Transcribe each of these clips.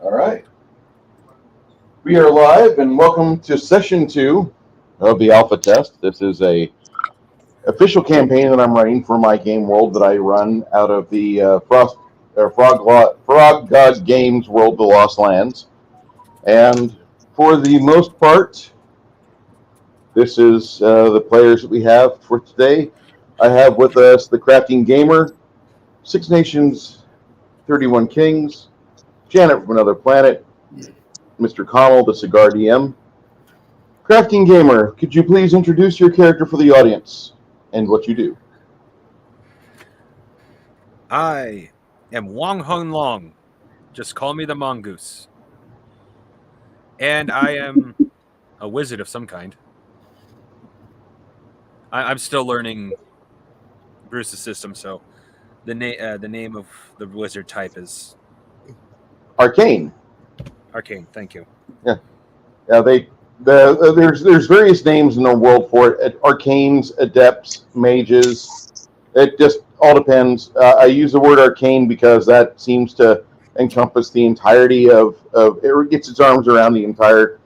All right. We are live and welcome to session 2 of the alpha test. This is a official campaign that I'm running for my game world that I run out of the Frog God Games World: The Lost Lands. And for the most part, this is the players that we have for today. I have with us the Crafting Gamer, Six Nations, 31 Kings, Janet from Another Planet, Mr. Connell, the Cigar DM. Crafting Gamer, could you please introduce your character for the audience and what you do? I am Wong Hung Long. Just call me the mongoose. And I am a wizard of some kind. I'm still learning Bruce's system, so the name of the wizard type is Arcane. arcane. Thank you. Yeah, there's various names in the world for it. Arcanes, adepts, mages. It just all depends. I use the word arcane because that seems to encompass the entirety of it gets its arms around the entire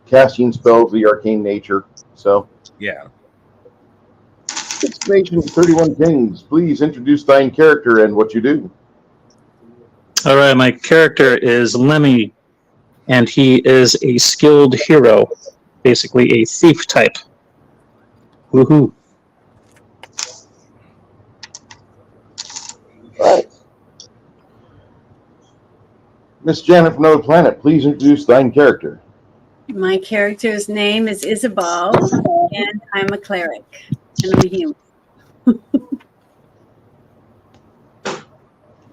casting spells, the arcane nature. So Yeah. Six Nations, 31 Kings, please introduce thine character and what you do. All right, my character is Lemmy, and he is a skilled hero, basically a thief type. Woohoo! Right. Miss Janet from Another Planet, please introduce thine character. My character's name is Isabel, and I'm a cleric, and I'm a human.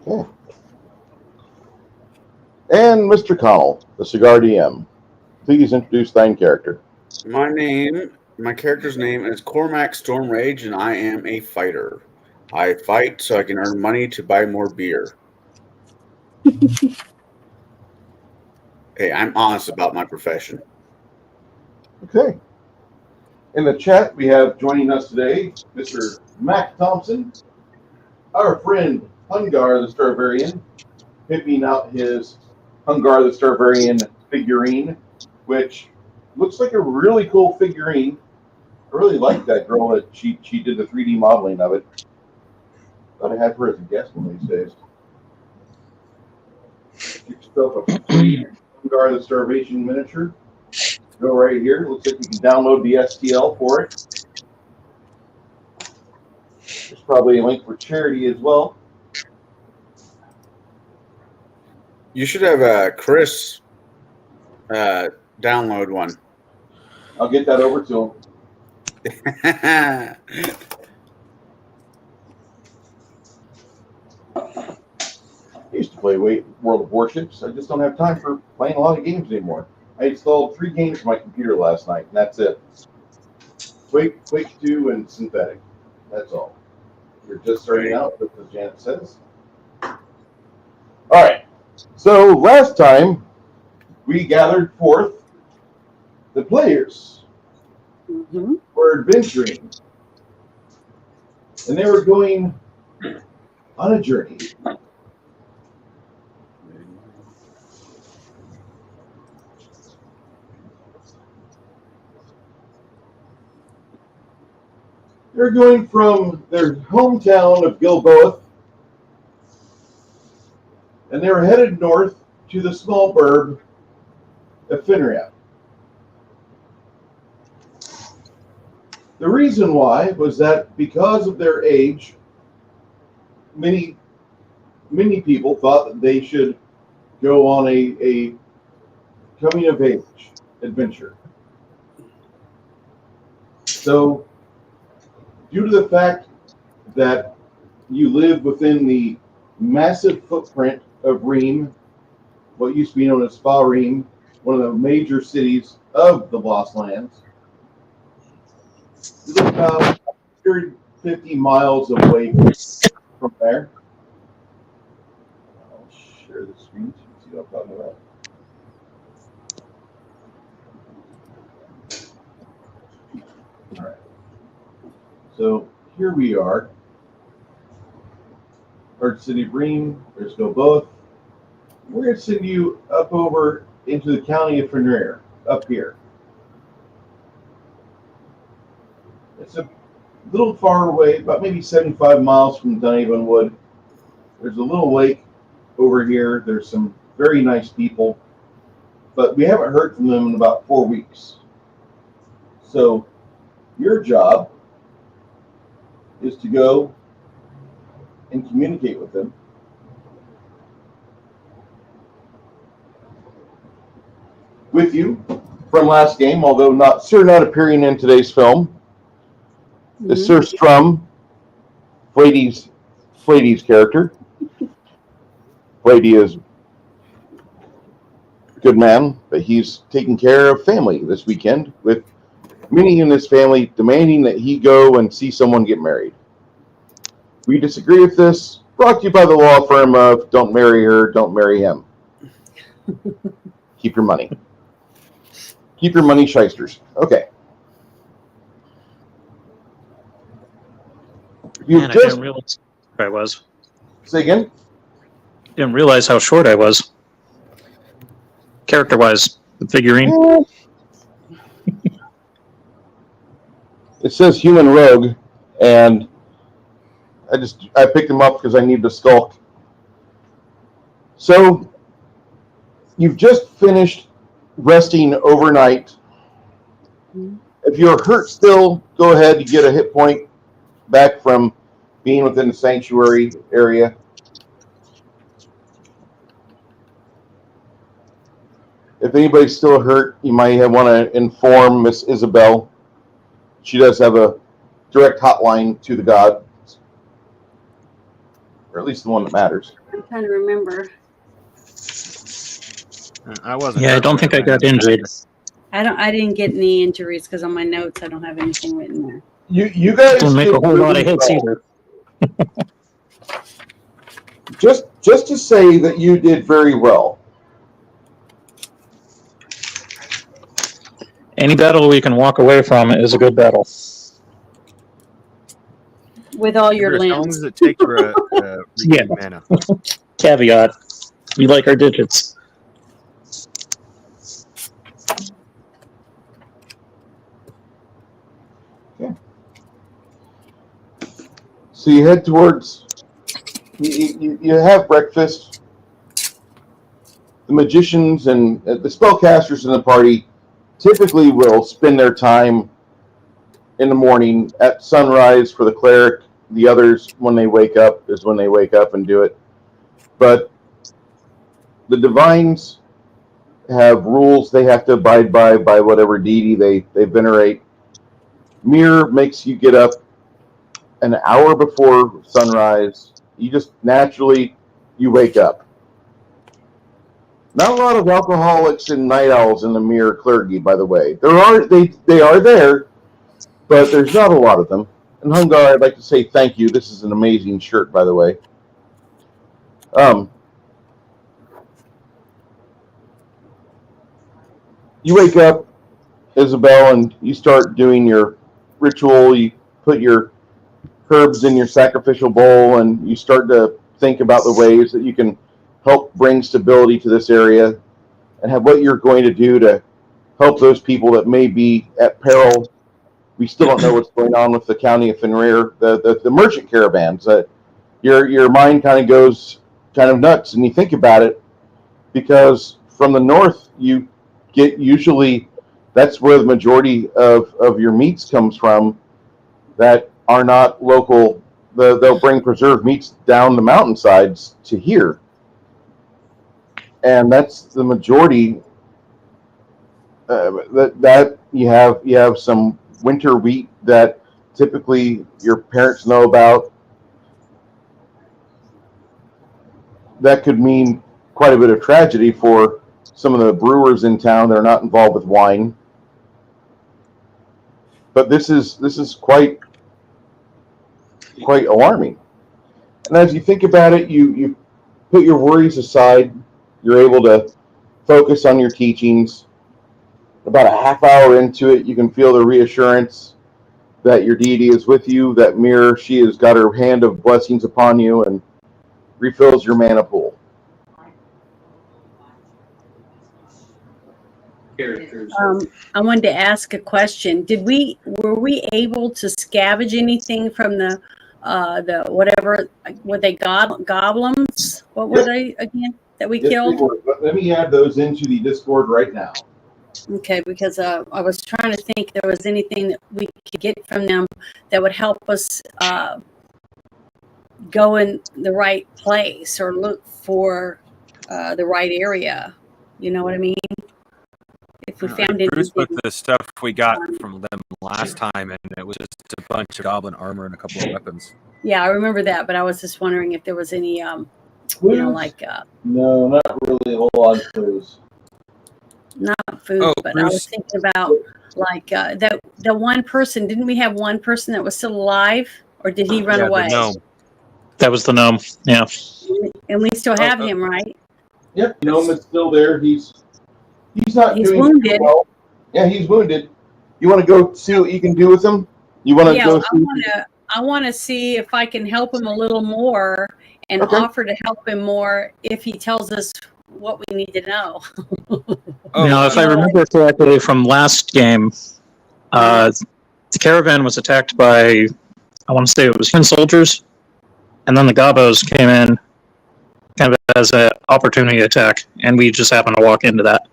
Okay. And Mr. Connell, the Cigar DM, please introduce thine character. My character's name is Cormac Stormrage, and I am a fighter. I fight so I can earn money to buy more beer. Hey, I'm honest about my profession. Okay. In the chat, we have joining us today Mr. Mac Thompson, our friend Hungar the Starvarian, pimping out his Hungar the Starvarian figurine, which looks like a really cool figurine. I really like that girl that she did the 3D modeling of it. Thought I had her as a guest one of these days. Get yourself a free Hungar the Starvation miniature. Go right here. Looks like you can download the STL for it. There's probably a link for charity as well. You should have Chris download one. I'll get that over to him. I used to play World of Warships. I just don't have time for playing a lot of games anymore. I installed 3 games for my computer last night, and that's it. Quake 2, and Synthetic. That's all. You're just starting out, as Janet says. All right. So last time, we gathered forth the players were adventuring, and they were going on a journey. They're going from their hometown of Gilboath, and they were headed north to the small burg of Finria. The reason why was that because of their age, many people thought that they should go on a coming of age adventure. So, due to the fact that you live within the massive footprint of Ream, what used to be known as Spa Ream, one of the major cities of the Lost Lands, you live about 150 miles away from there. I'll share the screen so you can see what I'm talking about. All right. So here we are. Large city of Ream. There's Gilboath. we're going to send you up over into the county of Fenrir, up here. It's a little far away, about maybe 75 miles from Dunedin Wood. There's a little lake over here. There's some very nice people, but we haven't heard from them in about 4 weeks. So your job is to go and communicate with them. With you from last game, although not appearing in today's film, is Sir Strum, Flady's character. Flady is a good man, but he's taking care of family this weekend, with many in his family demanding that he go and see someone get married. We disagree with this. Brought to you by the law firm of Don't Marry Her, Don't Marry Him. Keep your money. Keep your money, shysters. Okay. You Man, I didn't realize where I was. Say again? Didn't realize how short I was. Character-wise, the figurine. It says human rogue, and I picked him up because I need to skulk. So you've just finished resting overnight. If you're hurt still, go ahead. You get a hit point back from being within the sanctuary area. If anybody's still hurt, you might want to inform Miss Isabel. She does have a direct hotline to the god, or at least the one that matters. I'm trying to remember. I wasn't. Yeah, I don't think I got injured. I didn't get any injuries because on my notes I don't have anything written there. You guys Didn't make a did whole lot really of hits well. either. Just to say that you did very well. Any battle we can walk away from is a good battle. With all your Chris, how long limbs. does it take for a Yeah. mana? Caveat. We like our digits. So you head towards, you have breakfast. The magicians and the spellcasters in the party typically will spend their time in the morning at sunrise for the cleric. The others, when they wake up, is when they wake up and do it. But the divines have rules they have to abide by whatever deity they venerate. Mir makes you get up an hour before sunrise. You just naturally, you wake up. Not a lot of alcoholics and night owls in the Mir clergy, by the way. They are there, but there's not a lot of them. And Hungar, I'd like to say thank you. This is an amazing shirt, by the way. You wake up, Isabel, and you start doing your ritual. You put your herbs in your sacrificial bowl, and you start to think about the ways that you can help bring stability to this area and have what you're going to do to help those people that may be at peril. We still don't know what's going on with the county of Fenrir, the merchant caravans. Your mind kind of goes kind of nuts, and you think about it, because from the north you get usually, that's where the majority of your meats comes from that are not local. They'll bring preserved meats down the mountainsides to here, and that's the majority. That you have some winter wheat that typically your parents know about. That could mean quite a bit of tragedy for some of the brewers in town that are not involved with wine. But this is quite alarming. And as you think about it, you put your worries aside. You're able to focus on your teachings. About a half hour into it, you can feel the reassurance that your deity is with you, that Mir, she has got her hand of blessings upon you and refills your mana pool. I wanted to ask a question. Were we able to scavenge anything from the whatever, were they goblins? What were Yep. they again that we Yes, they killed? were. But let me add those into the Discord right now. Okay, because I was trying to think if there was anything that we could get from them that would help us go in the right place or look for the right area. You know what I mean? If we found Bruce anything. put the stuff we got from them last time, and it was just a bunch of goblin armor and a couple of weapons. Yeah, I remember that, but I was just wondering if there was any, Clues? like No, not really a whole lot of clues. not food, Oh, but I was Bruce. thinking about like that the one person. Didn't we have one person that was still alive, or did he run Yeah, away? the gnome. That was the gnome. Yeah. And we still have him, right? Yep, Gnome is still there. He's not He's doing wounded. too well. Yeah, he's wounded. You want to go see what you can do with him? You want to Yeah, go see? I want to see if I can help him a little more and Okay. offer to help him more if he tells us what we need to know. Oh, Now, if I remember correctly from last game, the caravan was attacked by, I want to say it was human soldiers, and then the gobos came in kind of as an opportunity attack, and we just happened to walk into that.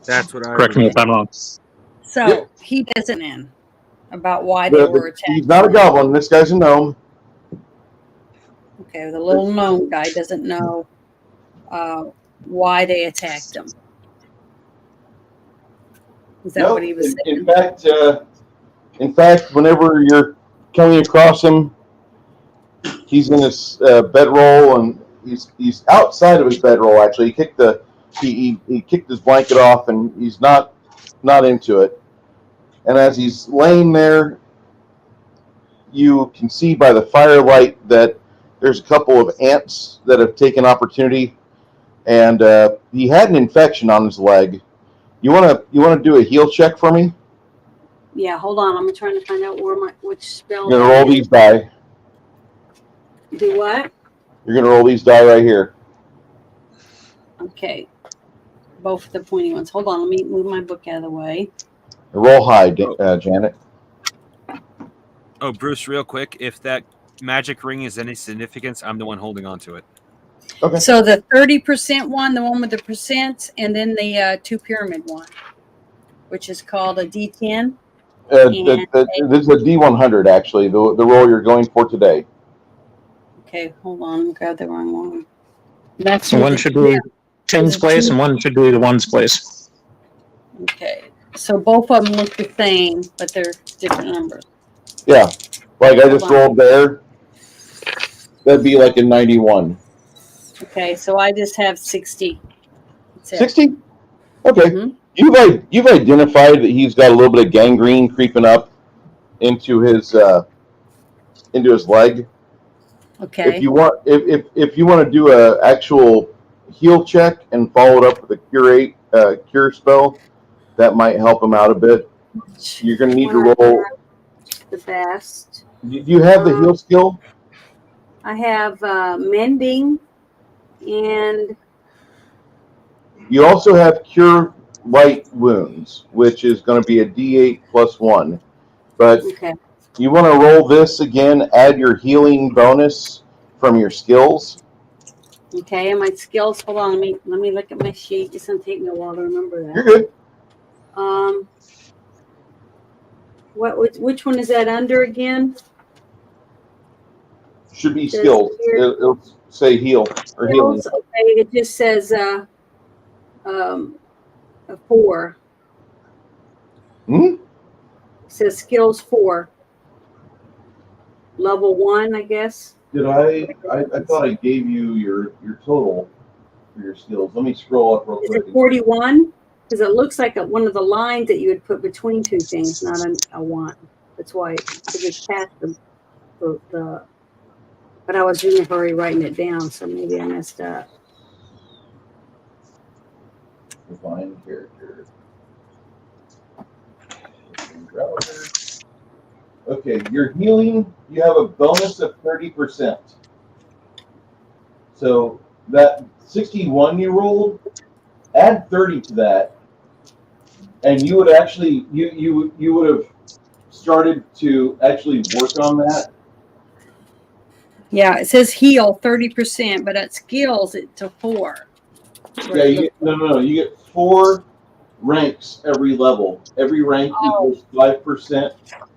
that's what I Correct me if I'm wrong. So Yep. he doesn't in about why they were attacked. He's not a goblin. This guy's a gnome. Okay, the little gnome guy doesn't know why they attacked him. Is that No, what he was saying? in fact, whenever you're coming across him, he's in his bedroll, and he's outside of his bedroll. Actually, he kicked his blanket off, and he's not into it. And as he's laying there, you can see by the firelight that there's a couple of ants that have taken opportunity, and he had an infection on his leg. You want to do a heal check for me? Yeah, hold on. I'm trying to find out which spell. You're gonna roll these die. Do what? You're gonna roll these die right here. Okay. Both the pointy ones. Hold on. Let me move my book out of the way. Roll high, Janet. Oh, Bruce, real quick, if that magic ring is any significance, I'm the one holding on to it. Okay. So the 30% one, the one with the percent, and then the 2 pyramid one, which is called a D10. This is a D100, actually. The roll you're going for today. Okay, hold on. I got the wrong one. That's So one should be 10's place and one should be the 1's place. Okay, so both of them look the same, but they're different numbers. Yeah, like I just rolled there. That'd be like a 91. Okay, so I just have 60. 60? Okay. Mhm. You've identified that he's got a little bit of gangrene creeping up into his leg. Okay. If you want to do a actual heal check and follow it up with a cure spell, that might help him out a bit. You're going to need to roll. The best. Do you have the heal skill? I have mending, and You also have cure light wounds, which is going to be a D8 plus 1. But okay. you want to roll this again, add your healing bonus from your skills. Okay, and my skills. Hold on, let me look at my sheet. It's gonna take me a while to remember that. You're good. Which one is that under again? Should be skills. It'll say heal or healing. Skills, okay, it just says a 4. Hmm? It says skills 4. Level 1, I guess. Did I thought I gave you your total for your skills. Let me scroll up real Is quick. it 41? Because it looks like one of the lines that you would put between two things, not a 1. That's why it just passed the. But I was in a hurry writing it down, so maybe I messed up. Define character. Okay, your healing, you have a bonus of 30%. So that 61 you rolled, add 30 to that, and you would actually you would have started to actually work on that. Yeah, it says heal 30%, but at skills it's to 4. Yeah, you get, no. You get 4 ranks every level. Every rank equals 5%,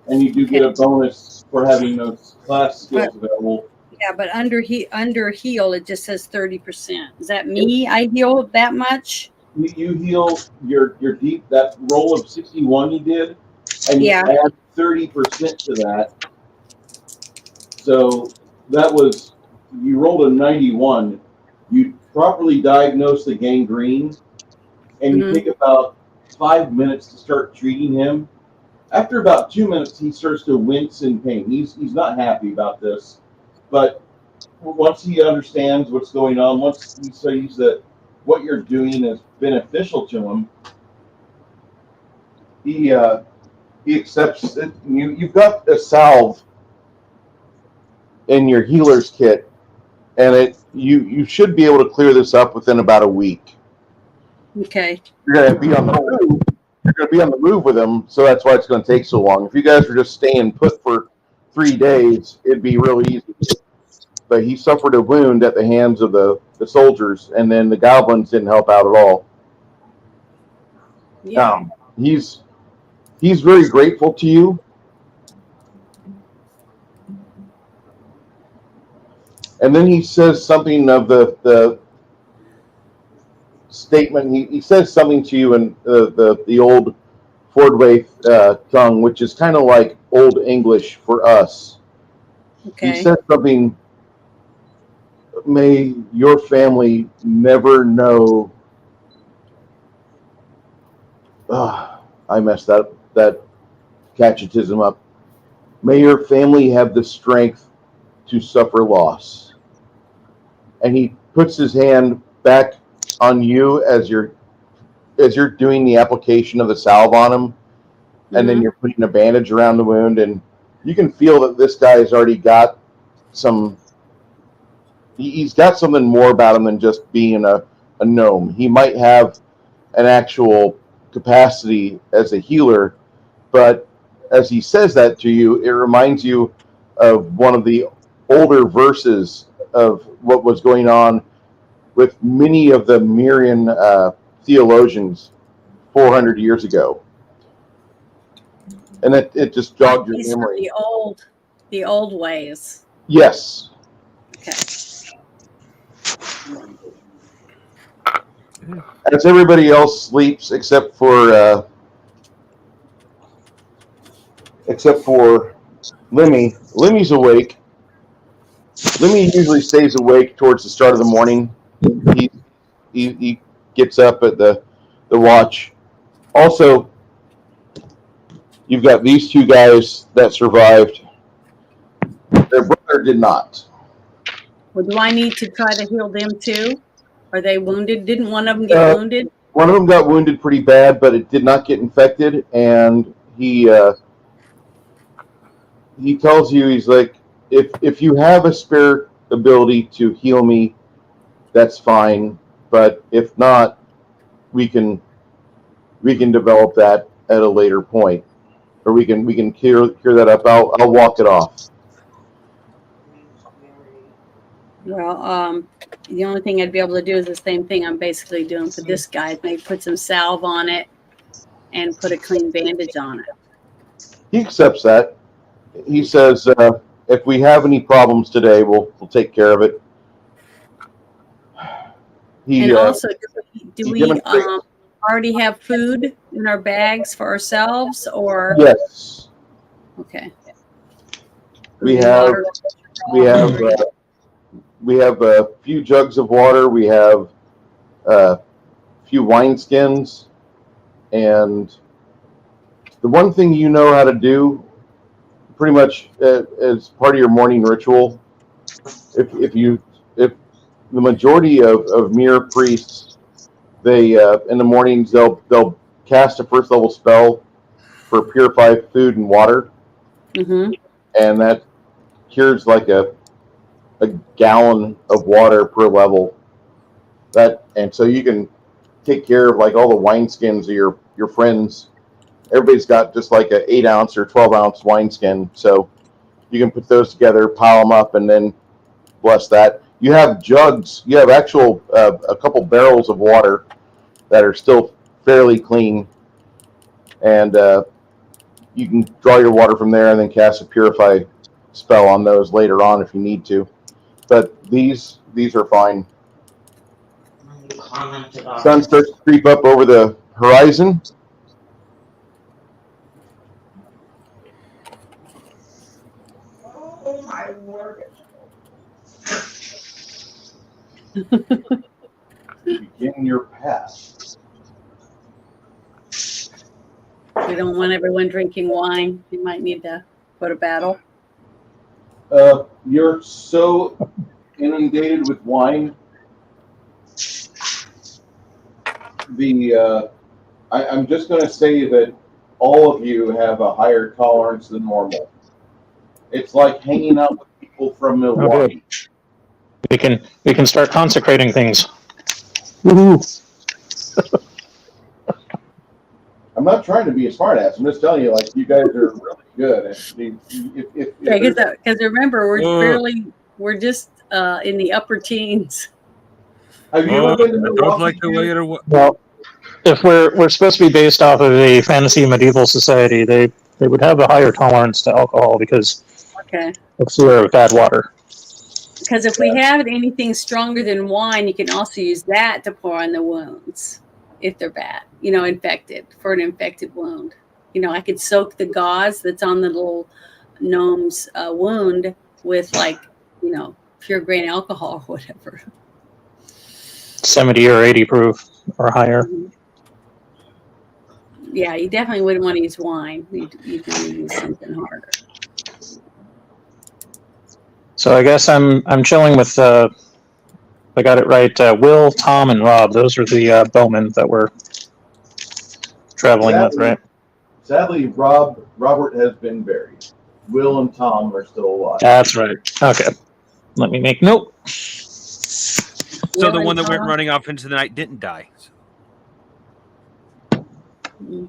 and you do get a bonus for having those class skills available. Yeah, but under heal it just says 30%. Is that me? I heal that much? You heal your deep, that roll of 61 you did, and you add 30% to that. So that was, you rolled a 91. You properly diagnose the gangrene, and you take about 5 minutes to start treating him. After about 2 minutes, he starts to wince in pain. He's not happy about this, but once he understands what's going on, once he sees that what you're doing is beneficial to him, he accepts it. You've got a salve in your healer's kit, and you should be able to clear this up within about a week. Okay. You're going to be on the move. You're going to be on the move with him, so that's why it's going to take so long. If you guys were just staying put for 3 days, it'd be real easy. But he suffered a wound at the hands of the soldiers, and then the goblins didn't help out at all. Yeah. He's very grateful to you. And then he says something of the statement. He says something to you in the old Fordway tongue, which is kind of like Old English for us. Okay. He says something, may your family never know. I messed that catechism up. May your family have the strength to suffer loss. And he puts his hand back on you as you're doing the application of the salve on him, and then you're putting a bandage around the wound, and you can feel that this guy's already got he's got something more about him than just being a gnome. He might have an actual capacity as a healer, but as he says that to you, it reminds you of one of the older verses of what was going on with many of the Marian theologians 400 years ago. And it just jogged your memory. The old ways. Yes. Okay. As everybody else sleeps except for Lemmy. Lemmy's awake. Lemmy usually stays awake towards the start of the morning. He gets up at the watch. Also, you've got these 2 guys that survived. Their brother did not. Well, do I need to try to heal them too? Are they wounded? Didn't one of them get wounded? One of them got wounded pretty bad, but it did not get infected. And he tells you, he's like, if you have a spare ability to heal me, that's fine. But if not, we can develop that at a later point, or we can clear that up. I'll walk it off. Well, the only thing I'd be able to do is the same thing I'm basically doing for this guy. Maybe put some salve on it and put a clean bandage on it. He accepts that. He says, if we have any problems today, we'll take care of it. And also, do we already have food in our bags for ourselves, or? Yes. Okay. We have a few jugs of water. We have a few wineskins, and the one thing you know how to do, pretty much as part of your morning ritual, if the majority of mere priests, they in the mornings they'll cast a 1st level spell for purified food and water, and that cures like a gallon of water per level. And so you can take care of like all the wineskins of your your friends. Everybody's got just like an 8-ounce or 12-ounce wineskin, so you can put those together, pile them up, and then bless that. You have jugs. You have actual a couple barrels of water that are still fairly clean, and you can draw your water from there and then cast a purify spell on those later on if you need to. But these are fine. Sun starts to creep up over the horizon. Oh my word. Begin your path. We don't want everyone drinking wine. You might need to go to battle. You're so inundated with wine. I'm just going to say that all of you have a higher tolerance than normal. It's like hanging out with people from Milwaukee. We can start consecrating things. Woohoo! I'm not trying to be a smartass. I'm just telling you, like, you guys are really good. Because remember, we're just in the upper teens. Have you ever been to I Milwaukee? don't like the way it. Well, if we're supposed to be based off of a fantasy medieval society, they would have a higher tolerance to alcohol because of fear of bad water. Because if we have anything stronger than wine, you can also use that to pour on the wounds if they're bad, infected, for an infected wound. I could soak the gauze that's on the little gnome's wound with pure grain alcohol or whatever. 70 or 80 proof or higher. Mm-hmm. Yeah, you definitely wouldn't want to use wine. You'd want to use something harder. So I guess I'm chilling with I got it right. Will, Tom, and Rob. Those are the bowmen that we're traveling with, right? Sadly, Robert has been buried. Will and Tom are still alive. That's right. Okay. Let me make note. So the one that went running off into the night didn't die. Mm-hmm.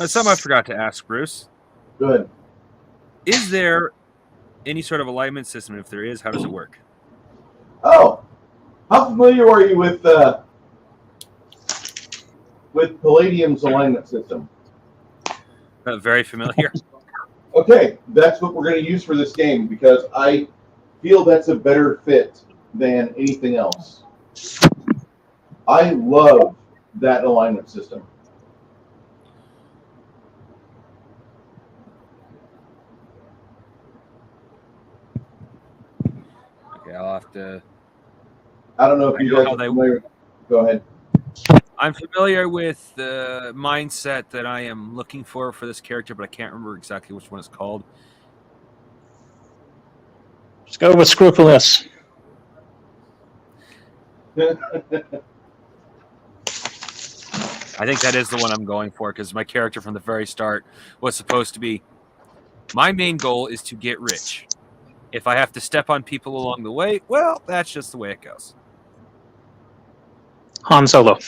Something I forgot to ask, Bruce. Good. Is there any sort of alignment system? If there is, how does it work? Oh, how familiar are you with Palladium's alignment system? Very familiar. Okay, that's what we're going to use for this game because I feel that's a better fit than anything else. I love that alignment system. Okay, I'll have to. I don't know if you guys are familiar. Go ahead. I'm familiar with the mindset that I am looking for this character, but I can't remember exactly which one it's called. Just go with scrupulous. I think that is the one I'm going for because my character from the very start was supposed to be, my main goal is to get rich. If I have to step on people along the way, well, that's just the way it goes. Han Solo.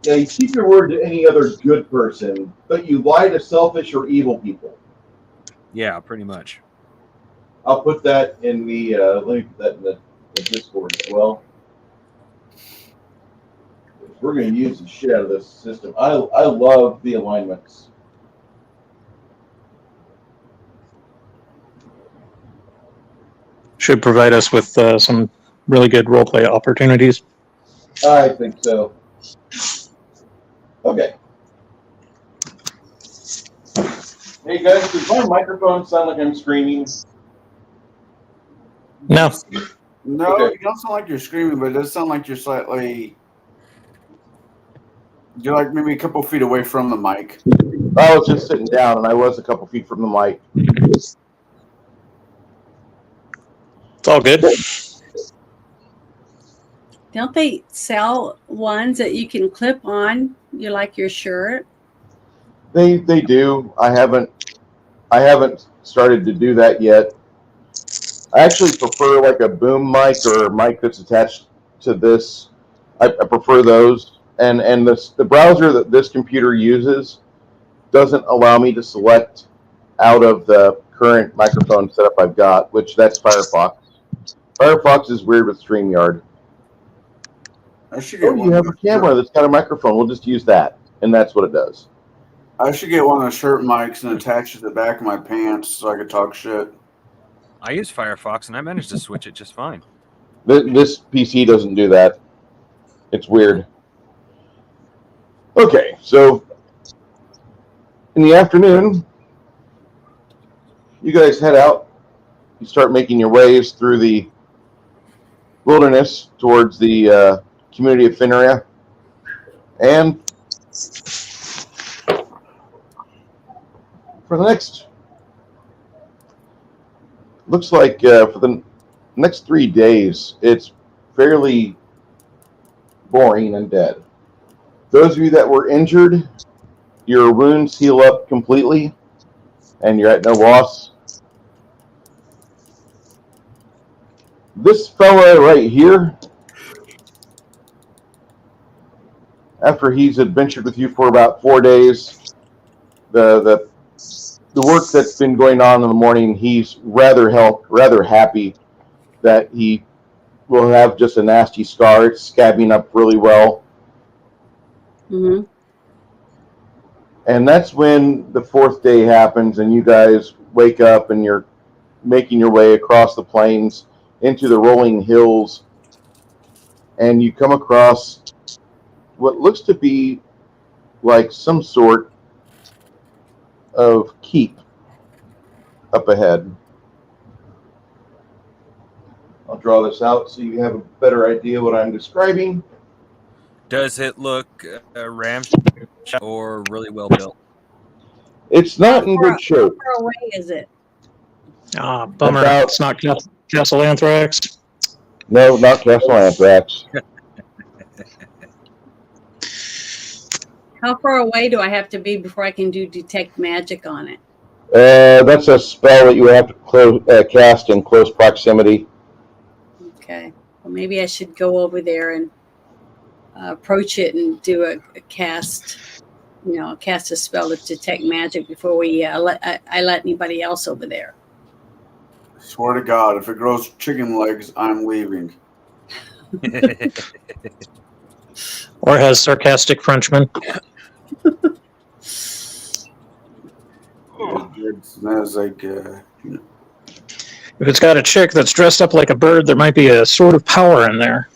Yeah, you keep your word to any other good person, but you lie to selfish or evil people. Yeah, pretty much. I'll put that in the let me put that in the Discord as well. We're going to use the shit out of this system. I love the alignments. Should provide us with some really good roleplay opportunities. I think so. Okay. Hey guys, does my microphone sound like I'm screaming? No. No, Okay. you don't sound like you're screaming, but it does sound like you're slightly. You're like maybe a couple feet away from the mic. I was just sitting down, and I was a couple feet from the mic. It's all good. Don't they sell ones that you can clip on? You like your shirt? They do. I haven't started to do that yet. I actually prefer like a boom mic or a mic that's attached to this. I prefer those. And the browser that this computer uses doesn't allow me to select out of the current microphone setup I've got, which that's Firefox. Firefox is weird with StreamYard. I should get Oh, one. you have a camera that's got a microphone. We'll just use that, and that's what it does. I should get one of the shirt mics and attach it to the back of my pants so I could talk shit. I use Firefox and I managed to switch it just fine. This PC doesn't do that. It's weird. Okay, so in the afternoon, you guys head out. You start making your ways through the wilderness towards the community of Finria. And for the next, looks like for the next 3 days, it's fairly boring and dead. Those of you that were injured, your wounds heal up completely, and you're at no loss. This fella right here, after he's adventured with you for about 4 days, the work that's been going on in the morning, he's rather happy that he will have just a nasty scar. It's scabbing up really well. Mm-hmm. And that's when the 4th day happens, and you guys wake up and you're making your way across the plains into the rolling hills, and you come across what looks to be like some sort of keep up ahead. I'll draw this out so you have a better idea what I'm describing. Does it look ramshackle or really well built? It's not in good shape. How far away is it? Ah, bummer. About- It's not Castle Anthrax. No, not Castle Anthrax. How far away do I have to be before I can do detect magic on it? That's a spell that you have to cast in close proximity. Okay. Well, maybe I should go over there and approach it and do a cast, cast a spell to detect magic before we I let anybody else over there. Swear to God, if it grows chicken legs, I'm leaving. Or has sarcastic Frenchmen. It's like, If it's got a chick that's dressed up like a bird, there might be a sort of power in there.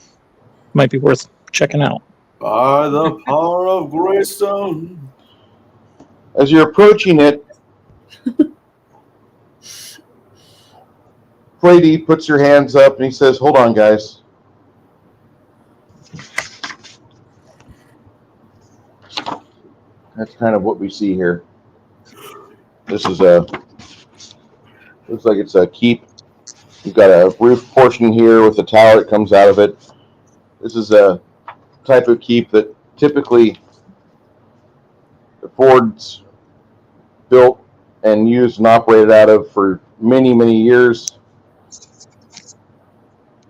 Might be worth checking out. by the power of Greystone. As you're approaching it, Lady puts your hands up and he says, "Hold on, guys." That's kind of what we see here. This is looks like it's a keep. You've got a roof portion here with a tower that comes out of it. This is a type of keep that typically the Fords built and used and operated out of for many, many years.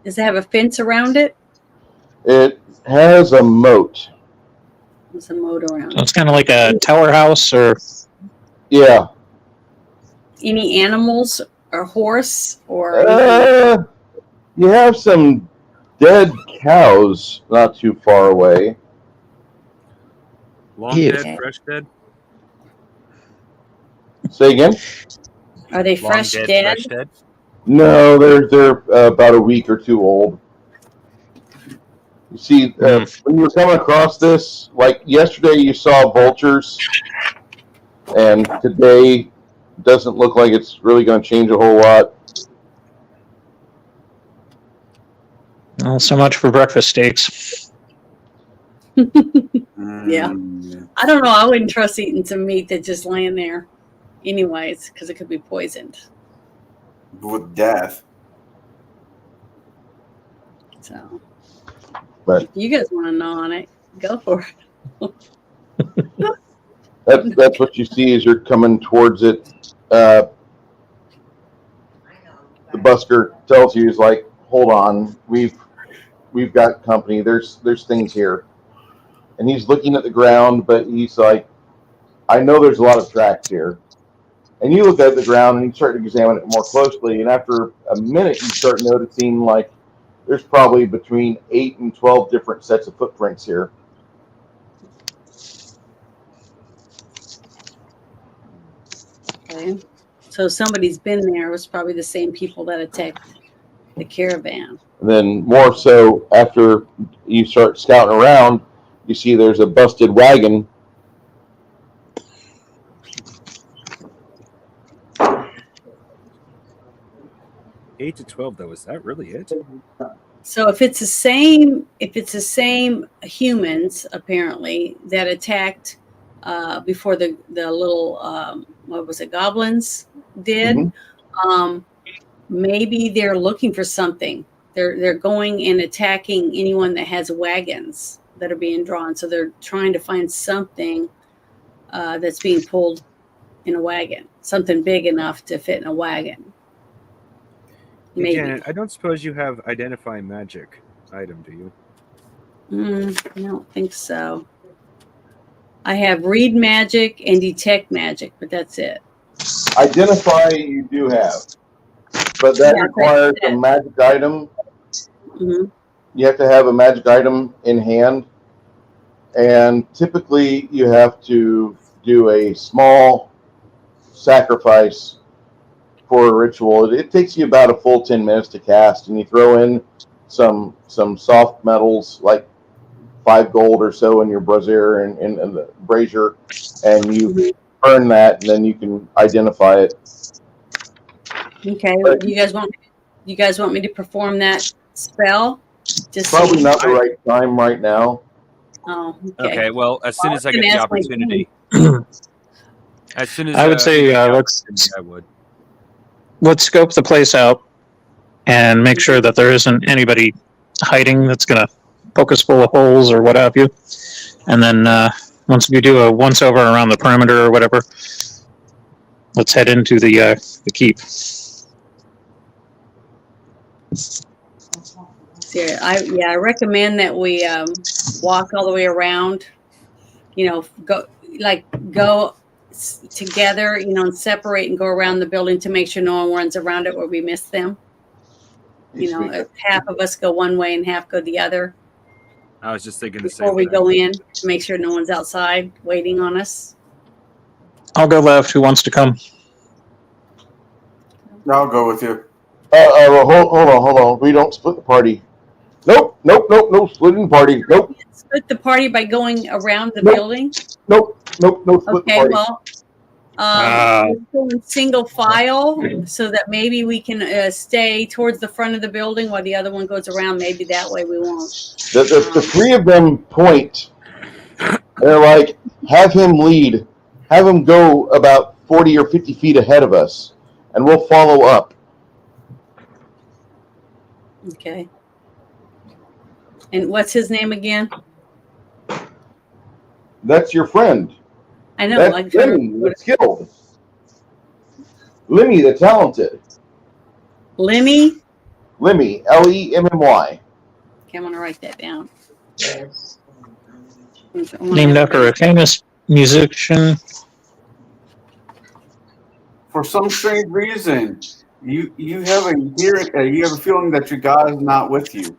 Does it have a fence around it? It has a moat. There's a moat around So it. it's kind of like a tower house, or Yeah. Any animals or horse or You have some dead cows not too far away. Long Ew. dead, fresh dead? Say again? are they Long fresh dead, dead? fresh dead? No, they're about a week or two old. You see, when you were coming across this, like yesterday you saw vultures, and today doesn't look like it's really going to change a whole lot. well, so much for breakfast steaks. Yeah. Mm. I don't know. I wouldn't trust eating some meat that's just laying there anyways, because it could be poisoned. With death. So, But- if you guys want to know on it, go for it. That's what you see as you're coming towards it. The busker tells you, he's like, hold on, we've got company. There's things here. And he's looking at the ground, but he's like, I know there's a lot of tracks here. And you look at the ground and you start to examine it more closely. And after a minute, you start noticing like there's probably between 8 and 12 different sets of footprints here. Okay. So somebody's been there. It was probably the same people that attacked the caravan. And then more so after you start scouting around, you see there's a busted wagon. 8 to 12, though, is that really it? So if it's the same humans apparently that attacked before the little what was it, goblins did, Mhm. maybe they're looking for something. They're going and attacking anyone that has wagons that are being drawn. So they're trying to find something that's being pulled in a wagon, something big enough to fit in a wagon. Maybe. Janet, I don't suppose you have identify magic item, do you? I don't think so. I have read magic and detect magic, but that's it. Identify you do have, but that Yeah, requires that's a it. magic item. Hmm. You have to have a magic item in hand, and typically you have to do a small sacrifice for a ritual. It takes you about a full 10 minutes to cast, and you throw in some soft metals like 5 gold or so in your brazier and the brazier, and you earn that, and then you can identify it. Okay. But- You guys want me to perform that spell? Just so Probably you- not the right time right now. Oh, Okay, well, as soon Well, as I I was get the gonna ask my opportunity, as soon as I would say I would. let's scope the place out and make sure that there isn't anybody hiding that's going to poke us full of holes or what have you. And then once we do a once over around the perimeter or whatever, let's head into the keep. I recommend that we walk all the way around. Go together, and separate and go around the building to make sure no one runs around it where we miss them. If half of us go one way and half go the other I was just thinking the before same we thing. go in to make sure no one's outside waiting on us. I'll go left. Who wants to come? I'll go with you. Well, hold on. We don't split the party. Nope, no splitting party. Nope, Split the party by going around the Nope. building. no split the Okay, party. well, let's go in single file so that maybe we can stay towards the front of the building while the other one goes around. Maybe that way we won't. The 3 of them point. They're like, have him lead. Have him go about 40 or 50 feet ahead of us, and we'll follow up. Okay. And what's his name again? That's your friend. I know, That's like Lemmy, the skilled. Lemmy, the talented. Lemmy. Lemmy, Lemmy. Okay, I'm gonna write that down. Named after a famous musician. For some strange reason, you have a feeling that your God is not with you.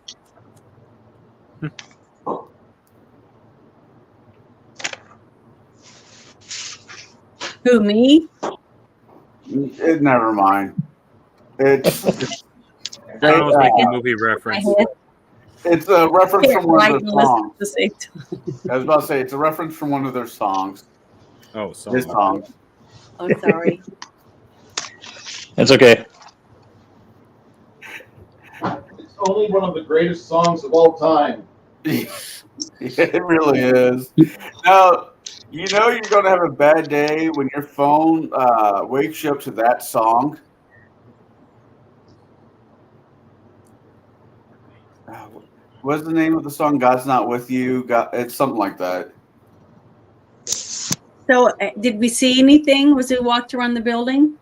Who, me? Never mind. It's I was making a movie reference. it's a reference from one of their songs. At the same time. I was about to say it's a reference from one of their songs. Oh, so His songs. Oh, sorry. It's okay. It's only one of the greatest songs of all time. It really is. Now, you're going to have a bad day when your phone wakes you up to that song. What's the name of the song? God's Not With You. It's something like that. So, did we see anything? Was we walked around the building?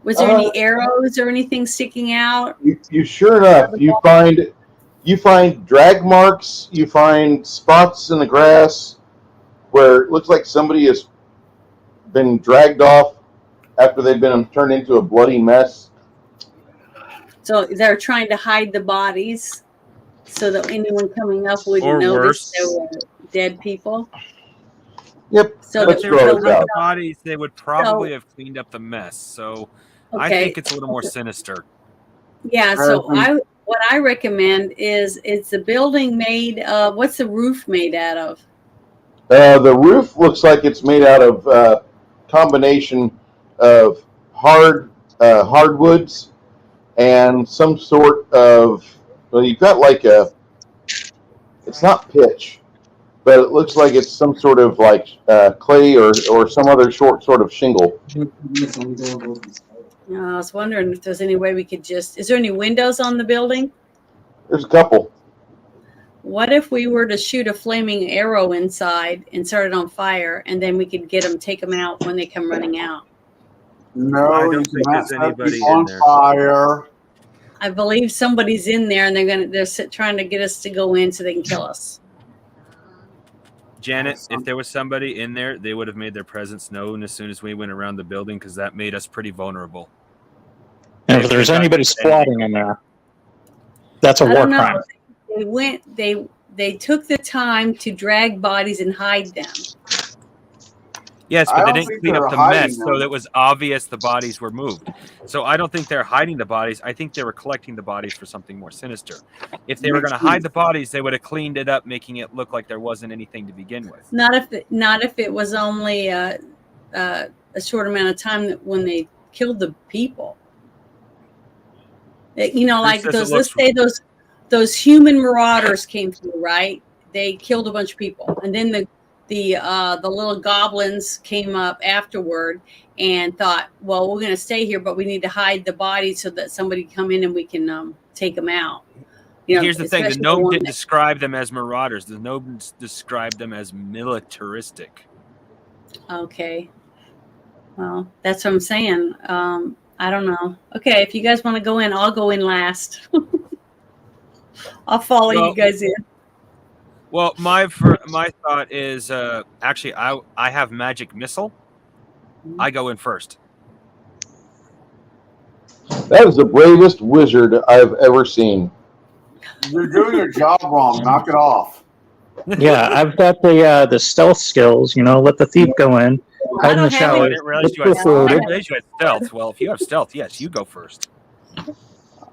Was there any arrows or anything sticking out? You sure enough, you find drag marks, you find spots in the grass where it looks like somebody has been dragged off after they've been turned into a bloody mess. So they're trying to hide the bodies so that anyone coming up Or wouldn't notice worse. there were dead people. Yep. So But Let's if that they were throw going it to hide out. the bodies, they would probably have cleaned up the mess. So I okay. think it's a little more sinister. Yeah, so what I recommend is the building made what's the roof made out of? The roof looks like it's made out of combination of hardwoods and some sort of, well, you've got like it's not pitch, but it looks like it's some sort of like clay or some other sort of shingle. I was wondering if there's any way we could is there any windows on the building? There's a couple. What if we were to shoot a flaming arrow inside and start it on fire, and then we could take them out when they come running out? No, I don't you think cannot there's set anybody people in on there. fire. I believe somebody's in there, and they're trying to get us to go in so they can kill us. Janet, if there was somebody in there, they would have made their presence known as soon as we went around the building because that made us pretty vulnerable. And if there's anybody squatting in there, that's a I war don't know. crime. They took the time to drag bodies and hide them. Yes, I but they don't didn't think clean they're up the hiding mess, so them. that was obvious the bodies were moved. So I don't think they're hiding the bodies. I think they were collecting the bodies for something more sinister. If they were going to hide the bodies, they would have cleaned it up, making it look like there wasn't anything to begin with. Not if it was only a short amount of time when they killed the people. Like says let's say those human marauders came through, right? They killed a bunch of people, and then the little goblins came up afterward and thought, well, we're going to stay here, but we need to hide the bodies so that somebody can come in and we can take them out. Here's the thing: the especially gnome one didn't that- describe them as marauders. The gnome described them as militaristic. Okay. Well, that's what I'm saying. I don't know. Okay, if you guys want to go in, I'll go in last. I'll follow you guys in. Well, my thought is actually I have magic missile. I go in first. That is the bravest wizard I've ever seen. You're doing your job wrong. Knock it off. Yeah, I've got the stealth skills. Let the thief go in, hide in the don't have Oh, I showers. didn't realize you look had, for I food. didn't realize you had stealth. Well, if you have stealth, yes, you go first.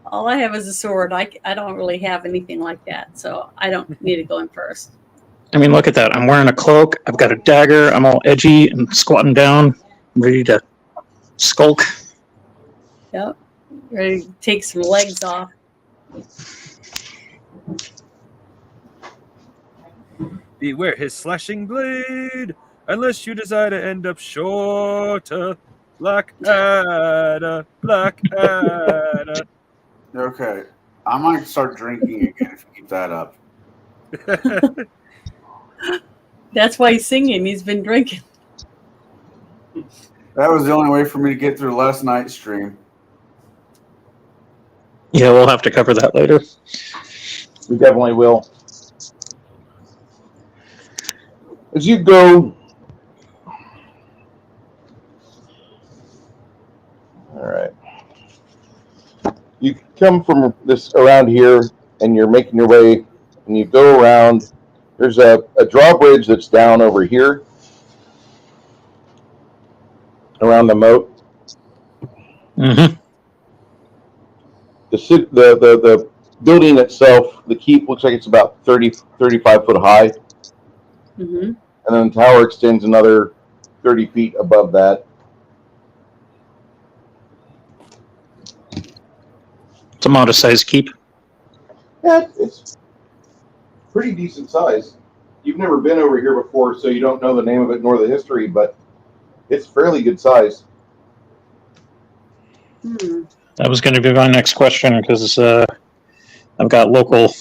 All I have is a sword. I don't really have anything like that, so I don't need to go in first. I mean, look at that. I'm wearing a cloak. I've got a dagger. I'm all edgy and squatting down, ready to skulk. Yep. Ready to take some legs off. Beware his slashing blade, unless you desire to end up shorter. Black Adder, Black Adder. Okay. I might start drinking again if you keep that up. That's why he's singing. He's been drinking. That was the only way for me to get through last night's stream. Yeah, we'll have to cover that later. We definitely will. As you go, all right. You come from this around here, and you're making your way, and you go around. There's a drawbridge that's down over here, around the moat. Mm-hmm. The building itself, the keep, looks like it's about 35 foot high. Mm-hmm. And then the tower extends another 30 feet above that. It's a modest size keep. Yeah, it's pretty decent size. You've never been over here before, so you don't know the name of it nor the history, but it's fairly good size. Hmm. That was going to be my next question because I've got local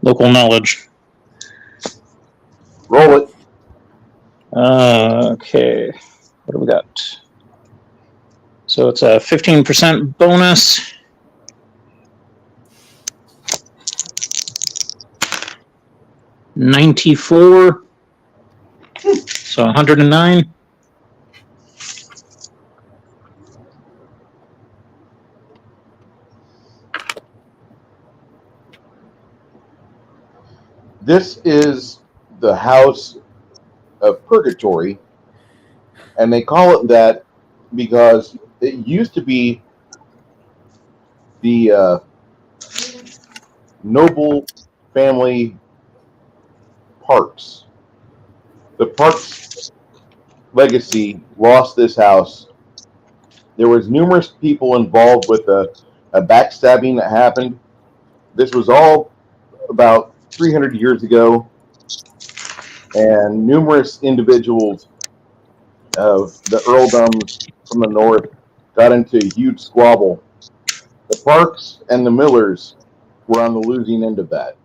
local knowledge. Roll it. Okay, what do we got? So it's a 15% bonus. $94. So 109. This is the house of purgatory, and they call it that because it used to be the noble family Parks. The Parks legacy lost this house. There was numerous people involved with a backstabbing that happened. This was all about 300 years ago, and numerous individuals of the earldoms from the north got into a huge squabble. The Parks and the Millers were on the losing end of that.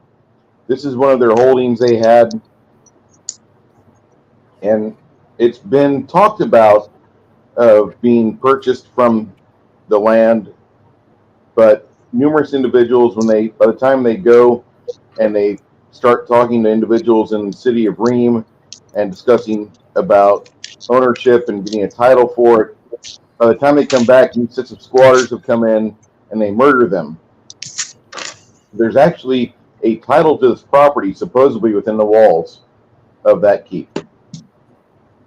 This is one of their holdings they had, and it's been talked about of being purchased from the land, but numerous individuals, by the time they go and they start talking to individuals in the city of Ream and discussing about ownership and getting a title for it, by the time they come back, new sets of squatters have come in and they murder them. There's actually a title to this property supposedly within the walls of that keep,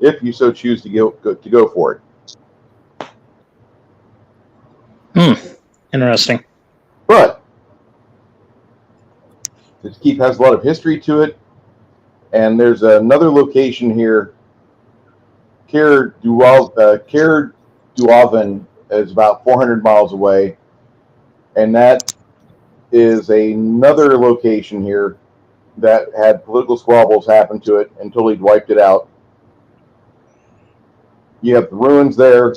if you so choose to go for it. Interesting. But this keep has a lot of history to it, and there's another location here. Caer Duavan is about 400 miles away, and that is another location here that had political squabbles happen to it and totally wiped it out. You have the ruins there,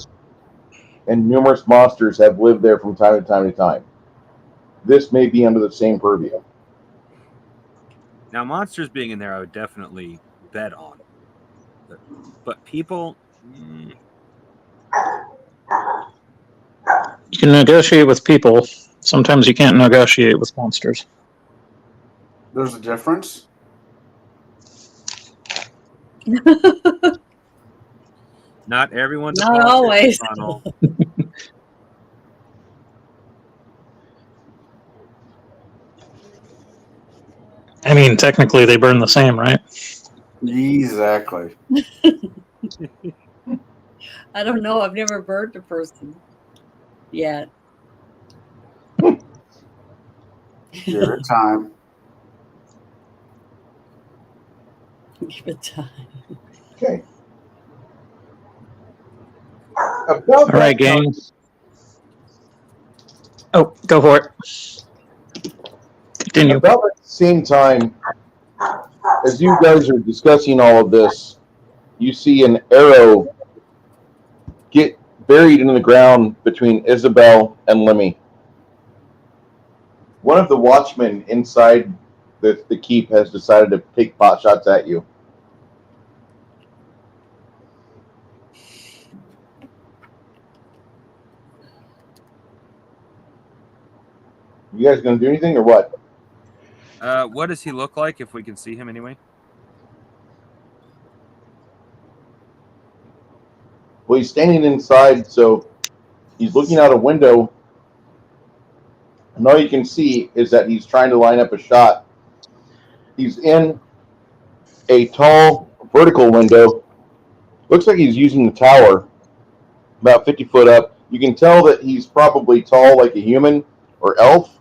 and numerous monsters have lived there from time to time to time. This may be under the same purview. Now, monsters being in there, I would definitely bet on. But people, You can negotiate with people. Sometimes you can't negotiate with monsters. There's a difference. not everyone's a Not always. Ronald. I mean, technically they burn the same, right? Exactly. I don't know. I've never burned a person yet. Give it time. Give it time. Okay. All right, gang. Oh, go for it. Continue. About at the same time, as you guys are discussing all of this, you see an arrow get buried in the ground between Isabel and Lemmy. One of the watchmen inside the keep has decided to take pot shots at you. You guys gonna do anything or what? What does he look like, if we can see him anyway? Well, he's standing inside, so he's looking out a window, and all you can see is that he's trying to line up a shot. He's in a tall vertical window. Looks like he's using the tower, about 50 foot up. You can tell that he's probably tall like a human or elf.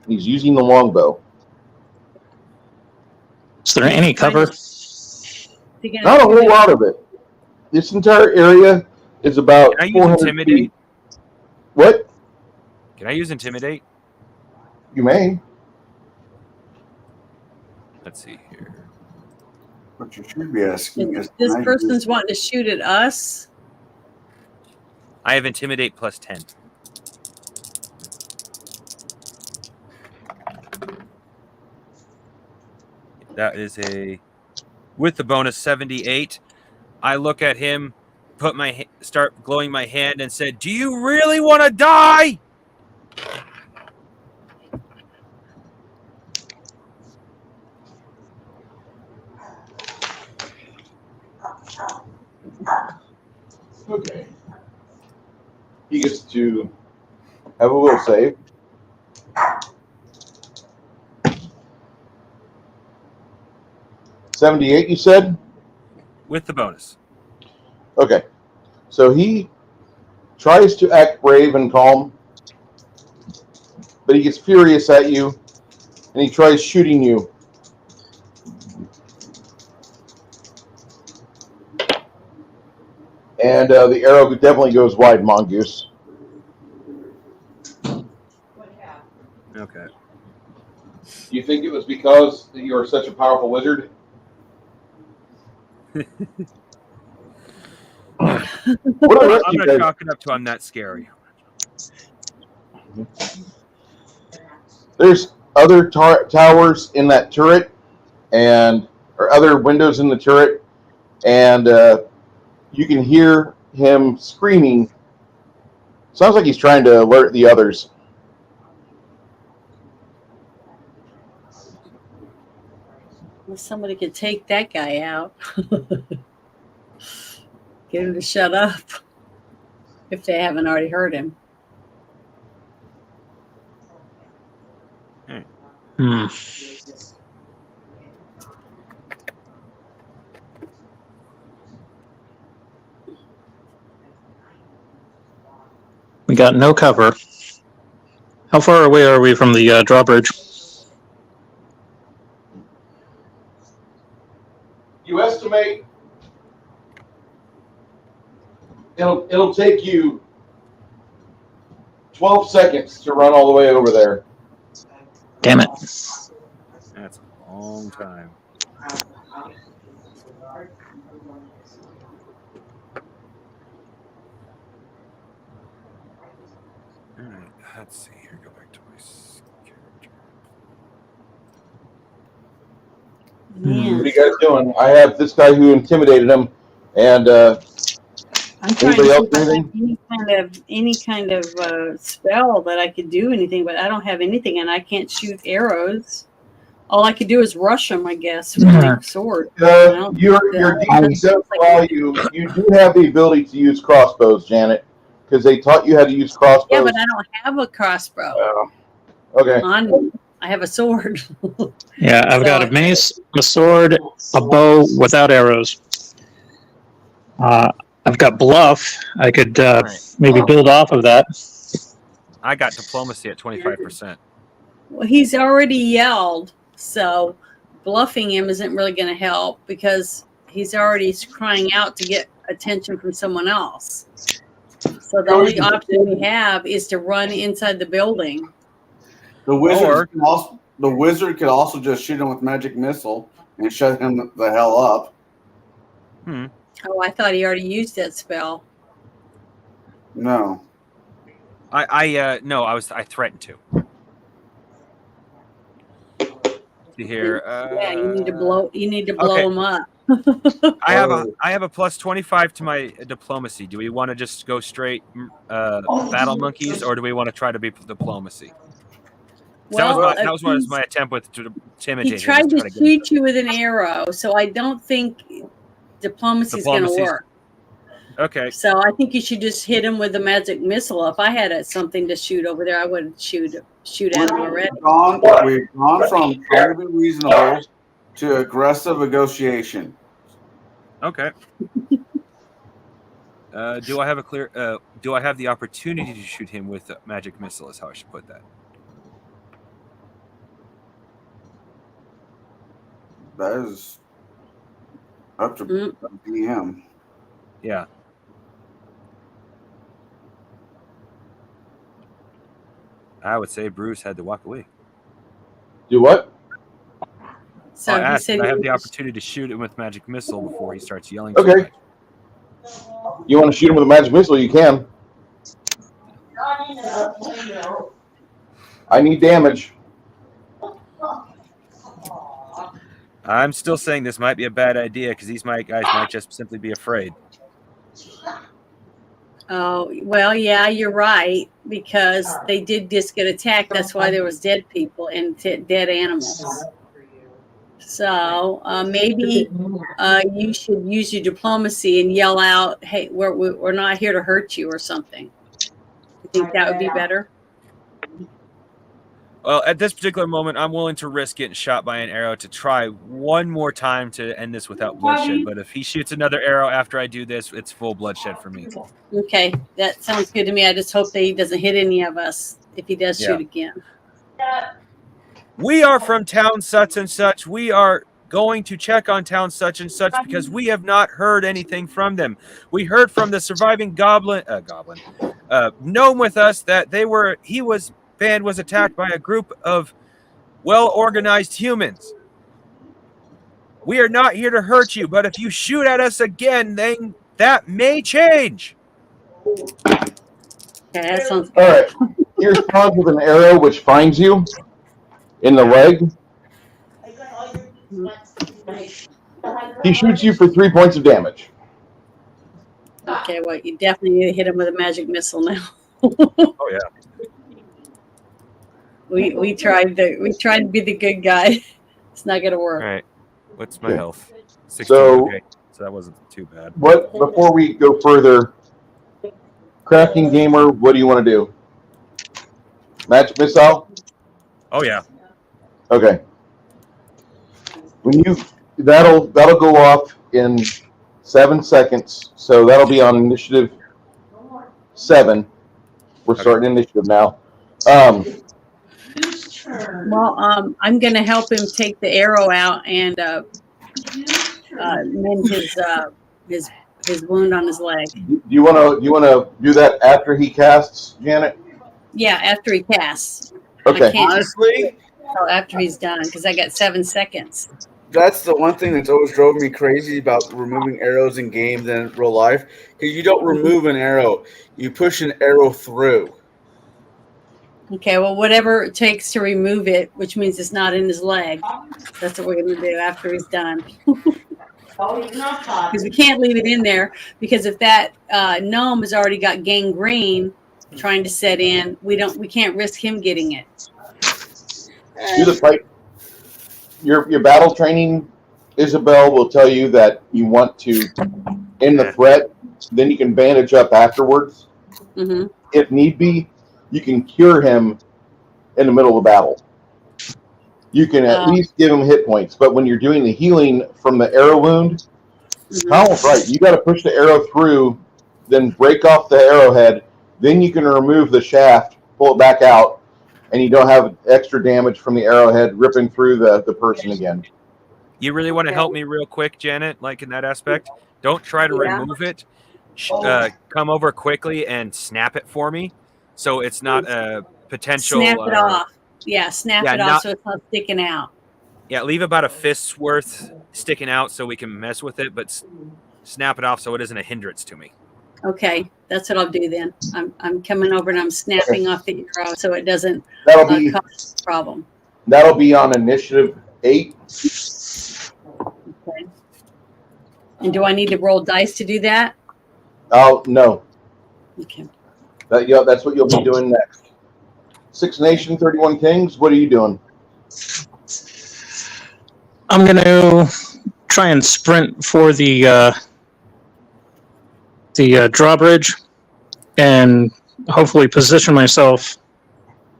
He's using the longbow. Is there any cover? Not a whole lot of it. This entire area is about Can I use 400 Intimidate? feet. What? Can I use Intimidate? You may. Let's see here. What you should be asking is, This can I person's use- wanting to shoot at us. I have Intimidate plus 10. That is with the bonus 78. I look at him, start glowing my hand, and said, "Do you really want to die?" Okay. He gets to have a will save. $78, you said? With the bonus. Okay. So he tries to act brave and calm, but he gets furious at you, and he tries shooting you. And the arrow definitely goes wide, Mongoose. Okay. Do you think it was because you are such a powerful wizard? What are the rest I'm of you going to guys? chalk it up to I'm not scary. There's other towers in that turret, or other windows in the turret, and you can hear him screaming. Sounds like he's trying to alert the others. Well, somebody could take that guy out. Get him to shut up if they haven't already heard him. Hmm. We got no cover. How far away are we from the drawbridge? You estimate it'll take you 12 seconds to run all the way over there. Damn it. That's a long time. All right, let's see here. Go back to my character. Man, What are you guys doing? I have this guy who intimidated him, and I'm trying anybody to else see if I anything? have any kind of spell that I could do anything, but I don't have anything, and I can't shoot arrows. All I could do is rush them, I guess, with my sword. Your DC does allow you. You do have the ability to use crossbows, Janet, because they taught you how to use crossbows. Yeah, but I don't have a crossbow Okay. on me. I have a sword. Yeah, I've got a mace, a sword, a bow without arrows. I've got bluff. I could maybe build off of that. I got diplomacy at 25%. Well, he's already yelled, so bluffing him isn't really going to help because he's already crying out to get attention from someone else. So the only option we have is to run inside the building. The wizard could also just shoot him with magic missile and shut him the hell up. Oh, I thought he already used that spell. No. I threatened to. See here. Yeah, you need to blow him up. I have a plus 25 to my diplomacy. Do we want to just go straight battle monkeys, or do we want to try to be diplomacy? Well, that was my attempt with to intimidate. He tried to shoot you with an arrow, so I don't think diplomacy is going to work. Okay. So I think you should just hit him with a magic missile. If I had something to shoot over there, I would shoot at him already. We've gone from trying to be reasonable to aggressive negotiation. Okay. Do I have do I have the opportunity to shoot him with a magic missile? Is how I should put that. That is up to DM. Yeah. I would say Bruce had to walk away. Do what? So I he said I have the opportunity to shoot him with magic missile before he starts yelling. Okay. You want to shoot him with a magic missile? You can. I need damage. I'm still saying this might be a bad idea because these guys might just simply be afraid. Oh, well, yeah, you're right, because they did just get attacked. That's why there was dead people and dead animals. So maybe you should use your diplomacy and yell out, "Hey, we're not here to hurt you," or something. You think that would be better? Well, at this particular moment, I'm willing to risk getting shot by an arrow to try one more time to end this without bloodshed. But if he shoots another arrow after I do this, it's full bloodshed for me. Okay, that sounds good to me. I just hope that he doesn't hit any of us if he does shoot again. We are from town such and such. We are going to check on town such and such because we have not heard anything from them. We heard from the surviving gnome with us that band was attacked by a group of well-organized humans. We are not here to hurt you, but if you shoot at us again, then that may change. Okay, that sounds All good. right. He responds with an arrow which finds you in the leg. He shoots you for 3 points of damage. Okay, well, you definitely need to hit him with a magic missile now. Oh yeah. We tried to be the good guy. It's not gonna work. All right. What's my Okay. health? 16. So- Okay. So that wasn't too bad. What? Before we go further, Crafting Gamer, what do you want to do? Match missile? Oh yeah. Okay. That'll go off in 7 seconds. So that'll be on initiative 7. We're starting initiative now. Well, I'm gonna help him take the arrow out and mend his wound on his leg. Do you want to do that after he casts, Janet? Yeah, after he casts. Okay. I can't Honestly, tell after he's done because I got 7 seconds. that's the one thing that's always drove me crazy about removing arrows in games and in real life. Because you don't remove an arrow, you push an arrow through. Okay, well, whatever it takes to remove it, which means it's not in his leg. That's what we're gonna do after he's done. Because we can't leave it in there, because if that gnome has already got gangrene trying to set in, we can't risk him getting it. Do the fight. Your battle training, Isabel, will tell you that you want to end the threat. Then you can bandage up afterwards. Mm-hmm. If need be, you can cure him in the middle of battle. You can at least give him hit points. But when you're doing the healing from the arrow wound, Colin's right. You got to push the arrow through, then break off the arrowhead. Then you can remove the shaft, pull it back out, and you don't have extra damage from the arrowhead ripping through the person again. You really want to help me real quick, Janet, like in that aspect? Don't try to remove it. Come over quickly and snap it for me so it's not a potential... Snap it off. Yeah, snap it off so it's not sticking out. Yeah, leave about a fist's worth sticking out so we can mess with it, but snap it off so it isn't a hindrance to me. Okay, that's what I'll do then. I'm coming over and I'm snapping off the arrow so it doesn't cause a problem. That'll be on initiative 8. Okay. And do I need to roll dice to do that? Oh, no. Okay. That's what you'll be doing next. 6 Nation, 31 Kings, what are you doing? I'm going to try and sprint for the drawbridge and hopefully position myself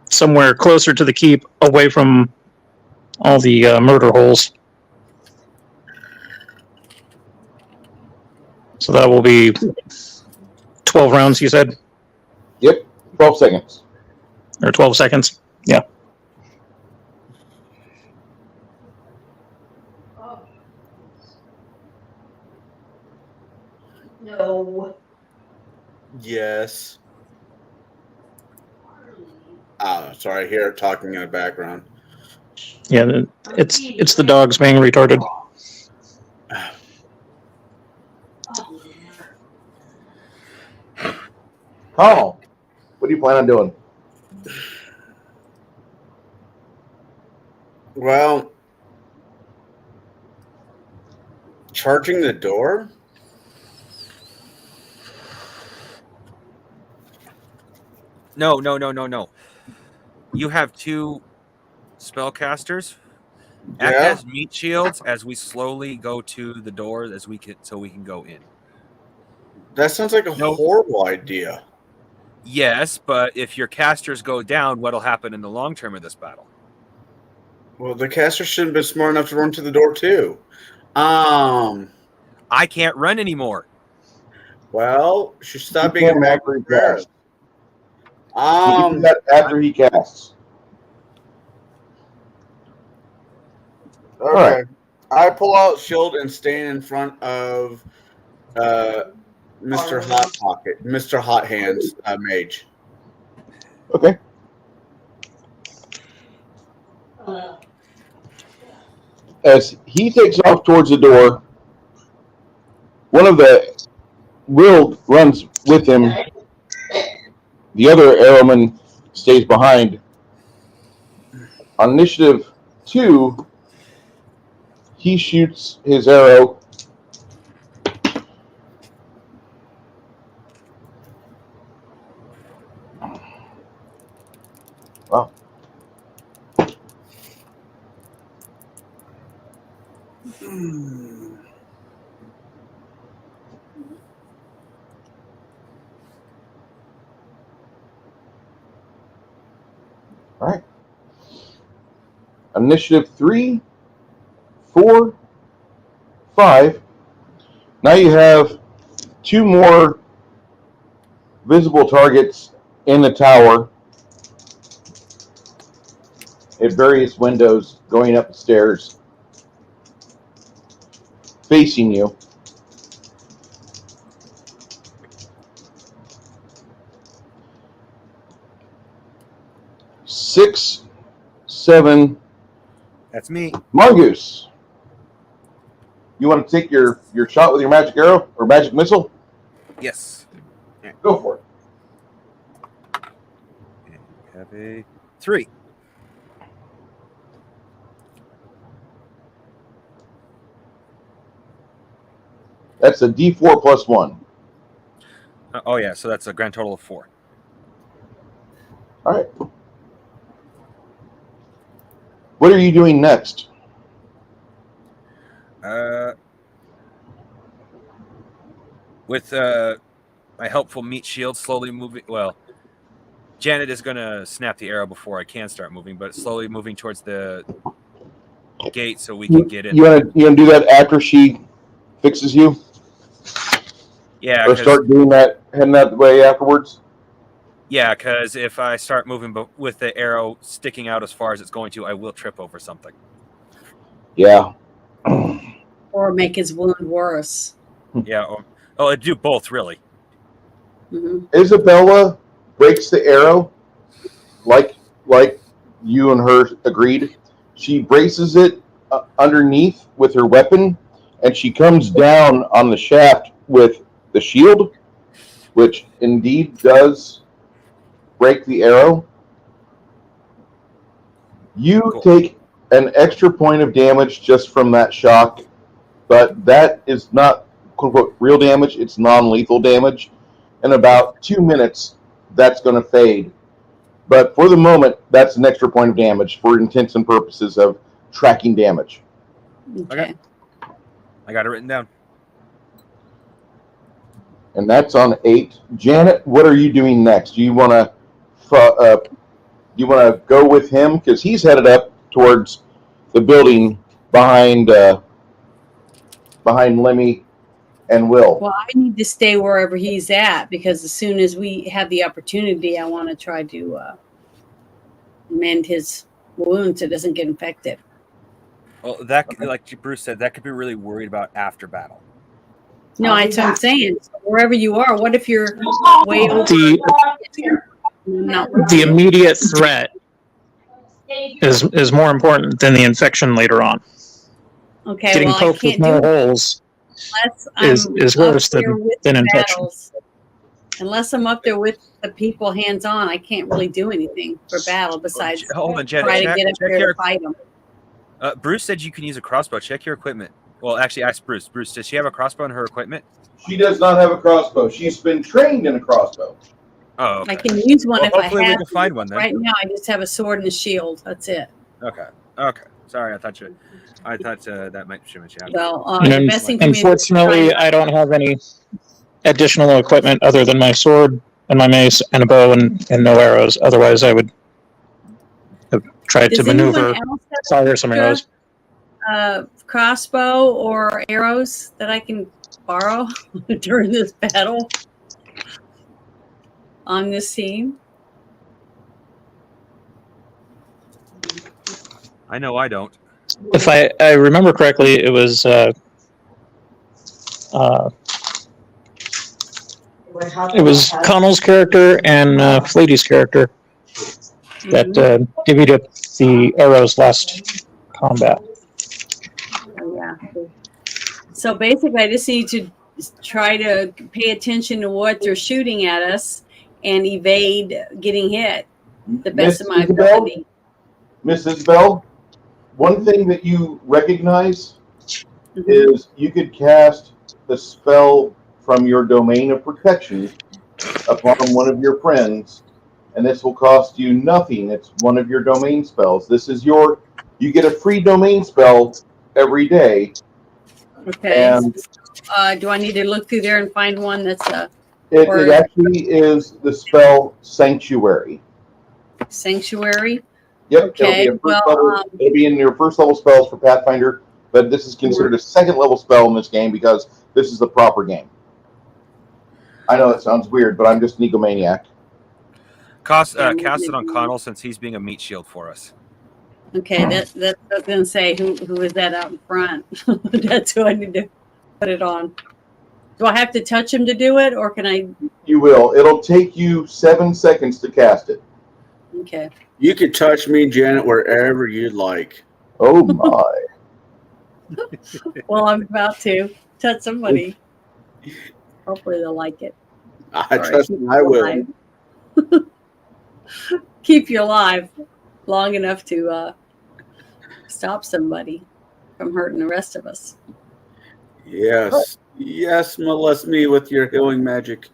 somewhere closer to the keep, away from all the murder holes. So that will be 12 rounds, you said? Yep, 12 seconds. Or 12 seconds, yeah. No. Yes. Oh, sorry, I hear it talking in the background. Yeah, it's the dogs being retarded. Oh, what do you plan on doing? Well, Charging the door? No. You have 2 spellcasters. Act Yeah. as meat shields as we slowly go to the door so we can go in. That sounds like a No. horrible idea. Yes, but if your casters go down, what'll happen in the long term of this battle? Well, the caster shouldn't have been smart enough to run to the door too. I can't run anymore. Well, she stop You being a can after he casts. You can do that after he casts. Okay. Alright. I pull out shield and stand in front of Mr. Hot Pocket, Mr. Hot Hands mage. Okay. As he takes off towards the door, one of the Will runs with him. The other arrowman stays behind. On initiative 2, he shoots his arrow. Wow. All right. Initiative 3, 4, 5. Now you have 2 more visible targets in the tower at various windows going up the stairs, facing you. Six, 7. That's me. Mongoose, you want to take your shot with your magic arrow or magic missile? Yes. Go for it. Have a 3. That's a D4 plus 1. Oh yeah, so that's a grand total of 4. All right. What are you doing next? With my helpful meat shield slowly moving. Well, Janet is going to snap the arrow before I can start moving, but slowly moving towards the gate so we can get in. You want to do that after she fixes you, Yeah, or start doing that, heading that way afterwards? Yeah, because if I start moving with the arrow sticking out as far as it's going to, I will trip over something. Yeah. Or make his wound worse. Yeah. It'd do both, really. Mm-hmm. Isabella breaks the arrow, like you and her agreed. She braces it underneath with her weapon, and she comes down on the shaft with the shield, which indeed does break the arrow. You take an extra point of damage just from that shock, but that is not quote unquote real damage. It's non-lethal damage. In about 2 minutes, that's going to fade. But for the moment, that's an extra point of damage for intents and purposes of tracking damage. Okay. I got it written down. And that's on 8. Janet, what are you doing next? Do you want to go with him, because he's headed up towards the building behind Lemmy and Will? Well, I need to stay wherever he's at, because as soon as we have the opportunity, I want to try to mend his wound so it doesn't get infected. Well, that, like Bruce said, that could be really worried about after battle. No, that's what I'm saying. So wherever you are, what if you're way over? The immediate threat is more important than the infection later on. Okay, Getting well, I poked with can't do more it holes unless is I'm worse up there with than the infection. battles. Unless I'm up there with the people hands on, I can't really do anything for battle besides Hold on, Janet. try to get up check there your, to fight them. Bruce said you can use a crossbow. Check your equipment. Well, actually, ask Bruce. Bruce, does she have a crossbow in her equipment? She does not have a crossbow. She's been trained in a crossbow. Oh, okay. I can use one Well, if I hopefully we have can to. find one then. Right now, I just have a sword and a shield. That's it. Okay. Okay. Sorry, I thought that might be what you have. Well, And the best thing for me is to unfortunately, try I don't have any additional equipment other than my sword and my mace and a bow and no arrows. Otherwise, I would have tried to Does anyone maneuver, else fire some arrows. have a crossbow or arrows that I can borrow during this battle on this team? I know I don't. If I remember correctly, it was Connell's character and Flaty's character that divvied up the arrows last combat. Yeah. So basically, I just need to try to pay attention to what they're shooting at us and evade getting hit the best of my ability. Miss Isabel, one thing that you recognize is you could cast the spell from your domain of protection upon one of your friends, and this will cost you nothing. It's one of your domain spells. You get a free domain spell every day. Okay. And do I need to look through there and find one that's it actually is the spell Sanctuary. Sanctuary? Yep, Okay, it'll be in your first level spells for Pathfinder, but this is considered a second level spell in this game because this is the proper game. I know that sounds weird, but I'm just an egomaniac. Cast it on Connell since he's being a meat shield for us. Okay, that's I was gonna say who is that out in front? That's who I need to put it on. Do I have to touch him to do it, or can I? You will. It'll take you 7 seconds to cast it. Okay. You can touch me, Janet, wherever you'd like. Oh my! Well, I'm about to touch somebody. Hopefully they'll like it. I trust me, I will. Keep you alive long enough to stop somebody from hurting the rest of us. Yes. Yes, molest me with your healing magic.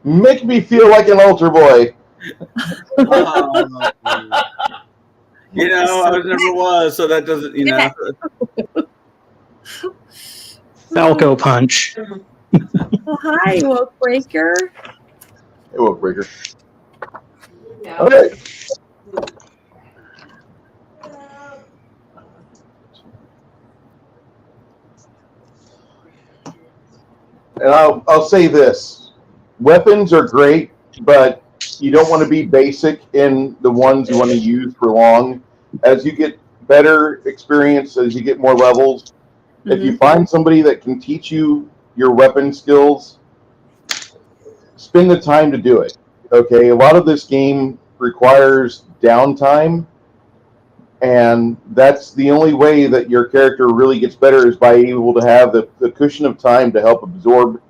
Make me feel like an altar boy. You know, I never was, so that doesn't, you know. Falco punch. Oh, hi, Woke Breaker. Hey, Woke Breaker. Okay. And I'll say this. Weapons are great, but you don't want to be basic in the ones you want to use for long. As you get better experience, as you get more levels, if you find somebody that can teach you your weapon skills, spend the time to do it. Okay, a lot of this game requires downtime, and that's the only way that your character really gets better is by able to have the cushion of time to help absorb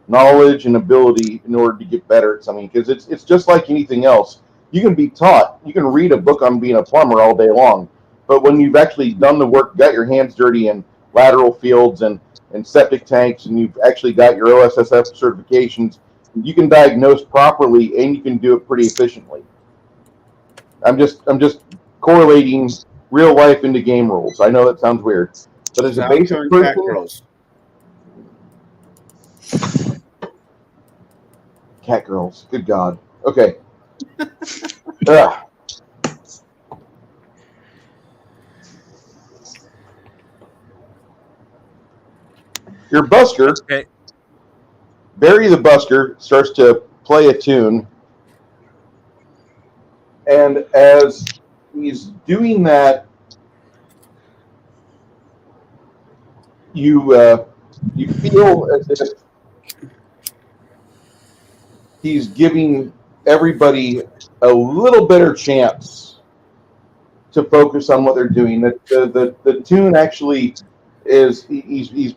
knowledge and ability in order to get better at something. Because it's just like anything else. You can be taught. You can read a book on being a plumber all day long, but when you've actually done the work, got your hands dirty in lateral fields and septic tanks, and you've actually got your OSSF certifications, you can diagnose properly and you can do it pretty efficiently. I'm just correlating real life into game rules. I know that sounds weird, but as a basic person, cat girls. Good God. Okay. Your busker, Barry the busker, starts to play a tune, and as he's doing that, you feel as if he's giving everybody a little better chance to focus on what they're doing. The tune actually is he's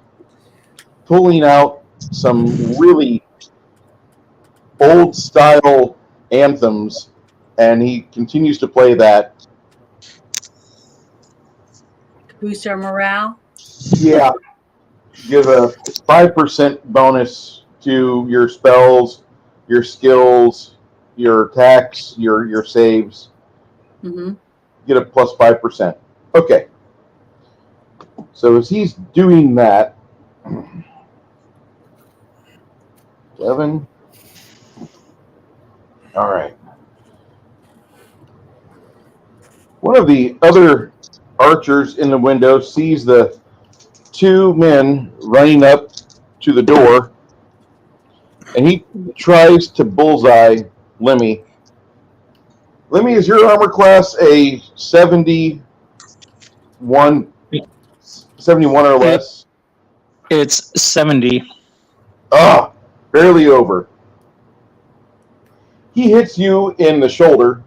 pulling out some really old style anthems, and he continues to play that. Boost our morale. Yeah. Give a 5% bonus to your spells, your skills, your attacks, your saves. Mm-hmm. Get a plus 5%. Okay. So as he's doing that, 11. All right. One of the other archers in the window sees the two men running up to the door, and he tries to bullseye Lemmy. Lemmy, is your armor class a 71 or less? It's 70. Ah, barely over. He hits you in the shoulder.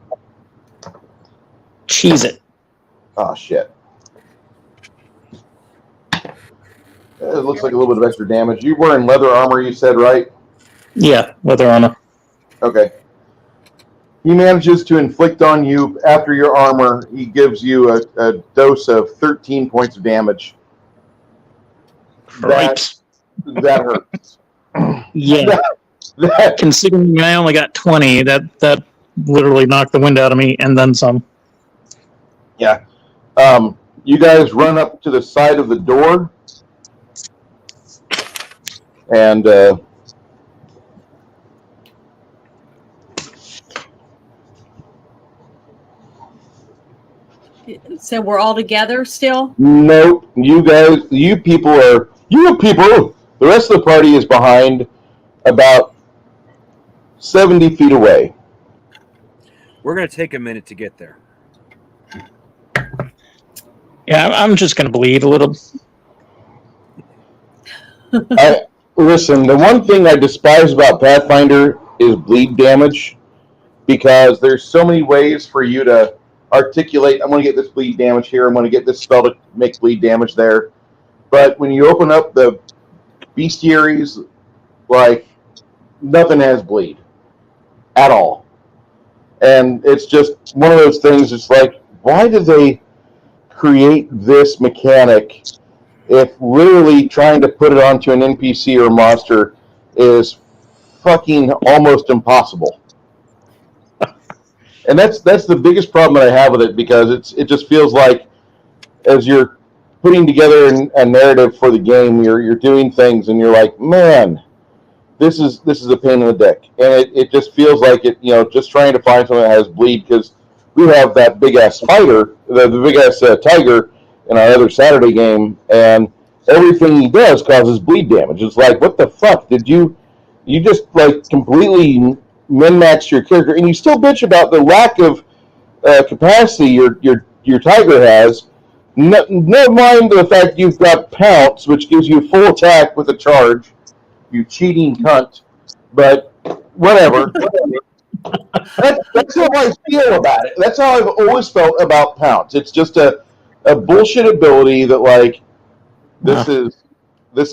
Cheese it. Ah, shit. It looks like a little bit of extra damage. You're wearing leather armor, you said, right? Yeah, leather armor. Okay. He manages to inflict on you, after your armor, he gives you a dose of 13 points of damage. Right. That hurts. Yeah. That, Considering I only got 20, that literally knocked the wind out of me and then some. yeah. You guys run up to the side of the door, and So we're all together still? nope. You people, the rest of the party is behind about 70 feet away. We're going to take a minute to get there. Yeah, I'm just going to bleed a little. Listen, the one thing I despise about Pathfinder is bleed damage, because there's so many ways for you to articulate, I'm going to get this bleed damage here, I'm going to get this spell to make bleed damage there. But when you open up the bestiaries, like, nothing has bleed at all. And it's just one of those things, it's like, why did they create this mechanic if literally trying to put it onto an NPC or monster is fucking almost impossible? And that's the biggest problem that I have with it, because it just feels like, as you're putting together a narrative for the game, you're doing things and you're like, man, this is a pain in the dick, and it just feels like it, just trying to find something that has bleed, because we have that big ass spider, the big ass tiger in our other Saturday game, and everything he does causes bleed damage. It's like, what the fuck did you just like completely min-max your character, and you still bitch about the lack of capacity your tiger has. Never mind the fact you've got pounce, which gives you full attack with a charge. You cheating cunt. But whatever. That's how I feel about it. That's how I've always felt about pounce. It's just a bullshit ability that, like, this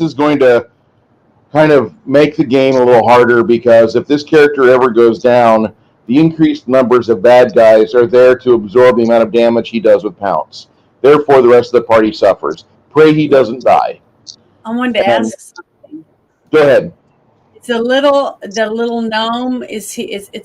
is going to kind of make the game a little harder, because if this character ever goes down, the increased numbers of bad guys are there to absorb the amount of damage he does with pounce. Therefore, the rest of the party suffers. Pray he doesn't die. I wanted to ask something. Go ahead. It's the little gnome. It's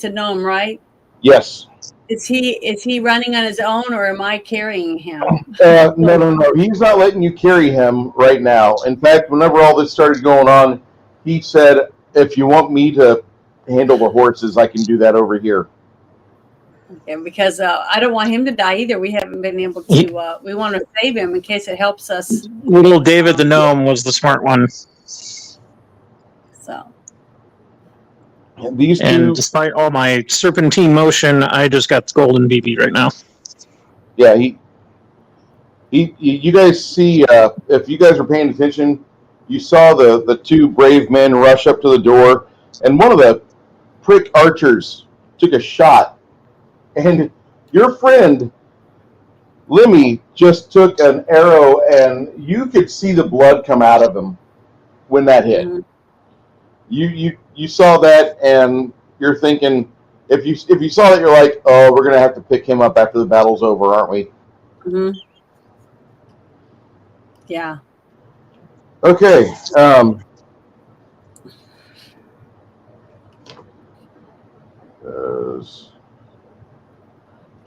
a gnome, right? Yes. Is he running on his own, or am I carrying him? No. He's not letting you carry him right now. In fact, whenever all this started going on, he said, if you want me to handle the horses, I can do that over here. Yeah, because I don't want him to die either. We haven't been able to. We want to save him in case it helps us. Little David the gnome was the smart one. So. These And two, despite all my serpentine motion, I just got golden BB right now. yeah, you guys see, if you guys are paying attention, you saw the two brave men rush up to the door, and one of the prick archers took a shot, and your friend Lemmy just took an arrow, and you could see the blood come out of him when that hit. Mm-hmm. You saw that, and you're thinking, if you saw that, you're like, oh, we're gonna have to pick him up after the battle's over, aren't we? Mm-hmm. Yeah. Okay.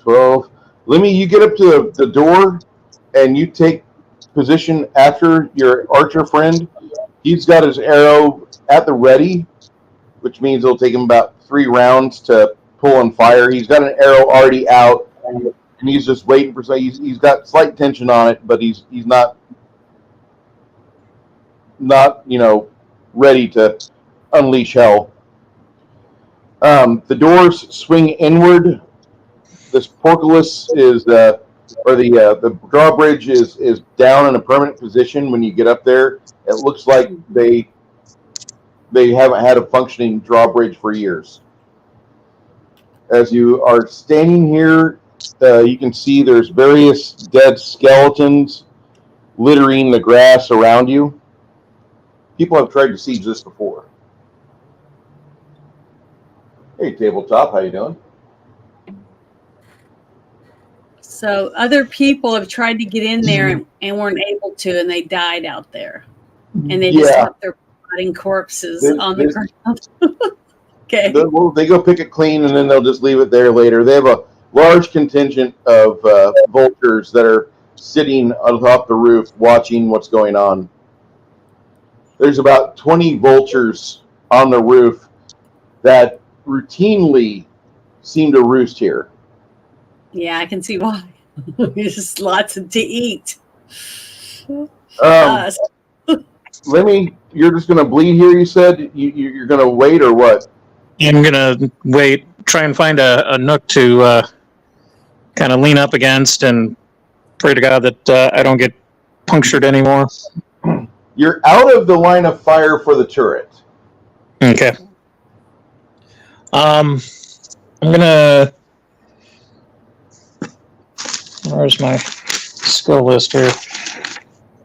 12. Lemmy, you get up to the door and you take position after your archer friend. He's got his arrow at the ready, which means it'll take him about 3 rounds to pull and fire. He's got an arrow already out, and he's just waiting for. He's got slight tension on it, but he's not ready to unleash hell. The doors swing inward. This portcullis is the drawbridge is down in a permanent position when you get up there. It looks like they haven't had a functioning drawbridge for years. As you are standing here, you can see there's various dead skeletons littering the grass around you. People have tried to siege this before. Hey, tabletop, how you doing? So other people have tried to get in there and weren't able to, and they died out there. And they just left their rotting corpses on the ground. Okay. They go pick it clean, and then they'll just leave it there later. They have a large contingent of vultures that are sitting atop the roof watching what's going on. There's about 20 vultures on the roof that routinely seem to roost here. Yeah, I can see why. There's lots to eat. Lemmy, you're just going to bleed here, you said? You're going to wait or what? I'm going to wait, try and find a nook to kind of lean up against and pray to God that I don't get punctured anymore. You're out of the line of fire for the turret. Okay. I'm going to... Where's my skill list here?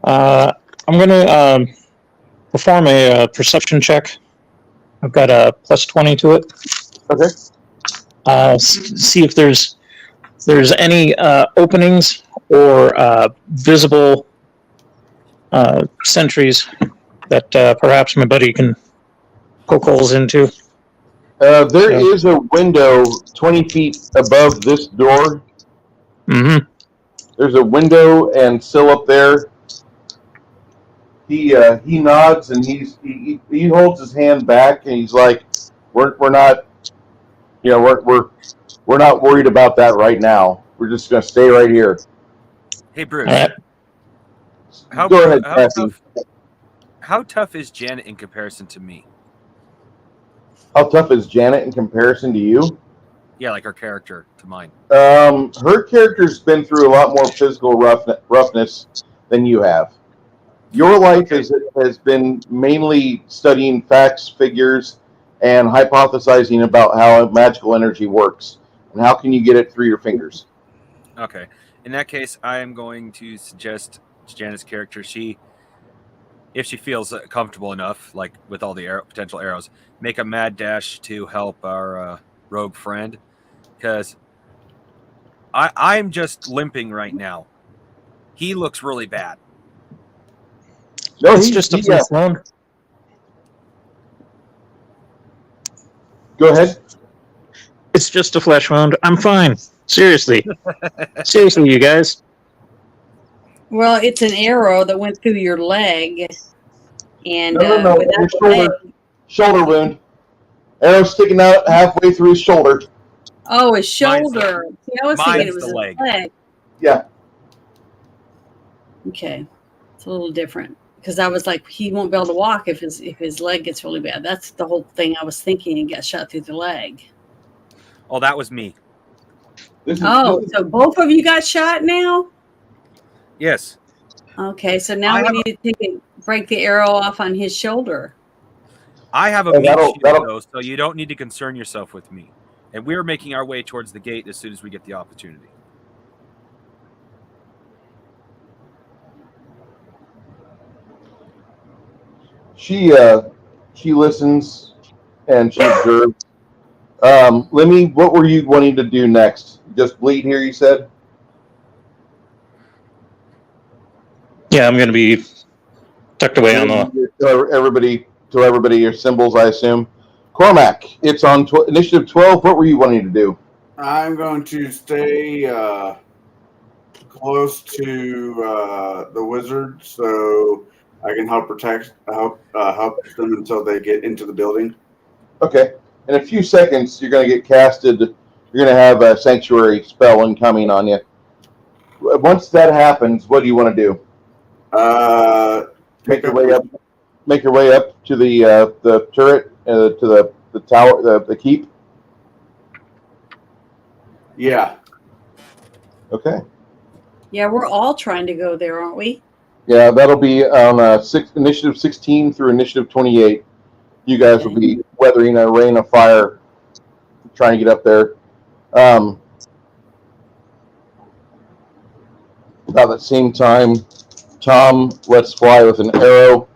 I'm going to perform a perception check. I've got a plus 20 to it. Okay. See if there's any openings or visible sentries that perhaps my buddy can poke holes into. There is a window 20 feet above this door. Mm-hmm. There's a window and sill up there. He nods and he holds his hand back and he's like, we're not we're not worried about that right now. We're just gonna stay right here. Hey, Bruce. All right. Go ahead, Kathy. How tough is Janet in comparison to me? How tough is Janet in comparison to you? Yeah, like her character to mine. Her character's been through a lot more physical roughness than you have. Your life has been mainly studying facts, figures, and hypothesizing about how magical energy works and how can you get it through your fingers. Okay. In that case, I am going to suggest Janet's character, if she feels comfortable enough, like with all the potential arrows, make a mad dash to help our rogue friend, because I'm just limping right now. He looks really bad. No, It's just a flesh wound. Go ahead. It's just a flesh wound. I'm fine. Seriously. Seriously, you guys. Well, it's an arrow that went through your leg. And No. Your shoulder wound. Arrow sticking out halfway through his shoulder. Oh, his shoulder. See, I was thinking it was the his leg. leg. Yeah. Okay. It's a little different. Because I was like, he won't be able to walk if his leg gets really bad. That's the whole thing I was thinking. He got shot through the leg. Oh, that was me. So both of you got shot now? Yes. Okay, so now we need to break the arrow off on his shoulder. I have a meat shield, though, so you don't need to concern yourself with me. And we're making our way towards the gate as soon as we get the opportunity. She listens and she observes. Lemmy, what were you wanting to do next? Just bleed here, you said? Yeah, I'm going to be tucked away on the. To everybody, your symbols, I assume. Cormac, it's on initiative 12. What were you wanting to do? I'm going to stay close to the wizard so I can help help them until they get into the building. Okay. In a few seconds, you're going to get casted. You're going to have a sanctuary spell incoming on you. Once that happens, what do you want to do? Make your way up. Make your way up to the turret, to the tower, the keep. Yeah. Okay. Yeah, we're all trying to go there, aren't we? Yeah, that'll be on initiative 16 through initiative 28. You guys will be weathering a rain of fire, trying to get up there. About the same time, Tom lets fly with an arrow,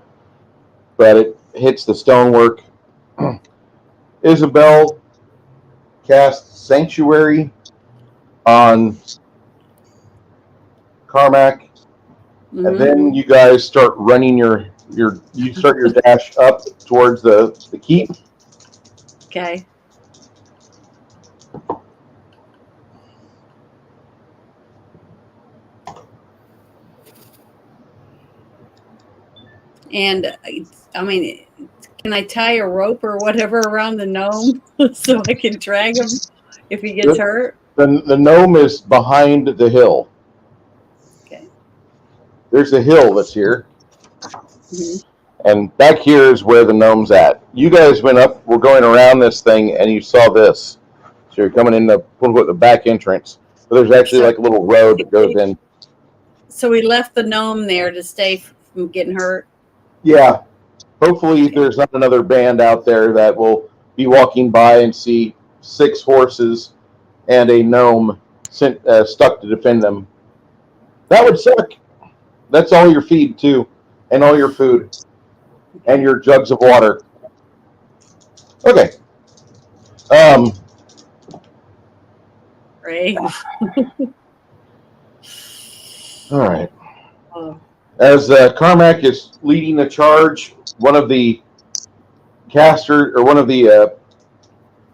but it hits the stonework. Isabel casts Sanctuary on Carmack, and then you guys start running you start your dash up towards the keep. Okay. And I mean, can I tie a rope or whatever around the gnome so I can drag him if he gets hurt? The gnome is behind the hill. Okay. There's a hill that's here. And back here is where the gnome's at. You guys were going around this thing, and you saw this. So you're coming in the back entrance. But there's actually like a little road that goes in. So we left the gnome there to stay from getting hurt? Yeah. Hopefully there's not another band out there that will be walking by and see 6 horses and a gnome stuck to defend them. That would suck. That's all your feed, too, and all your food. And your jugs of water. Okay. Right. All right. As Carmack is leading the charge, one of the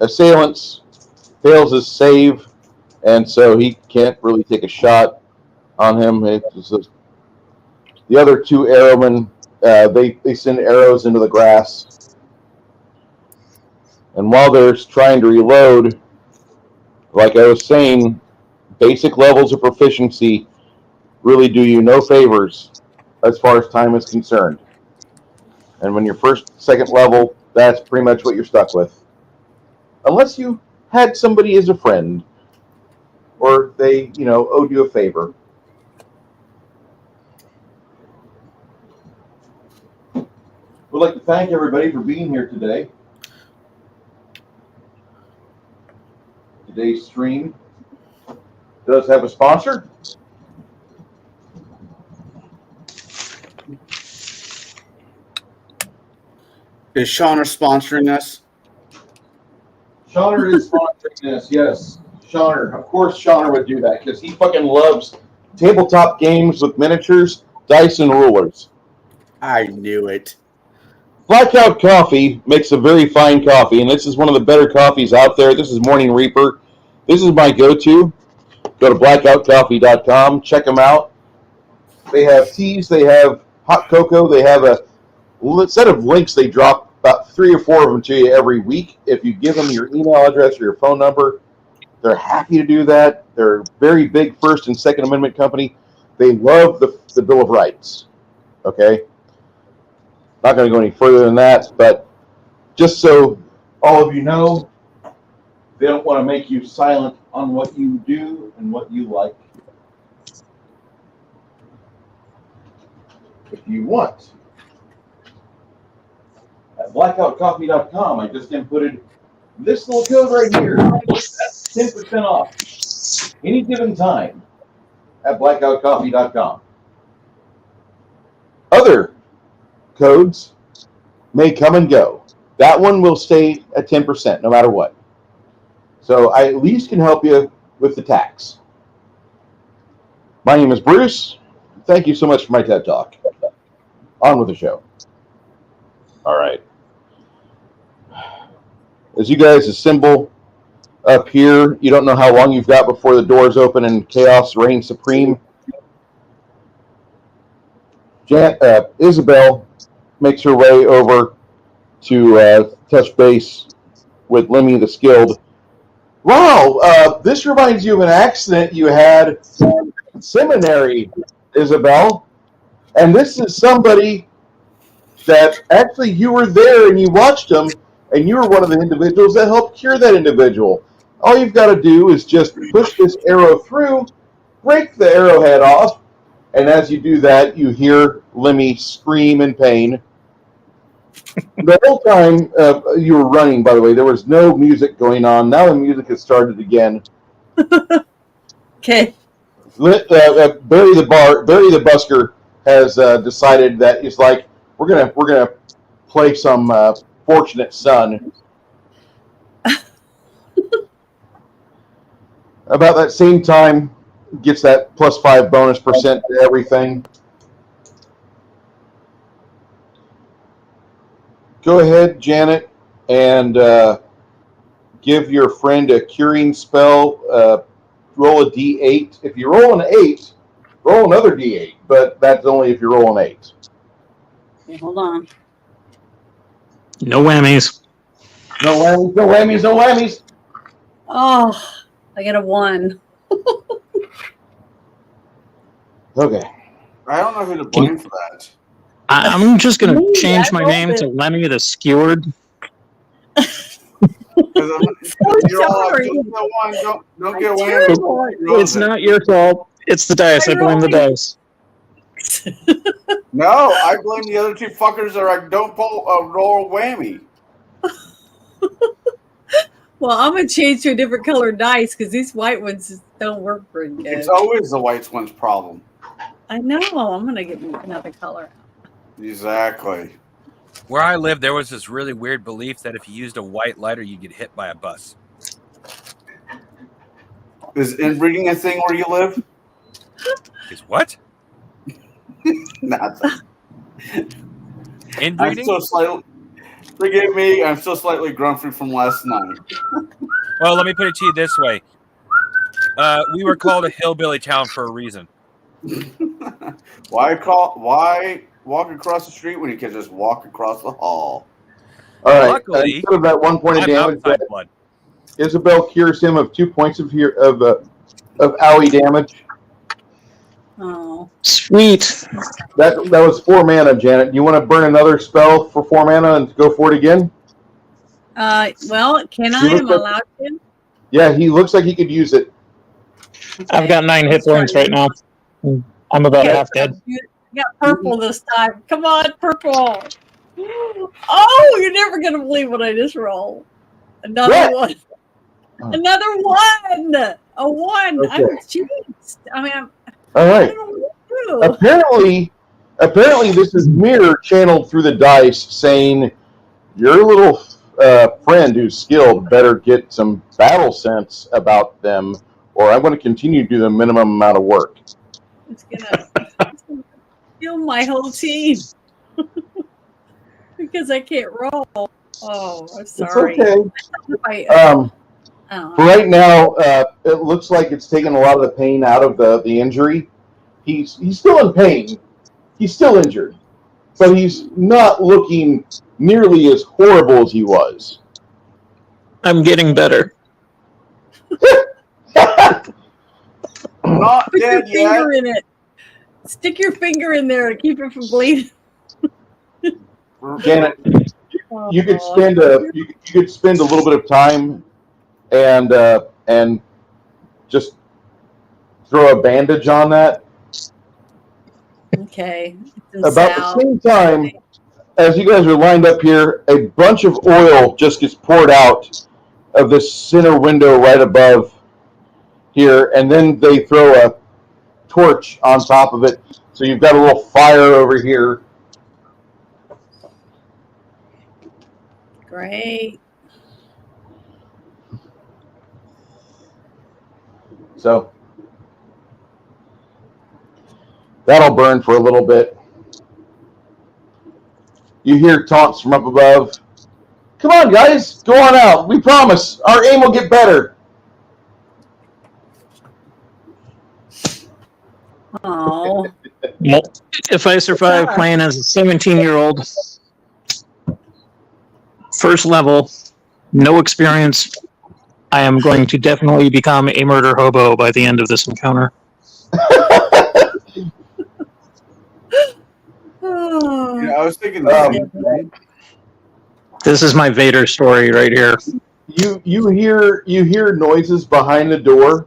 assailants fails his save, and so he can't really take a shot on him. The other 2 arrowmen, they send arrows into the grass. And while they're trying to reload, like I was saying, basic levels of proficiency really do you no favors as far as time is concerned. And when you're second level, that's pretty much what you're stuck with. Unless you had somebody as a friend, or they, owed you a favor. We'd like to thank everybody for being here today. Today's stream does have a sponsor. Is Shauner sponsoring us? Shauner is sponsoring this, yes. Shauner, of course Shauner would do that, because he fucking loves tabletop games with miniatures, dice, and rulers. I knew it. Blackout Coffee makes a very fine coffee, and this is one of the better coffees out there. This is Morning Reaper. This is my go-to. Go to blackoutcoffee.com. Check them out. They have teas. They have hot cocoa. They have a set of links. They drop about 3 or 4 of them to you every week. If you give them your email address or your phone number, they're happy to do that. They're a very big First and Second Amendment company. They love the Bill of Rights. Okay? Not going to go any further than that, but just so all of you know, they don't want to make you silent on what you do and what you like. If you want, at blackoutcoffee.com, I just inputted this little code right here. That's 10% off any given time at blackoutcoffee.com. Other codes may come and go. That one will stay at 10% no matter what. So I at least can help you with the tax. My name is Bruce. thank you so much for my TED Talk. On with the show. All right. As you guys assemble up here, you don't know how long you've got before the doors open and chaos reigns supreme. Isabel makes her way over to touch base with Lemmy the Skilled. Wow, this reminds you of an accident you had in seminary, Isabel. And this is somebody that actually you were there and you watched him, and you were one of the individuals that helped cure that individual. All you've got to do is just push this arrow through, break the arrowhead off, and as you do that, you hear Lemmy scream in pain. The whole time you were running, by the way, there was no music going on. Now the music has started again. Okay. Barry the Busker has decided that it's like we're gonna play some Fortunate Son. About that same time, gets that +5 bonus percent to everything. Go ahead, Janet, and give your friend a curing spell. Roll a d8. If you roll an 8, roll another d8, but that's only if you roll an 8. Okay, hold on. No whammies. No whammies, no whammies, no whammies. Oh, I got a 1. Okay. I don't know who to blame for that. I'm just going Me, to change I my rolled name it. to Lemmy the Skewered. You're all like, sorry. don't get away. terrible. It's not your fault. It's the dice. I blame the dice. No, I blame the other two fuckers that are like, don't pull a roll whammy. Well, I'm gonna change to a different color dice because these white ones don't work very good. It's always the white one's problem. I know. I'm gonna get another color. Exactly. Where I live, there was this really weird belief that if you used a white lighter, you'd get hit by a bus. Is inbreeding a thing where you live? Is what? Nothing. Inbreeding? Forgive me, I'm still slightly grumpy from last night. Well, let me put it to you this way. We were called a hillbilly town for a reason. Why walk across the street when you can just walk across the hall? All right. Luckily, instead of that 1 point of I'm damage, outside blood. Isabel cures him of 2 points of owie damage. Oh, Sweet. That was 4 mana, Janet. Do you want to burn another spell for 4 mana and go for it again? well, can I? You look Am I like- allowed to? Yeah, he looks like he could use it. I've got 9 hit points right now. I'm about half dead. I got purple this time. Come on, purple. Oh, you're never gonna believe what I just rolled. Another one. Oh. Another 1. A 1. Okay. I'm cheats. I mean, All I right. don't know what to do. Apparently, this is Mirror channeled through the dice, saying your little friend who's skilled better get some battle sense about them, or I'm going to continue to do the minimum amount of work. It's gonna kill my whole team because I can't roll. Oh, I'm sorry. It's okay. Oh, For right now, it looks like it's taken a lot of the pain out of the injury. He's still in pain. He's still injured, but he's not looking nearly as horrible as he was. I'm getting better. Not Put your dead yet. finger in it. Stick your finger in there to keep it from bleeding. Janet, you could spend a little bit of time and just throw a bandage on that. Okay. About the same time, as you guys are lined up here, a bunch of oil just gets poured out of this center window right above here, and then they throw a torch on top of it, so you've got a little fire over here. Great. So That'll burn for a little bit. You hear taunts from up above. Come on, guys, go on out. We promise our aim will get better. Oh, Well, if I survive playing as a 17-year-old, first level, no experience, I am going to definitely become a murder hobo by the end of this encounter. Yeah, I was thinking. This is my Vader story right here. You hear noises behind the door,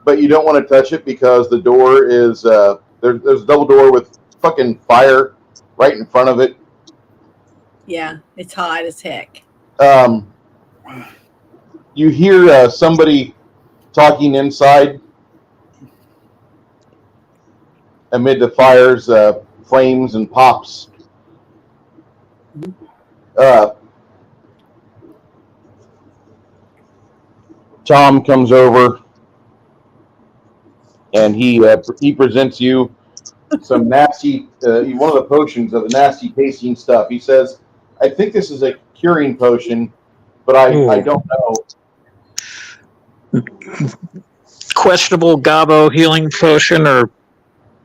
but you don't want to touch it because the door is there's a double door with fucking fire right in front of it. yeah, it's hot as heck. You hear somebody talking inside amid the fire's flames and pops. Tom comes over and he presents you some nasty one of the potions of the nasty tasting stuff. He says, "I think this is a curing potion, but I don't know." Questionable Gabo healing potion or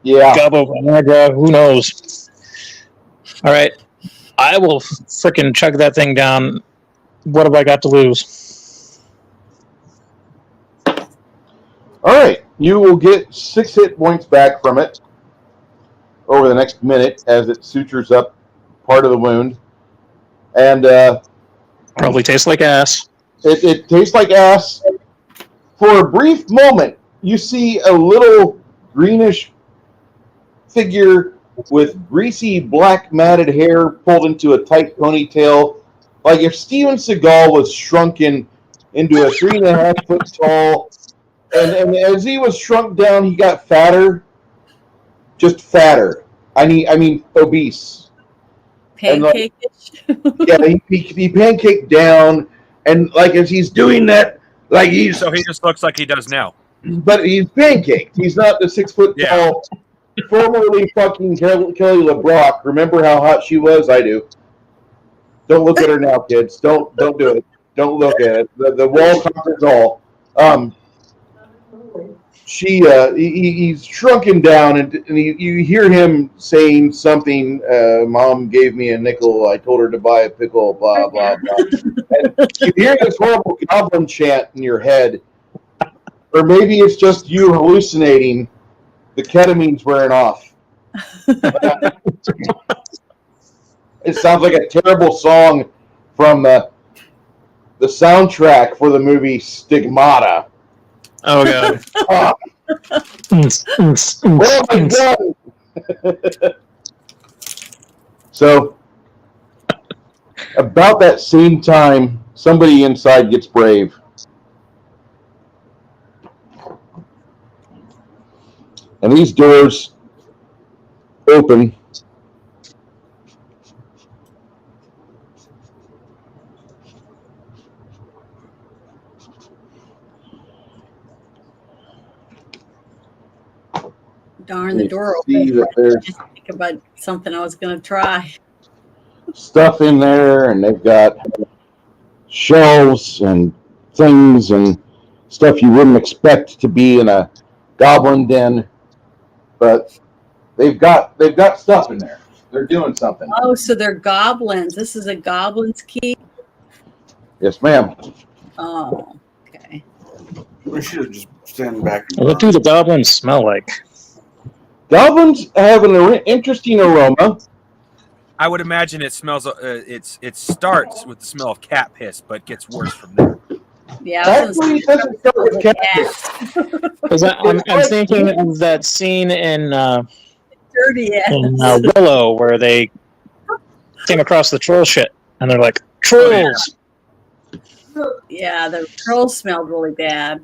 Yeah. Gabo Viagra, who knows? All right, I will frickin' chug that thing down. What have I got to lose? All right, you will get 6 hit points back from it over the next minute as it sutures up part of the wound, and Probably tastes like ass. it tastes like ass. For a brief moment, you see a little greenish figure with greasy black matted hair pulled into a tight ponytail, like if Steven Seagal was shrunken into a 3.5 foot tall. And as he was shrunk down, he got fatter, just fatter. I mean obese. Pancake-ish. Yeah, he pancaked down, and like as he's doing that, like he's So he just looks like he does now. but he's pancaked. He's not the 6 foot tall, formerly fucking Kelly LeBrock. Remember how hot she was? I do. Don't look at her now, kids. Don't do it. Don't look at it. The wall conquers all. He's shrunken down, and you hear him saying something. Mom gave me a nickel. I told her to buy a pickle. Blah blah blah. And you hear this horrible goblin chant in your head, or maybe it's just you hallucinating. The ketamine's wearing off. It sounds like a terrible song from the soundtrack for the movie Stigmata. Oh god. Where am I going? So, about that same time, somebody inside gets brave. And these doors open. Darn, the door See open. that there's Just think about something I was going to try. stuff in there, and they've got shelves and things and stuff you wouldn't expect to be in a goblin den, but they've got stuff in there. They're doing something. Oh, so they're goblins. This is a goblin's key? Yes, ma'am. Oh, okay. We should have just stand back. And What do the goblins smell like? Goblins have an interesting aroma. I would imagine it smells. It starts with the smell of cat piss, but gets worse from there. Yeah, I was Actually, it gonna doesn't start with cat. Because I'm thinking of that scene in dirty ass. Willow where they came across the troll shit, and they're like, trolls! Yeah, the trolls smelled really bad.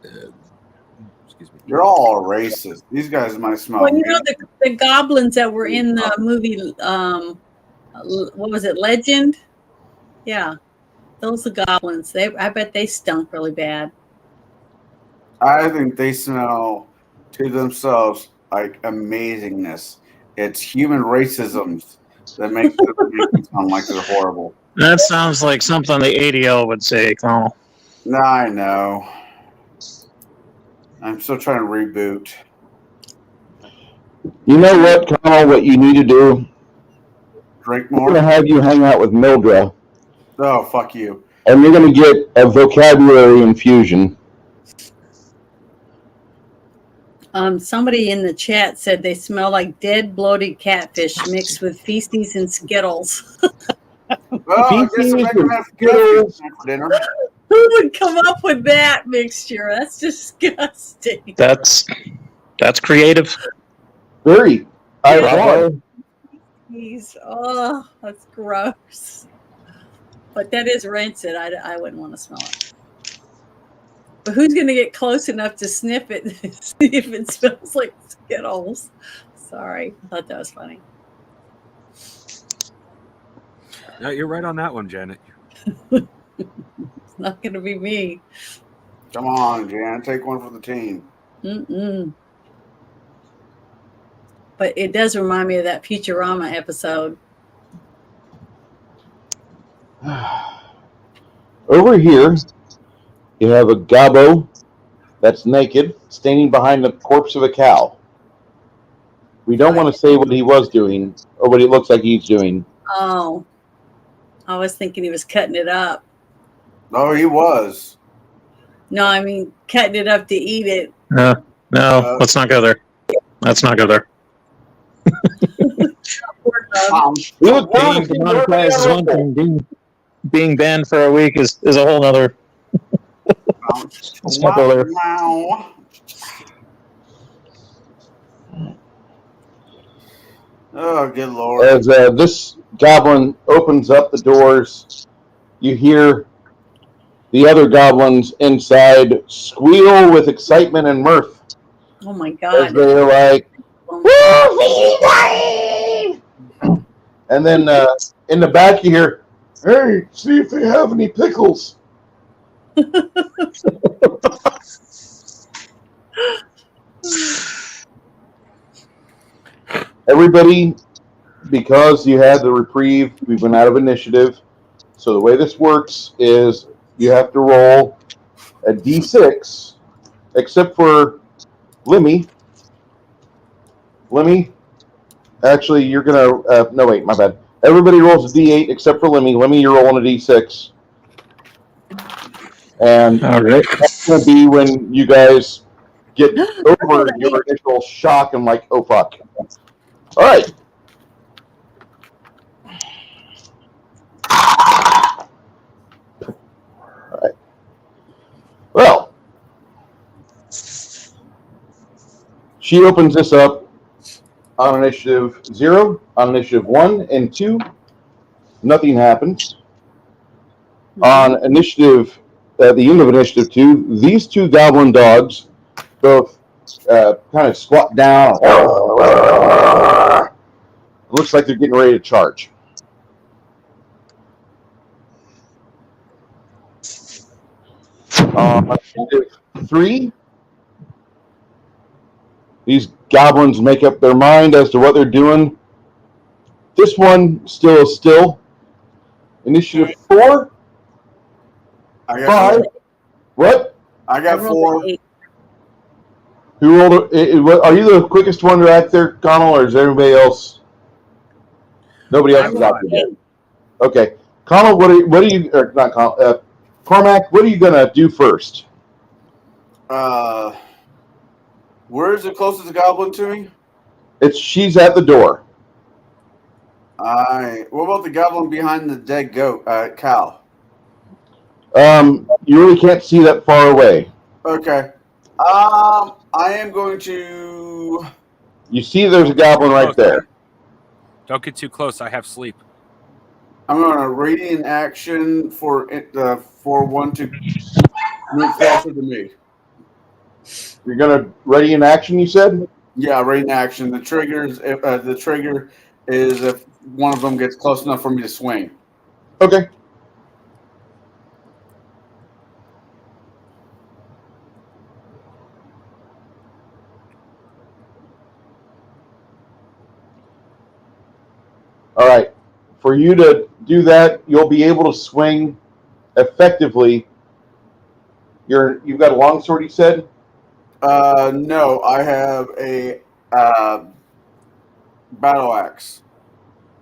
Excuse me. You're all racist. These guys might smell. Well, you know the goblins that were in the movie. What was it? Legend. Yeah, those are goblins. I bet they stunk really bad. I think they smell to themselves like amazingness. It's human racisms that make them sound like they're horrible. That sounds like something the ADL would say, Colonel. Nah, I know. I'm still trying to reboot. You know what, Connell? What you need to do? Drink I'm more? gonna have you hang out with Mildred, Oh, fuck you. and you're gonna get a vocabulary infusion. Somebody in the chat said they smell like dead, bloated catfish mixed with feces and Skittles. Well, I guess I'm gonna have to get for dinner. Who would come up with that mixture? That's disgusting. That's creative. Very. Jeez. Oh, that's gross. But that is rancid. I wouldn't want to smell it. But who's going to get close enough to sniff it and see if it smells like Skittles? Sorry. I thought that was funny. No, you're right on that one, Janet. It's not going to be me. Come on, Jan. Take one for the team. Mm-mm. But it does remind me of that Futurama episode. Over here, you have a gobbo that's naked, standing behind the corpse of a cow. We don't want to say what he was doing or what it looks like he's doing. Oh. I was thinking he was cutting it up. No, he was. No, I mean cutting it up to eat it. No, let's not go there. Let's not go there. Being demonetized is one thing. Being banned for a week is a whole other. Let's not go there. Oh, good lord. As this goblin opens up the doors, you hear the other goblins inside squeal with excitement and mirth. Oh my As God. they're like, and then in the back you hear, "Hey, see if they have any pickles." Everybody, because you had the reprieve, we went out of initiative. So the way this works is you have to roll a d6, except for Lemmy. Lemmy, actually, you're going to... no, wait, my bad. Everybody rolls a d8 except for Lemmy. Lemmy, you're rolling a d6. And All right. that's going to be when you guys get over your initial shock and like, oh, fuck. All right. All right. Well, she opens this up on initiative 0, on initiative 1 and 2. Nothing happens. On initiative, at the end of initiative 2, these two goblin dogs both kind of squat down. It looks like they're getting ready to charge. Initiative 3, these goblins make up their mind as to what they're doing. This one still is still. Initiative 4, I got 5. four. What? I got 4. Who rolled? Are you the quickest one to act there, Connell, or is everybody else? Nobody else is out there yet. Okay, Connell, what are you? Or not Connell? Cormac, what are you gonna do first? Where's the closest goblin to me? She's at the door. What about the goblin behind the dead goat, cow? You really can't see that far away. Okay. I am going to. You see, there's a goblin right there. Don't get too close. I have sleep. I'm going to radiant action for one to move closer to me. You're gonna ready in action. You said. Yeah, radiant action. The trigger is if one of them gets close enough for me to swing. Okay. All right. For you to do that, you'll be able to swing effectively. You've got a longsword, you said? No, I have a battle axe.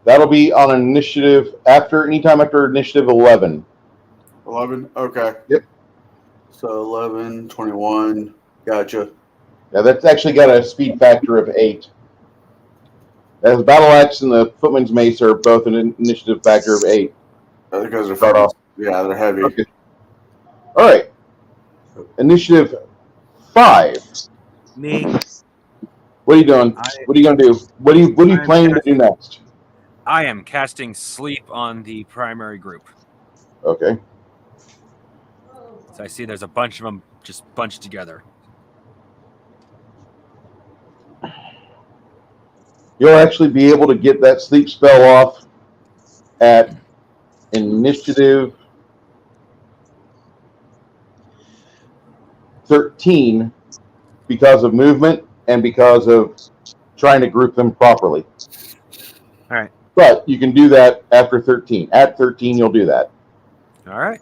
That'll be on initiative anytime after initiative 11. 11? Okay. Yep. So 11, 21. Gotcha. Yeah, that's actually got a speed factor of 8. As battle axe and the footman's mace are both an initiative factor of 8. Because they're Start off. Yeah, they're heavy. Okay. All right. Initiative 5. Me. What are you doing? What are you going to do? What are you I'm planning to do next? I am casting sleep on the primary group. Okay. So I see there's a bunch of them just bunched together. You'll actually be able to get that sleep spell off at initiative 13 because of movement and because of trying to group them properly. All right. But you can do that after 13. At 13, you'll do that. All right.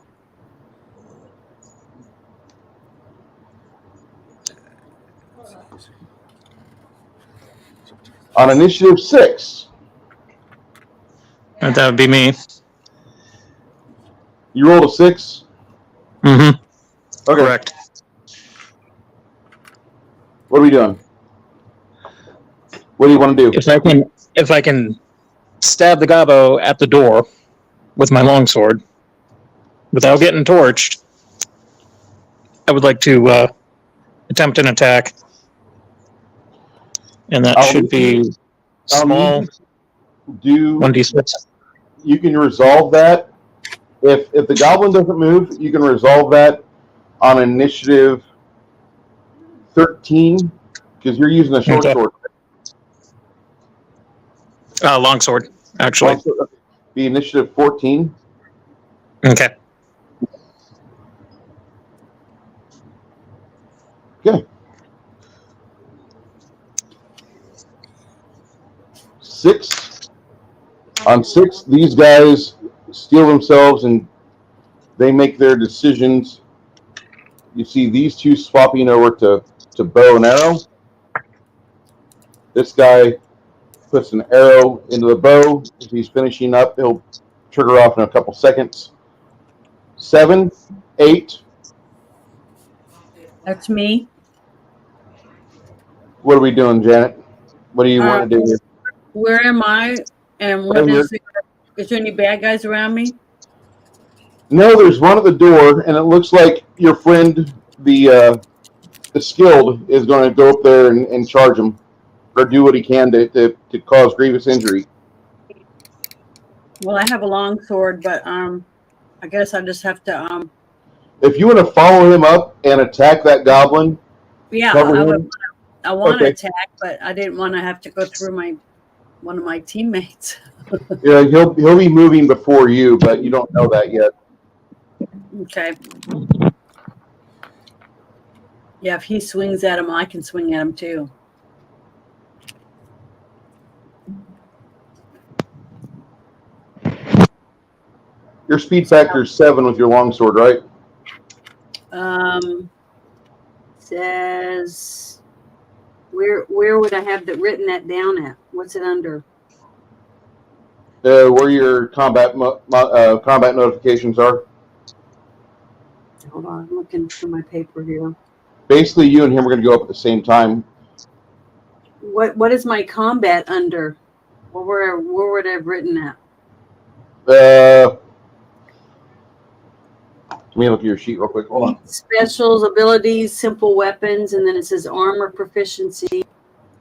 On initiative 6, That would be me. you rolled a 6. Mm-hmm. Okay. Correct. What are we doing? What do you want to do? If I can stab the gobbo at the door with my longsword without getting torched, I would like to attempt an attack. And that should be small. Do 1d6. you can resolve that? If the goblin doesn't move, you can resolve that on initiative 13 because you're using a short Okay. sword. Longsword, actually. Be initiative 14. Okay. Okay. 6. On 6, these guys steel themselves and they make their decisions. You see these two swapping over to bow and arrow. This guy puts an arrow into the bow. If he's finishing up, he'll trigger off in a couple seconds. 7, 8. That's me. What are we doing, Janet? What do you want to do here? Where am I? And what Right is there any bad guys around me? No, there's one at the door, and it looks like your friend, the skilled, is going to go up there and charge him, or do what he can to cause grievous injury. Well, I have a long sword, but I guess I just have to If you want to follow him up and attack that goblin, yeah, cover I him. want to Okay. attack, but I didn't want to have to go through one of my teammates. Yeah, he'll be moving before you, but you don't know that yet. Okay. Yeah, if he swings at him, I can swing at him too. Your speed factor is 7 with your longsword, right? Says where would I have written that down at? What's it under? Where your combat notifications are. Hold on, I'm looking through my paper here. Basically, you and him are going to go up at the same time. What is my combat under? Where would I have written that? Let me look at your sheet real quick. Hold on. Specials, abilities, simple weapons, and then it says armor proficiency,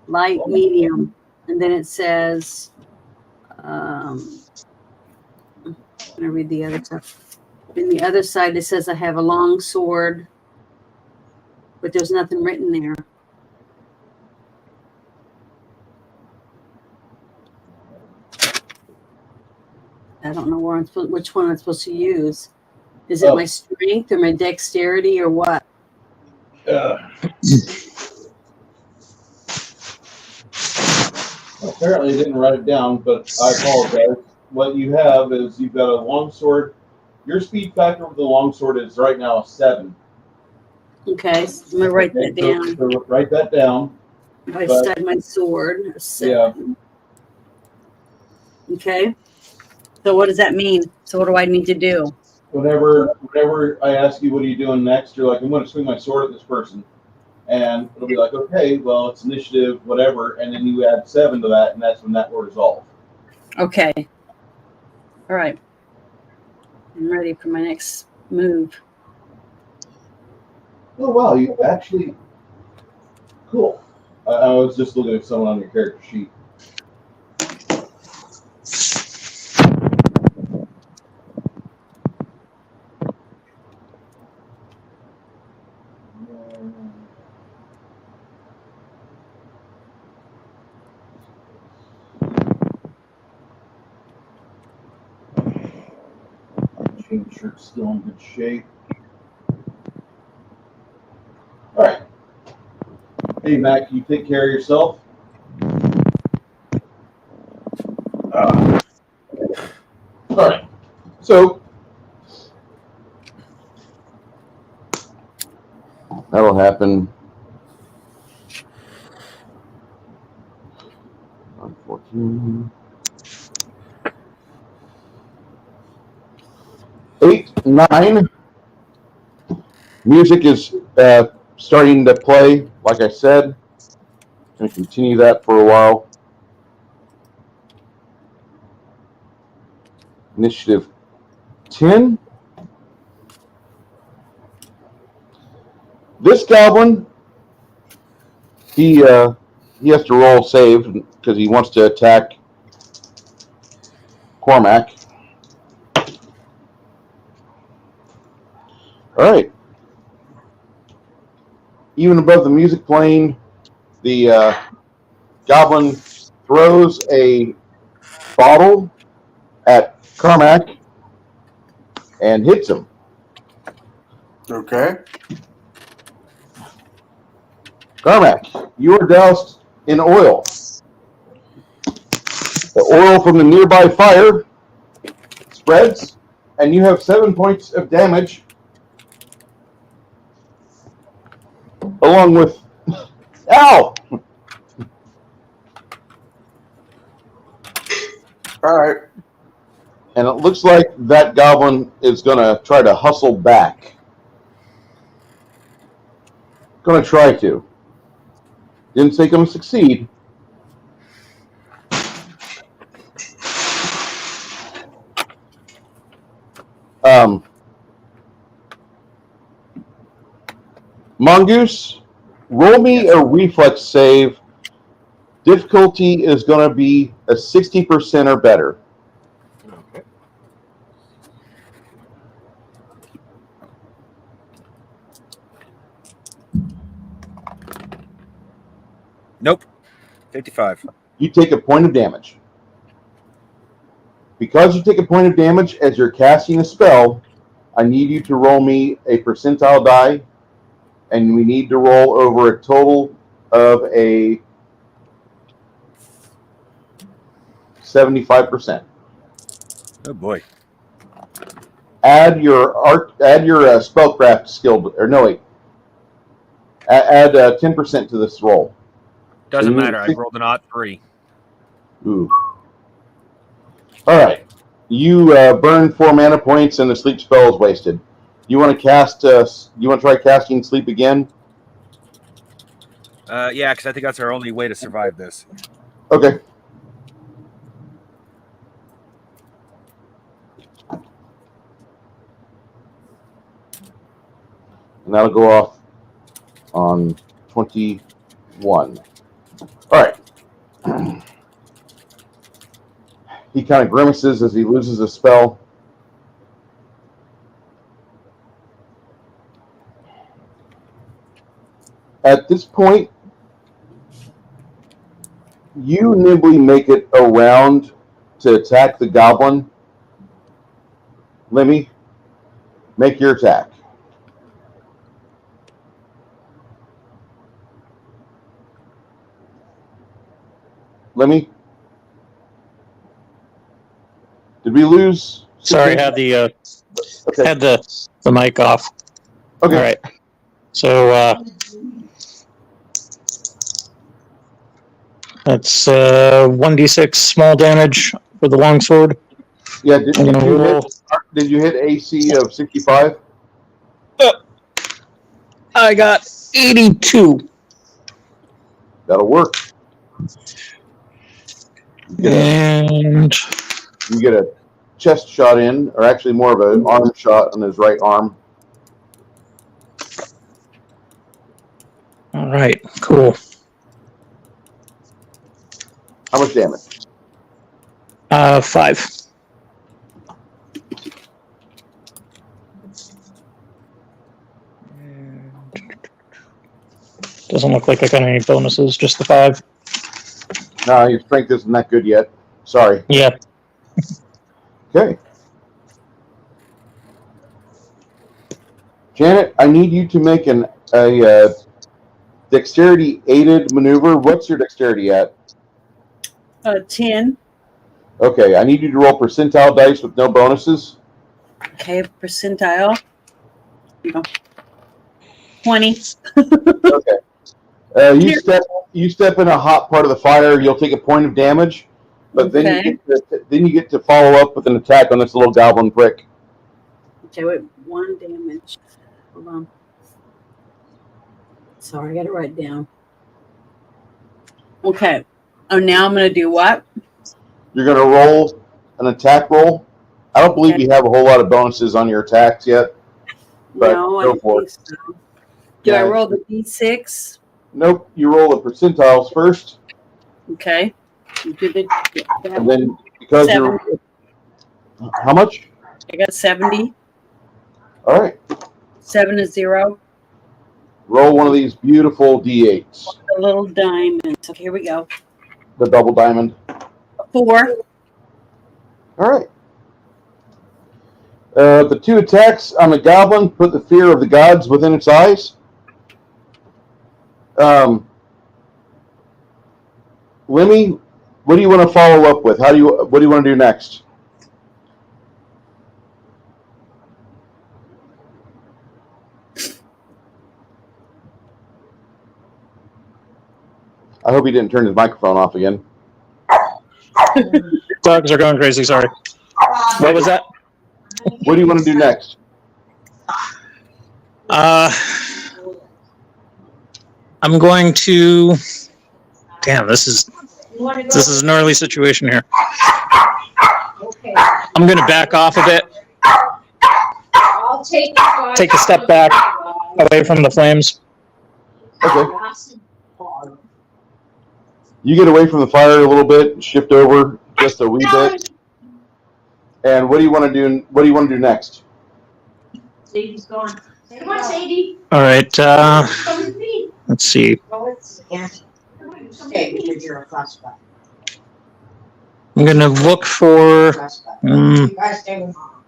light, medium, and then it says, I'm gonna read the other stuff. In the other side, it says I have a long sword, but there's nothing written there. I don't know which one I'm supposed to use. Is it my strength or my dexterity or what? Okay. Apparently, I didn't write it down, but I apologize. What you have is you've got a longsword. Your speed factor with the longsword is right now a 7. Okay, so I'm gonna write that down. So write that down. If I but- stud my sword, a 7. Okay. So what does that mean? So what do I need to do? Whenever I ask you what are you doing next, you're like, I'm going to swing my sword at this person, and it'll be like, okay, well it's initiative, whatever, and then you add 7 to that, and that's when that will resolve. Okay. All right. I'm ready for my next move. Oh wow, you actually cool. I was just looking at someone on your character sheet. Chain shirt's still in good shape. All right. Hey Mac, can you take care of yourself? All right. So that'll happen. 14. 8, 9. Music is starting to play. Like I said, going to continue that for a while. Initiative 10. This goblin, he has to roll save because he wants to attack Cormac. All right. Even above the music playing, the goblin throws a bottle at Cormac and hits him. Okay. Cormac, you are doused in oil. The oil from the nearby fire spreads, and you have 7 points of damage, along with... Ow! All right. And it looks like that goblin is going to try to hustle back. Going to try to. Didn't say going to succeed. Mongoose, roll me a reflex save. Difficulty is going to be a 60% or better. Okay. Nope. 55. You take a point of damage. Because you take a point of damage as you're casting a spell, I need you to roll me a percentile die, and we need to roll over a total of a 75%. Oh boy. Add your spellcraft skill, or no wait. Add 10% to this roll. Doesn't So matter. I rolled an odd 3. Ooh. All right. You burn 4 mana points, and the sleep spell is wasted. You want to cast? You want to try casting sleep again? Yeah, because I think that's our only way to survive this. Okay. And that'll go off on 21. All right. He kind of grimaces as he loses a spell. At this point, you nimbly make it around to attack the goblin. Lemmy, make your attack. Lemmy, we lose? Sorry, had the Okay. had the mic off. Okay. All right. So that's 1d6 small damage for the longsword. Yeah. I'm gonna roll. Did you hit AC of 65? I got 82. That'll work. And You get a chest shot in, or actually more of an arm shot on his right arm. all right, cool. How much damage? 5. Doesn't look like I got any bonuses, just the 5. No, your strength isn't that good yet. Sorry. Yeah. Okay. Janet, I need you to make a dexterity aided maneuver. What's your dexterity at? 10. Okay, I need you to roll percentile dice with no bonuses. Okay, percentile. 20. Okay. You step in a hot part of the fire, you'll take a point of damage, but then you get to follow up with an attack on this little goblin prick. Okay, wait, 1 damage. Hold on. Sorry, I got to write it down. Okay. Oh, now I'm going to do what? You're going to roll an attack roll. I don't believe you have a whole lot of bonuses on your attacks yet, but No, I go don't for think it. so. Do I Yeah. roll the d6? Nope, you roll the percentiles first, Okay. You do the, and then because 7. you're how much? I got 70. All right, 7 is 0. roll one of these beautiful d8s, A little diamond. So here we go. the double diamond. 4. All right. The 2 attacks on the goblin put the fear of the gods within its eyes. Lemmy, what do you want to follow up with? What do you want to do next? I hope he didn't turn his microphone off again. Dogs are going crazy, sorry. What was that? What do you want to do next? I'm going to. Damn, this is an early situation here. I'm going to back off a bit. Take a step back away from the flames. Okay. You get away from the fire a little bit, shift over just a wee bit. And what do you want to do? What do you want to do next? Sadie's gone. Come on, Sadie. All right. Come with me. Let's see. Stay because you're a classified. I'm going to look for You guys stay with Mom.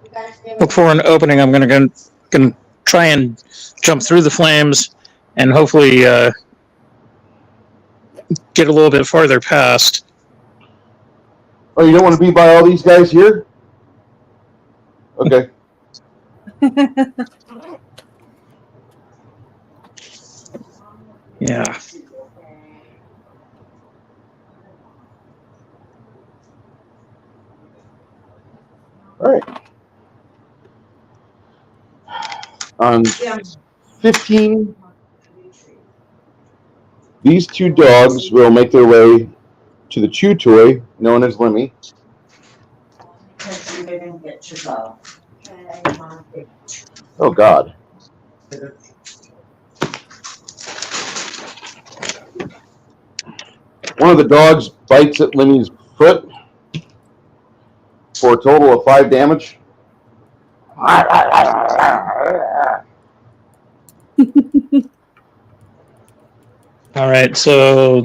You guys stay with look for an opening. I'm going to try and jump through the flames and hopefully get a little bit farther past. Oh, you don't want to be by all these guys here? Okay. Yeah. All right. On 15, these 2 dogs will make their way to the chew toy known as Lemmy. because you didn't get to go. Oh, God. One of the dogs bites at Lemmy's foot for a total of 5 damage. All right. So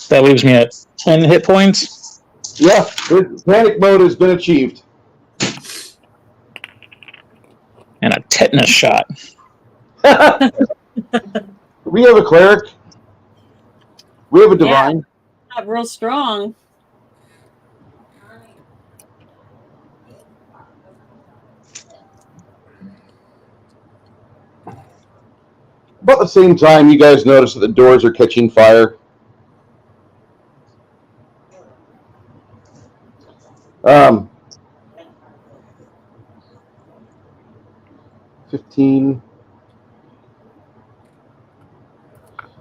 that leaves me at 10 hit points. Yeah, panic mode has been achieved. And a tetanus shot. We have a cleric. We have a divine. Not real strong. about the same time, you guys notice that the doors are catching fire. 15.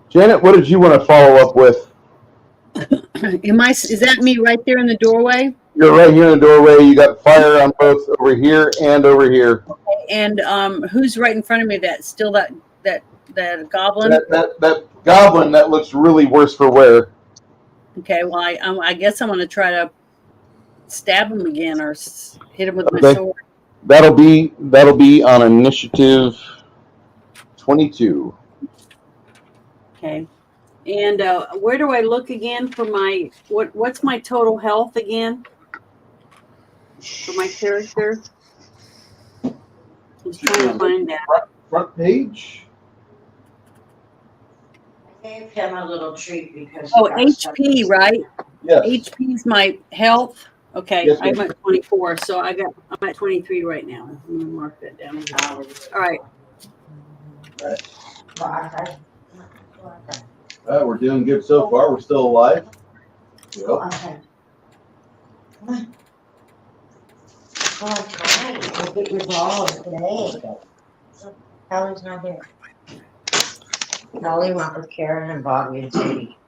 Janet, what did you want to follow up with? Is that me right there in the doorway? You're right here in the doorway. You got fire on both over here and over here. And who's right in front of me? That goblin? That goblin that looks really worse for wear. Okay, well, I guess I'm going to try to stab him again or hit him with my sword. That'll be on initiative 22. Okay. And where do I look again for my what's my total health again for my character? I was trying to find that. Front page. I gave him a little treat because. Oh, HP, right? Yes. HP is my health. Okay, Yes, I'm ma'am. at 24, so I'm at 23 right now. I'm gonna mark that down. All right. We're doing good so far. We're still alive. Yep. Okay. Come on. Oh, tonight, we'll get your ball today. Kelly's not here. Kelly went with Karen and Bobby and Sadie.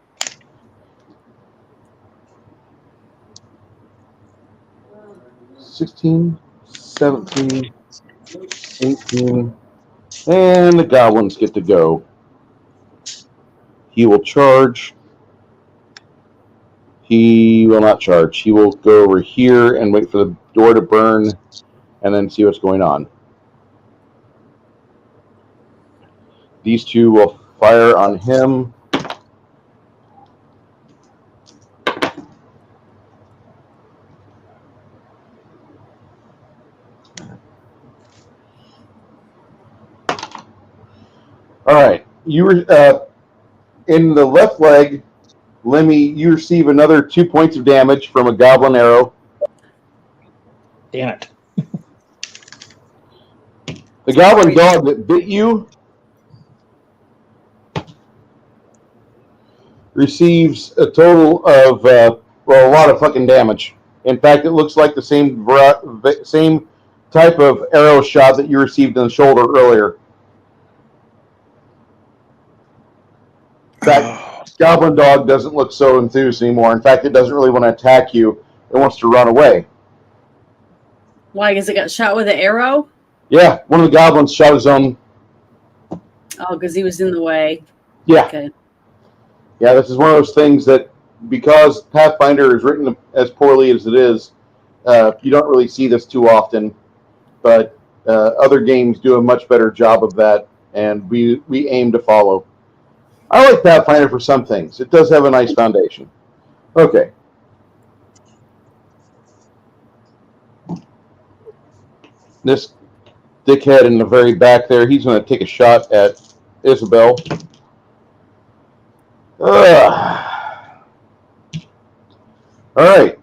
$16, 17, 18, and the goblins get to go. He will charge. He will not charge. He will go over here and wait for the door to burn and then see what's going on. These two will fire on him. All right. You were in the left leg, Lemmy. You receive another 2 points of damage from a goblin arrow. Damn it. The goblin dog that bit you receives a total of a lot of fucking damage. In fact, it looks like the same type of arrow shot that you received in the shoulder earlier. That goblin dog doesn't look so enthused anymore. In fact, it doesn't really want to attack you. It wants to run away. Why? Because it got shot with an arrow? Yeah, one of the goblins shot his own. Oh, because he was in the way. Yeah. Okay. Yeah, this is one of those things that, because Pathfinder is written as poorly as it is, you don't really see this too often. But other games do a much better job of that, and we aim to follow. I like Pathfinder for some things. It does have a nice foundation. Okay. This dickhead in the very back there, he's going to take a shot at Isabel. All right.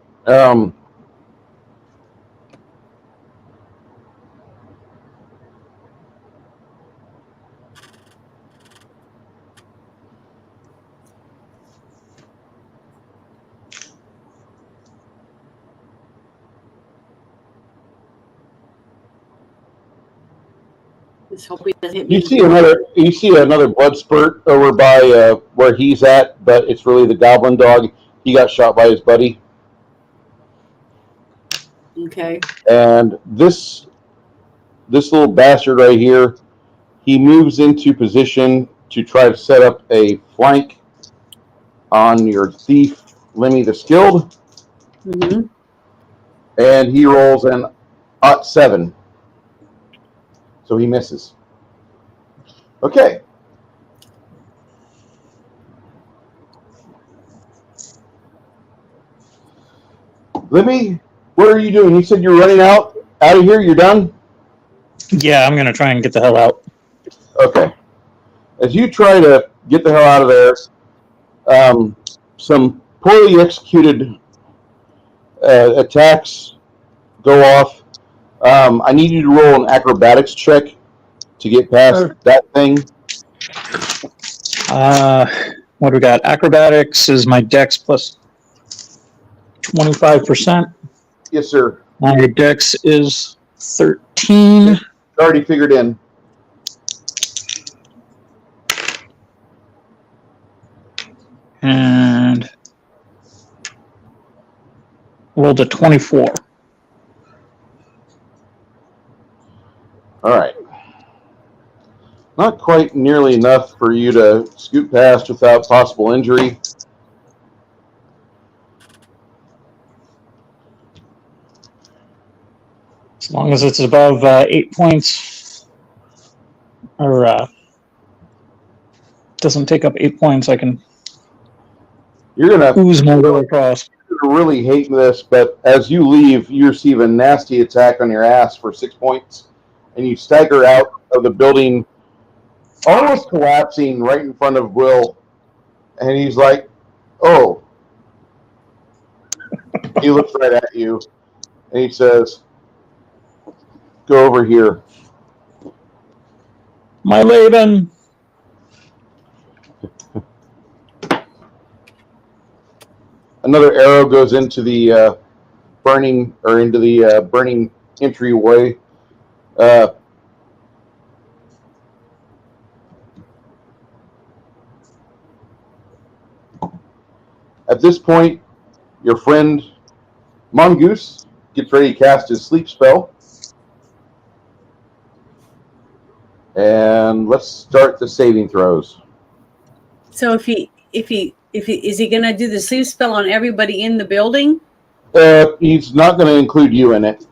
Just hope he doesn't hit me. You see another blood spurt over by where he's at, but it's really the goblin dog. He got shot by his buddy. Okay. And this little bastard right here, he moves into position to try to set up a flank on your thief, Lemmy the Skilled. Mm-hmm. And he rolls an +7. So he misses. Okay. Lemmy, what are you doing? You said you're running out of here. You're done? Yeah, I'm going to try and get the hell out. Okay. As you try to get the hell out of there, some poorly executed attacks go off. I need you to roll an acrobatics check to get past that thing. What do we got? Acrobatics is my dex plus 25%. Yes, sir. My dex is 13. Already figured in. And rolled a 24. All right. Not quite nearly enough for you to scoot past without possible injury. As long as it's above 8 points, or doesn't take up 8 points, I can You're gonna ooze my way across. really hate this, but as you leave, you receive a nasty attack on your ass for 6 points, and you stagger out of the building, almost collapsing right in front of Will. And he's like, "Oh." He looks right at you, and he says, "Go over here." My Laban. Another arrow goes into the burning entryway. At this point, your friend Mongoose gets ready to cast his sleep spell. And let's start the saving throws. So if he is he gonna do the sleep spell on everybody in the building? He's not going to include you in it.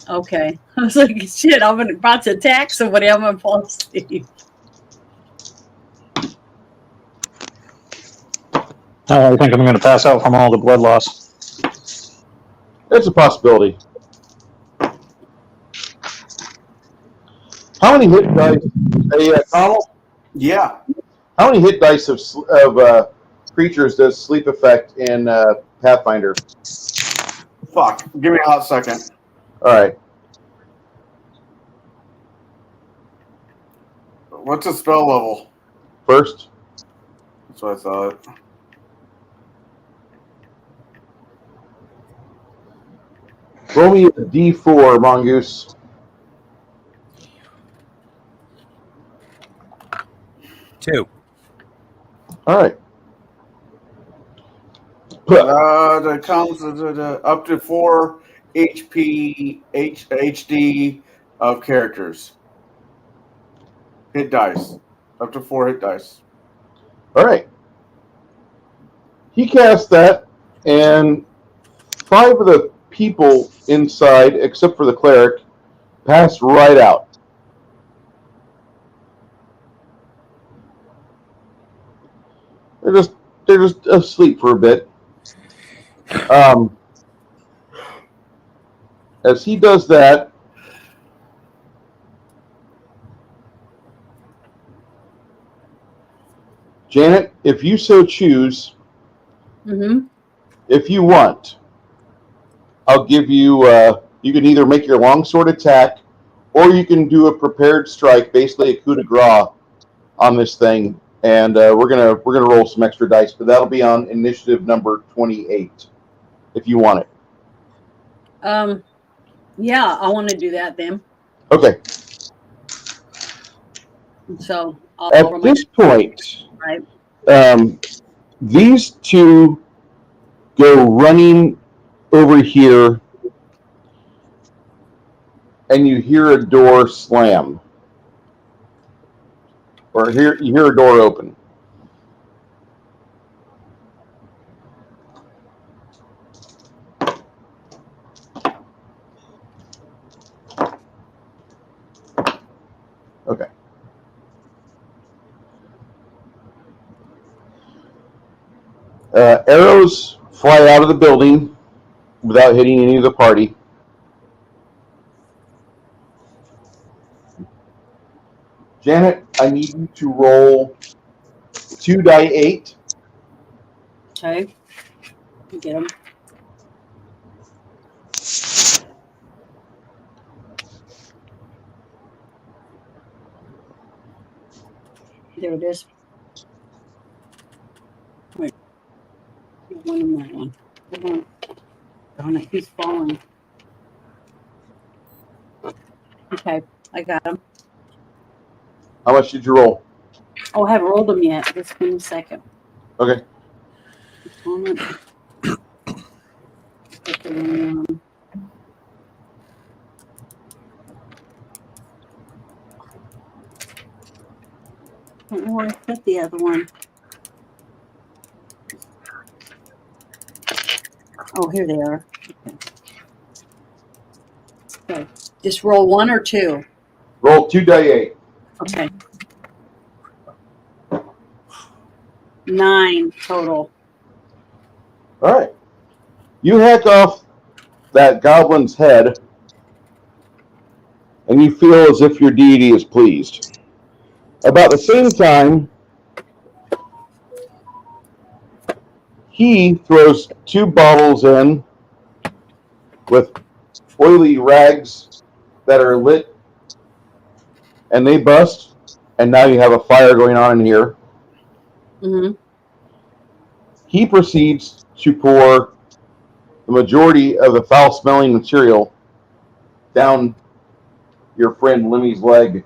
Okay. I was like, shit, I'm about to attack somebody, I'm gonna fall asleep. I think I'm going to pass out from all the blood loss. It's a possibility. How many hit dice? Hey, Connell? Yeah. How many hit dice of creatures does sleep affect in Pathfinder? Fuck. Give me a hot second. All right. What's the spell level? First. That's what I thought. Roll me a D4, Mongoose. Two. All right. That comes up to 4 HP HD of characters. Hit dice. Up to 4 hit dice. All right. He cast that, and 5 of the people inside, except for the cleric, passed right out. They're just asleep for a bit. As he does that, Janet, if you so choose, if you want, I'll give you. You can either make your longsword attack, or you can do a prepared strike, basically a coup de grace on this thing. And we're gonna roll some extra dice, but that'll be on initiative number 28, if you want it. Yeah, I want to do that then. Okay. So At this point, right. These two go running over here, and you hear a door slam, or you hear a door open. Okay. Arrows fly out of the building without hitting any of the party. Janet, I need you to roll 2 die 8. Okay. You get them. There it is. One in that one. Hold on. Darn it, he's falling. Okay, I got him. How much did you roll? Oh, I haven't rolled them yet. Just give me a second. Okay. Hold on. Put the one on. I don't know where I put the other one. Oh, here they are. Okay. Just roll 1 or 2. Roll 2d8. Okay. 9 total. All right. You hack off that goblin's head, and you feel as if your deity is pleased. About the same time, he throws 2 bottles in with oily rags that are lit, and they bust, and now you have a fire going on in here. Mm-hmm. He proceeds to pour the majority of the foul-smelling material down your friend Limmy's leg.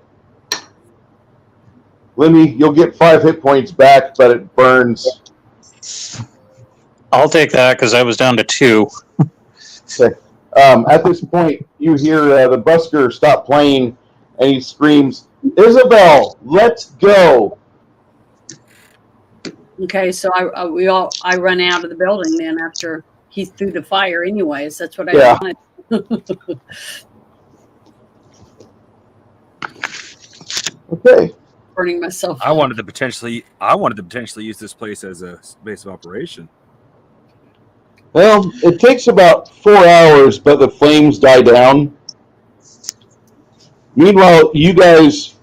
Limmy, you'll get 5 hit points back, but it burns. I'll take that because I was down to 2. Okay. At this point, you hear the busker stop playing, and he screams, "Isabel, let's go!" Okay, so I run out of the building then after he threw the fire. Anyways, that's what I Yeah. wanted. Okay. Burning myself. I wanted to potentially use this place as a base of operation. Well, it takes about 4 hours, but the flames die down. Meanwhile, you guys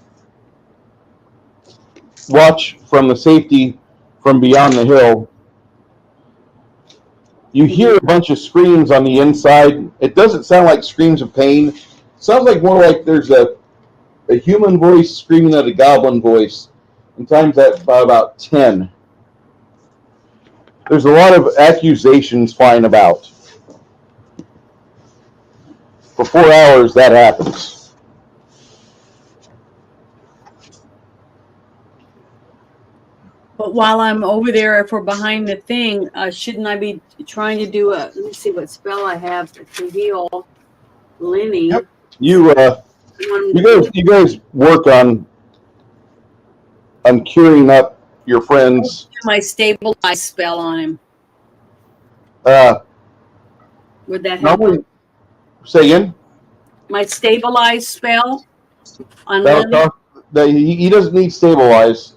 watch from the safety from beyond the hill. You hear a bunch of screams on the inside. It doesn't sound like screams of pain. It sounds like more like there's a human voice screaming at a goblin voice, and times that by about 10. There's a lot of accusations flying about. For 4 hours, that happens. But while I'm over there, if we're behind the thing, shouldn't I be trying to do a? Let me see what spell I have to heal Lenny. Yep. You guys work on curing up your friends. My stabilize spell on him. Would that help? Normally, say again. My stabilize spell on Lenny. He doesn't need stabilize.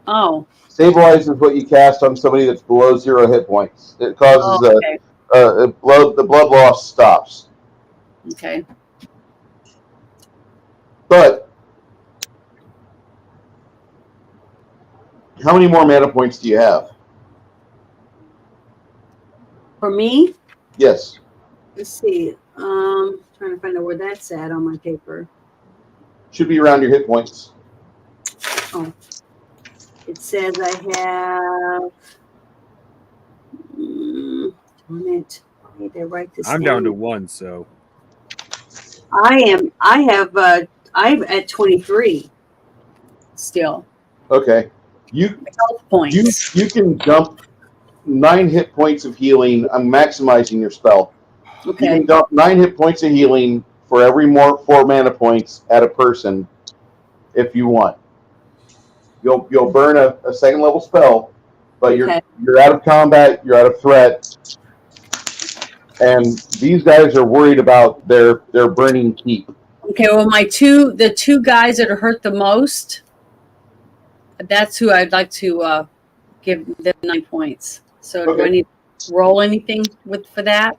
Oh. Stabilize is what you cast on somebody that's below 0 hit points. It causes the blood loss stops. Okay. But how many more mana points do you have? For me? Yes. Let's see. Trying to find out where that's at on my paper. Should be around your hit points. Oh. It says I have. Darn it. I need to write this I'm down to 1, so. I'm at 23 still. Okay. Health points. You can dump 9 hit points of healing. I'm maximizing your spell. Okay. You can dump 9 hit points of healing for every 4 mana points at a person if you want. You'll burn a 2nd level spell, but you're out of combat, you're out of threat, and these guys are worried about their burning keep. Okay, well the two guys that are hurt the most, that's who I'd like to give them 9 points. So do I need to roll anything for that?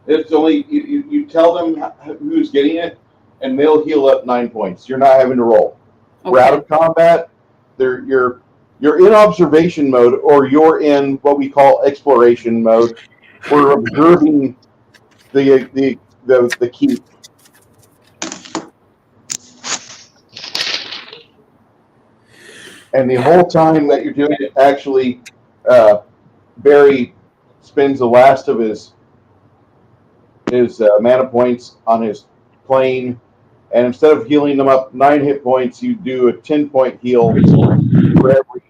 It's only you tell them who's getting it, and they'll heal up 9 points. You're not having to roll. Okay. We're out of combat. You're in observation mode, or you're in what we call exploration mode. We're observing the keep. And the whole time that you're doing it, actually, Barry spends the last of his mana points on his plane, and instead of healing them up 9 hit points, you do a 10-point heal for every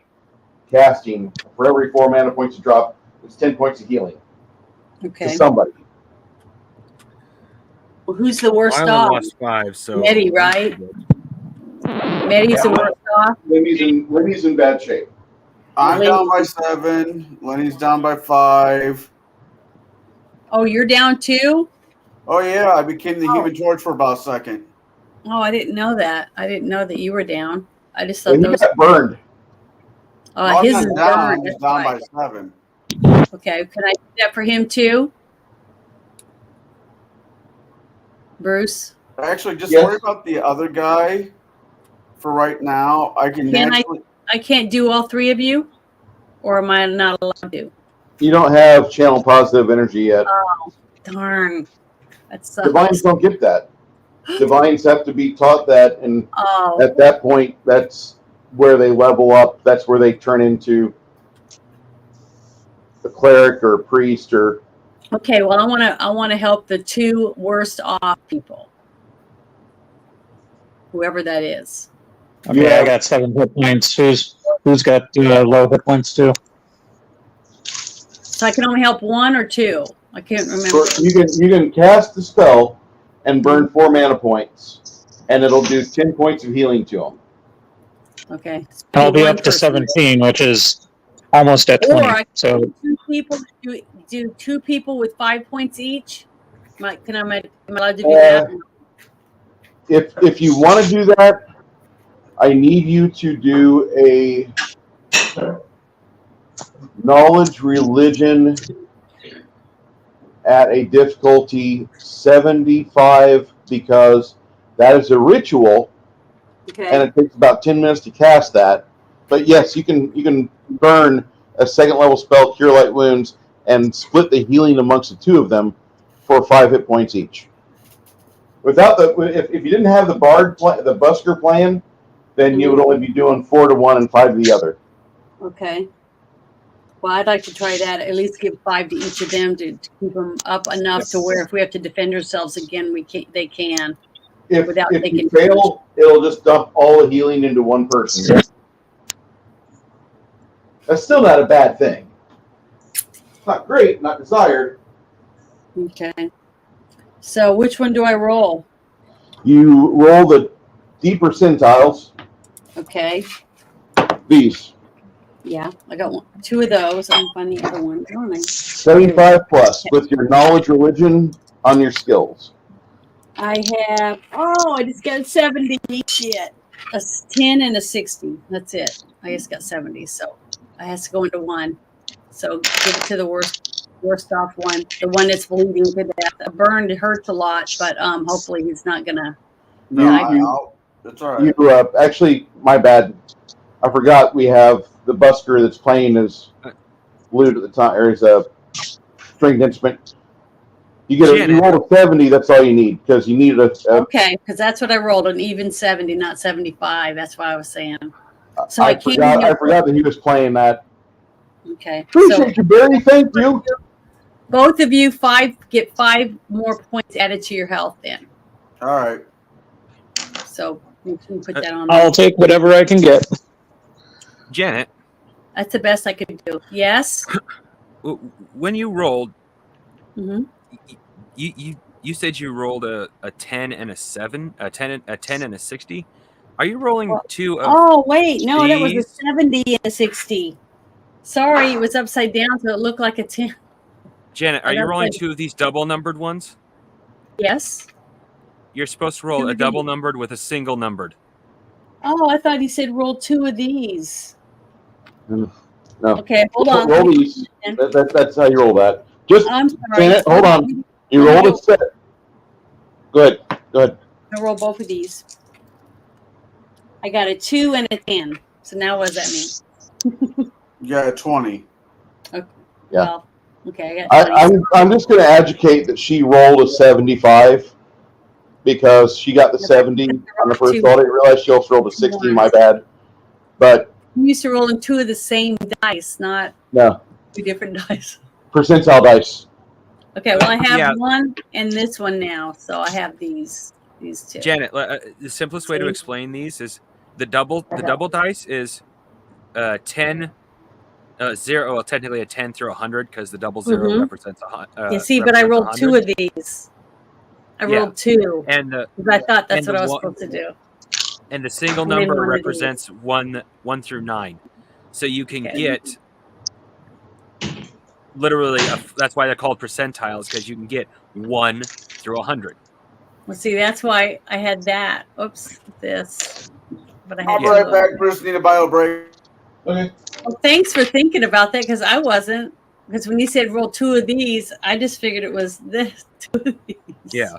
casting. For every 4 mana points you drop, it's 10 points of healing to Okay. somebody. Well, who's the worst I only off? lost 5, so Medi, right? Medi's the worst off. Libby's in bad shape. I'm Lenny. down by 7. Lenny's down by 5. Oh, you're down too? Oh yeah, I became the Human Torch for about a second. Oh, I didn't know that. I didn't know that you were down. I just And thought he those. got burned. Oh, his I'm is not down. burned. I'm That's down why. by 7. Okay, can I do that for him too? Bruce? Actually, just Yes. worry about the other guy for right now. I can Can actually. I can't do all 3 of you? Or am I not allowed to? You don't have channel positive energy yet. Darn. That sucks. Divines don't get that. Divines have to be taught that, and Oh, at that point, that's where they level up. That's where they turn into a cleric or a priest or. okay. Well, I want to help the 2 worst off people, whoever that is. Okay, Yeah. I got 7 hit points. Who's got low hit points too? So I can only help 1 or 2. I can't remember. You can cast the spell and burn 4 mana points, and it'll do 10 points of healing to them. Okay. I'll be One up to person. 17, which is almost at Or 20. I So 2 people do 2 people with 5 points each. Am I allowed to do that? If you want to do that, I need you to do a knowledge religion at a difficulty 75, because that is a ritual and Okay. it takes about 10 minutes to cast that. But yes, you can burn a 2nd level spell, Cure Light Wounds, and split the healing amongst the 2 of them for 5 hit points each. Without if you didn't have the the busker plan, then you would only be doing 4 to one and 5 to the other. Okay. Well, I'd like to try that. At least give 5 to each of them to keep them up enough to where if we have to defend ourselves again, they can. If Without you taking fail, it'll just dump all the healing into one person. That's still not a bad thing. Not great, not desired. Okay. So which one do I roll? You roll the D percentiles, Okay. these. Yeah, I got 2 of those. I'm finding the other one. Darn it. 75 plus with your knowledge religion on your skills. I have, I just got 70. Shit. A 10 and a 60. That's it. I just got 70. So I has to go into 1. So give it to the worst off one. The one that's bleeding to death. A burned hurts a lot, but hopefully he's not gonna. No, Yeah, that's all right. You actually, my bad. I forgot we have the busker that's playing his lute at the time, or his stringed instrument. You roll a 70. That's all you need, because you need a. Okay, because that's what I rolled, an even 70, not 75. That's what I was saying. So I can't. I forgot that he was playing that. Okay. Appreciate you, Barry. Thank you. Both of you get 5 more points added to your health then. All right. So you can put that on. I'll take whatever I can get. Janet, That's the best I could do. Yes. when you rolled, Mm-hmm. you said you rolled a 10 and a 7, a 10 and a 60. Are you rolling 2 of? Oh wait, no, that was a these? 70 and a 60. Sorry, it was upside down, so it looked like a 10. Janet, are you That's rolling like- 2 of these double numbered ones? Yes. You're supposed to 2 roll a of double these. numbered with a single numbered. Oh, I thought he said roll 2 of these. No. Okay, hold on. Roll these. That's how you roll that. Just I'm sorry. Janet, hold on. You rolled a set. Good. Good. I roll both of these. I got a 2 and a 10. So now what does that mean? Yeah, 20. Yeah. Well, okay, I got 20. I'm just going to advocate that she rolled a 75 because she got the 70 on the first roll. I didn't realize she also rolled a 60. My bad. But I'm used to rolling 2 of the same dice, not. no. 2 different dice. Percentile dice. Okay, well, I have Yeah. one and this one now, so I have these 2. Janet, the simplest way to See? explain these is the double dice is 10 0. Well, technically a 10 through 100 because the double 0 Mhm. represents You see, but I represents rolled 2 of 100. these. I Yeah. rolled 2 And the because I thought that's and what the I was one- supposed to do. and the single And then number one of represents 1 through 9. So you can Okay. get literally that's why they're called percentiles, because you can get 1 through 100. Well, see, that's why I had that. Oops, this. But I had I'll be 2 right of back. them. Bruce, need a bio break. Okay. Well, thanks for thinking about that because I wasn't. Because when you said roll 2 of these, I just figured it was this 2 of these. Yeah.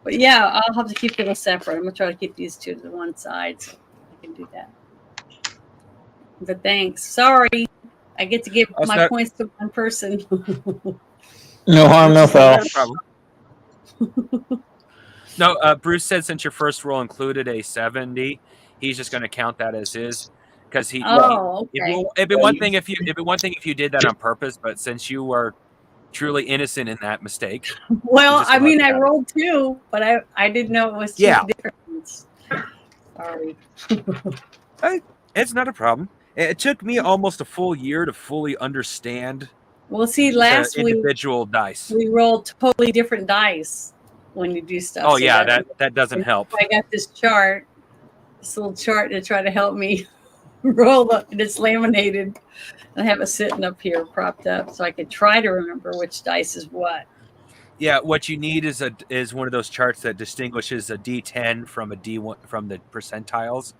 But yeah, I'll have to keep them separate. I'm gonna try to keep these 2 to the one side so I can do that. But thanks. Sorry, I get to give Oh, my so- points to one person. No harm, no foul. No problem. No, Bruce said since your first roll included a 70, he's just going to count that as his, because Oh, okay. it'd be one thing if you did that on purpose, but since you were truly innocent in that mistake, Well, just I allowed mean, to I have it. rolled 2, but I didn't know it was 2 Yeah. different ones. Sorry. It's not a problem. It took me almost a full year to fully understand Well, see, the last week individual dice. we rolled totally different dice when you do stuff. Oh so yeah, that doesn't help. I got this chart, this little chart to try to help me roll up, and it's laminated. I have it sitting up here, propped up, so I could try to remember which dice is what. Yeah, what you need is one of those charts that distinguishes a D10 from a D1 from the percentiles,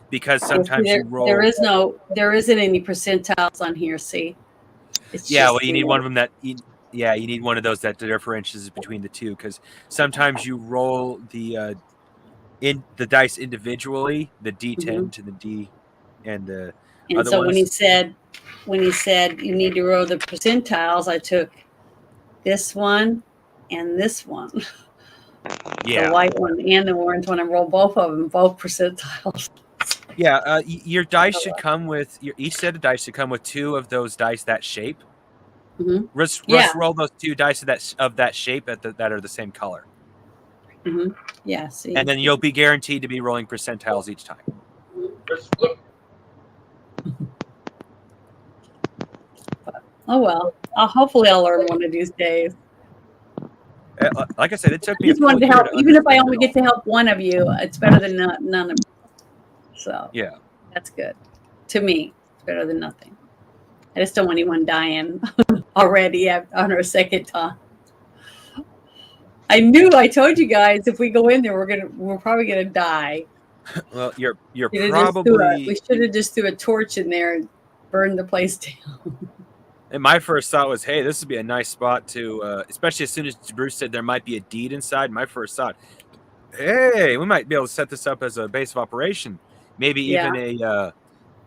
because sometimes there, you roll. there isn't any percentiles on here. See, it's Yeah, just well, you need one of them that. Yeah, you need one of those that differentiates between the two, because sometimes you roll the dice individually, the D10 to the D, and the And other so ones. when he said you need to roll the percentiles, I took this one and this one, Yeah, the white one and the orange one, and rolled both of them, both percentiles. yeah. Your dice should come with each set of dice should come with 2 of those dice that shape. Mm-hmm. Russ Yeah. roll those 2 dice of that shape that are the same color, Mm-hmm. Yeah. See. and then you'll be guaranteed to be rolling percentiles each time. Oh well. Hopefully I'll learn one of these days. Like I said, it took I me. just wanted to help. Even if I only get to help one of you, it's better than none of you. So Yeah. that's good. To me, it's better than nothing. I just don't want anyone dying already on our second time. I told you guys if we go in there, we're probably gonna die. Well, you're We probably. should have just threw a torch in there and burned the place down. And my first thought was, hey, this would be a nice spot to, especially as soon as Bruce said there might be a deed inside. My first thought, hey, we might be able to set this up as a base of operation. Maybe even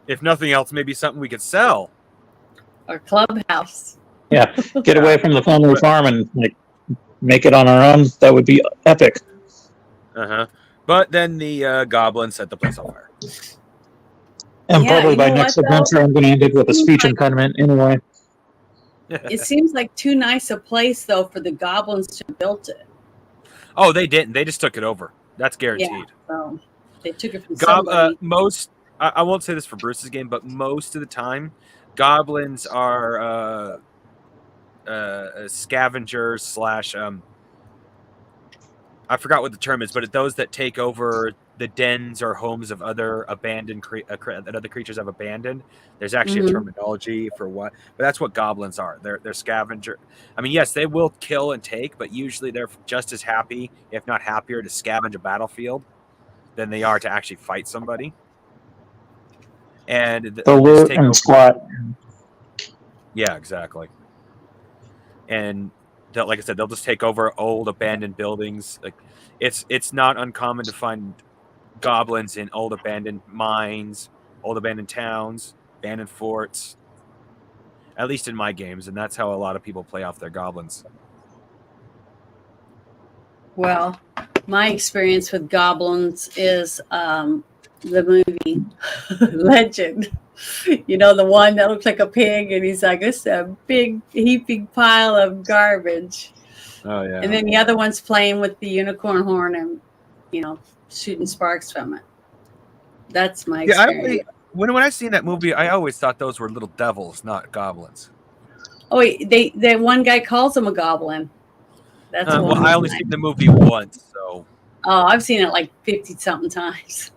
if nothing else, maybe something we could sell. Our clubhouse. Yeah, get away from the family farm and make it on our own. That would be epic. But then the goblin set the place on fire. And Yeah, probably you by know next what, though? adventure, I'm going to end it with a speech impediment anyway. It seems like too nice a place though for the goblins to have built it. Oh, they didn't. They just took it over. That's guaranteed. So they took it from somebody. I won't say this for Bruce's game, but most of the time, goblins are scavengers / I forgot what the term is, but those that take over the dens or homes of other abandoned that other creatures have abandoned. There's actually a terminology for what, but that's what goblins are. They're scavenger. I mean, yes, they will kill and take, but usually they're just as happy, if not happier, to scavenge a battlefield than they are to actually fight somebody. And The loot and squat. Yeah, exactly. And like I said, they'll just take over old abandoned buildings. Like it's not uncommon to find goblins in old abandoned mines, old abandoned towns, abandoned forts. At least in my games, and that's how a lot of people play off their goblins. Well, my experience with goblins is the movie Legend. You know, the one that looks like a pig, and he's like, "This is a big heaping pile of garbage." Oh yeah. And then the other one's playing with the unicorn horn and, you know, shooting sparks from it. That's my Yeah, experience. when I seen that movie, I always thought those were little devils, not goblins. Oh wait, they one guy calls him a goblin. That's Well, one. I only seen the movie once, so Oh, I've seen it like 50 something times.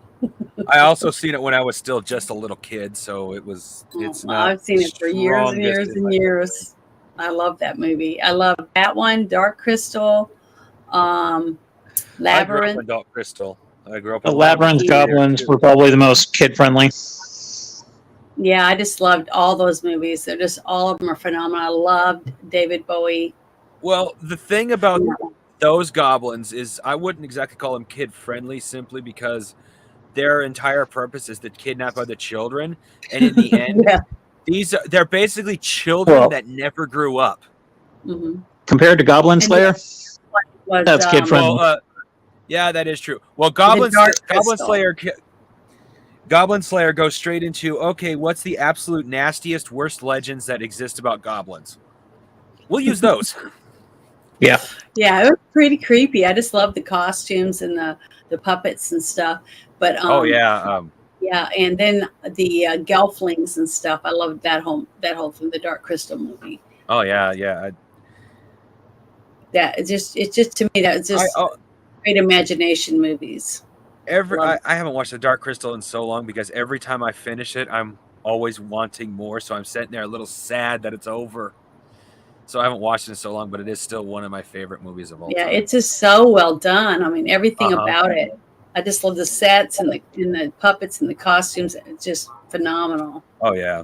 I also seen it when I was still just a little kid, so it's not. I've seen it for years and years and years. I love that movie. I love that one, Dark Crystal, I grew up Labyrinth. in Dark Crystal. I grew up The in Labyrinth goblins were probably the most kid-friendly. Yeah, I just loved all those movies. They're just all of them are phenomenal. I loved David Bowie. Well, the thing about those goblins is I wouldn't exactly call them kid friendly simply because their entire purpose is to kidnap other children, and in the end, Yeah. they're basically children Well- that never grew up. Mhm. Compared to Goblin Slayer, Was, that's kid-friendly. Well, yeah, that is true. Well, Goblin Slayer goes straight into, okay, what's the absolute nastiest, worst legends that exist about goblins? We'll use those. Yeah. Yeah, it was pretty creepy. I just loved the costumes and the puppets and stuff. But Oh yeah. yeah, and then the Gelflings and stuff. I loved that whole thing, the Dark Crystal movie. Oh yeah. It's just to me that's just great imagination movies. I haven't watched the Dark Crystal in so long because every time I finish it, I'm always wanting more. So I'm sitting there a little sad that it's over. So I haven't watched it in so long, but it is still one of my favorite movies of all time. Yeah, it's just so well done. I mean, everything about it. I just love the sets and the puppets and the costumes. It's just phenomenal. Oh yeah.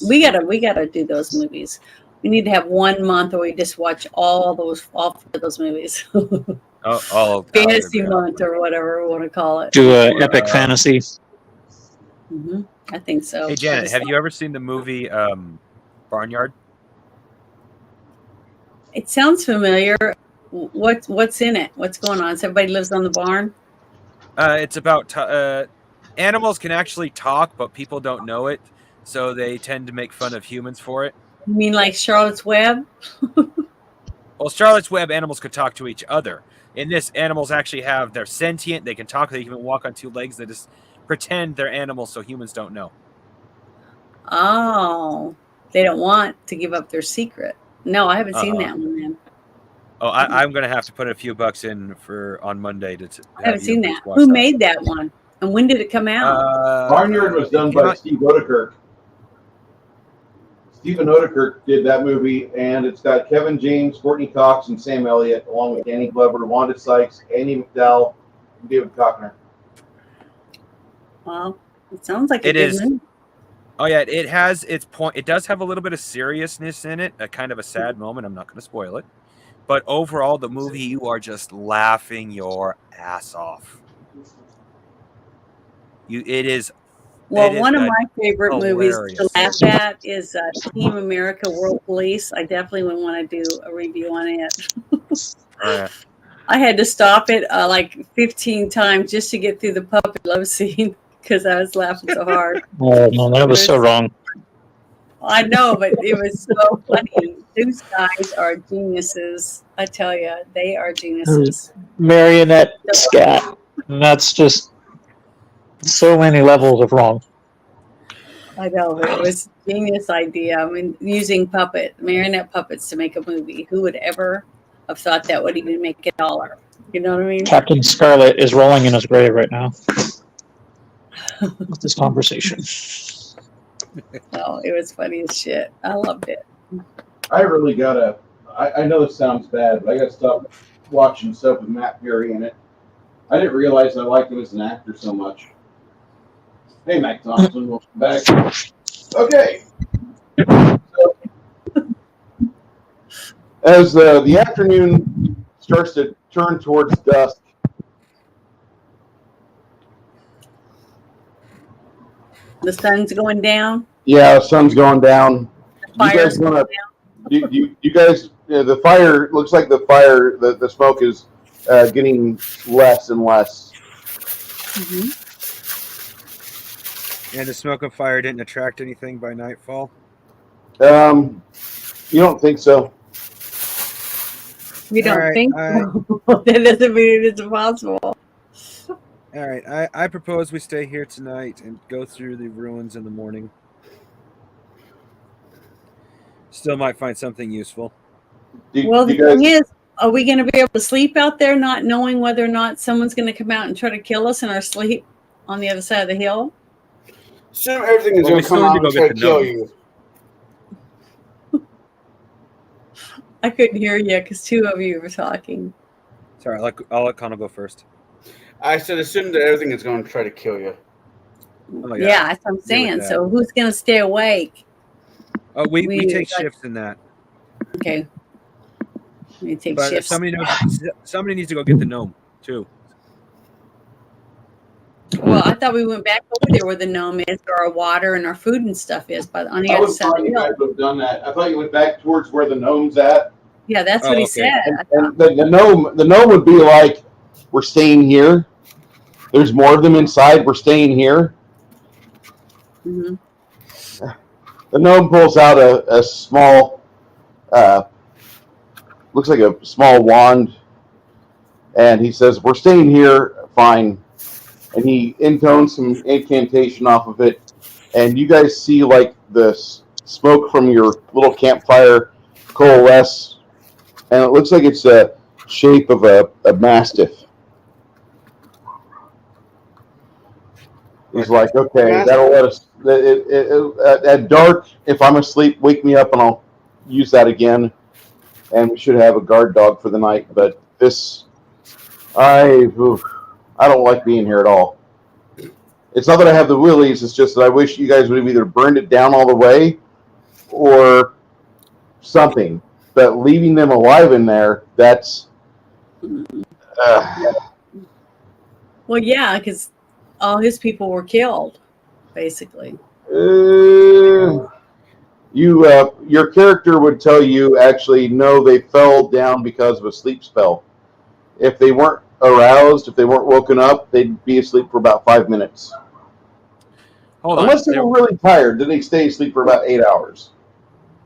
We gotta do those movies. We need to have 1 month where we just watch all four of those movies. Fantasy month or whatever we want to call it. Do a epic fantasy. I think so. Hey Janet, have you ever seen the movie Barnyard? It sounds familiar. What's in it? What's going on? So everybody lives on the barn? It's about animals can actually talk, but people don't know it, so they tend to make fun of humans for it. You mean like Charlotte's Web? Well, Charlotte's Web, animals could talk to each other. In this, animals actually they're sentient, they can talk, they can walk on two legs, they just pretend they're animals so humans don't know. Oh, they don't want to give up their secret. No, I haven't seen that one then. Oh, I'm going to have to put a few bucks in on Monday to I haven't seen that. Who made that one? And when did it come out? Barnyard was done by Steve Odekirk. Stephen Odekirk did that movie, and it's got Kevin James, Courtney Cox, and Sam Elliott, along with Danny Glover, Wanda Sykes, Annie McDowell, and David Cockner. Well, it sounds like a good movie. Oh yeah, it has its point. It does have a little bit of seriousness in it, a kind of a sad moment. I'm not going to spoil it, but overall, the movie, you are just laughing your ass off. It is. Well, one of my favorite movies to laugh at is Team America: World Police. I definitely would want to do a review on it. I had to stop it like 15 times just to get through the puppet love scene because I was laughing so hard. Oh no, that was so wrong. I know, but it was so funny. Those guys are geniuses. I tell you, they are geniuses. Marionette scat. And that's just so many levels of wrong. I know, it was a genius idea. I mean, using marionette puppets to make a movie. Who would ever have thought that would even make $1? You know what I mean? Captain Scarlet is rolling in his grave right now with this conversation. No, it was funny as shit. I loved it. I really gotta. I know this sounds bad, but I gotta stop watching stuff with Matt Perry in it. I didn't realize I liked him as an actor so much. Hey, Mac Thompson, welcome back. Okay. So, as the afternoon starts to turn towards dusk, The sun's going down. yeah, the sun's going down. The You guys fire's want going to? You guys, the fire looks like the smoke is getting less and less. down. And the smoke and fire didn't attract anything by nightfall? You don't think so? We don't All right, think so. That doesn't mean it's impossible. All right, I propose we stay here tonight and go through the ruins in the morning. Still might find something useful. Well, Do the you thing guys, is, are we going to be able to sleep out there not knowing whether or not someone's going to come out and try to kill us in our sleep on the other side of the hill? Assume everything is Well, going we to come still need out to go and try to get the kill gnome. you. I couldn't hear you because two of you were talking. Sorry, I'll let Connell go first. I said, assume that everything is going to try to kill you. Oh, Yeah, that's what I'm Agree with saying. that. So who's going to stay awake? Oh, we We- take shifts in that. Okay. We take But shifts. somebody needs to go get the gnome too. Well, I thought we went back over there where the gnome is, where our water and our food and stuff is, but on the I other was side of thought the you guys hill. would have done that. I thought you went back towards where the gnome's at. Yeah, that's Oh, what he okay. said. And the gnome would be like, we're staying here. There's more of them inside. We're staying here. Mm-hmm. The gnome pulls out a small, looks like a small wand, and he says, "We're staying here, fine." And he intones some incantation off of it, and you guys see like the smoke from your little campfire coalesce, and it looks like it's a shape of a mastiff. He's like, okay, that'll let us. At dark, if I'm asleep, wake me up, and I'll use that again. And we should have a guard dog for the night. But this, I don't like being here at all. It's not that I have the willies. It's just that I wish you guys would have either burned it down all the way, or something. But leaving them alive in there, that's. Well, yeah, because all his people were killed, basically. Your character would tell you actually no, they fell down because of a sleep spell. If they weren't aroused, if they weren't woken up, they'd be asleep for about 5 minutes. Hold on. Unless they were really tired, then they stay asleep for about 8 hours.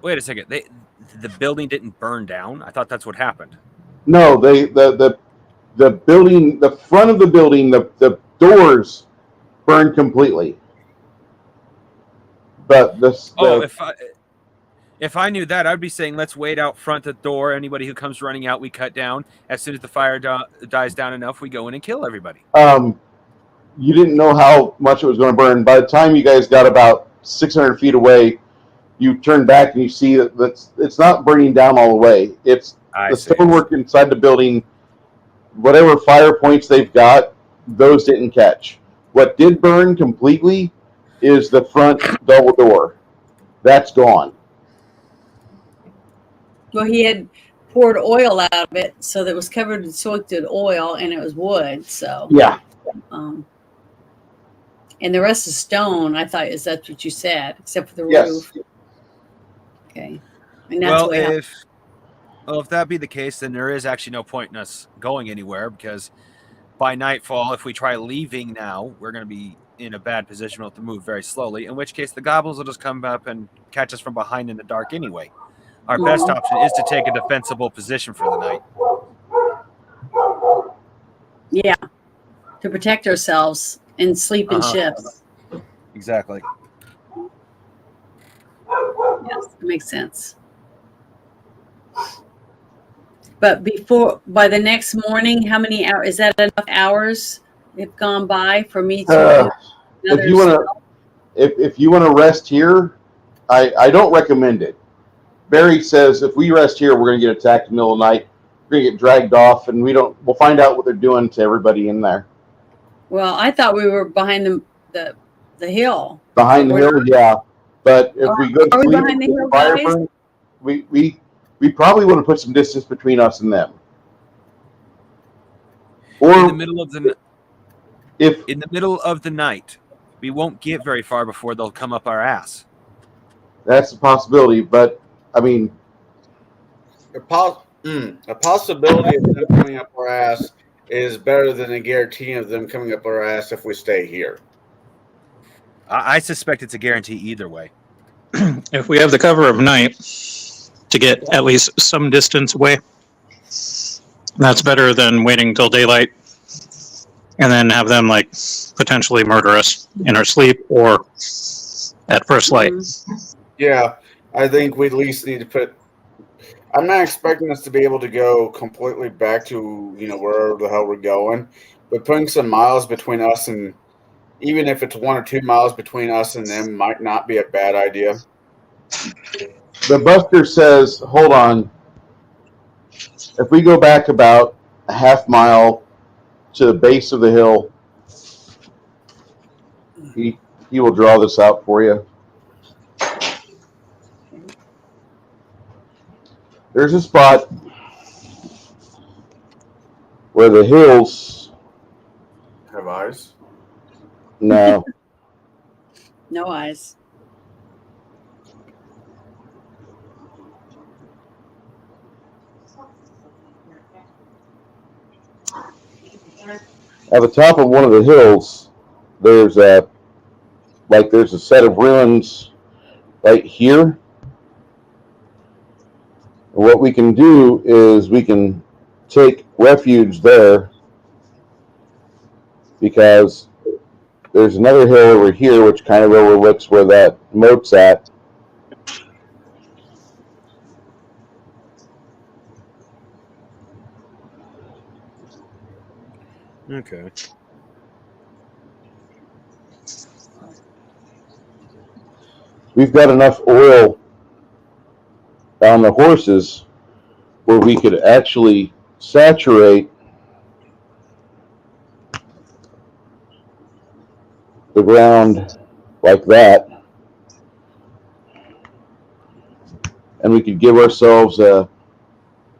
Wait a second. The building didn't burn down. I thought that's what happened. No, the building, the front of the building, the doors burned completely. But if I knew that, I'd be saying let's wait out front the door. Anybody who comes running out, we cut down. As soon as the fire dies down enough, we go in and kill everybody. You didn't know how much it was going to burn. By the time you guys got about 600 feet away, you turn back and you see that it's not burning down all the way. It's the stonework inside the building. Whatever fire points they've got, those didn't catch. What did burn completely is the front double door. That's gone. Well, he had poured oil out of it, so that it was covered and soaked in oil, and it was wood. So Yeah. And the rest is stone. I thought is that what you said, except for the Yes. roof. Okay. And that's Well, way if that be the case, then there is actually no point in us going anywhere, because by nightfall, if we try leaving now, we're going to be in a bad position. We'll have to move very slowly, in which case the goblins will just come up and catch us from behind in the dark anyway. Our best option is to take a defensible position for the night. Yeah. To protect ourselves and sleep in Uh-huh. shifts. Exactly. Yes, that makes sense. But by the next morning, how many hours is that? Enough hours have gone by for me to if you want to rest here, I don't recommend it. Barry says if we rest here, we're going to get attacked in the middle of the night. We're going to get dragged off, and we'll find out what they're doing to everybody in there. Well, I thought we were behind the hill. Behind the hill, yeah. But if we go Are we sleep, behind the hill, fire guys? burn, we probably want to put some distance between us and them. Or in the middle of the in the middle of the night, we won't get very far before they'll come up our ass. That's a possibility, but I mean, A possibility of them coming up our ass is better than a guarantee of them coming up our ass if we stay here. I suspect it's a guarantee either way. If we have the cover of night to get at least some distance away, that's better than waiting till daylight and then have them like potentially murder us in our sleep or at first light. Yeah, I think we at least need to put. I'm not expecting us to be able to go completely back to wherever the hell we're going, but putting some miles between us and even if it's 1 or 2 miles between us and them might not be a bad idea. The Buster says, hold on. If we go back about a half mile to the base of the hill, he will draw this out for you. There's a spot where the hills Have eyes? No. No eyes. At the top of one of the hills, there's a set of ruins right here. And what we can do is we can take refuge there because there's another hill over here which kind of overlooks where that moat's at. Okay. We've got enough oil on the horses where we could actually saturate the ground like that, and we could give ourselves if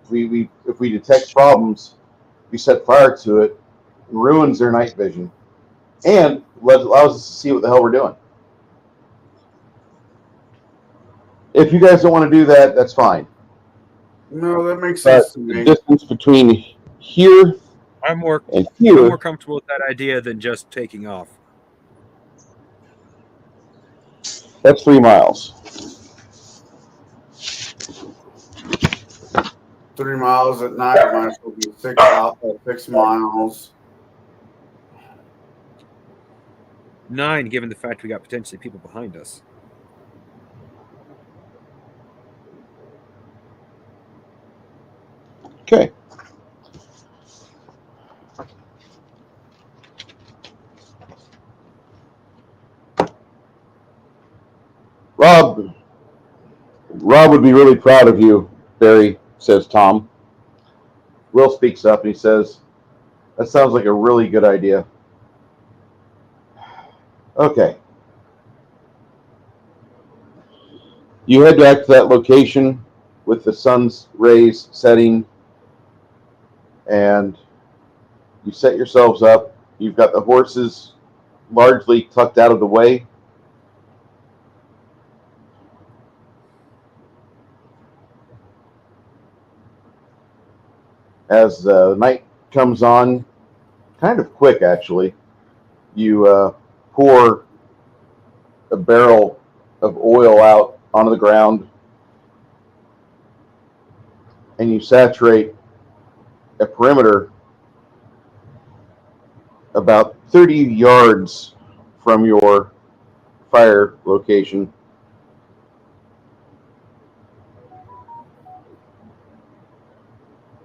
we detect problems, we set fire to it, it ruins their night vision, and allows us to see what the hell we're doing. If you guys don't want to do that, that's fine. No, that makes But sense to the me. distance between here I'm more and here, comfortable with that idea than just taking off. that's 3 miles. 3 miles at night might as well be 6 miles. 9, given the fact we got potentially people behind us. Okay. Rob would be really proud of you, Barry, says Tom. Will speaks up and he says, that sounds like a really good idea. Okay. You head back to that location with the sun's rays setting, and you set yourselves up. You've got the horses largely tucked out of the way. As the night comes on, kind of quick actually, you pour a barrel of oil out onto the ground and you saturate a perimeter about 30 yards from your fire location.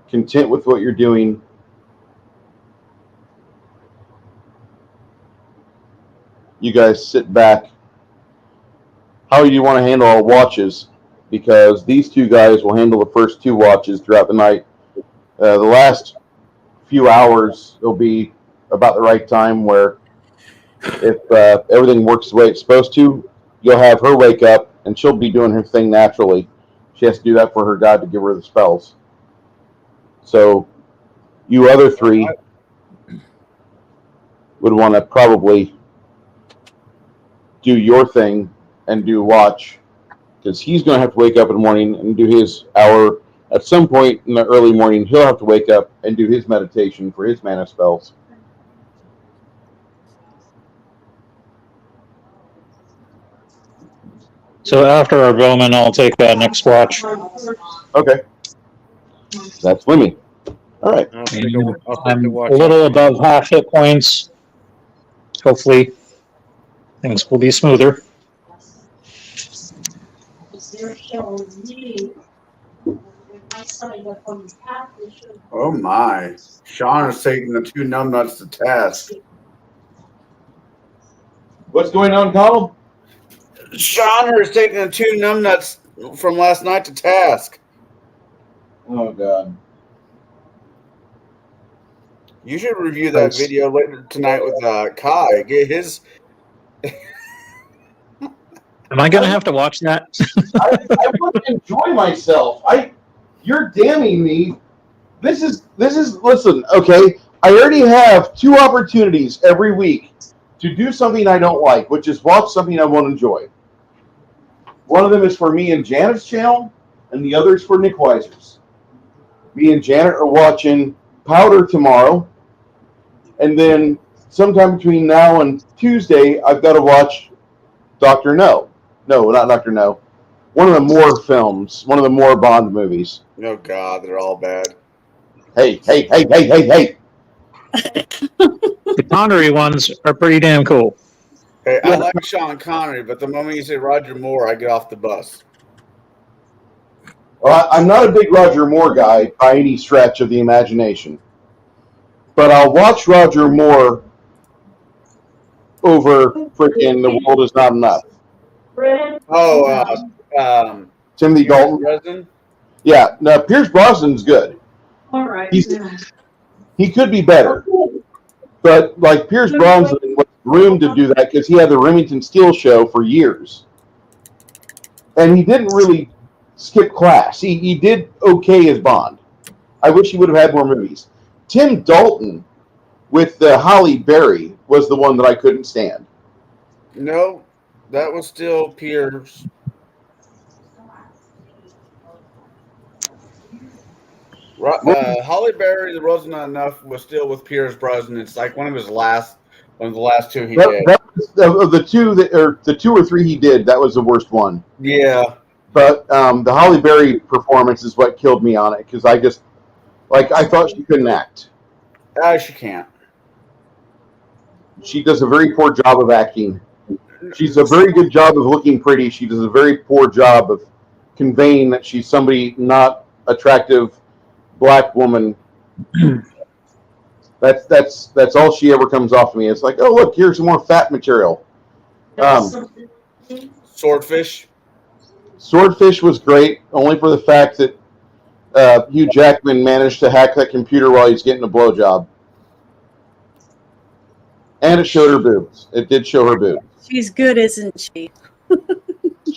Content with what you're doing, you guys sit back. How do you want to handle our watches? Because these two guys will handle the first 2 watches throughout the night. The last few hours will be about the right time where if everything works the way it's supposed to, you'll have her wake up and she'll be doing her thing naturally. She has to do that for her god to give her the spells. So you other 3 would want to probably do your thing and do watch, because he's going to have to wake up in the morning and do his hour. At some point in the early morning, he'll have to wake up and do his meditation for his mana spells. So after our Bowman, I'll take that next watch. Okay. That's swimming. All right. I'll take the I'm watch a little out. above half hit points. Hopefully, things will be smoother. Oh my. Sean is taking the 2 numbnuts to task. What's going on, Connell? Sean is taking the 2 numbnuts from last night to task. Oh, God. You should review that video later tonight with Kai. Get his. Am I going to have to watch that? I want to enjoy myself. You're damning me. This is listen, okay. I already have 2 opportunities every week to do something I don't like, which is watch something I won't enjoy. One of them is for me and Janet's channel, and the other is for Nick Weiser's. Me and Janet are watching Powder tomorrow, and then sometime between now and Tuesday, I've got to watch Dr. No. No, not Dr. No. One of the Moore films, one of the Moore Bond movies. Oh, God, they're all bad. Hey. The Connery ones are pretty damn cool. Hey, I like Sean Connery, but the moment you say Roger Moore, I get off the bus. Well, I'm not a big Roger Moore guy by any stretch of the imagination. But I'll watch Roger Moore over frickin' The World Is Not Enough. Oh, Timothy Dalton. Dresden? Yeah, no, Pierce Brosnan's good. All right. He could be better. But, like, Pierce Brosnan was groomed to do that because he had the Remington Steele show for years. And he didn't really skip class. He did okay as Bond. I wish he would have had more movies. Tim Dalton with Halle Berry was the one that I couldn't stand. No, that was still Pierce. Halle Berry, The Road's Not Enough was still with Pierce Brosnan. It's like one of the last 2 he did. That was, of the 2 the 2 or 3 he did, that was the worst one. Yeah. But the Halle Berry performance is what killed me on it because I just, I thought she couldn't act. She can't. She does a very poor job of acting. She's a very good job of looking pretty. She does a very poor job of conveying that she's somebody not attractive black woman. That's all she ever comes off to me. It's like, oh look, here's some more fat material. Swordfish. Swordfish was great, only for the fact that Hugh Jackman managed to hack that computer while he's getting a blowjob. And it showed her boobs. It did show her boobs. She's good, isn't she?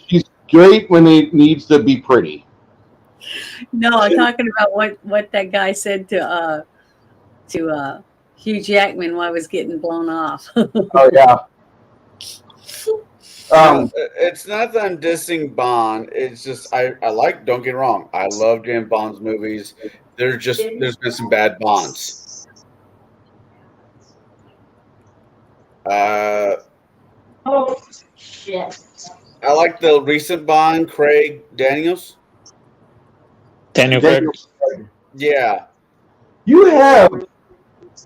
She's great when it needs to be pretty. No, I'm talking about what that guy said to Hugh Jackman while I was getting blown off. Oh, yeah. It's not that I'm dissing Bond. It's just I like. Don't get me wrong. I love James Bond's movies. There's been some bad Bonds. Oh, shit. I like the recent Bond, Craig Daniels. Daniel Craig. Yeah. You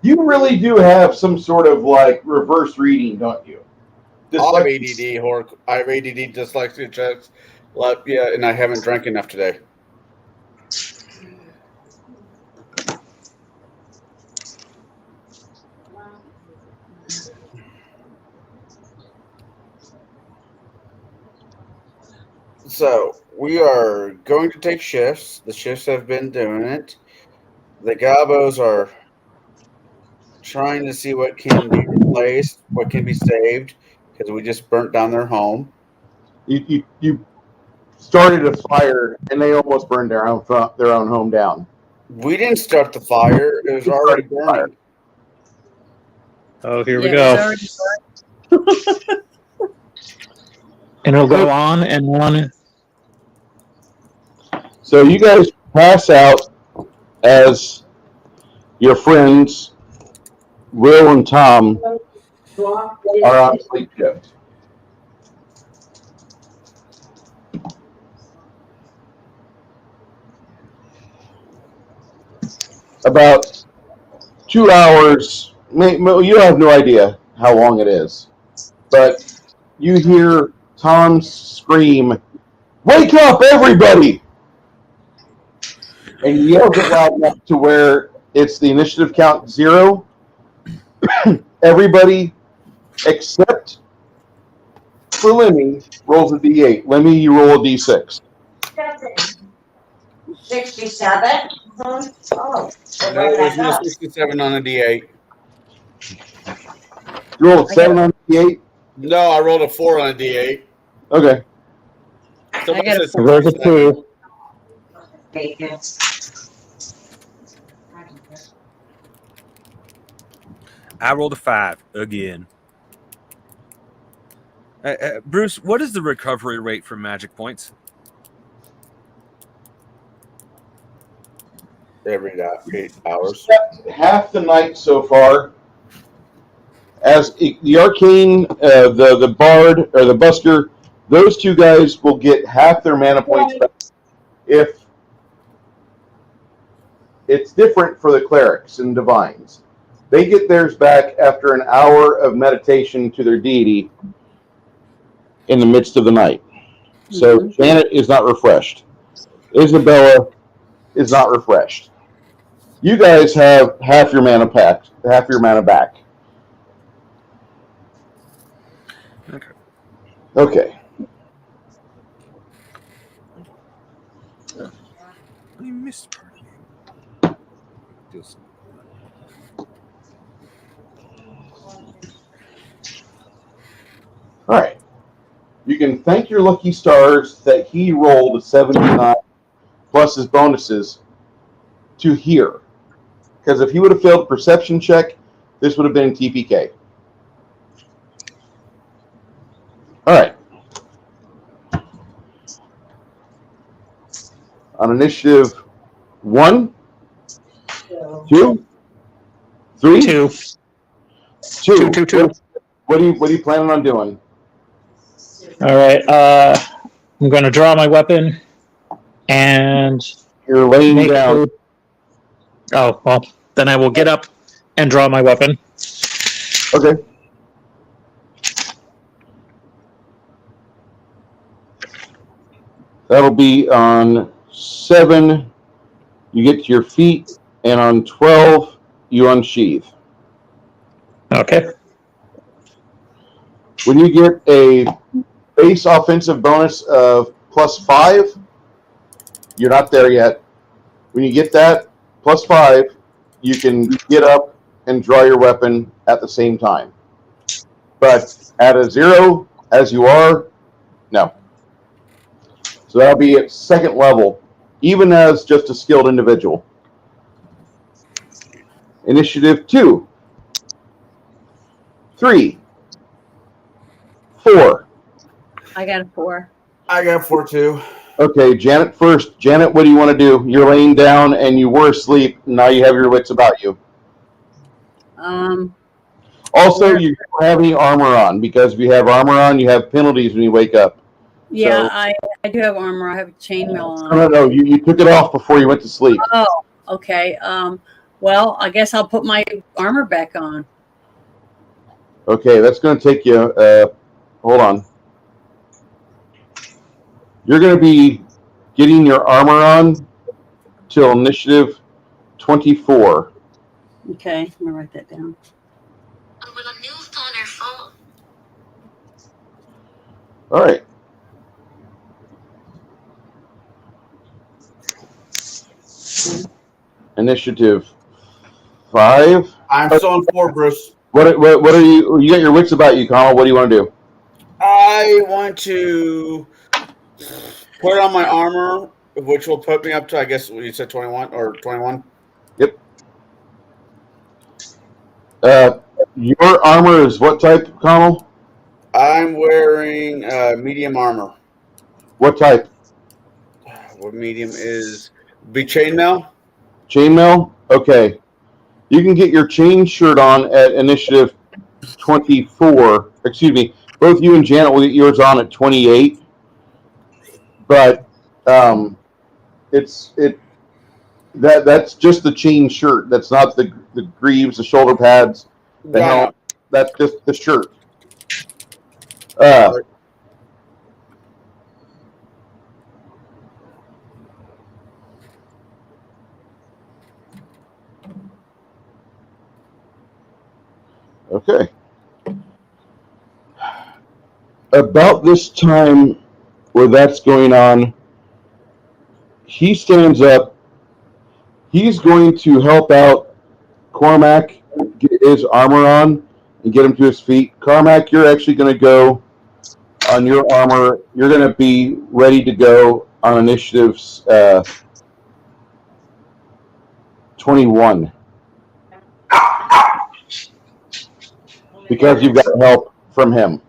really do have some sort of reverse reading, don't you? I have ADD, I have ADD dyslexia checks. Yeah, and I haven't drank enough today. So we are going to take shifts. The shifts have been doing it. The Gabos are trying to see what can be replaced, what can be saved, because we just burnt down their home. You started a fire and they almost burned their own home down. We didn't start the fire; it was already burning. Oh, here we go. And it'll go on and on. So you guys pass out as your friends, Will and Tom, are on sleep shift. about 2 hours. You have no idea how long it is, but you hear Tom scream, "Wake up, everybody!" And he yells it loud enough to where it's the initiative count 0. Everybody except for Lemmy rolls a d8. Lemmy, you roll a d6. 67? Oh. No, there's no 67 on a D8. You roll a 7 on a d8? No, I rolled a 4 on a D8. Okay. Somebody I got a said four. Roll the 67. 2. I rolled a 5 again. Bruce, what is the recovery rate for magic points? Every 8 hours. Half the night so far. As the arcane, the bard or the busker, those two guys will get half their mana points back. If it's different for the clerics and divines, they get theirs back after an hour of meditation to their deity in the midst of the night. So Janet is not refreshed. Isabella is not refreshed. You guys have half your mana packed, half your mana back. Okay. I missed part of it. All right. You can thank your lucky stars that he rolled a 79 plus his bonuses to hear. Because if he would have failed perception check, this would have been TPK. All right. On initiative 1, 2, 3, 2. 2. 2, 2, 2. What are you planning on doing? All right. I'm going to draw my weapon and You're laying make down. Oh, well, then I will get up and draw my weapon. Okay. That'll be on 7, you get to your feet, and on 12, you unsheath. Okay. When you get a base offensive bonus of +5, you're not there yet. When you get that +5, you can get up and draw your weapon at the same time. But at a 0, as you are, no. So that'll be at 2nd level, even as just a skilled individual. Initiative 2, 3, 4. I got a 4. I got 4 too. Okay, Janet first. Janet, what do you want to do? You're laying down and you were asleep. Now you have your wits about you. Also, you don't have any armor on, because if you have armor on, you have penalties when you wake up. Yeah, So- I do have armor. I have a chainmail on. No, you took it off before you went to sleep. Oh, okay. Well, I guess I'll put my armor back on. Okay, that's going to take you, hold on. You're going to be getting your armor on till initiative 24. Okay, I'm gonna write that down. All right. Initiative 5. I'm still on 4, Bruce. What are you got your wits about you, Connell? What do you want to do? I want to put on my armor, which will put me up to, I guess you said 21 or 21. Yep. Your armor is what type, Connell? I'm wearing medium armor. What type? What medium is? Be chainmail? Chainmail? Okay. You can get your chain shirt on at initiative 24. Excuse me. Both you and Janet will get yours on at 28. But That's just the chain shirt. That's not the greaves, the shoulder pads, the Yeah, helm. That's just the shirt. no. Okay. About this time where that's going on, he stands up. He's going to help out Cormac get his armor on and get him to his feet. Cormac, you're actually going to go on your armor. You're going to be ready to go on initiatives 21 because you've got help from him.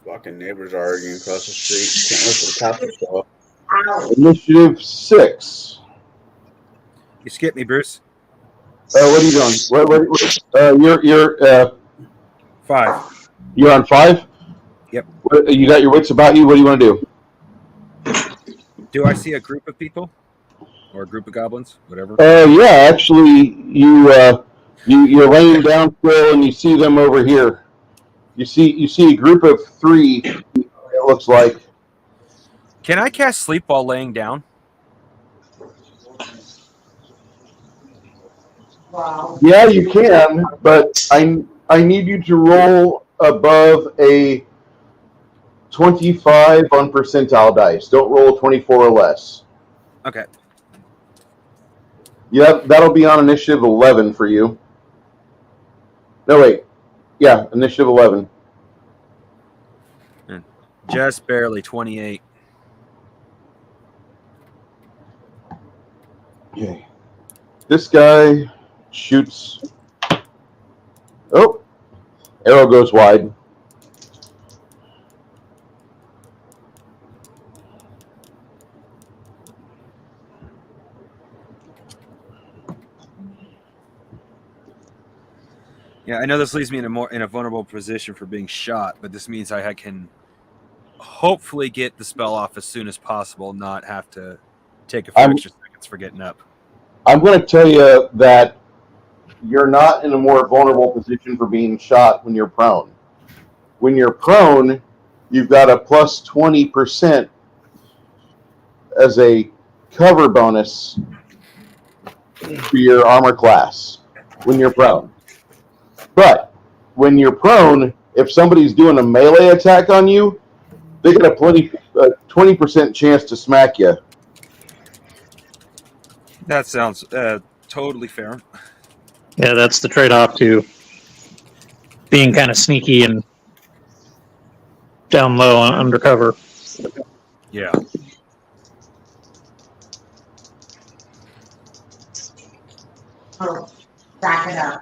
Fucking neighbors are arguing across the street. Can't wait for the cops to show up. Ow. Initiative 6. You skipped me, Bruce. What are you doing? You're 5. you're on 5. Yep. You got your wits about you. What do you want to do? Do I see a group of people or a group of goblins? Whatever. Yeah, actually, you're laying down still, and you see them over here. You see a group of 3. It looks like. Can I cast sleep while laying down? Wow. Yeah, you can, but I need you to roll above a 25 on percentile dice. Don't roll a 24 or less. Okay. Yeah, that'll be on initiative 11 for you. No, wait. Yeah, initiative 11. Just barely 28. Okay. This guy shoots. Oh, arrow goes wide. Yeah, I know this leaves me in a vulnerable position for being shot, but this means I can hopefully get the spell off as soon as possible, not have to take a few extra seconds for getting up. I'm going to tell you that you're not in a more vulnerable position for being shot when you're prone. When you're prone, you've got a plus 20% as a cover bonus for your armor class when you're prone. But when you're prone, if somebody's doing a melee attack on you, they get a 20% chance to smack you. That sounds totally fair. Yeah, that's the trade-off to being kind of sneaky and down low and undercover. Yeah. Oh, stack it up.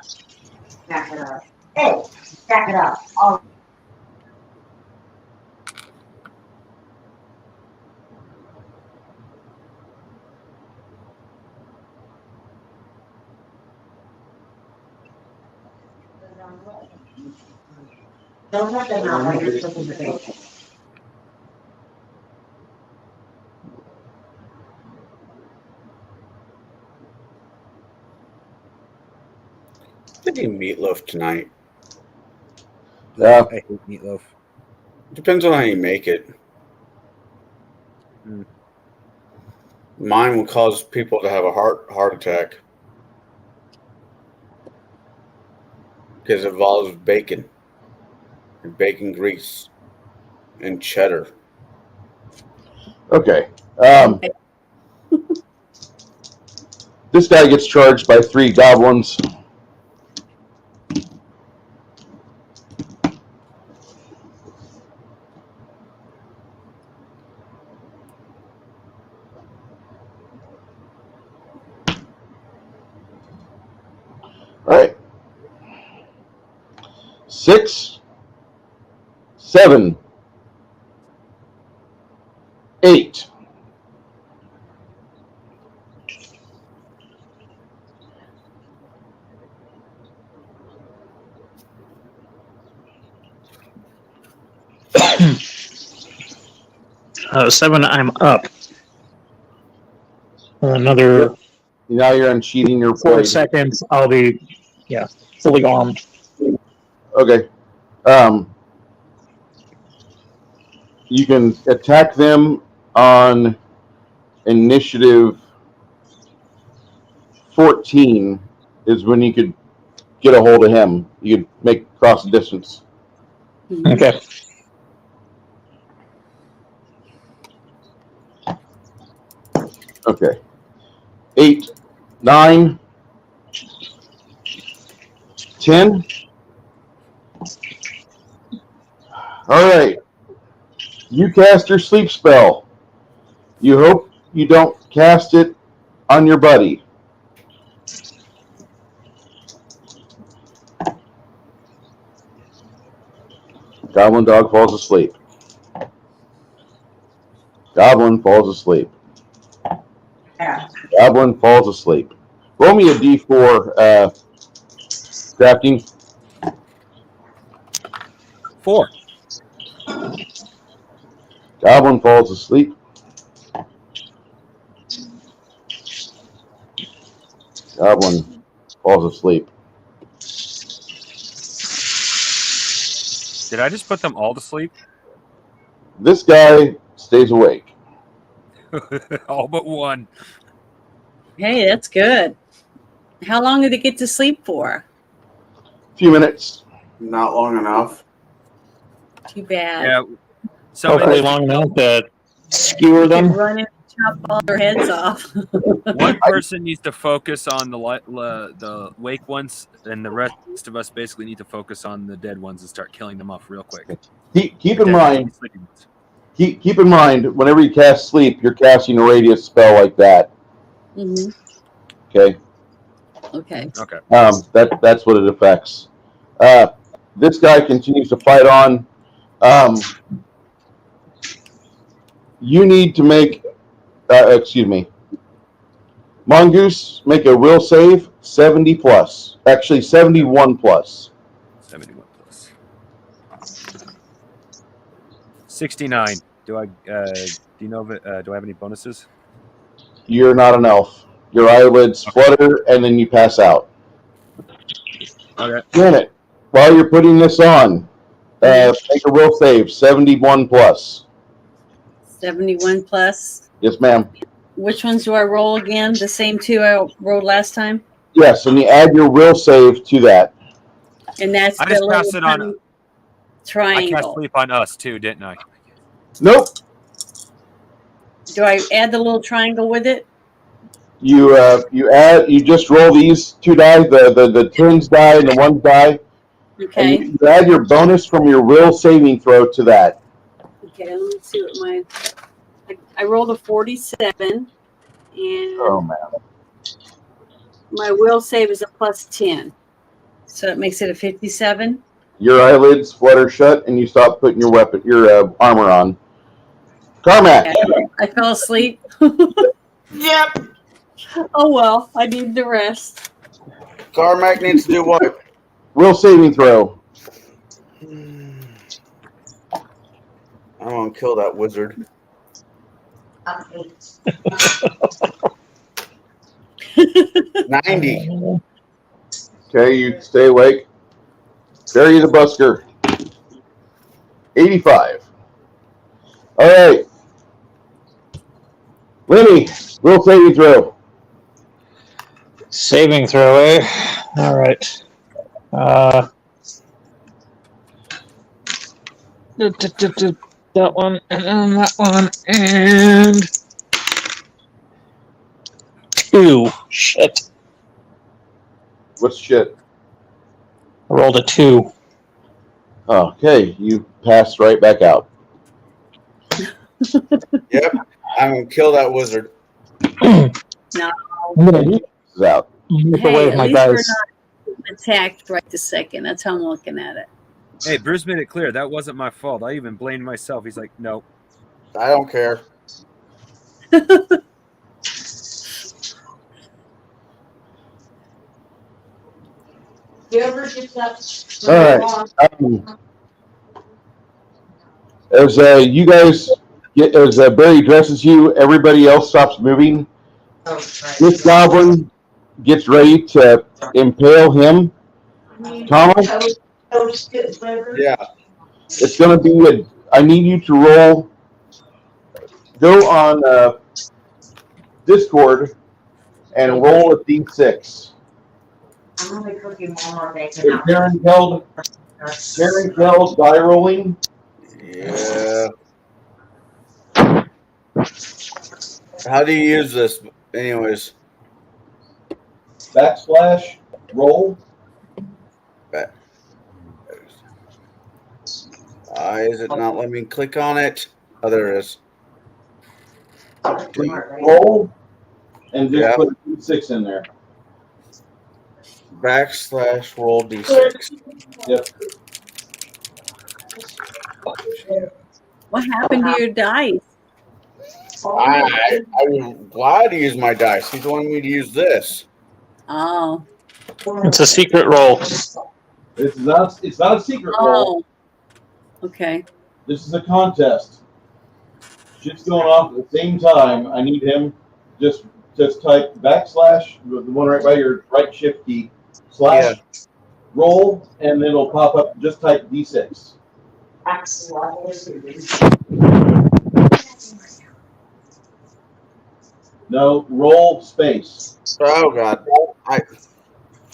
Stack it up. Hey, stack it up. Oh. Don't let them out while you're cooking the bacon. I think meatloaf tonight. Yeah. I hate meatloaf. Depends on how you make it. Mm. Mine will cause people to have a heart attack because it involves bacon and bacon grease and cheddar. Okay. This guy gets charged by 3 goblins. All right. 6, 7, 8. 7, I'm up. Another Now you're uncheating your 4 blade. seconds, I'll be, fully armed. Okay. You can attack them on initiative 14 is when you could get a hold of him. You could make cross the distance. Okay. Okay. 8, 9, 10. All right. You cast your sleep spell. You hope you don't cast it on your buddy. Goblin dog falls asleep. Goblin falls asleep. Yeah. Goblin falls asleep. Roll me a d4, crafting. 4. Goblin falls asleep. Goblin falls asleep. Did I just put them all to sleep? This guy stays awake. All but one. Hey, that's good. How long did it get to sleep for? A few minutes. Not long enough. Too bad. Yeah. So Hopefully long enough to skewer You can them. run in and chop all their heads off. one person needs to focus on the wake ones, and the rest of us basically need to focus on the dead ones and start killing them off real quick. Keep in Dead mind, sleeping ones. keep in mind, whenever you cast sleep, you're casting a radius spell like that. Hmm. Okay. Okay. Okay. That's what it affects. This guy continues to fight on. You need to make, excuse me, Mongoose, make a will save 70 plus. Actually, 71 plus. 71 plus. 69. Do I? Do you know? Do I have any bonuses? You're not an elf. Your eyelids flutter, and then you pass out. Okay. Janet, while you're putting this on, make a will save 71 plus. 71 plus. Yes, ma'am. Which ones do I roll again? The same two I rolled last time? Yes, and you add your will save to that. And that's I the just little passed it on. tiny I cast triangle. sleep on us too, didn't I? Nope. Do I add the little triangle with it? You just roll these 2 die, the twins die and the one die, Okay. and you add your bonus from your will saving throw to that. Okay, let me see what I rolled a 47, and Oh man. my will save is a plus 10. So it makes it a 57. Your eyelids flutter shut, and you stop putting your armor on. Carmack. I fell asleep. Yep. Oh well, I need the rest. Carmack needs to do what? Will saving throw. I'm gonna kill that wizard. Okay. 90. Okay, you stay awake. Bury the busker. 85. All right. Lenny, will saving throw. Saving throw, eh? All right. That one, and then that one, and 2. Shit. What's shit? I rolled a 2. Okay, you pass right back out. Yep. I'm gonna kill that wizard. I'm gonna This is out. move Hey, away with at my least we're dice. not attacked right this second. That's how I'm looking at it. Hey, Bruce made it clear that wasn't my fault. I even blamed myself. He's like, no. I don't care. Whoever gets up. All right. As you guys get, as Barry addresses you, everybody else stops moving. Oh, This goblin gets ready to impale him. Thomas, Yeah. it's going to be I need you to roll. Go on Discord and roll a d6. I'm only cooking more bacon. If Karen held die rolling. Yeah. How do you use this, anyways? / roll. Is it not letting me click on it? Oh, there it is. Roll and just Yeah. put a d6 in there. / roll d6. Yep. What happened to your dice? I'm glad to use my dice. He's wanting me to use this. Oh. It's a secret roll. It's not a secret roll. Oh. Okay. This is a contest. Shit's going off at the same time. I need him just type / the one right by your right shift key / roll, and then it'll pop up. Just type d6. No, roll space. Oh God!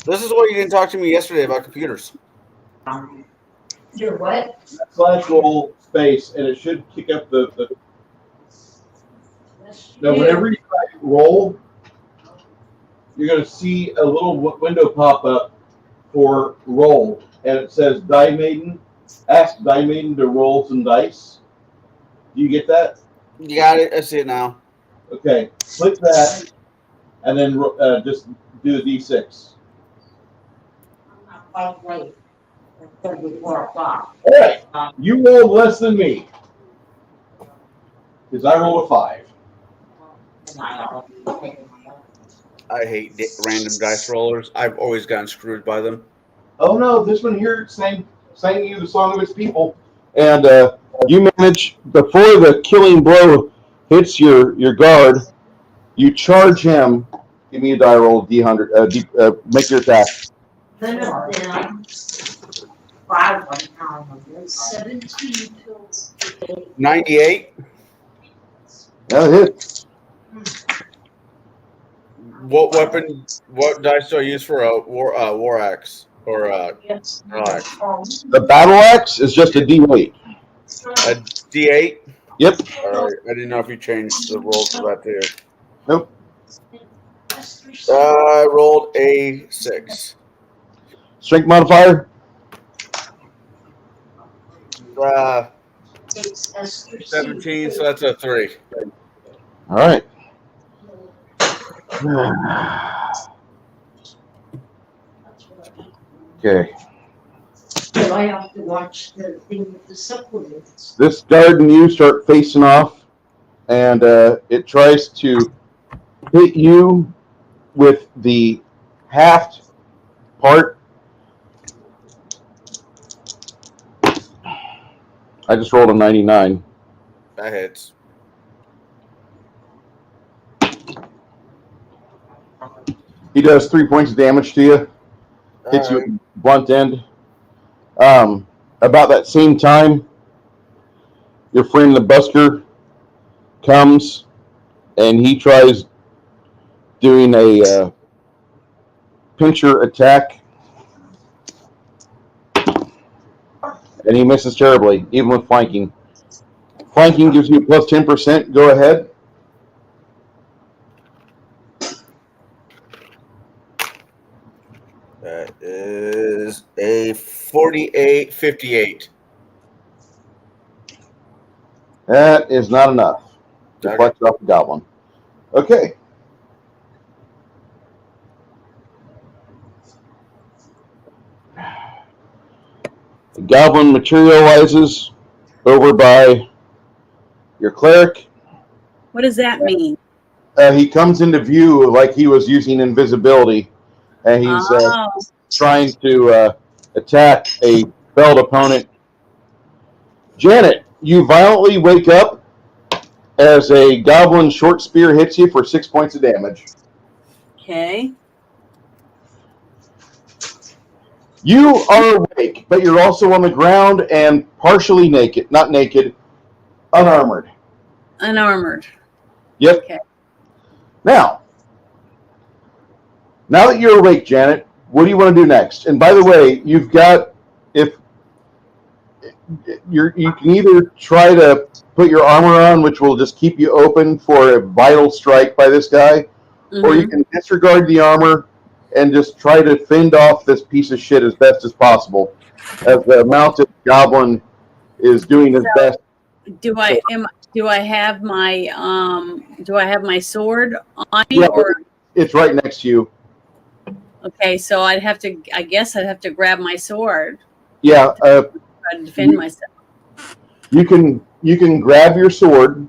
This is why you didn't talk to me yesterday about computers. Your what? / roll space, and it should kick up the. Now, whenever you type roll, you're going to see a little window pop up for roll, and it says Die Maiden. Ask Die Maiden to roll some dice. Do you get that? You got it. I see it now. Okay, click that, and then just do the d6. Wait. 34 o'clock. All right, you rolled less than me because I rolled a 5. I hate random dice rollers. I've always gotten screwed by them. Oh no, this one here sang you the song of its people, and you manage before the killing blow hits your guard. You charge him. Give me a die roll, d100. Make your attack. 17 pills. 98. That hit. What weapon? What dice do I use for a war axe or a axe? The battle axe is just a d8. A D8. Yep. All right. I didn't know if you changed the roll for that too. Nope. I rolled a 6. Strength modifier. 17. So that's a 3. All right. Okay. So I have to watch the thing with the supplements. This guard and you start facing off, and it tries to hit you with the haft part. I just rolled a 99. That hits. He does 3 points of damage to you. Hits you with a blunt end. About that same time, your friend the busker comes, and he tries doing a pincher attack, and he misses terribly, even with flanking. Flanking gives you a plus 10%. Go ahead. That is a 48-58. That is not enough. Deflects off the goblin. Okay. The goblin materializes over by your cleric. What does that mean? He comes into view like he was using invisibility, and he's trying to attack a belt opponent. Janet, You violently wake up as a goblin short spear hits you for 6 points of damage. Okay. You are awake, but you're also on the ground and partially naked. Not naked, unarmored. Unarmored. Yep. Okay. Now that you're awake, Janet, what do you want to do next? And by the way, you've got, if you can either try to put your armor on, which will just keep you open for a vital strike by this guy, or you can disregard the armor and just try to fend off this piece of shit as best as possible, as the mounted goblin is doing his best. Do I have my sword on me, Yeah, or it's right next to you. okay? So I guess I'd have to grab my sword. Yeah, Try to defend myself. you can grab your sword,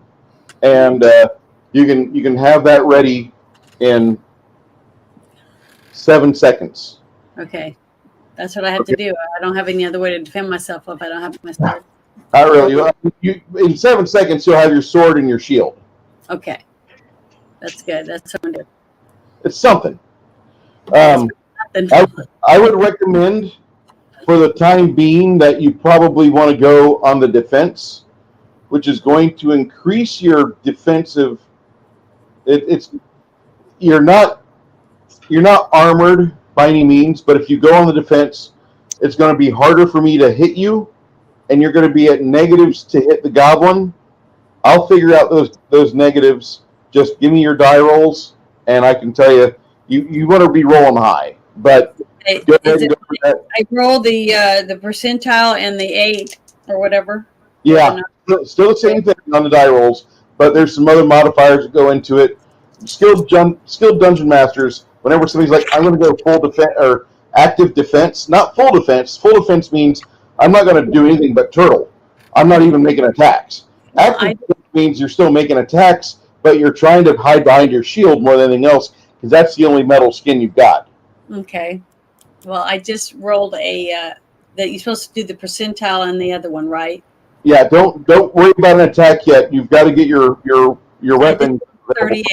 and you can have that ready in 7 seconds. Okay, that's what I have to do. I don't have any other way to defend myself if I don't have my sword. Not really. In 7 seconds, you'll have your sword and your shield. Okay, that's good. That's what I'm doing. It's something. Nothing. I would recommend, for the time being, that you probably want to go on the defense, which is going to increase your defensive. You're not armored by any means, but if you go on the defense, it's going to be harder for me to hit you, and you're going to be at negatives to hit the goblin. I'll figure out those negatives. Just give me your die rolls, and I can tell you want to be rolling high. But go ahead and go for that. I roll the percentile and the 8 or whatever. Yeah, still the same thing on the die rolls, but there's some other modifiers that go into it. Skilled dungeon masters, whenever somebody's like, I'm going to go full defense or active defense, not full defense. Full defense means I'm not going to do anything but turtle. I'm not even making attacks. Active defense means you're still making attacks, but you're trying to hide behind your shield more than anything else, because that's the only metal skin you've got. Okay. Well, I just rolled that you're supposed to do the percentile and the other one, right? Yeah, don't worry about an attack yet. You've got to get your weapon. 38.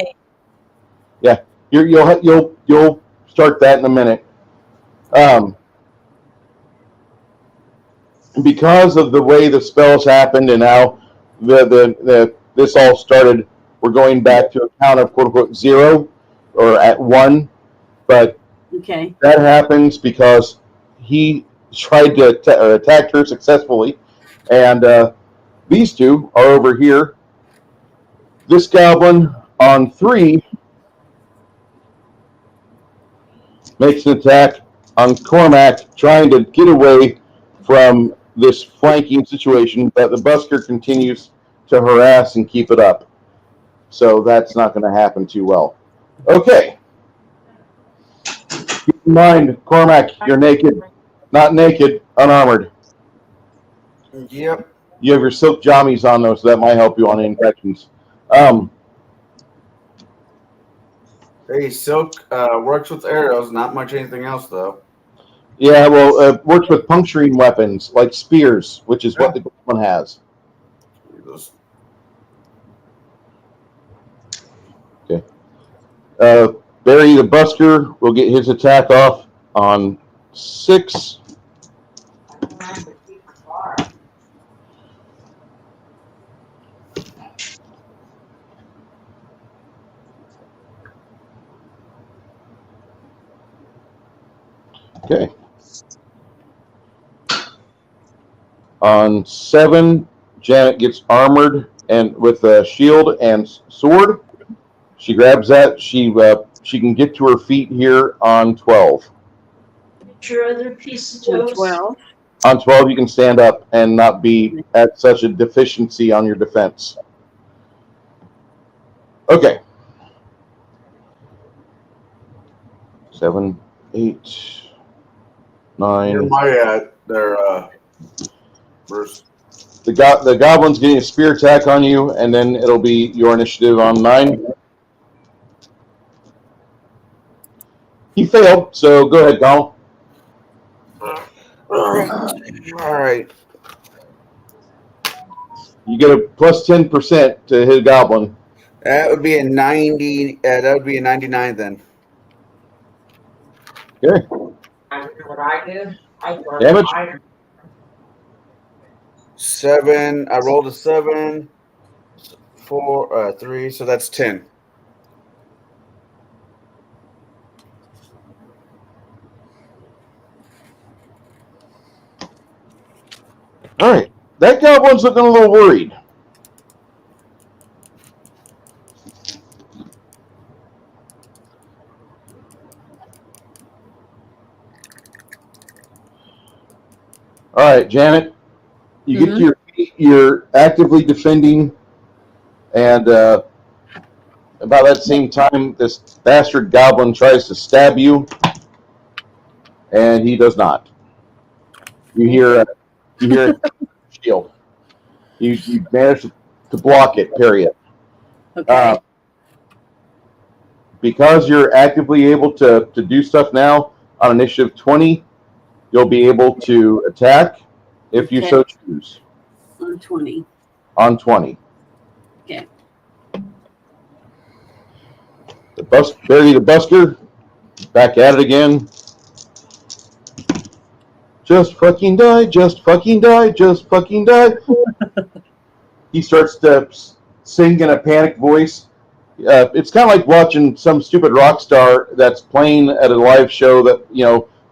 Yeah, you'll start that in a minute. Because of the way the spells happened and how this all started, we're going back to a count of quote unquote 0 or at 1, but okay, that happens because he tried to attack her successfully, and these two are over here. This goblin on 3 makes an attack on Cormac, trying to get away from this flanking situation, but the busker continues to harass and keep it up. So that's not going to happen too well. Okay. Keep in mind, Cormac, you're naked. Not naked, unarmored. Yep. You have your silk jammies on, though, so that might help you on infections. Hey, silk works with arrows, not much anything else, though. Yeah, well, works with puncturing weapons, like spears, which is what the goblin has. Okay. Barry the busker will get his attack off on 6. Okay. On 7, Janet gets armored and with a shield and sword. She grabs that. She can get to her feet here on 12. Your other piece of toast. 12. On 12, you can stand up and not be at such a deficiency on your defense. Okay. 7, 8, 9. You're my there, Bruce. The goblin's getting a spear attack on you, and then it'll be your initiative on 9. He failed, so go ahead, Donald. All right. You get a plus 10% to hit a goblin. That would be a 90. That would be a 99 then. Okay. I do what I do. I work Damage? hard. 7. I rolled a 7. 4, 3. So that's 10. All right. That goblin's looking a little worried. All right, Janet. You get to your feet. You're actively defending, and about that same time, this bastard goblin tries to stab you, and he does not. You hear shield. You manage to block it. Period. Okay. Because you're actively able to do stuff now on initiative 20, you'll be able to attack if you Okay. so choose On 20. on 20. Okay. Barry the Busker, back at it again. Just fucking die, just fucking die, just fucking die. He starts to sing in a panicked voice. It's kind of like watching some stupid rock star that's playing at a live show that,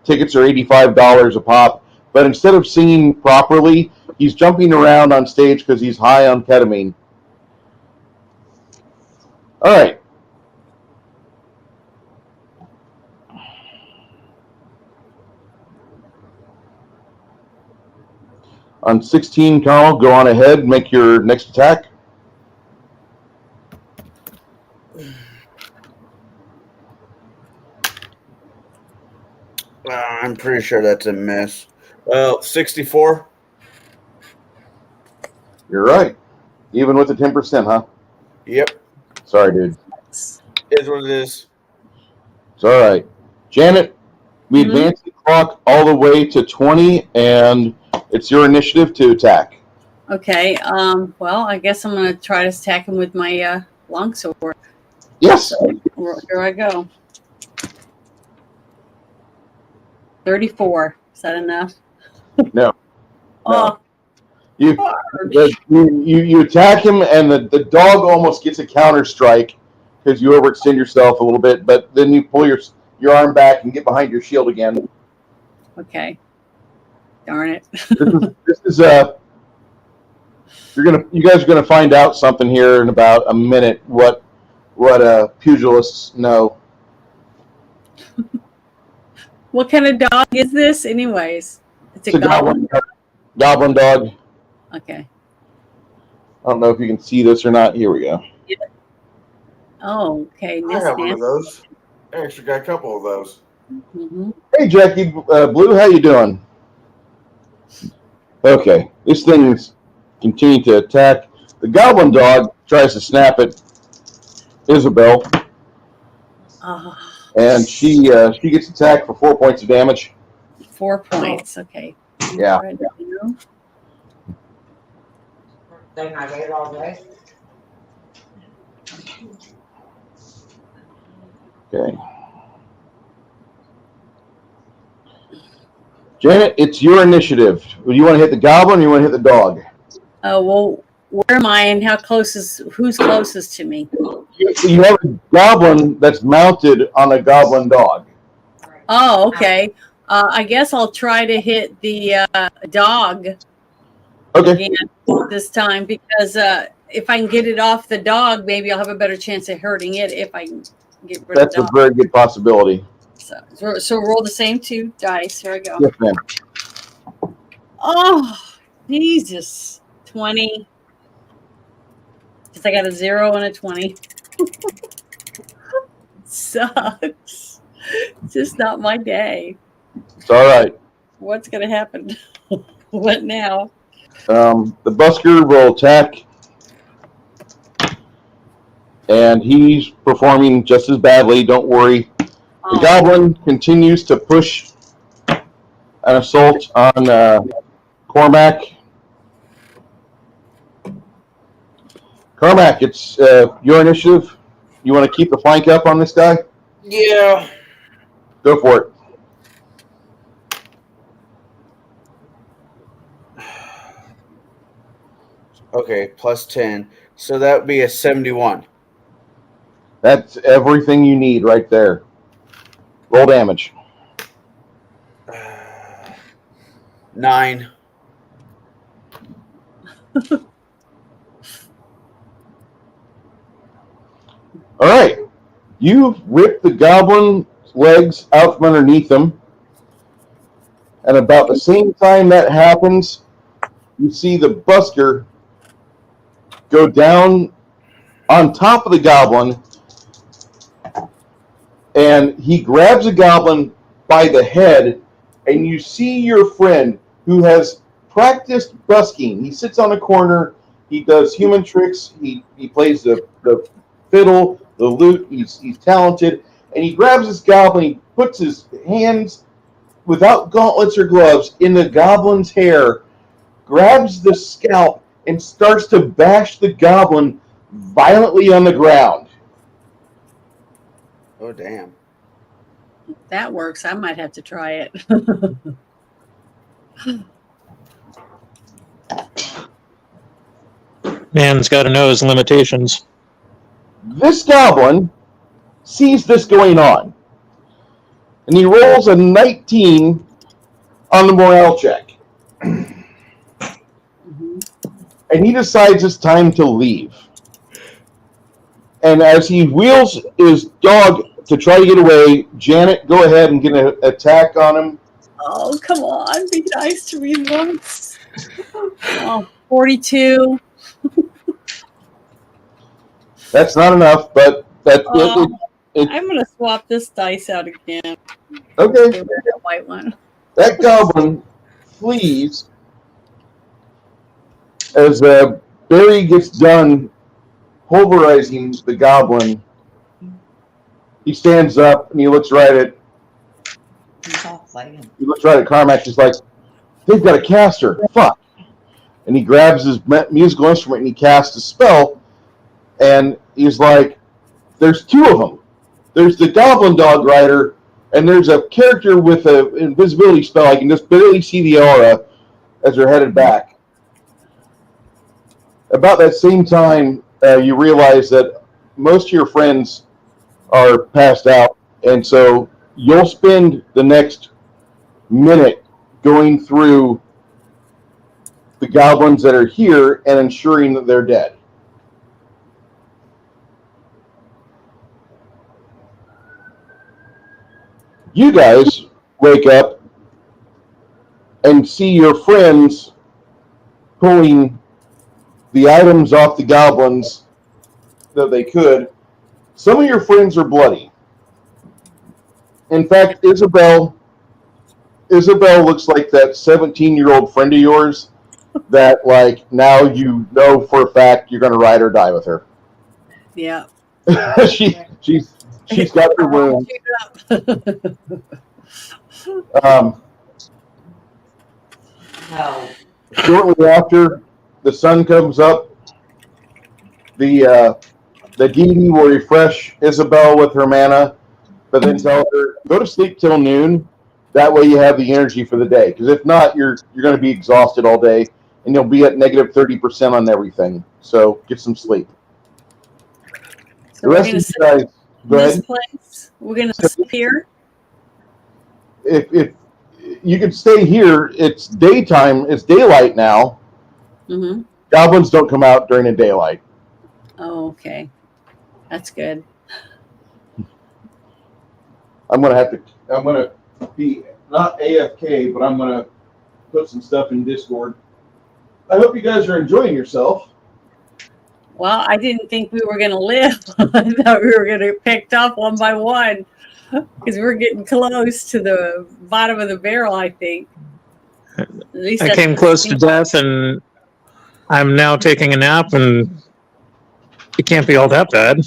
tickets are $85 a pop. But instead of singing properly, he's jumping around on stage because he's high on ketamine. All right. On 16, Carl, go on ahead and make your next attack. I'm pretty sure that's a miss. 64. You're right. Even with the 10%, huh? Yep. Sorry, dude. Is what it is. It's all right. Janet, we advance the clock all the way to 20, and it's your initiative to attack. Okay. Well, I guess I'm going to try to attack him with my longsword. Yes. So, here I go. 34. Is that enough? No. Oh, You attack him, and the dog almost gets a counter strike because you overextend yourself a little bit, but then you pull your arm back and get behind your shield again. okay. Darn it. This is you guys are gonna find out something here in about a minute. What pugilists know. What kind of dog is this, anyways? It's a goblin. Goblin dog. Okay. I don't know if you can see this or not. Here we go. Yeah. Oh, okay. I have one of those. I actually got a couple of those. Mm-hmm. Hey, Jackie Blue, how you doing? Okay, this thing's continuing to attack. The goblin dog tries to snap at Isabel, and she gets attacked for 4 points of damage. 4 points. Okay. Yeah. Thing I ate all day. Okay. Janet, it's your initiative. Do you want to hit the goblin or you want to hit the dog? Well, where am I and who's closest to me? You have a goblin that's mounted on a goblin dog. Oh, okay. I guess I'll try to hit the dog again this time because if I can get it off the dog, maybe I'll have a better chance of hurting it if I can get rid of the dog. That's a very good possibility. So roll the same 2 dice. Here I go. Yes, ma'am. Oh, Jesus. 20. Because I got a 0 and a 20. Sucks. It's just not my day. It's all right. What's going to happen? What now? The busker will attack, and he's performing just as badly. Don't worry. The goblin continues to push an assault on Cormac. Carmack, it's your initiative. You want to keep the flank up on this guy? Yeah. Go for it. Okay, plus 10. So that would be a 71. That's everything you need right there. Roll damage. 9. All right. You rip the goblin legs out from underneath him. And about the same time that happens, you see the busker go down on top of the goblin, and he grabs the goblin by the head, and you see your friend who has practiced busking. He sits on a corner, he does human tricks, he plays the fiddle, the lute, he's talented, and he grabs this goblin, he puts his hands without gauntlets or gloves in the goblin's hair, grabs the scalp, and starts to bash the goblin violently on the ground. Oh, damn. That works. I might have to try it. Man's got to know his limitations. This goblin sees this going on, and he rolls a 19 on the morale check. And he decides it's time to leave. And as he wheels his dog to try to get away, Janet, go ahead and get an attack on him. Oh, come on. Be nice to me once. Oh, 42. That's not enough, but that I'm going to swap this dice out again. okay. Get rid of that white one. That goblin flees as Barry gets done pulverizing the goblin. He stands up and he looks right at Carmack. He's like, "They've got a caster. Fuck!" And he grabs his musical instrument and he casts a spell. And he's like, "There's two of them. There's the Goblin Dog Rider, and there's a character with an invisibility spell. I can just barely see the aura as they're headed back." About that same time, you realize that most of your friends are passed out, and so you'll spend the next minute going through the goblins that are here and ensuring that they're dead. You guys wake up and see your friends pulling the items off the goblins that they could. Some of your friends are bloody. In fact, Isabel looks like that 17-year-old friend of yours that, like, now you know for a fact you're going to ride or die with her. Yeah. She's got her wound. No. Shortly after the sun comes up, the deity will refresh Isabel with her mana, but then tell her, go to sleep till noon. That way you have the energy for the day. Because if not, you're going to be exhausted all day, and you'll be at negative 30% on everything. So get some sleep. So The we're rest going of to you guys, go this ahead. place. We're going to sleep here. If you can stay here, it's daytime. It's daylight now. Mm-hmm. Goblins don't come out during the daylight. Oh, okay. That's good. I'm gonna be not AFK, but I'm gonna put some stuff in Discord. I hope you guys are enjoying yourself. Well, I didn't think we were going to live. I thought we were going to get picked off one by one because we're getting close to the bottom of the barrel, I think. At least I came close to death, and I'm now taking a nap, and it can't be all that bad,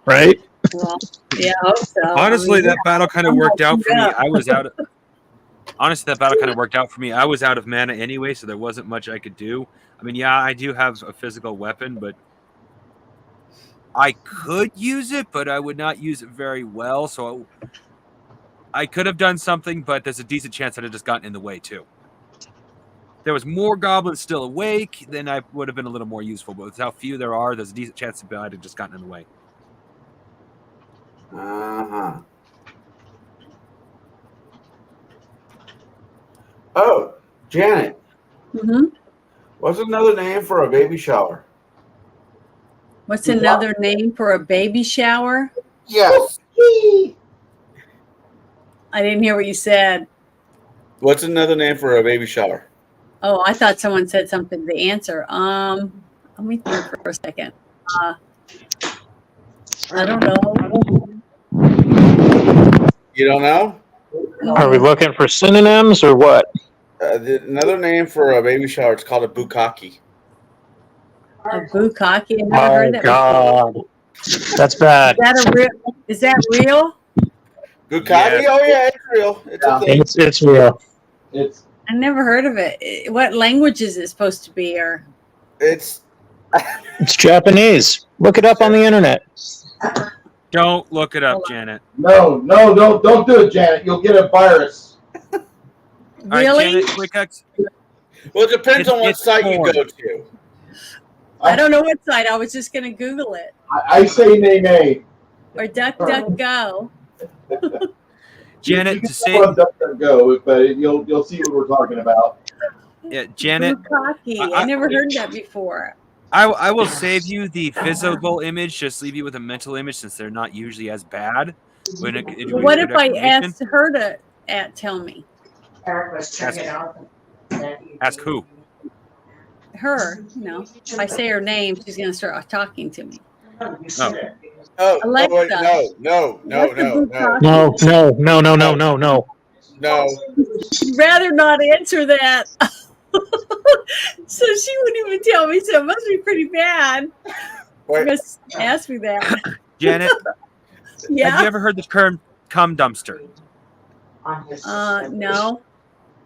right? Well, yeah, I hope so. Honestly, that battle kind of I'm worked all out for me. up. I was out. Honestly, that battle kind of worked out for me. I was out of mana anyway, so there wasn't much I could do. I mean, yeah, I do have a physical weapon, but I could use it, but I would not use it very well. So I could have done something, but there's a decent chance that I'd just gotten in the way too. If there was more goblins still awake, then I would have been a little more useful. But with how few there are, there's a decent chance that I'd have just gotten in the way. Uh-huh. Oh, Janet, Mm-hmm. what's another name for a baby shower? What's another name for a baby shower? Yes. I didn't hear what you said. What's another name for a baby shower? Oh, I thought someone said something. The answer. Let me think for a second. I don't know. You don't know? Are we looking for synonyms or what? Another name for a baby shower, it's called a bukkake. A bukkake. I never heard that God. That's bad. Is that real? Bukkake? Yeah. Oh, yeah, it's real. It's a thing. It's real. It's I never heard of it. What language is it supposed to be? Or It's It's Japanese. Look it up on the internet. Don't look it up, Janet. no, don't do it, Janet. You'll get a virus. All right, really? Janet, quick X. well, it depends on what It's site you porn. go to. I don't know what site. I was just going to Google it I say nay. or DuckDuckGo. Janet, you can to say go on DuckDuckGo, but you'll see what we're talking about. yeah, Janet, Bukkake. I never heard that before. I will save you the physical image. Just leave you with a mental image since they're not usually as bad. What if I asked her to tell me? Eric was checking out. Ask who? Her. No. If I say her name, she's going to start talking to me. Oh, Alexa. wait, no. What's a bukkake? No. No. She'd rather not answer that. So she wouldn't even tell me, so it must be pretty bad. Wait, Just ask me that. Janet, have Yeah. you ever heard the term cum dumpster? No.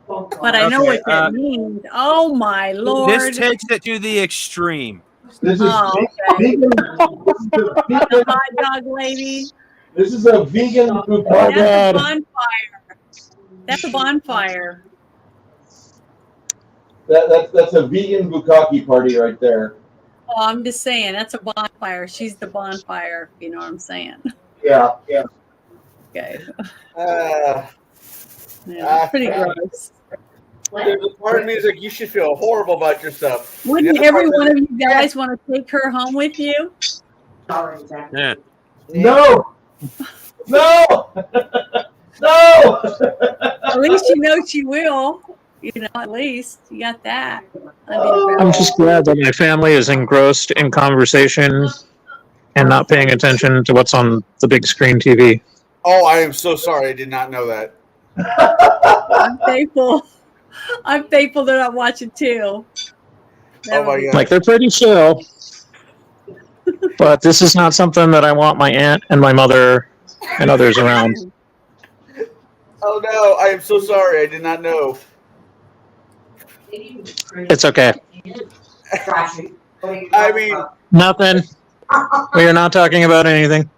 But I know Okay, what that means. Oh my Lord. This takes it to the extreme. This is Oh, okay. vegan. The hot dog lady. This is a vegan Oh, bukkake. That's a God. bonfire. That's a bonfire. That's a vegan bukkake party right there. Oh, I'm just saying, that's a bonfire. She's the bonfire, if you know what I'm saying. Yeah. Okay. uh, Yeah, pretty gross. there's a part of me is like, you should feel horrible about yourself. Wouldn't The other every part one of you guys want to take her home with you? Yeah. No. No. At least you know she will. You know, at least you got that. I'm just glad that my family is engrossed in conversation and not paying attention to what's on the big screen TV. Oh, I am so sorry. I did not know that. I'm thankful. I'm thankful they're not watching too. Oh, my God. Like, they're pretty chill. But this is not something that I want my aunt and my mother and others around. Oh, no. I am so sorry. I did not know. It's okay. I mean, Nothing. We are not talking about anything.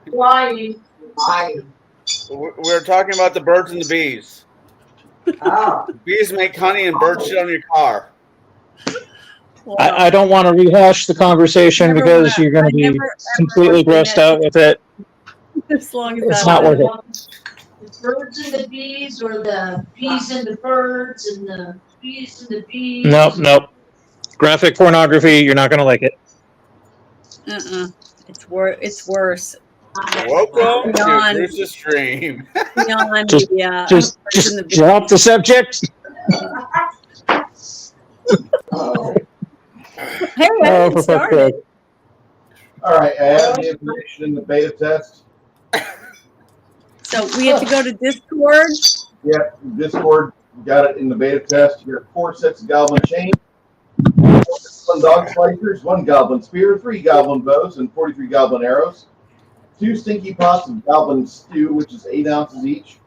Why? we're talking about the birds and the bees. Oh. Bees make honey and birds shit on your car. Well, I don't want to rehash the conversation Never because wanna- you're going I to be never, ever completely was in grossed it. out with it. As long as It's I not was. worth it. The birds and the bees, or the bees and the birds, and the bees and the bees. Nope. Graphic pornography, you're not going to like it. It's worse. Welcome to Beyond. Bruce's stream. Beyond Just- the Just birds and the bees. drop the subject. Hey, I Oh, haven't for fuck's started. sake. All right. I have the information in the beta test. So we have to go to Discord. Yep. Discord got it in the beta test. You got 4 sets of goblin chains, 1 dog slicers, 1 goblin spear, 3 goblin bows, and 43 goblin arrows. 2 stinky pots of goblin stew, which is 8 ounces each,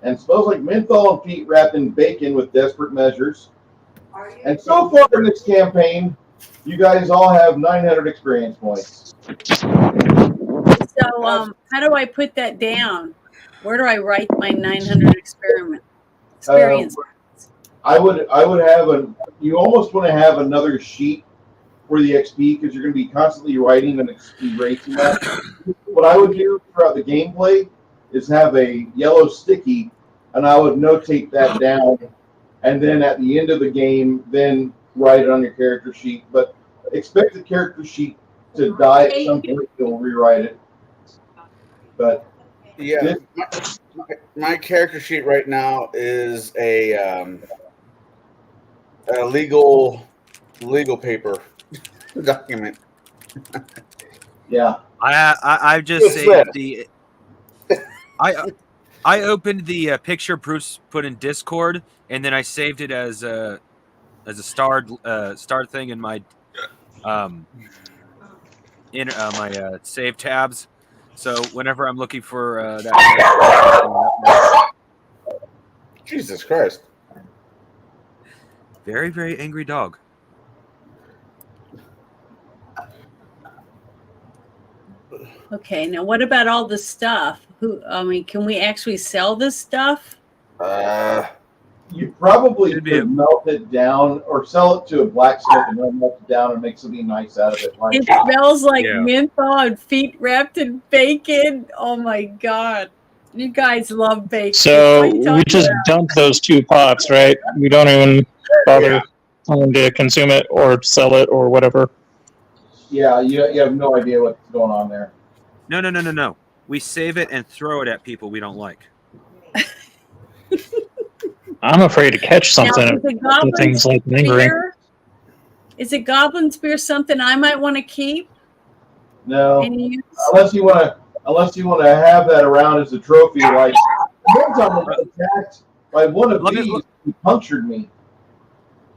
and smells like menthol and peat wrapped in bacon with desperate measures. And so far in this campaign, You guys all have 900 experience points. So, how do I put that down? Where do I write my 900 experience? I would have you almost want to have another sheet for the XP because you're going to be constantly writing and erasing that. What I would do throughout the gameplay is have a yellow sticky, and I would notate that down, and then at the end of the game, then write it on your character sheet. But expect the character sheet to die at some point. You'll rewrite it. But Yeah, my character sheet right now is a legal paper document. Yeah, I just saved the. I opened the picture Bruce put in Discord, and then I saved it as a starred thing in my my save tabs. So whenever I'm looking for that, Jesus Christ! very, very angry dog. Okay, now what about all the stuff? Can we actually sell this stuff? you probably could melt it down or sell it to a blacksmith and then melt it down and make something nice out of it. It smells like menthol and feet wrapped in bacon. Oh my god. You guys love bacon. So we just dump those 2 pots, right? We don't even bother to consume it or sell it or whatever. Yeah, you have no idea what's going on there. No. We save it and throw it at people we don't like. I'm afraid to catch something if things like lingering. Is a goblin spear something I might want to keep? No, unless you want to have that around as a trophy. Like one time I was attacked by one of these who punctured me.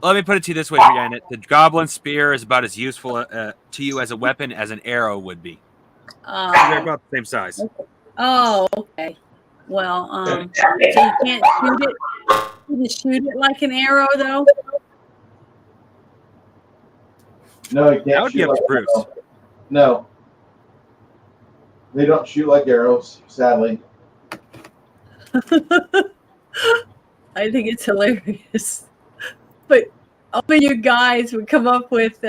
Let me put it to you this way, Janet. The goblin spear is about as useful to you as a weapon as an arrow would be. They're about the same size. Oh, okay. Well, so you can't shoot it. You can shoot it like an arrow, though. No, you can't shoot like arrows. No, they don't shoot like arrows. Sadly. I think it's hilarious. But all of you guys would come up with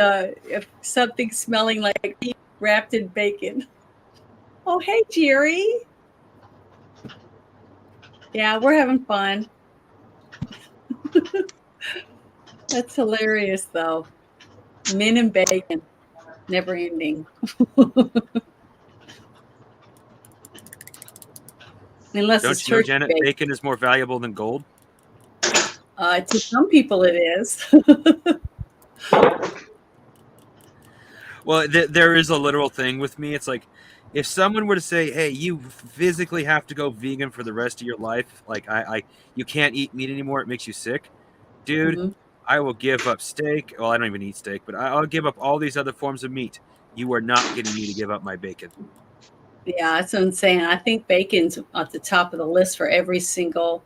something smelling like meat wrapped in bacon. Oh, hey, Jerry. Yeah, we're having fun. That's hilarious, though. Men and bacon. Never ending. Unless Don't it's you know, turkey Janet, bacon is more valuable than gold? To some people, it is. Well, there is a literal thing with me. It's like, if someone were to say, "Hey, you physically have to go vegan for the rest of your life," like you can't eat meat anymore, it makes you sick, dude. I will give up steak. Well, I don't even eat steak, but I'll give up all these other forms of meat. You are not getting me to give up my bacon. Yeah, that's what I'm saying. I think bacon's at the top of the list for every single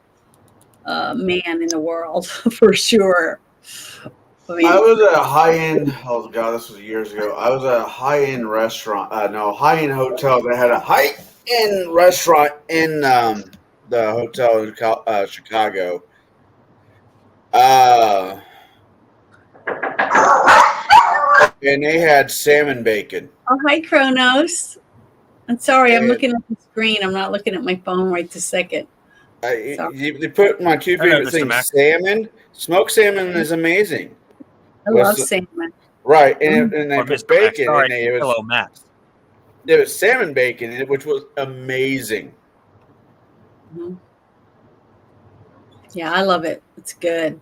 man in the world, for sure. I was at a high-end, oh god, this was years ago. I was at a high-end restaurant, high-end hotel that had a high-end restaurant in the hotel in Chicago. And they had salmon bacon. Oh, hi, Kronos. I'm sorry, I'm looking at the screen. I'm not looking at my phone right this second. They put my 2 favorite things, salmon. Smoked salmon is amazing. I love salmon. Right, and they put bacon in it. Hello, Matt. There was salmon bacon in it, which was amazing. Mm-hmm. Yeah, I love it. It's good.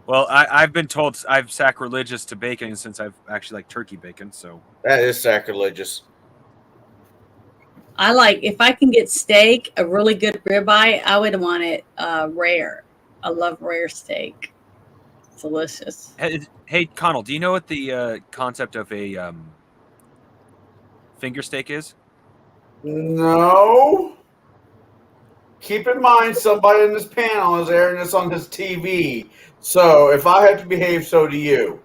Well, I've been told I'm sacrilegious to bacon since I've actually like turkey bacon. So that is sacrilegious. I like, if I can get steak, a really good ribeye, I would want it rare. I love rare steak. It's delicious. Hey, Connell, do you know what the concept of a finger steak is? No. Keep in mind, somebody in this panel is airing this on his TV. So if I have to behave, so do you.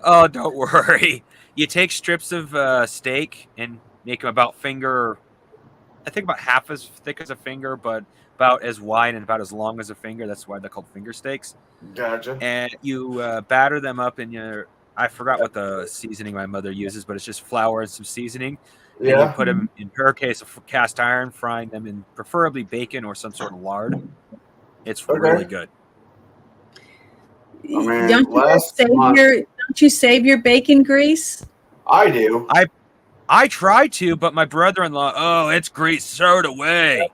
Oh, don't worry. You take strips of steak and make them about finger, I think about half as thick as a finger, but about as wide and about as long as a finger. That's why they're called finger steaks. Gotcha. And you batter them up in your, I forgot what the seasoning my mother uses, but it's just flour and some seasoning. And you Yeah. put them, in her case, a cast iron, frying them in preferably bacon or some sort of lard. It's Okay. really good. I mean, Don't you save your bacon grease? I do. I try to, but my brother-in-law, oh, it's grease, throw it away.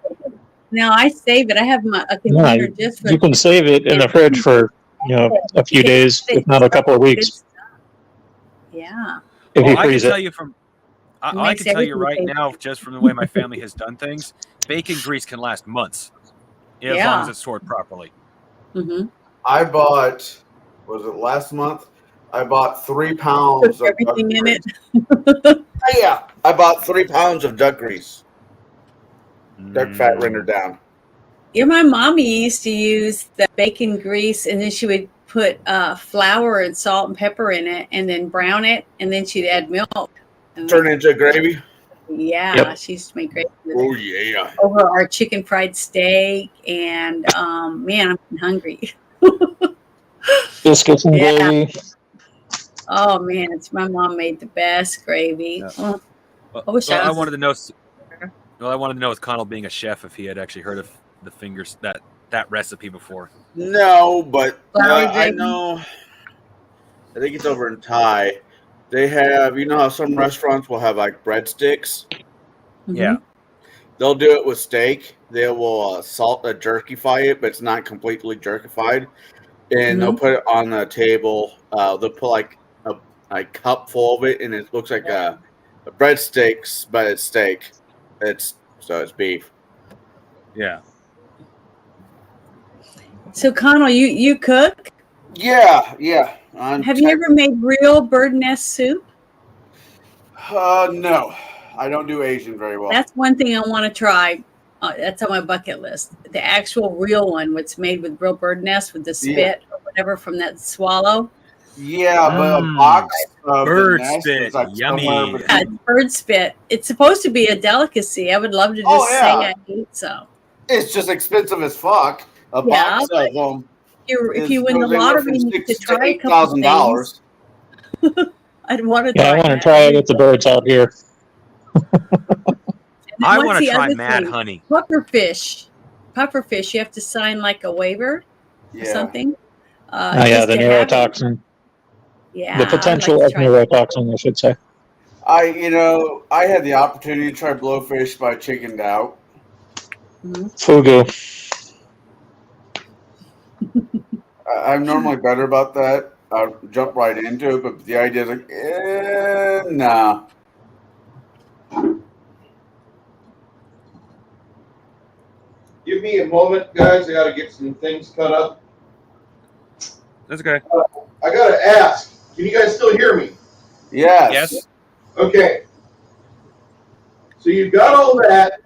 No, I save it. I have a container just for You can save it in the fridge for a few days, if not a couple of weeks, Yeah. if you I can freeze it. tell you from, I Makes can tell you everything right now, just from the way my family has done things, bacon grease can last months, as Yeah. long as it's stored properly. Mm-hmm. I bought, was it last month? I bought 3 pounds of Everything duck in grease. it. Oh, yeah. I bought 3 pounds of duck grease. Duck fat Mm. rendered down. Yeah, my mommy used to use the bacon grease, and then she would put flour and salt and pepper in it, and then brown it, and then she'd add milk. And Turn it into gravy. yeah, Yep. she used to make gravy with Oh, it yeah. over our chicken fried steak, and man, I'm hungry. Biscuits and Yeah. gravy. Oh man, my mom made the best gravy. Yeah. Oh, Well, I wish I I was- wanted to know. Well, I wanted to know with Connell being a chef if he had actually heard of the fingers that recipe before. No, but Flour I gravy? know. I think it's over in Thai. They have, you know how some restaurants will have like breadsticks? Mhm. Yeah. They'll do it with steak. They will jerkify it, but it's not completely jerkified. And they'll put it on the table. They'll put like a cup full of it, and it looks like a breadsticks, but it's steak. It's beef. Yeah. So Connell, you cook? Yeah. Have you ever made real bird nest soup? No, I don't do Asian very well. That's one thing I want to try. That's on my bucket list. The actual real one, what's made with real bird nest with the spit or whatever from that swallow. Yeah, but a box of bird the nest spit, is like yummy. somewhere Yeah, between- bird spit. It's supposed to be a delicacy. I would love to just Oh, say yeah. I ate some. It's just expensive as fuck. A Yeah, box of them. If you win the goes anywhere lottery, from you need to $6,000 to try a couple $8,000. things. I'd want to Yeah, I try want to that. try it with the birds out here. And then I what's want to the try other mad thing? honey. Pufferfish. Pufferfish, you have to sign like a waiver or Yeah. something. Oh, yeah, just the to have it. neurotoxin. Yeah, The I'd like potential to of try that. neurotoxin, I should say. I had the opportunity to try blowfish, but I chickened out. Fugu. I'm normally better about that. I'll jump right into it, but the idea is like, nah. Give me a moment, guys. I got to get some things cut up. That's okay. I got to ask. Can you guys still hear me? Yes. Yes. Okay. So you've got all that,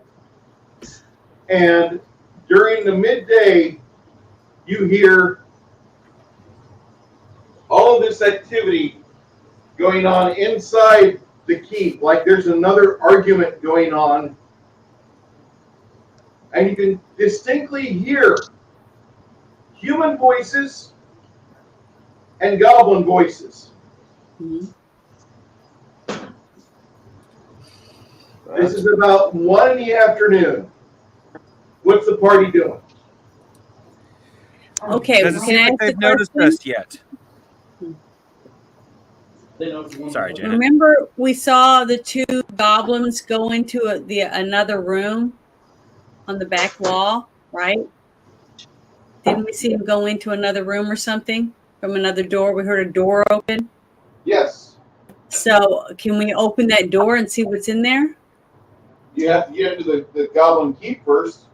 and during the midday, you hear all of this activity going on inside the keep, like there's another argument going on, and you can distinctly hear human voices and goblin voices. Mhm. This is about 1 in the afternoon. What's the party doing? Okay, Doesn't can seem I like ask the they've noticed question? us yet. Sorry, Janet. Remember, we saw the two goblins go into another room on the back wall, right? Didn't we see them go into another room or something from another door? We heard a door open. Yes. So, can we open that door and see what's in there? You have to get into the goblin keep first.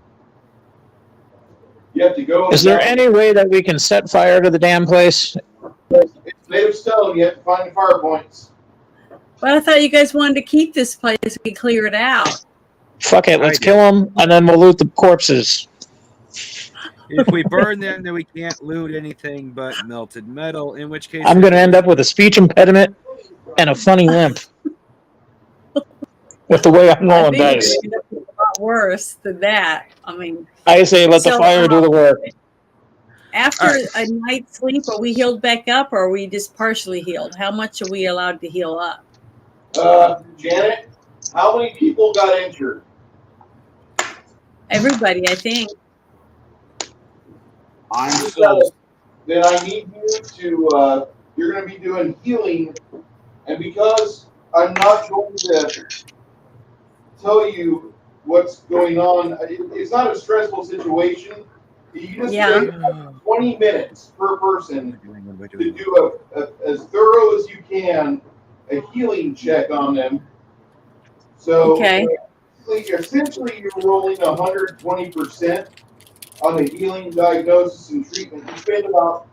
You have to go. Is there any way that we can set fire to the damn place? It's made of stone. You have to find the fire points. But I thought you guys wanted to keep this place. We could clear it out. Fuck it, let's I kill them, and then we'll loot the corpses. If we burn them, then we can't loot anything but melted metal. In which case, I'm going to end up with a speech impediment and a funny limp with the way I'm I rolling think dice. it's a lot worse than that. I mean, I say let the So, fire do the work. after All right. a night's sleep, are we healed back up, or are we just partially healed? How much are we allowed to heal up? Janet, how many people got injured? Everybody, I think. I'm still. Then I need you to, you're going to be doing healing. And because I'm not going to tell you what's going on, it's not a stressful situation. You just Yeah. take 20 minutes per person What to do as thorough as you can a healing check on them. So Okay. essentially you're rolling 120% on the healing, diagnosis, and treatment. You spend about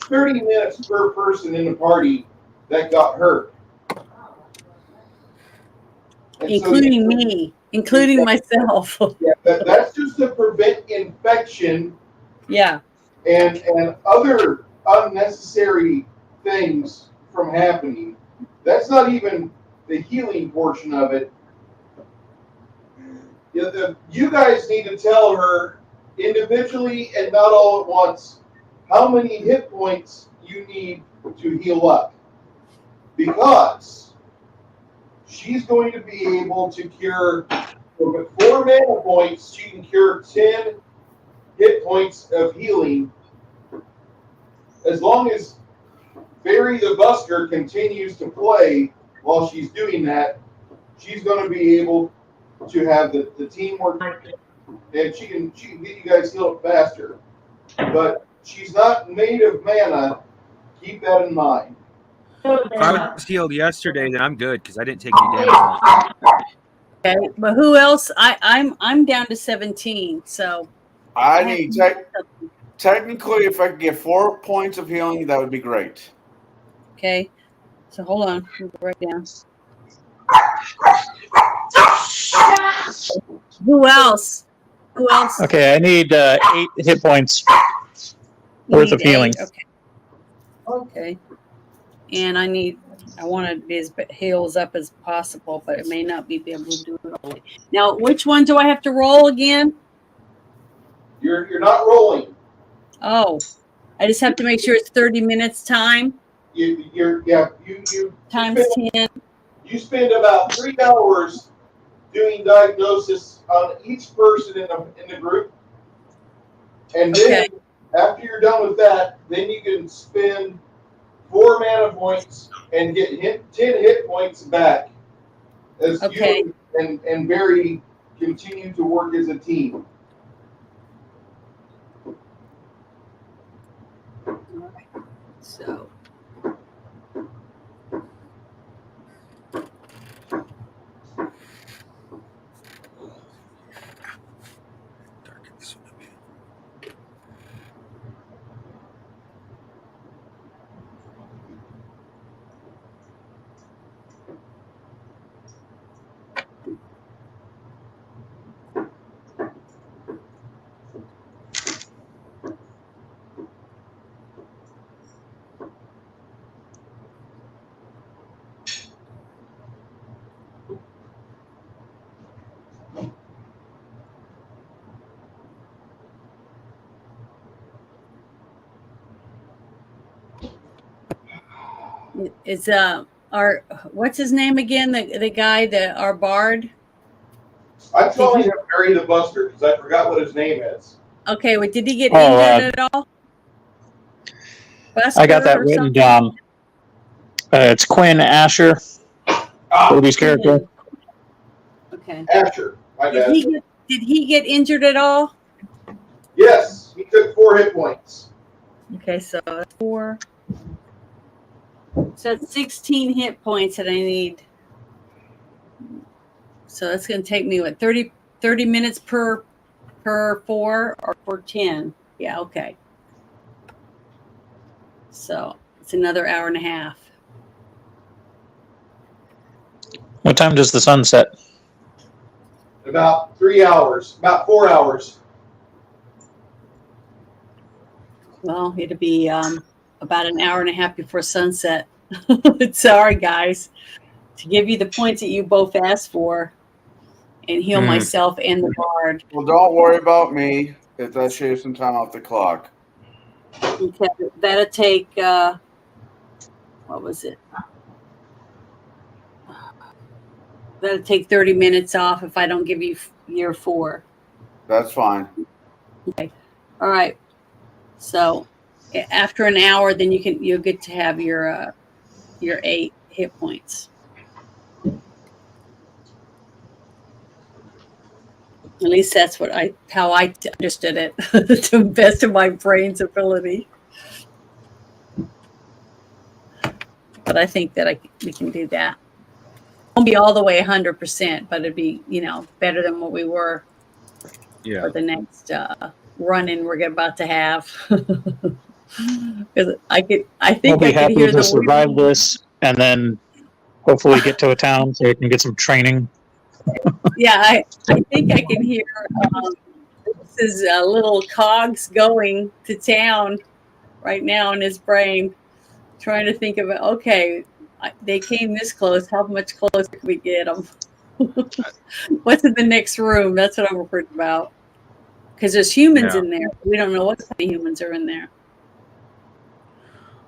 30 minutes per person in the party that got hurt. And Including me, including myself. Yeah, that's just to prevent infection Yeah. and other unnecessary things from happening. That's not even the healing portion of it. You guys need to tell her individually and not all at once how many hit points you need to heal up. Because she's going to be able to cure, with 4 mana points, she can cure 10 hit points of healing. As long as Barry the Busker continues to play while she's doing that, she's going to be able to have the teamwork, and she can get you guys healed faster. But she's not made of mana. Keep that in mind. If I was healed yesterday, then I'm good because I didn't take any damage. Okay. But who else? I'm down to 17. So I need technically, if I could get 4 points of healing, that would be great. okay. So hold on. Let me write down. Who else? Who else? Okay, I need 8 hit points You worth of need healing. 8? Okay. Okay. And I want to be as heals up as possible, but it may not be able to do it all. Now, which one do I have to roll again? You're not rolling. Oh, I just have to make sure it's 30 minutes time You times 10. You spend about 3 hours doing diagnosis on each person in the group, and then after you're done with that, then you can spend 4 mana points and get 10 hit points back as you and Barry continue to work as a team. All right. So. It's our what's his name again? The guy our bard. I'm calling him Barry the Buster because I forgot what his name is. Okay, well, did he get injured at all? Buster I got that written down. It's Quinn Asher, Ruby's character. Okay. Asher. Did he get injured at all? Yes, he took 4 hit points. Okay, so 4. So it's 16 hit points that I need. So that's going to take me, what, 30 minutes per 4 or for 10? Yeah, okay. So it's another hour and a half. What time does the sun set? About 3 hours, about 4 hours. Well, it'll be about an hour and a half before sunset. Sorry, guys. To give you the points that you both asked for and heal myself and the bard. Well, don't worry about me if that shaves some time off the clock. Okay, that'll take, what was it? That'll take 30 minutes off if I don't give you year 4. That's fine. Okay. All right. So after an hour, then you'll get to have your 8 hit points. At least that's how I understood it to the best of my brain's ability. But I think that we can do that. Won't be all the way 100%, but it'd be better than what we were for the next run-in we're about to have. Because I think I'll be I could happy hear to the survive this and then hopefully get to a town so I can get some training. Yeah, I think I can hear this is little cogs going to town right now in his brain, trying to think of it. Okay, they came this close. How much closer can we get them? What's in the next room? That's what I'm worried about. Because there's humans in there. We don't know what kind of humans are in there.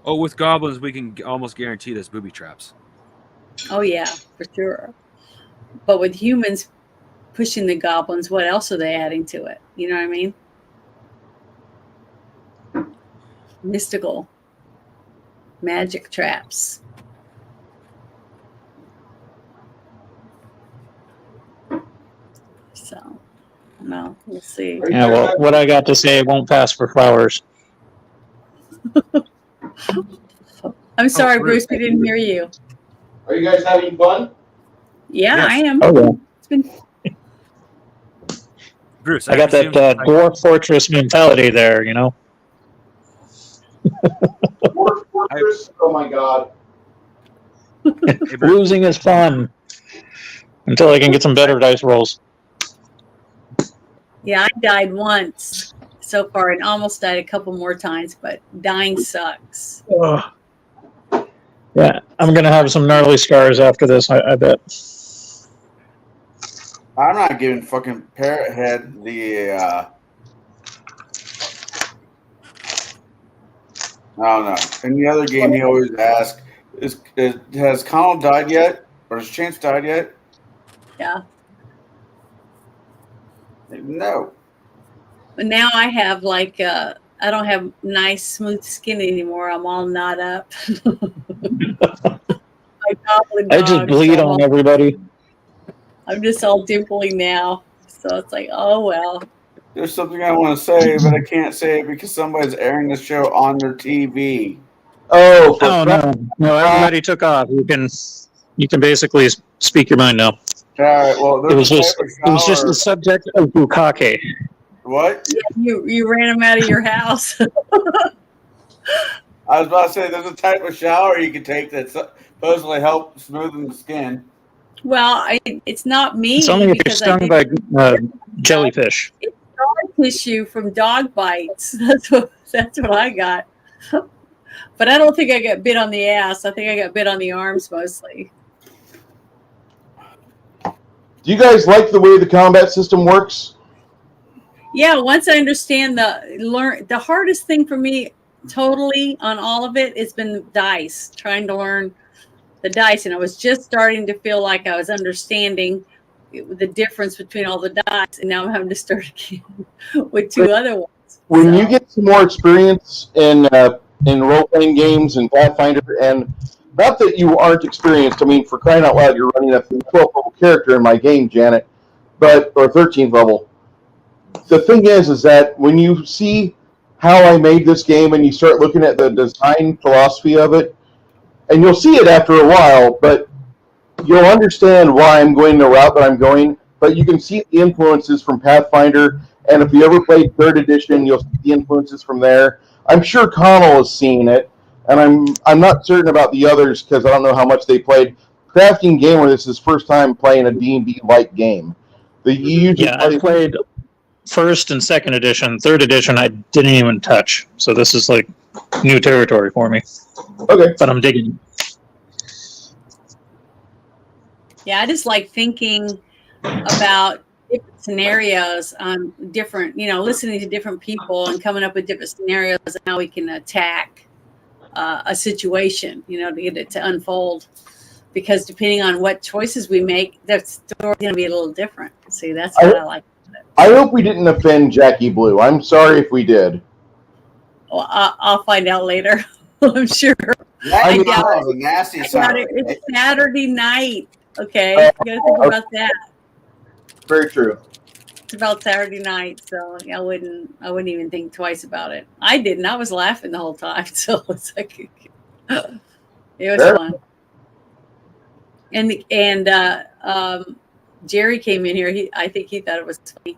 Oh, with goblins, we can almost guarantee there's booby traps. Oh, yeah, for sure. But with humans pushing the goblins, what else are they adding to it? You know what I mean? Mystical magic traps. So, no, we'll see. Yeah, well, what I got to say won't pass for flowers. I'm sorry, Bruce, we didn't hear you. Are you guys having fun? Yeah, Yes. I am. Oh, yeah. It's been Bruce, I got that dwarf fortress mentality there, Oh my God. Losing is fun until I can get some better dice rolls. Yeah, I died once so far and almost died a couple more times, but dying sucks. Ugh. Yeah, I'm going to have some gnarly scars after this, I bet. I'm not giving fucking Parrot Head the I don't know. In the other game, he always asks, has Connell died yet? Or has Chance died yet? Yeah. No. But now I have I don't have nice, smooth skin anymore. I'm all knot up. I just bleed on everybody. I'm just all dimply now. So it's like, oh, well. There's something I want to say, but I can't say it because somebody's airing the show on their TV. Oh, no, everybody took off. You can basically speak your mind now. All right, well, It was just the subject of bukkake. What? Yeah, you ran him out of your house. I was about to say, there's a type of shower you can take that supposedly help smoothen the skin. Well, it's not me. It's only if you're stung by jellyfish. It's scar tissue from dog bites. That's what I got. But I don't think I got bit on the ass. I think I got bit on the arms mostly. Do you guys like the way the combat system works? Yeah, once I understand the hardest thing for me totally on all of it has been dice, trying to learn the dice. And I was just starting to feel like I was understanding the difference between all the dice. And now I'm having to start again with 2 other ones. When you get some more experience in role-playing games and Pathfinder, and not that you aren't experienced, I mean, for crying out loud, you're running a 12th level character in my game, Janet, or 13th level. The thing is that when you see how I made this game and you start looking at the design philosophy of it, and you'll see it after a while, but you'll understand why I'm going the route that I'm going, but you can see the influences from Pathfinder, and if you ever played 3rd edition, you'll see the influences from there. I'm sure Connell has seen it, and I'm not certain about the others because I don't know how much they played. Crafting Gamer, this is his first time playing a D&D-like game. I first and second edition. Third edition, I didn't even touch. So this is like new territory for me. Okay. But I'm digging. Yeah, I just like thinking about different scenarios on different, listening to different people and coming up with different scenarios and how we can attack a situation, to get it to unfold. Because depending on what choices we make, the story's going to be a little different. See, that's what I like. I hope we didn't offend Jackie Blue. I'm sorry if we did. Well, I'll find out later. I'm sure. I doubt doubt a nasty I doubt sound. it. It's Saturday night. Okay, you got to think about that. Very true. It's about Saturday night, so I wouldn't even think twice about it. I didn't. I was laughing the whole time, so it's like it was Fair. fun. And Jerry came in here. I think he thought it was funny,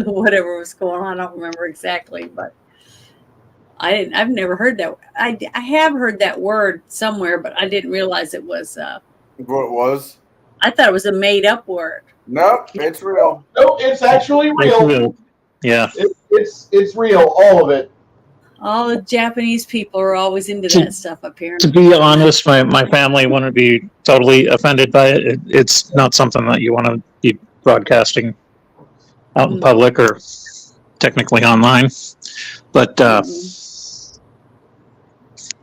whatever was going on. I don't remember exactly, but I've never heard that. I have heard that word somewhere, but I didn't realize it was. What it was? I thought it was a made up word. Nope, it's real. No, it's actually real. Yeah. It's real, all of it. All the Japanese people are always into that stuff up here. To be honest, my family wouldn't be totally offended by it. It's not something that you want to be broadcasting out in public or technically online. But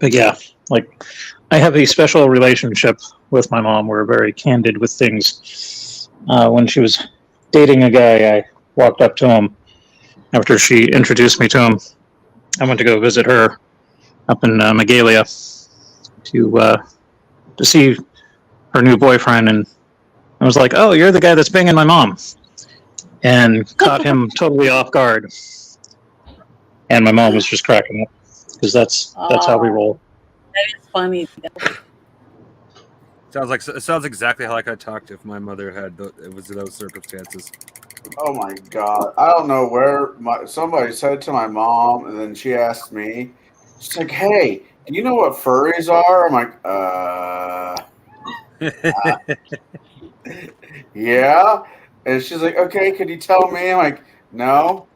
yeah, like I have a special relationship with my mom. We're very candid with things. When she was dating a guy, I walked up to him after she introduced me to him. I went to go visit her up in Magalia to see her new boyfriend, and I was like, "Oh, you're the guy that's banging my mom," and caught him totally off guard. And my mom was just cracking up because that's how we roll. That is funny. It sounds exactly like I talked if my mother had it was those circumstances. Oh my god! I don't know where somebody said to my mom, and then she asked me. She's like, "Hey, do you know what furries are?" I'm like, yeah. And she's like, "Okay, could you tell me?" I'm like, "No."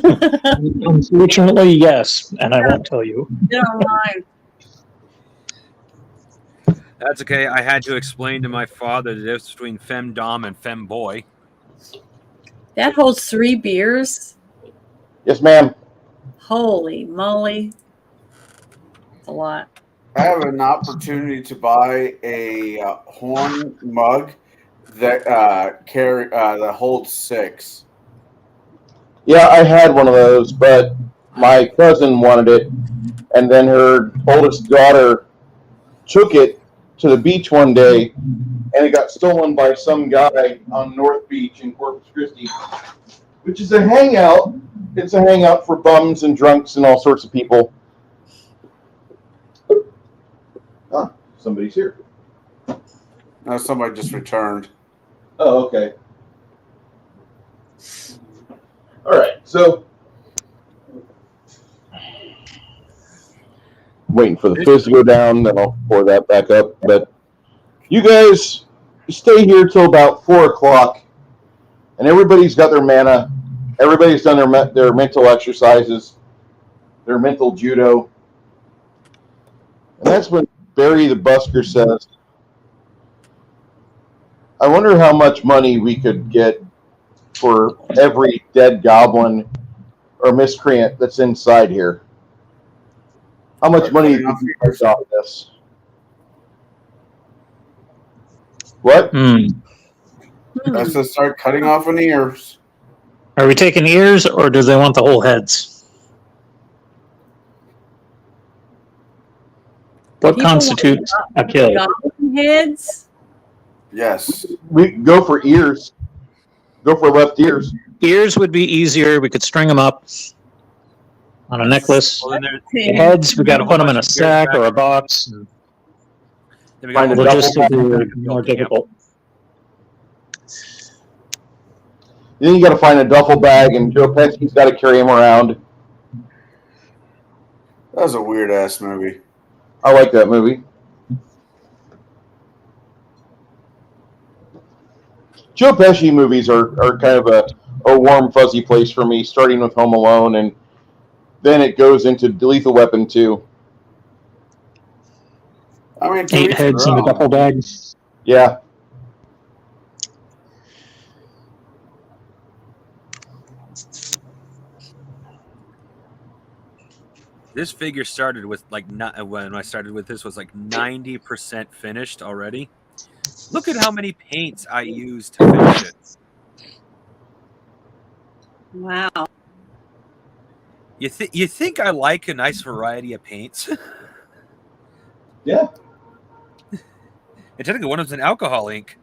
Unfortunately, yes, and I won't tell you. Get online. That's okay. I had to explain to my father the difference between femdom and femboy. That holds 3 beers. Yes, ma'am. Holy moly. That's a lot. I have an opportunity to buy a horn mug that that holds 6. Yeah, I had one of those, but my cousin wanted it, and then her oldest daughter took it to the beach one day, and it got stolen by some guy on North Beach in Corpus Christi, which is a hangout. It's a hangout for bums and drunks and all sorts of people. Ah, somebody's here. No, somebody just returned. Oh, okay. All right, so waiting for the fizz to go down, then I'll pour that back up. But you guys stay here till about 4 o'clock, and everybody's got their mana. Everybody's done their mental exercises, their mental judo, and that's when Barry the Busker says, "I wonder how much money we could get for every dead goblin or miscreant that's inside here. How much money do you think we can off this?" What? Let's just start cutting off an ears. Are we taking ears, or do they want the whole heads? What People constitutes a kill? Goblin heads? Yes. We go for ears. Go for left ears. Ears would be easier. We could string them up on a necklace. Well, then The heads, we got to put them in a sack or a box. then we got Find a one double Logistically, bag. more difficult. Then you got to find a duffel bag, and Joe Pesci's got to carry him around. That was a weird ass movie. I like that movie. Joe Pesci movies are kind of a a warm, fuzzy place for me, starting with Home Alone, and then it goes into Lethal Weapon 2. I mean, 8 heads in a duffel bag. Yeah. This figure started with like not when I started with this was like 90% finished already. Look at how many paints I used to finish it. Wow. You think I like a nice variety of paints? Yeah. And technically, one of them's an alcohol ink.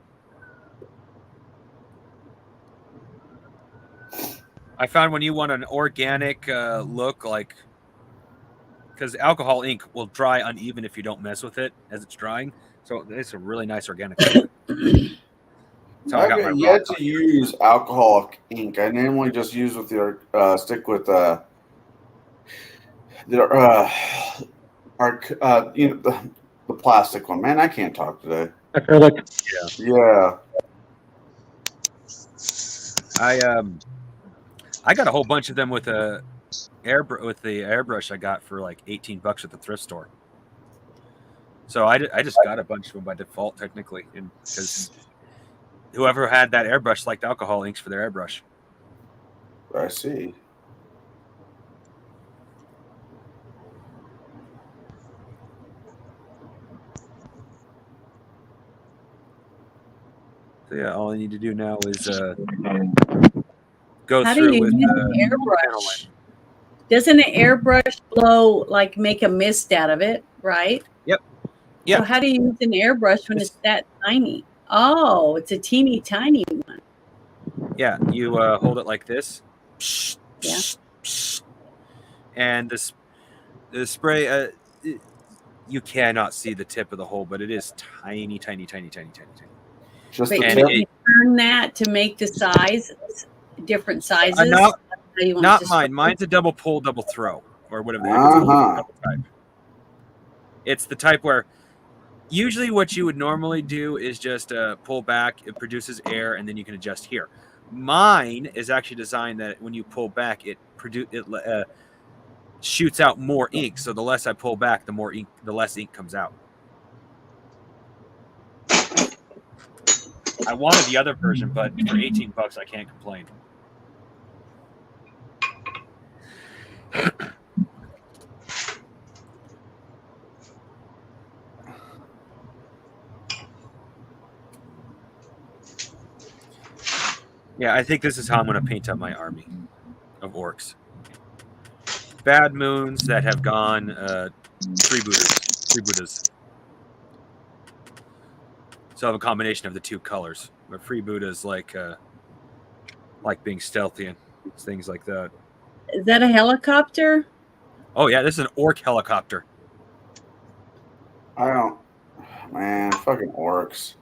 I found when you want an organic look, like because alcohol ink will dry uneven if you don't mess with it as it's drying. So it's a really nice organic look. That's how I got my I've raw yet to use alcoholic ink. I normally just use with your stick with the plastic one. Man, I can't talk today. Acrylic. Yeah. I got a whole bunch of them with the airbrush I got for like $18 at the thrift store. So I just got a bunch of them by default, technically, and because whoever had that airbrush liked alcohol inks for their airbrush. I see. So yeah, all I need to do now is go How do through you with use an airbrush? Doesn't an airbrush blow, like make a mist out of it, right? Yep. Yeah. So how do you use an airbrush when it's that tiny? Oh, it's a teeny tiny one. Yeah, you hold it like this. Yeah. And the spray, you cannot see the tip of the hole, but it is tiny, tiny, tiny, tiny, tiny, tiny. Just But the And can tip. you turn that to make the size, different sizes? not How you want not it to mine. spray? Mine's a double pull, double throw, or whatever the heck it's called. Uh-huh. Double type. It's the type where usually what you would normally do is just pull back, it produces air, and then you can adjust here. Mine is actually designed that when you pull back, it shoots out more ink. So the less I pull back, the less ink comes out. I wanted the other version, but for $18, I can't complain. Yeah, I think this is how I'm going to paint up my army of orcs. Bad moons that have gone freebooters. So I have a combination of the two colors. But freebooters like being stealthy and things like that. Is that a helicopter? Oh yeah, this is an orc helicopter. I don't. Man, fucking orcs.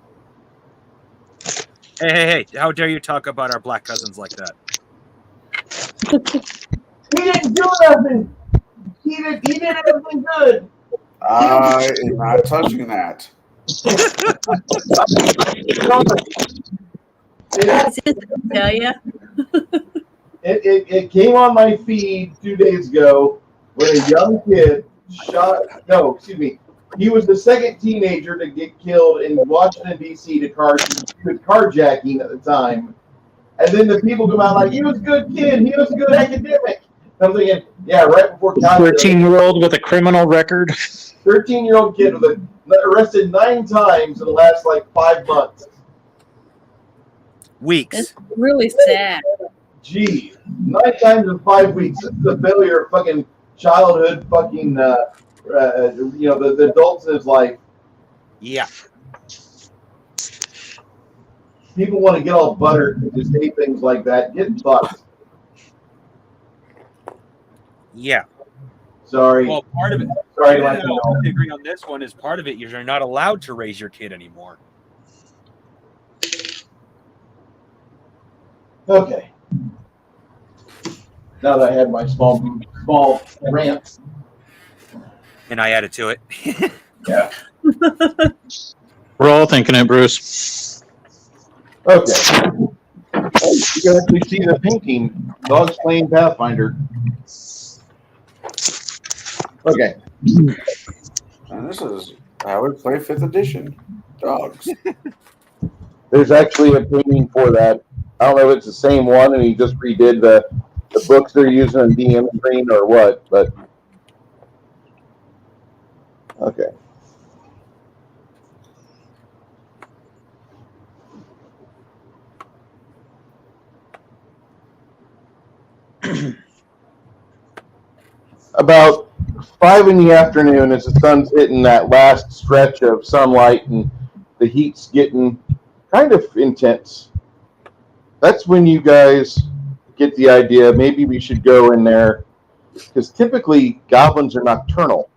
Hey! How dare you talk about our black cousins like that? He didn't do nothing. He did everything good. I am not touching that. Tell ya? It came on my feed 2 days ago when a young kid he was the second teenager to get killed in Washington, D.C. He was carjacking at the time. And then the people come out like, he was a good kid. He was a good academic. I'm thinking, yeah, right before college. 13-year-old with a criminal record. 13-year-old kid arrested 9 times in the last, 5 months. Weeks. It's really sad. Gee, 9 times in 5 weeks. This is a failure of fucking childhood fucking, the adults in his life. Yeah. People want to get all buttered and just say things like that. Get fucked. Yeah. Sorry. Well, part of it. Sorry, I agree on this one. Is part of it. You're not allowed to raise your kid anymore. Okay. Now that I had my small rant. And I added to it. Yeah. We're all thinking it, Bruce. Okay. Oh, you can actually see the painting. Dogs playing Pathfinder. Okay. And this is how we play 5th edition. Dogs. There's actually a painting for that. I don't know if it's the same one and he just redid the books they're using in DM screen or what, but okay. About 5 in the afternoon, as the sun's hitting that last stretch of sunlight and the heat's getting kind of intense, that's when you guys get the idea maybe we should go in there, because typically goblins are nocturnal.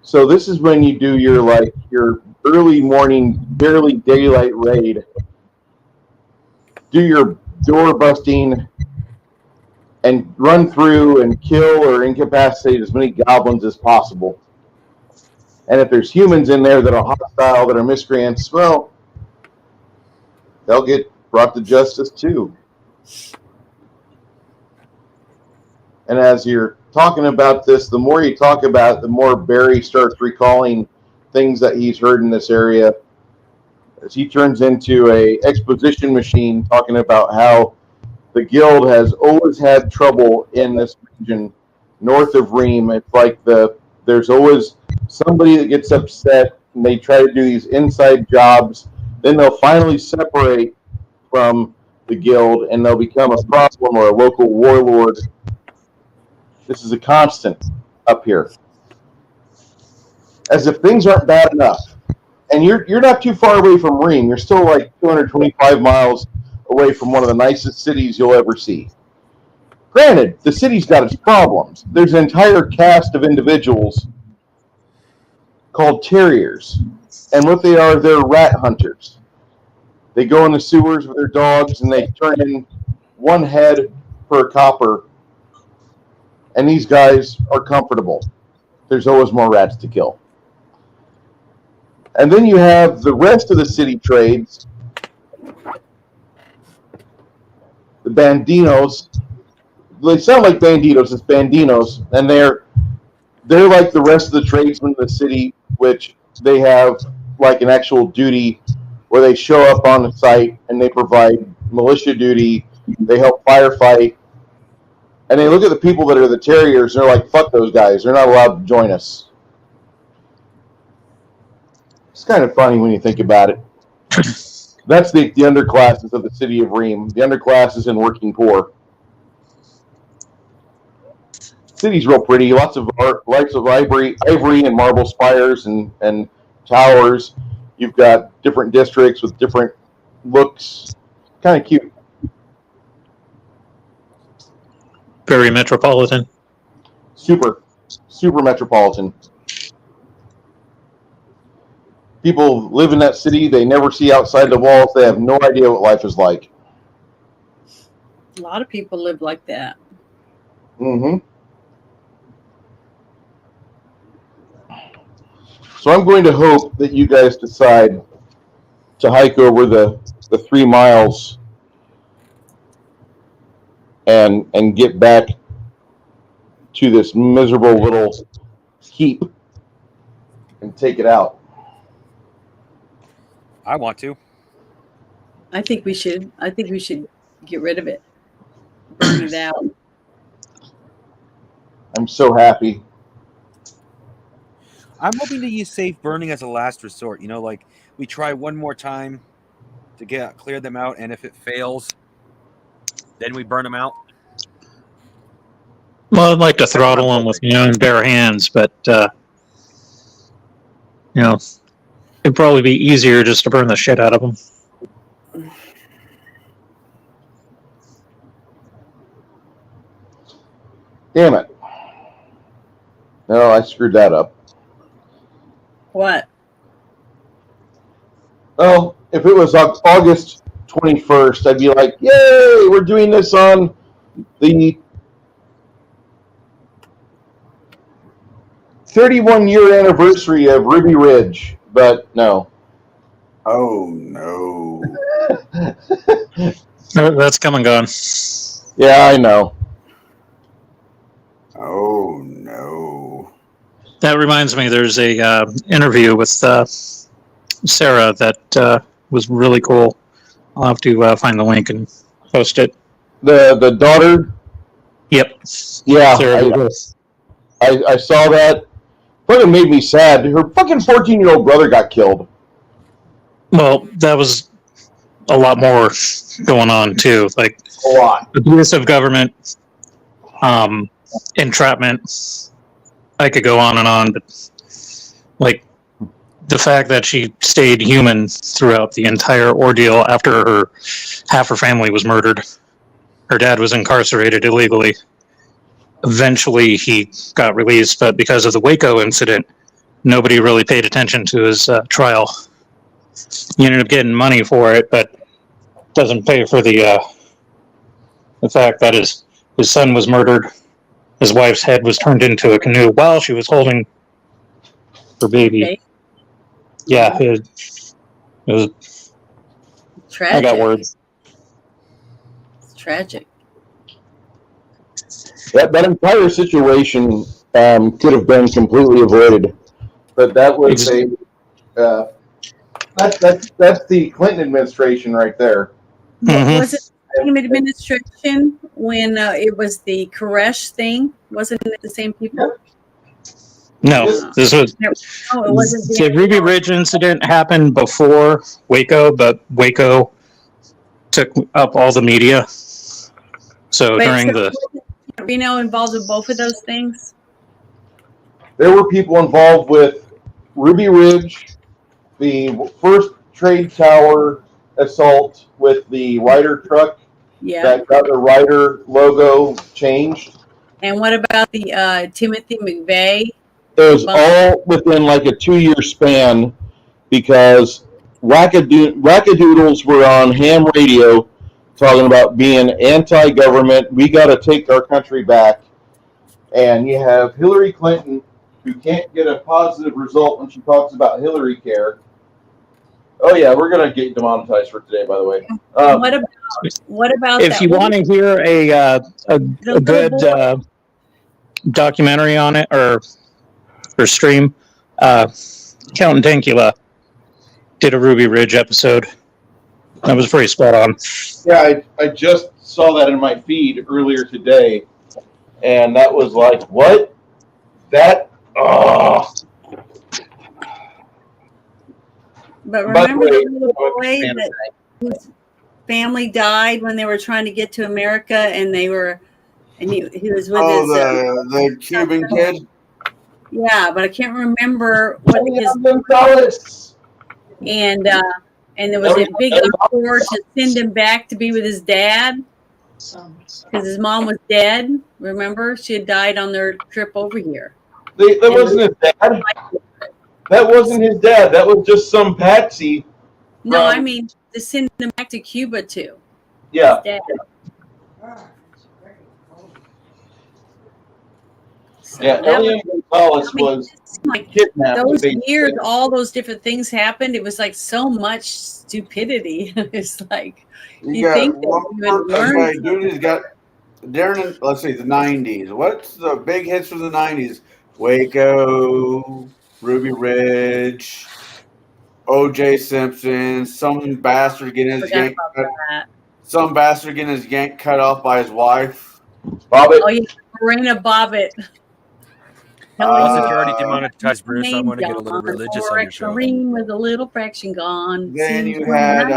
So this is when you do your early morning, barely daylight raid. Do your door busting and run through and kill or incapacitate as many goblins as possible. And if there's humans in there that are hostile, that are miscreants, well, they'll get brought to justice too. And as you're talking about this, the more you talk about it, the more Barry starts recalling things that he's heard in this area. As he turns into a exposition machine, talking about how the guild has always had trouble in this region north of Ream. It's like there's always somebody that gets upset and they try to do these inside jobs. Then they'll finally separate from the guild and they'll become a problem or a local warlord. This is a constant up here. As if things aren't bad enough. And you're not too far away from Ream. You're still like 225 miles away from one of the nicest cities you'll ever see. Granted, the city's got its problems. There's an entire cast of individuals called terriers. And what they are, they're rat hunters. They go in the sewers with their dogs and they turn in one head per copper. And these guys are comfortable. There's always more rats to kill. And then you have the rest of the city trades. The bandinos. They sound like banditos, it's bandinos, and they're like the rest of the tradesmen of the city, which they have like an actual duty where they show up on the site and they provide militia duty, they help firefight, and they look at the people that are the terriers and they're like, fuck those guys, they're not allowed to join us. It's kind of funny when you think about it. That's the underclasses of the city of Ream. The underclasses and working poor. City's real pretty. Lots of art, lots of ivory and marble spires and towers. You've got different districts with different looks. Kind of cute. Very metropolitan. Super metropolitan. People live in that city. They never see outside the walls. They have no idea what life is like. A lot of people live like that. Mm-hmm. So I'm going to hope that you guys decide to hike over the 3 miles and get back to this miserable little heap and take it out. I want to. I think we should get rid of it. Burn it out. I'm so happy. I'm hoping to use safe burning as a last resort. You know, like we try one more time to clear them out, and if it fails, then we burn them out. Well, I'd like to throttle them with my own bare hands, but it'd probably be easier just to burn the shit out of them. Damn it. No, I screwed that up. What? Well, if it was August 21st, I'd be like, yay, we're doing this on the 31-year anniversary of Ruby Ridge, but no. Oh, no. That's come and gone. Yeah, I know. Oh no. That reminds me, there's a interview with Sarah that was really cool. I'll have to find the link and post it. The daughter. Yep. Yeah, Sarah I saw that. Fucking made me sad. Her fucking 14-year-old brother got killed. Well, that was a lot more going on too, like A lot. abuse of government, entrapment. I could go on, but like the fact that she stayed human throughout the entire ordeal after half her family was murdered. Her dad was incarcerated illegally. Eventually, he got released, but because of the Waco incident, nobody really paid attention to his trial. He ended up getting money for it, but doesn't pay for the fact that his son was murdered. His wife's head was turned into a canoe while she was holding her baby. Okay. Yeah, it was. Tragic. I got words. It's tragic. That entire situation could have been completely avoided, but that was that's the Clinton administration right there. Mhm. Was it the same administration when it was the Koresh thing? Wasn't it the same people? No, this was No, it wasn't. the Ruby Ridge incident happened before Waco, but Waco took up all the media. So But during the wasn't Reno involved in both of those things? There were people involved with Ruby Ridge, the first trade tower assault with the Ryder truck Yeah. that got the Ryder logo changed. And what about the Timothy McVeigh? It was all within like a 2-year span because wackadoodles were on ham radio talking about being anti-government. We got to take our country back. And you have Hillary Clinton, who can't get a positive result when she talks about Hillary Care. Oh yeah, we're gonna get demonetized for today, by the way. What about if you want to hear a good documentary on it or stream, Count Dankula did a Ruby Ridge episode. That was pretty spot on. Yeah, I just saw that in my feed earlier today, and that was like, what? That? Oh. But remember the little boy that whose family died when they were trying to get to America, and he was with his. The Cuban kid. Yeah, but I can't remember what his. And there was a big uproar to send him back to be with his dad because his mom was dead. Remember, she had died on their trip over here. That wasn't his dad. That wasn't his dad. That was just some patsy. No, I mean to send him back to Cuba too. Yeah. His dad. So yeah, Elian Gonzalez was kidnapped. Those years, all those different things happened. It was like so much stupidity. It's like you think that you would learn. Dude, he's got during let's see the 90s. What's the big hits from the 90s? Waco, Ruby Ridge, O.J. Simpson. Some bastard getting his yank cut off by his wife. Bobbitt. Oh yeah, Marina Bobbitt. Since you're already demonetized, Bruce, I'm going to get a little religious on your show. Marine with a little fraction gone. Then you had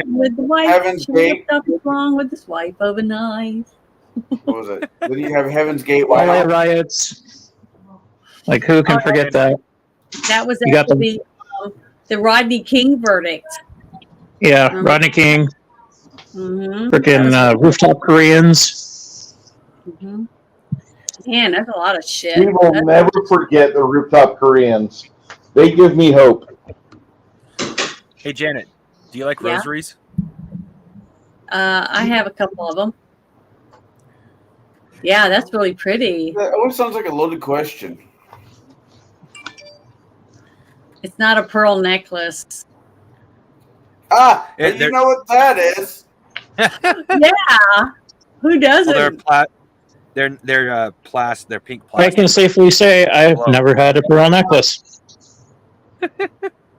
with the wife. Heaven's Gate. Something wrong with the swipe of a knife. What was it? Then you have Heaven's Gate. LA riots. Like who can forget that? That was You got actually the Rodney King verdict. Yeah, Rodney King. Mm-hmm. Freaking rooftop Koreans. Mm-hmm. Man, that's a lot of shit. We will never forget the rooftop Koreans. They give me hope. Hey, Janet, do you like rosaries? I have a couple of them. Yeah, that's really pretty. That sounds like a loaded question. It's not a pearl necklace. You know what that is? Yeah. Who doesn't? Well, they're plastic. They're pink I plastic. can safely say I've Hello. never had a pearl necklace.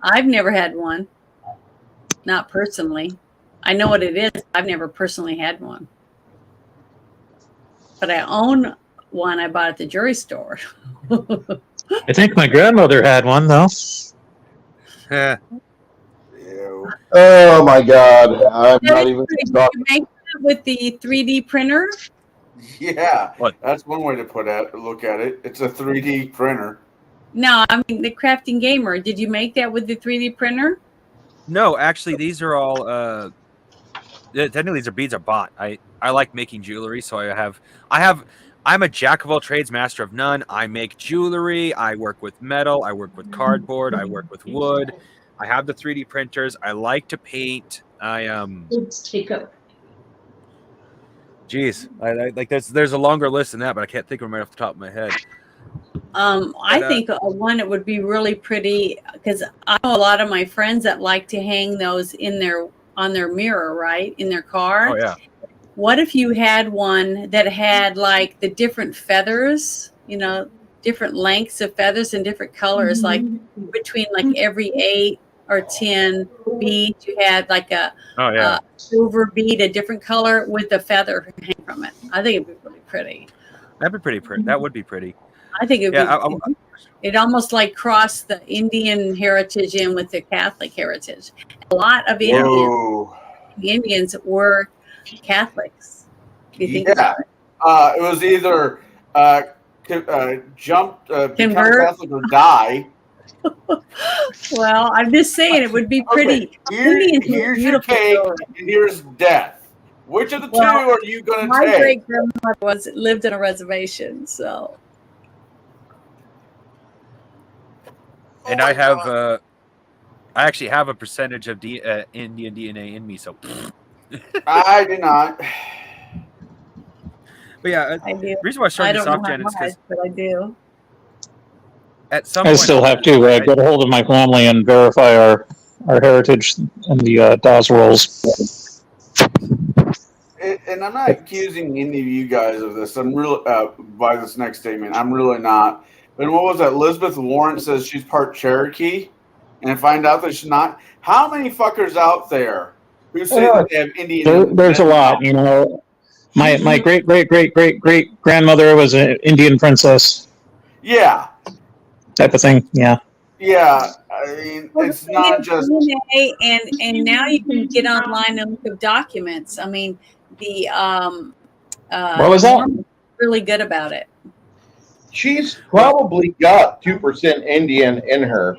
I've never had one. Not personally. I know what it is. I've never personally had one. But I own one I bought at the jewelry store. I think my grandmother had one though. Ew. Oh my God! I'm Did not even. you make that with the 3D printer? Yeah, What? that's one way to look at it. It's a 3D printer. No, I mean the Crafting Gamer. Did you make that with the 3D printer? No, actually, these are all. Technically, these are beads I bought. I like making jewelry, so I'm a jack of all trades, master of none. I make jewelry. I work with metal. I work with cardboard. I work with wood. I have the 3D printers. I like to paint. Take up. Geez, I like there's a longer list than that, but I can't think of them right off the top of my head. I think one that would be really pretty because I know a lot of my friends that like to hang those on their mirror, right, in their car. Oh yeah. What if you had one that had like the different feathers, different lengths of feathers and different colors, like between like every 8 or 10 beads, you had like a silver bead, a different color with a feather hanging from it. I think it'd be really pretty. That'd be pretty pretty. That would be pretty. I think it almost like crossed the Indian heritage in with the Catholic heritage. A lot of Indians were Catholics. If you think about it. It was either become Convert. Catholic or die. Well, I'm just saying it would be pretty. Okay, Indians were here's your beautiful. cake, and here's death. Which of the two are you going to My take? great grandmother lived in a reservation, so. And I have I actually have a percentage of Indian DNA in me, so. I do not. But yeah, I do. the reason why I I started this don't off, know how Jen, is much, because but I do. at some I point, still have to get a hold of my family and verify our heritage in the DAWS rolls. And I'm not accusing any of you guys of this. I'm real by this next statement. I'm really not. But what was that? Elizabeth Warren says she's part Cherokee, and I find out that she's not. How many fuckers out there who say that they have Indian? There's a lot, My great grandmother was an Indian princess. Yeah. Type of thing. Yeah. Yeah. I mean, it's not just. And now you can get online and look at documents. I mean, the What was that? Mormons are really good about it. She's probably got 2% Indian in her.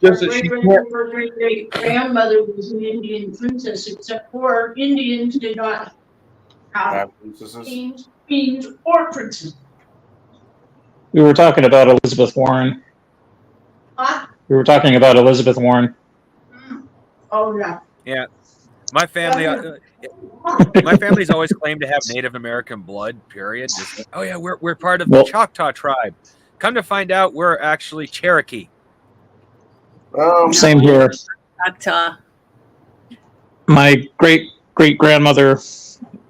Just that she can't. Her great grandmother was an Indian princess, except for Indians did not have kings, queens, or princes. We were talking about Elizabeth Warren. Huh? We were talking about Elizabeth Warren. Oh yeah. yeah, my family, my family's always claimed to have Native American blood. Period. Just, oh yeah, we're part of the Choctaw tribe. Come to find out, we're actually Cherokee. Same here. Choctaw. My great grandmother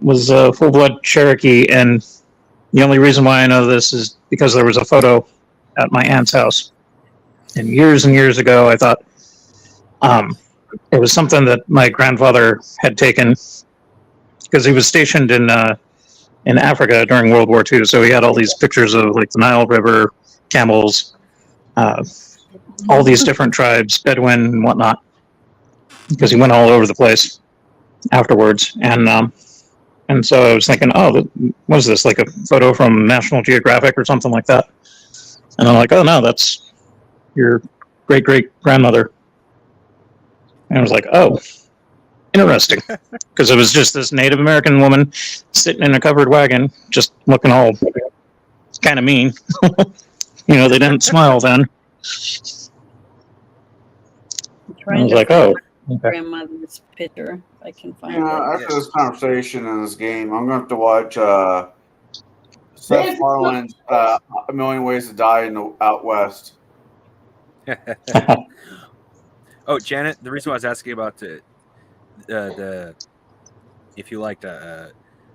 was a full blood Cherokee, and the only reason why I know this is because there was a photo at my aunt's house. And years ago, I thought it was something that my grandfather had taken because he was stationed in Africa during World War II. So he had all these pictures of like the Nile River, camels, all these different tribes, Bedouin and whatnot, because he went all over the place afterwards. And so I was thinking, oh, what is this, like a photo from National Geographic or something like that? And I'm like, oh no, that's your great-great-grandmother. And I was like, oh, interesting. Because it was just this Native American woman sitting in a covered wagon, just looking all kind of mean. They didn't smile then. I was like, oh, okay. Grandmother's picture, if I can find it. After this conversation and this game, I'm going to have to watch Seth MacFarlane's A Million Ways to Die Out West. Oh, Janet, the reason why I was asking about the if you liked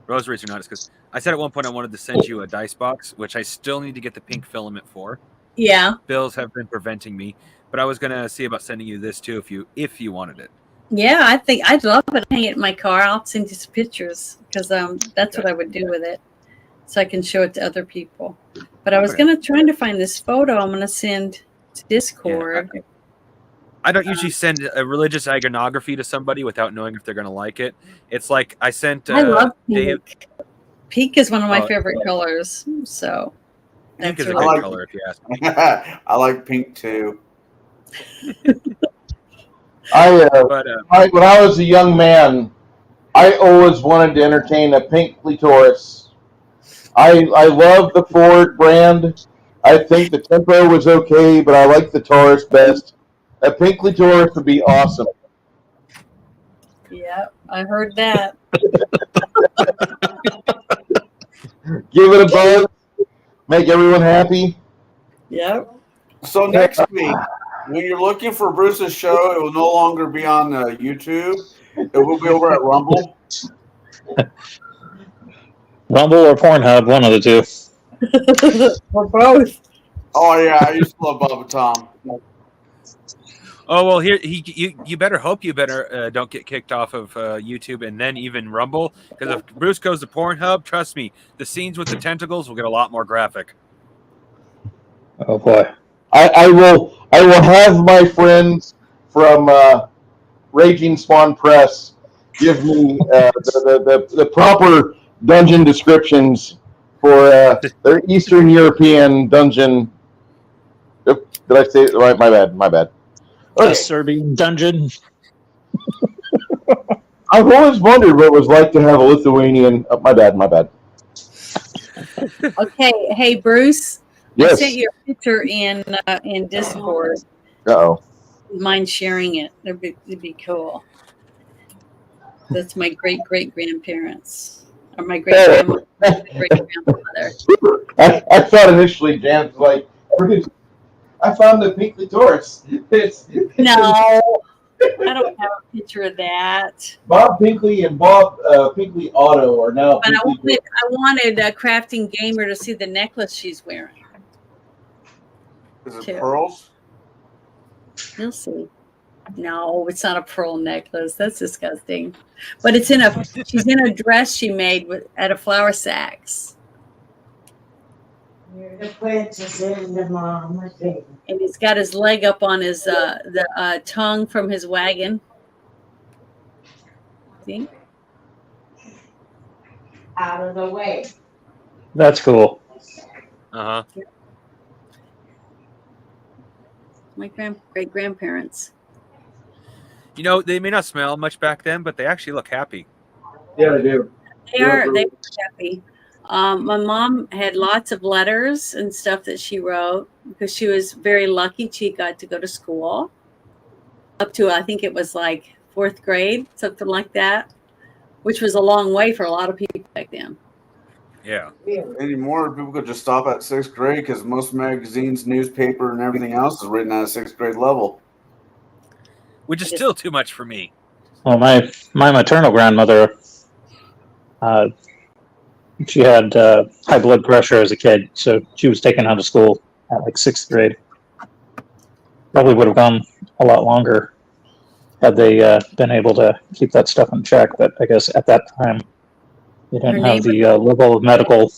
rosaries or not, is because I said at one point I wanted to send you a dice box, which I still need to get the pink filament for. Yeah. Bills have been preventing me, but I was gonna see about sending you this too if you wanted it. Yeah, I think I'd love it. Hang it in my car. I'll send you some pictures because that's what I would do with it, so I can show it to other people. But I was Okay. trying to find this photo. I'm gonna send to Discord. Yeah, I don't usually send a religious iconography to somebody without knowing if they're gonna like it. It's like I sent. I love Dave. pink. Pink is one of my Oh, favorite colors. So Pink that's is a really good like- color, if you ask me. I like pink too. But When I was a young man, I always wanted to entertain a pink clitoris. I love the Ford brand. I think the Tempo was okay, but I like the Taurus best. A pink clitoris would be awesome. yeah, I heard that. Give it a buzz. Make everyone happy. Yep. So next week, when you're looking for Bruce's show, it will no longer be on YouTube. It will be over at Rumble. Rumble or Pornhub, one of the two. Or both. Oh yeah, I used to love Bubba Tom. oh well, here you better hope you don't get kicked off of YouTube and then even Rumble, because if Bruce goes to Pornhub, trust me, the scenes with the tentacles will get a lot more graphic. Oh boy. I will have my friends from Raging Spawn Press give me the proper dungeon descriptions for their Eastern European dungeon. Did I say it right? My bad. Okay. A Serbian dungeon. I've always wondered what it was like to have a Lithuanian. Oh, my bad. Okay. Hey, Bruce. I Yes. sent you a picture in Discord. Uh-oh. Mind sharing it? It'd be cool. That's my great grandparents, or my great grandmother. I thought initially Jan's like, I found the pink clitoris. No, I don't have a picture of that. Bob Pinkley and Bob Pinkley Auto are now. But I Pinkley wanted a Crafting Gamer to see the necklace she's wearing. Is it Two. pearls? You'll see. No, it's not a pearl necklace. That's disgusting. But she's in a dress she made at a Flower Sacks. You're the princess and the mama's baby. And he's got his leg up on his the tongue from his wagon. See? Out of the way. That's cool. Uh huh. My great grandparents. You know, they may not smell much back then, but they actually look happy. Yeah, they do. They were happy. My mom had lots of letters and stuff that she wrote because she was very lucky. She got to go to school up to, I think it was like 4th grade, something like that, which was a long way for a lot of people back then. Yeah. Anymore, people could just stop at 6th grade because most magazines, newspaper, and everything else is written at a 6th grade level. Which is still too much for me. Well, my maternal grandmother, she had high blood pressure as a kid, so she was taken out of school at like 6th grade. Probably would have gone a lot longer had they been able to keep that stuff in check, but I guess at that time they didn't have the level of medical.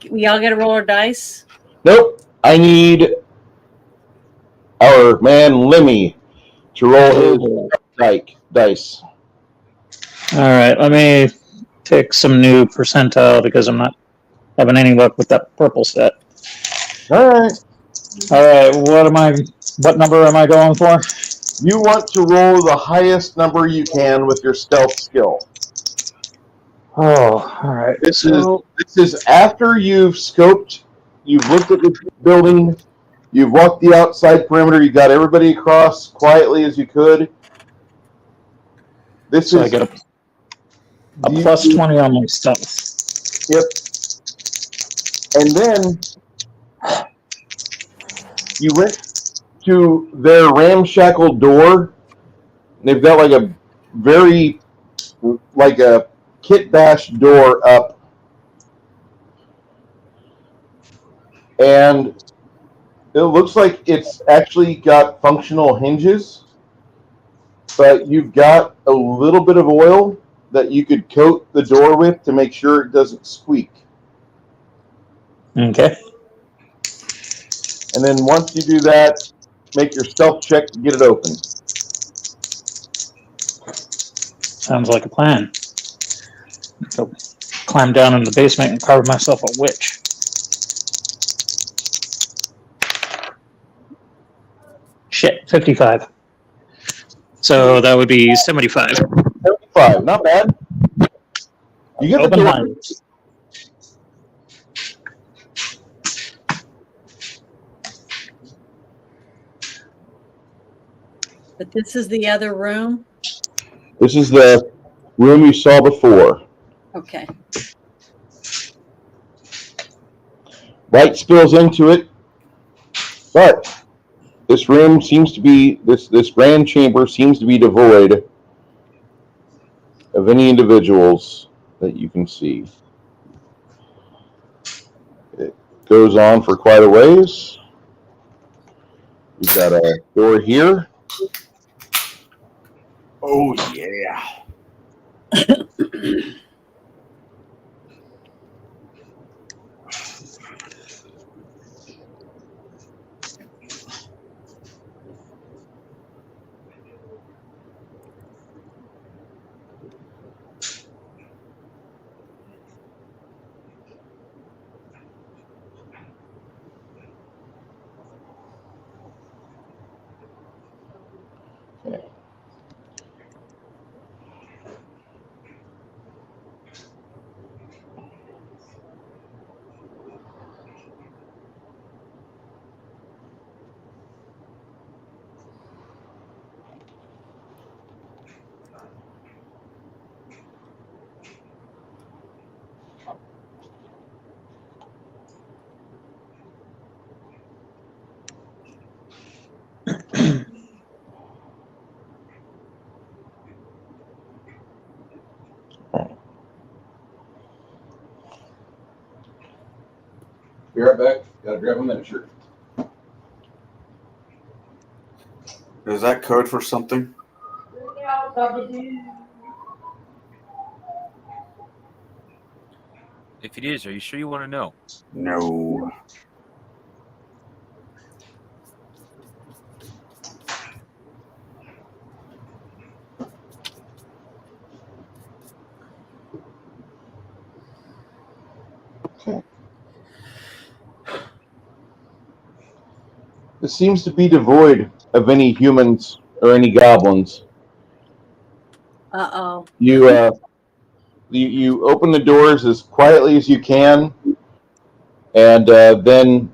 We all get a roll of dice? Nope. I need our man Lemmy to roll his dice. All right, let me pick some new percentile because I'm not having any luck with that purple set. All right. All right, what number am I going for? You want to roll the highest number you can with your stealth skill. Oh, all right. This is after you've scoped, you've looked at the building, you've walked the outside perimeter, you got everybody across quietly as you could. This So is I get a plus 20 on my stealth. Yep. And then you went to their ramshackle door. They've got like a very like a kit bash door up, and it looks like it's actually got functional hinges, but you've got a little bit of oil that you could coat the door with to make sure it doesn't squeak. Okay. And then once you do that, make your stealth check to get it open. Sounds like a plan. So climb down in the basement and carve myself a witch. Shit, 55. So that would be 75. 75, not bad. You get the Open door. line. But this is the other room. This is the room you saw before. Okay. Light spills into it, but this room seems to be, this grand chamber seems to be devoid of any individuals that you can see. It goes on for quite a ways. We've got a door here. Oh, yeah. Be right back. Gotta grab a miniature. Is that code for something? If it is, are you sure you want to know? No. It seems to be devoid of any humans or any goblins. Uh-oh. You open the doors as quietly as you can, and then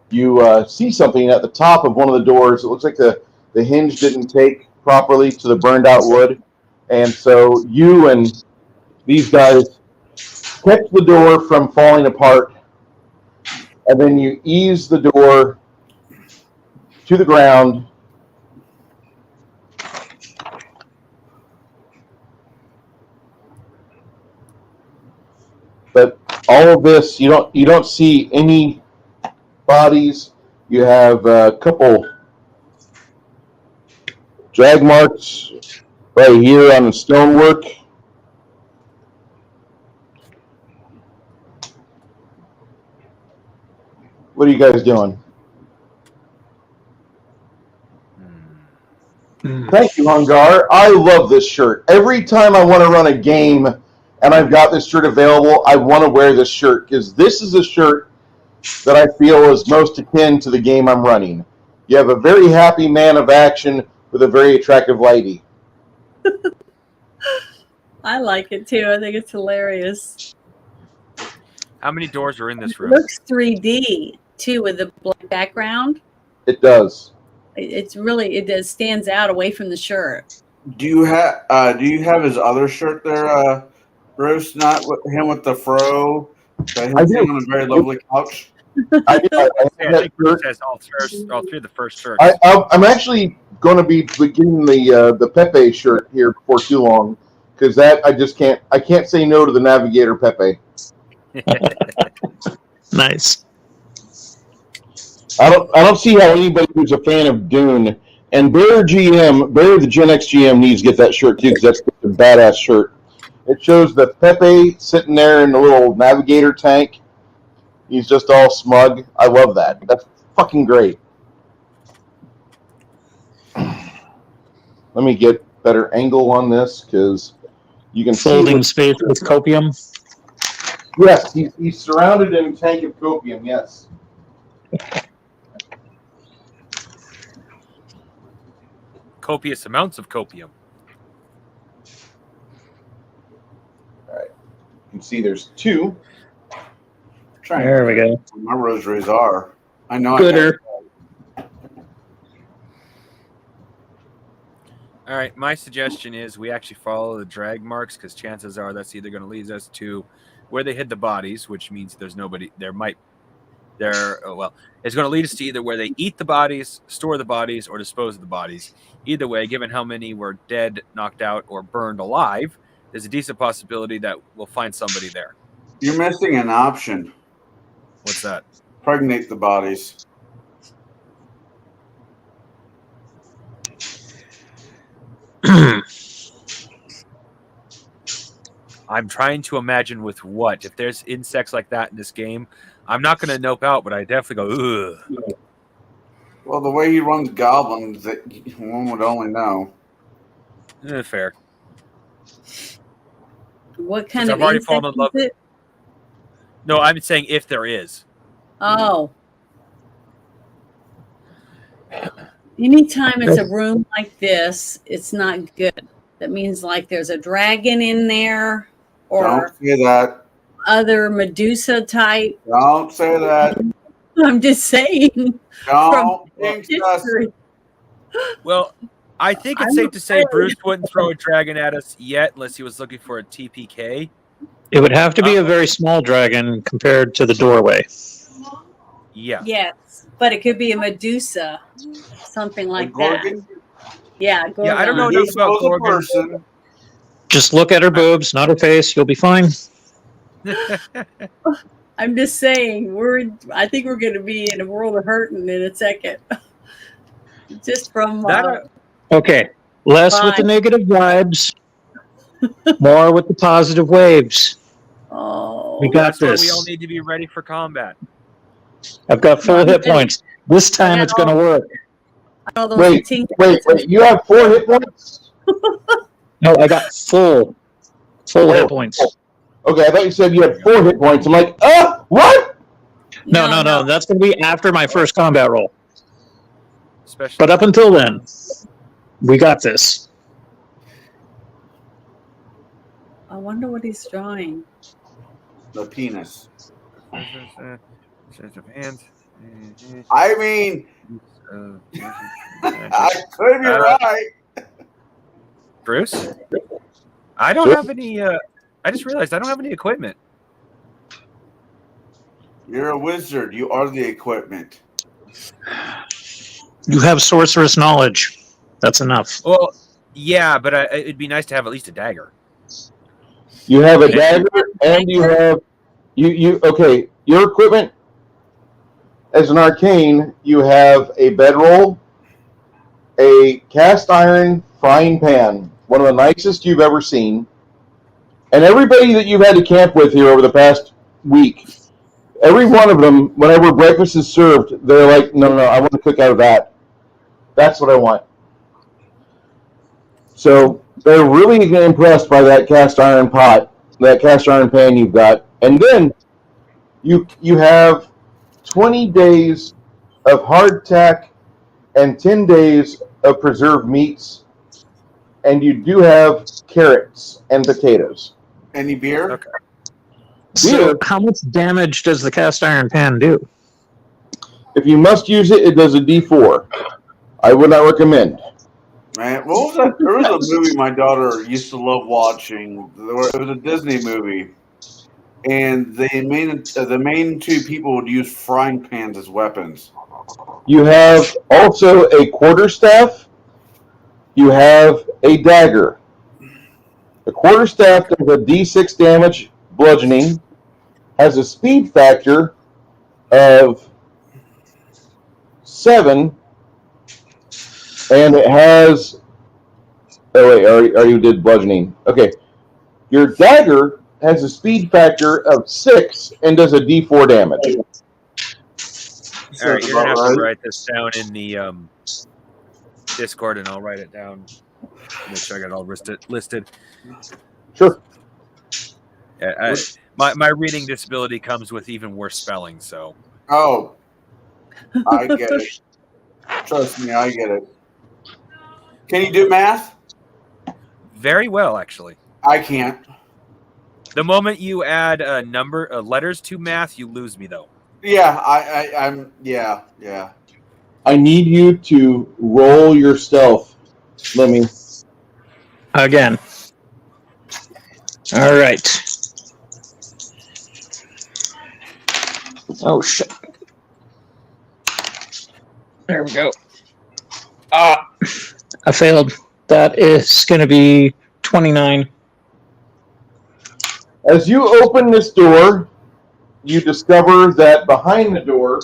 you see something at the top of one of the doors. It looks like the hinge didn't take properly to the burned out wood, and so you and these guys catch the door from falling apart, and then you ease the door to the ground. But all of this, you don't see any bodies. You have a couple drag marks right here on the stonework. What are you guys doing? Thank you, Hungar. I love this shirt. Every time I want to run a game and I've got this shirt available, I want to wear this shirt because this is a shirt that I feel is most akin to the game I'm running. You have a very happy man of action with a very attractive lady. I like it too. I think it's hilarious. How many doors are in this It room? looks 3D too with the black background. It does. It's really it stands out away from the shirt. Do you have his other shirt there, Bruce? Not with him with the fro. That I he's do. on a very lovely couch. I have Yeah, I that think Bruce shirt. has all three of the first shirts. I'm actually going to be getting the Pepe shirt here before too long, because that I can't say no to the Navigator Pepe. Nice. I don't see how anybody who's a fan of Dune and Barry the Gen X GM needs to get that shirt too, because that's a badass shirt. It shows the Pepe sitting there in the little Navigator tank. He's just all smug. I love that. That's fucking great. Let me get better angle on this, because you can Folding see space with copium. Yes, he's surrounded in a tank of copium. Yes. Copious amounts of copium. All right. You can see there's two. There we go. My rosaries are. I know. Gooder. All right, my suggestion is we actually follow the drag marks, because chances are that's either going to lead us to where they hid the bodies, which means there's nobody there. It's going to lead us to either where they eat the bodies, store the bodies, or dispose of the bodies. Either way, given how many were dead, knocked out, or burned alive, there's a decent possibility that we'll find somebody there. You're missing an option. What's that? Pregnate the bodies. I'm trying to imagine with what. If there's insects like that in this game, I'm not going to nope out, but I definitely go, ugh. Well, the way he runs goblins, that one would only know. Fair. What kind Since of I've already insect fallen in love. is it? No, I'm saying if there is. Oh. Anytime it's a room like this, it's not good. That means like there's a dragon in there or Don't say that. other Medusa type. Don't say that. I'm just saying. Don't jinx us. history. Well, I think it's I'm safe to say afraid. Bruce wouldn't throw a dragon at us yet unless he was looking for a TPK. It would have to be a very small dragon compared to the doorway. Yeah. Yes, but it could be a Medusa, something like that. Gorgon? Yeah, Gorgon. Yeah, I don't know enough Medusa about was a Gorgon. person. Just look at her boobs, not her face. You'll be fine. I'm just saying, I think we're going to be in a world of hurting in a second. Just from Okay, less with the Fine. negative vibes, more with the positive waves. We got That's why this. we all need to be ready for combat. I've got full hit points. This time got it's going to work. all those Wait, tink- wait. You have 4 hit points? No, I got full hit points. Okay, I thought you said you had 4 hit points. I'm like, what? No. That's going to be after my first combat roll. Especially But up until then, we got this. I wonder what he's drawing. The penis. Sense of hands. I mean, I could be right. Bruce? I don't have any I just realized I don't have any equipment. You're a wizard. You are the equipment. You have sorceress knowledge. That's enough. Well, yeah, but it'd be nice to have at least a dagger. You have a dagger, and you have okay. Your equipment as an arcane, you have a bedroll, a cast iron frying pan, one of the nicest you've ever seen, and everybody that you've had to camp with here over the past week, every one of them, whenever breakfast is served, they're like, no, I want to cook out of that. That's what I want. So they're really impressed by that cast iron pot, that cast iron pan you've got. And then you have 20 days of hardtack and 10 days of preserved meats. And you do have carrots and potatoes. Any beer? Okay. So, how much damage does the cast iron pan do? If you must use it, it does a D4. I would not recommend. Man, what was that? There was a movie my daughter used to love watching. It was a Disney movie, and the main two people would use frying pans as weapons. You have also a quarterstaff you have a dagger. The quarterstaff does a d6 damage bludgeoning, has a speed factor of 7, and it has. Oh wait, already did bludgeoning. Okay, your dagger has a speed factor of 6 and does a d4 damage. All right, you're gonna have to write this down in the Discord, and I'll write it down. Make sure I got it all listed. Sure. Yeah, my reading disability comes with even worse spelling. So. Oh, I get it. Trust me, I get it. Can you do math? Very well, actually. I can't. The moment you add letters to math, you lose me, though. Yeah, I'm. Yeah. I need you to roll your stealth, Lemmy. Again. All right. Oh, shit. There we go. I failed. That is going to be 29. As you open this door, you discover that behind the door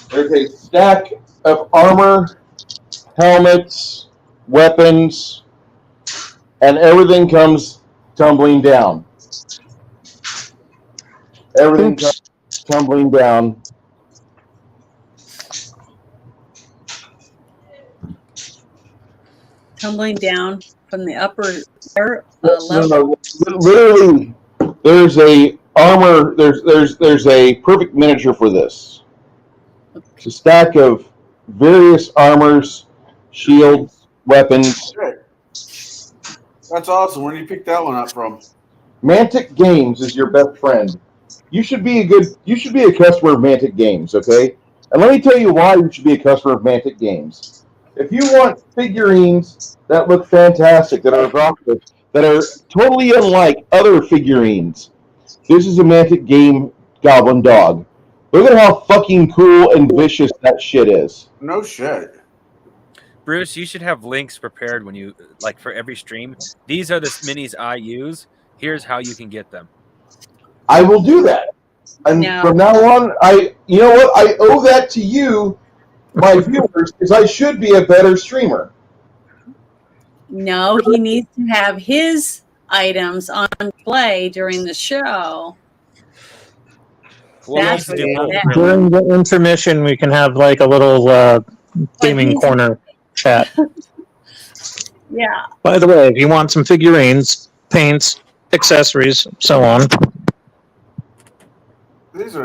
there's a stack of armor, helmets, weapons, and everything comes tumbling down. Everything comes tumbling down. Tumbling down from the upper level. No, literally, there's a armor. There's a perfect miniature for this. It's a stack of various armors, shields, weapons. That's awesome. Where did you pick that one up from? Mantic Games is your best friend. You should be a customer of Mantic Games, okay? And let me tell you why you should be a customer of Mantic Games. If you want figurines that look fantastic, that are evocative, that are totally unlike other figurines, this is a Mantic Game Goblin Dog. Look at how fucking cool and vicious that shit is. No shit. Bruce, you should have links prepared when you for every stream. These are the minis I use. Here's how you can get them. I will do that. And from now on, you know what? I owe that to you, my viewers, because I should be a better streamer. No, he needs to have his items on display during the show. Well, That's During the intermission, we can have like a little gaming corner chat. Yeah. By the way, if you want some figurines, paints, accessories, so on. These are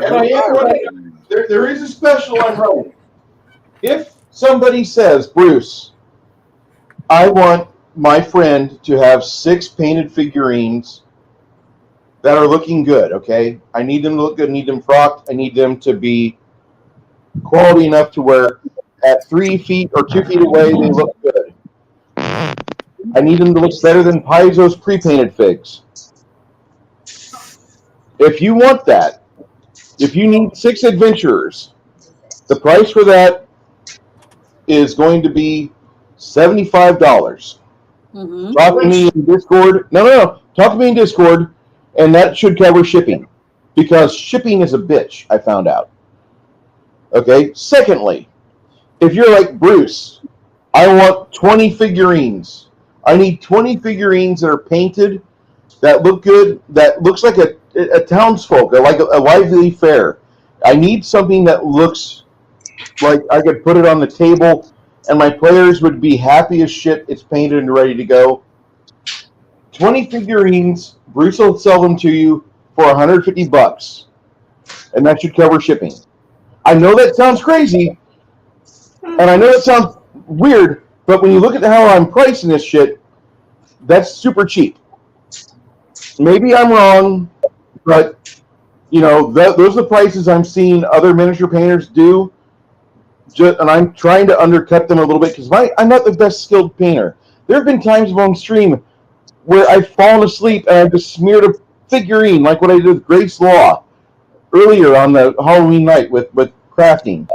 there is a special I'm running. If somebody says, Bruce, I want my friend to have 6 painted figurines that are looking good, okay? I need them to look good, I need them frocked, I need them to be quality enough to where at 3 feet or 2 feet away they look good. I need them to look better than Paizo's pre-painted figs. If you want that, if you need 6 adventurers, the price for that is going to be $75. Mm-hmm. Talk to me in Discord. No. Talk to me in Discord, and that should cover shipping. Because shipping is a bitch, I found out. Okay? Secondly, if you're like Bruce, I want 20 figurines. I need 20 figurines that are painted, that look good, that looks like a townsfolk, like a lively fair. I need something that looks like I could put it on the table and my players would be happy as shit. It's painted and ready to go. 20 figurines, Bruce will sell them to you for $150, and that should cover shipping. I know that sounds crazy, and I know that sounds weird, but when you look at how I'm pricing this shit, that's super cheap. Maybe I'm wrong, but those are the prices I'm seeing other miniature painters do, and I'm trying to undercut them a little bit because I'm not the best skilled painter. There have been times on stream where I've fallen asleep and I've just smeared a figurine, like what I did with Grace Law, earlier on the Halloween night with crafting.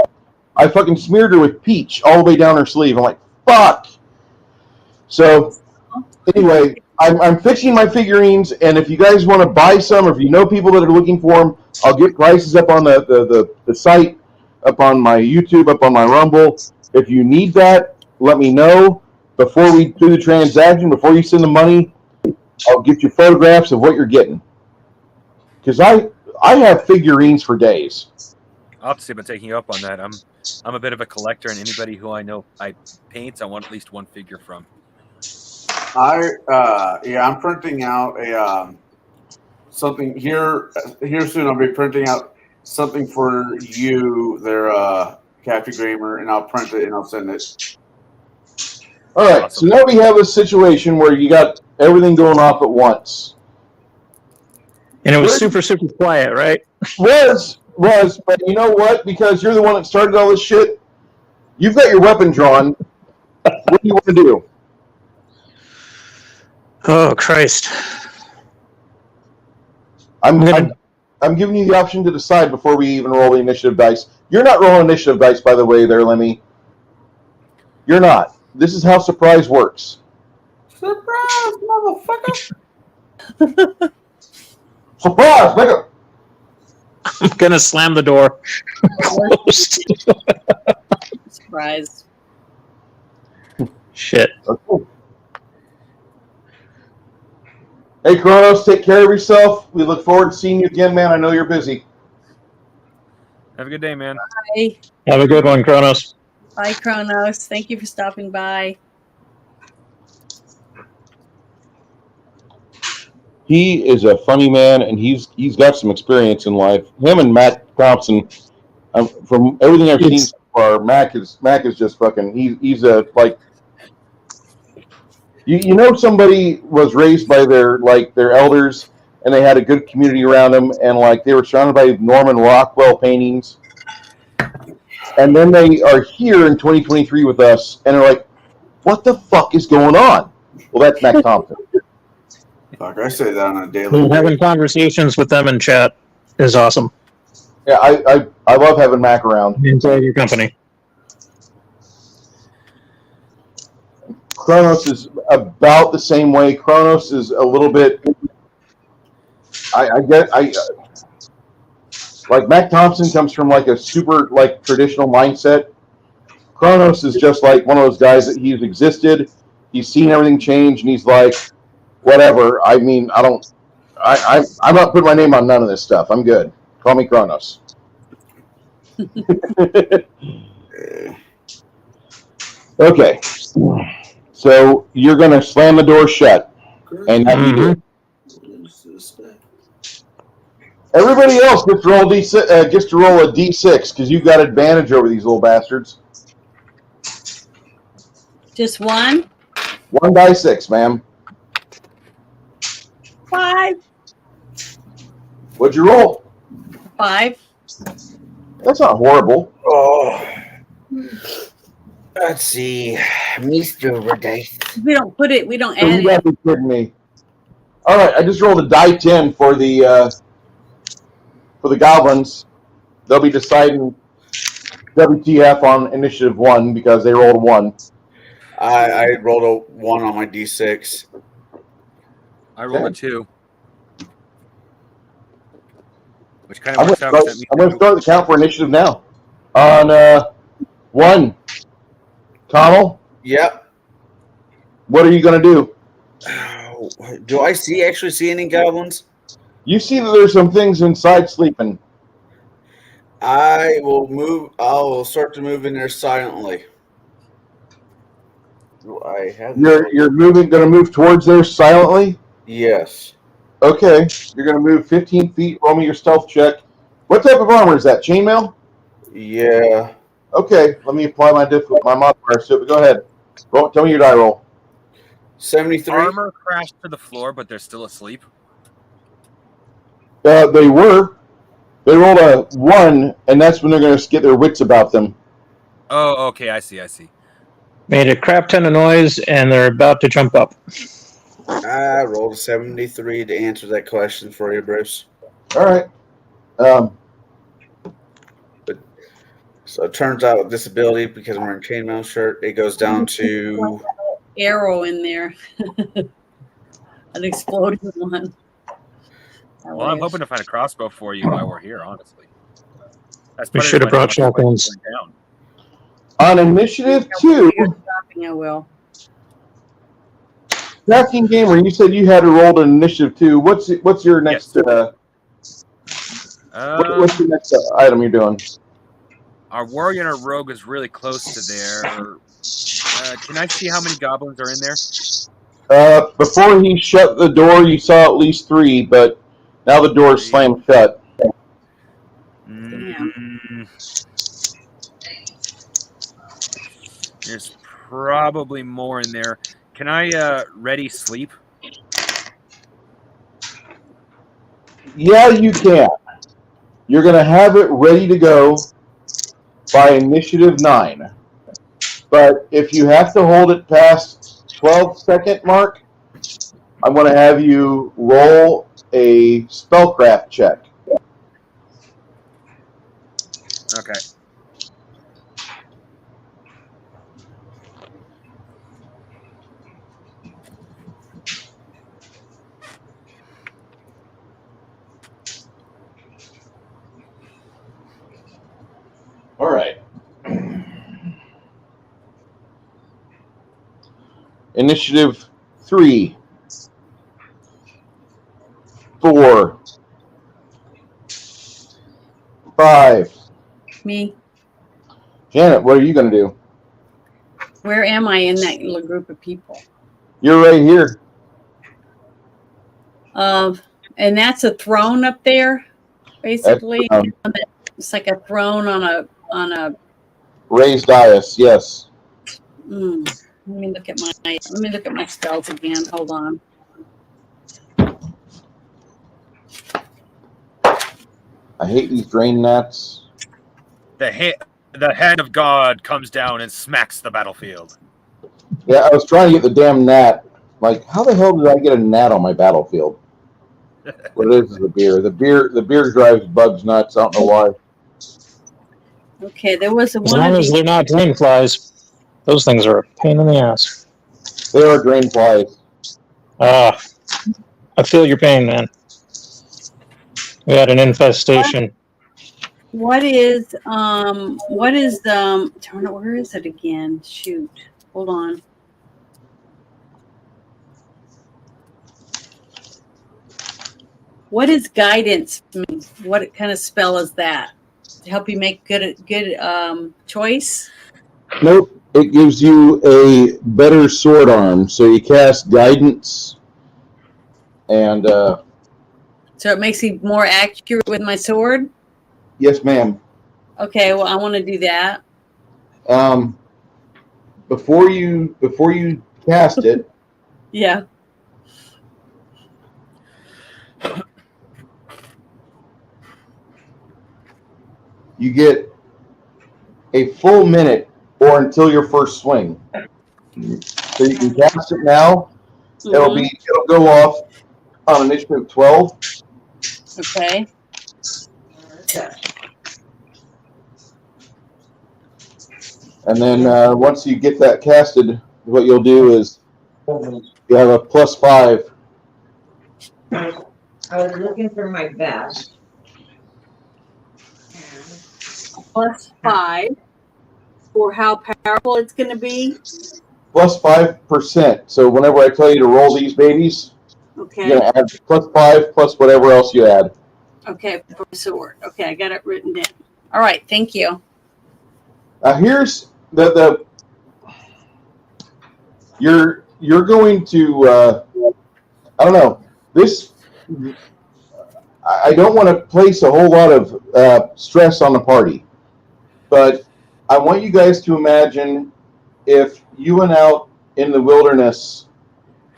I fucking smeared her with peach all the way down her sleeve. I'm like, fuck. So anyway, I'm fixing my figurines, and if you guys want to buy some, or if you know people that are looking for them, I'll get prices up on the site, up on my YouTube, up on my Rumble. If you need that, let me know before we do the transaction. Before you send the money, I'll get you photographs of what you're getting. Because I have figurines for days. I'll have to see about taking you up on that. I'm a bit of a collector, and anybody who I know I paints, I want at least one figure from. I'm printing out a something here soon. I'll be printing out something for you, there, Cappy Gamer, and I'll print it and I'll send it. All right, Awesome. so now we have a situation where you got everything going off at once. And it was super, super quiet, right? Was, but you know what? Because you're the one that started all this shit, you've got your weapon drawn. What do you want to do? Oh, Christ. I'm giving you the option to decide before we even roll the initiative dice. You're not rolling initiative dice, by the way, there, Lemmy. You're not. This is how surprise works. Surprise, motherfucker! Surprise, nigga! I'm going to slam the door. Closed. Surprise. Shit. Okay. Hey, Kronos, take care of yourself. We look forward to seeing you again, man. I know you're busy. Have a good day, man. Bye. Have a good one, Kronos. Bye, Kronos. Thank you for stopping by. He is a funny man, and he's got some experience in life. Him and Matt Thompson, from everything I've seen so far, Mac is just fucking. He's a like. You know, somebody was raised by their elders, and they had a good community around them, and like they were surrounded by Norman Rockwell paintings, and then they are here in 2023 with us, and they're like, "What the fuck is going on?" Well, that's Mac Thompson. Fuck, I say that on a daily. Having conversations with them in chat is awesome. Yeah, I love having Mac around. Enjoy your company. Kronos is about the same way. Kronos is a little bit. Like Mac Thompson comes from like a super like traditional mindset. Kronos is just like one of those guys that he's existed. He's seen everything change, and he's like, whatever. I mean, I'm not putting my name on none of this stuff. I'm good. Call me Kronos. Okay. So you're gonna slam the door shut, and that you do. Everybody else gets to roll a D6 because you've got advantage over these little bastards. Just one? 1d6, ma'am. 5. What'd you roll? 5. That's not horrible. Oh, let's see, Mr. Redice. We don't put it. We don't So add you it. gotta be kidding me. All right, I just rolled a die 10 for the goblins. They'll be deciding WTF on initiative 1 because they rolled a 1. I rolled a 1 on my D6. I rolled a 2. Which kind of I'm works out. 'Cause that means going to start the count for initiative now. On 1, Connell, Yep. what are you going to do? Do I actually see any goblins? You see that there's some things inside sleeping. I will start to move in there silently. Do I have? You're going to move towards there silently? Yes. Okay, you're going to move 15 feet. Roll me your stealth check. What type of armor is that? Chainmail? Yeah. Okay, let me apply my modifier to it. Go ahead. Tell me your die roll. 73. armor crashed to the floor, but they're still asleep. They rolled a 1, and that's when they're going to get their wits about them. Oh, okay. I see. Made a crap ton of noise, and they're about to jump up. I rolled a 73 to answer that question for you, Bruce. All right. So it turns out with disability, because I'm wearing chainmail shirt, it goes down to Arrow in there. An exploding one. Well, I'm hoping to find a crossbow for you while we're here, honestly. That's We better should than have brought how much shotguns. went down. On initiative 2, I will. Crafting Gamer, you said you had rolled an initiative 2. What's your next? Yes. What's the next item you're doing? Our warrior and our rogue is really close to there. Can I see how many goblins are in there? Before he shut the door, you saw at least 3, but now the door is slammed shut. There's probably more in there. Can I ready sleep? Yeah, you can. You're going to have it ready to go by initiative 9. But if you have to hold it past 12-second mark, I'm going to have you roll a spellcraft check. Okay. All right. Initiative 3, 4, 5. Me. Janet, what are you going to do? Where am I in that little group of people? You're right here. And that's a throne up there, basically. It's like a throne on a Raised dais, yes. Let me look at my spells again. Hold on. I hate these drain gnats. The hand of God comes down and smacks the battlefield. Yeah, I was trying to get the damn gnat. Like, how the hell did I get a gnat on my battlefield? What it is the beer. The beer drives bugs nuts. I don't know why. Okay, there was As one long of as these. they're not drain flies, those things are a pain in the ass. They are drain flies. I feel your pain, man. We had an infestation. What is the where is it again? Shoot. Hold on. What is guidance mean? What kind of spell is that? To help you make good choice? Nope. It gives you a better sword arm. So you cast guidance and So it makes me more accurate with my sword? yes, ma'am. Okay, well I want to do that. Before you cast it, Yeah. you get a full minute or until your first swing. So you can cast it now. It'll go off on initiative 12. Okay. And then once you get that casted, what you'll do is you have a +5. I was looking for my vest. +5 for how powerful it's going to be. +5%. So whenever I tell you to roll these babies, Okay. you're going to add +5 plus whatever else you add. Okay, for sword. Okay, I got it written down. All right, thank you. Now here's the you're going to I don't know, this. I don't want to place a whole lot of stress on the party, but I want you guys to imagine if you went out in the wilderness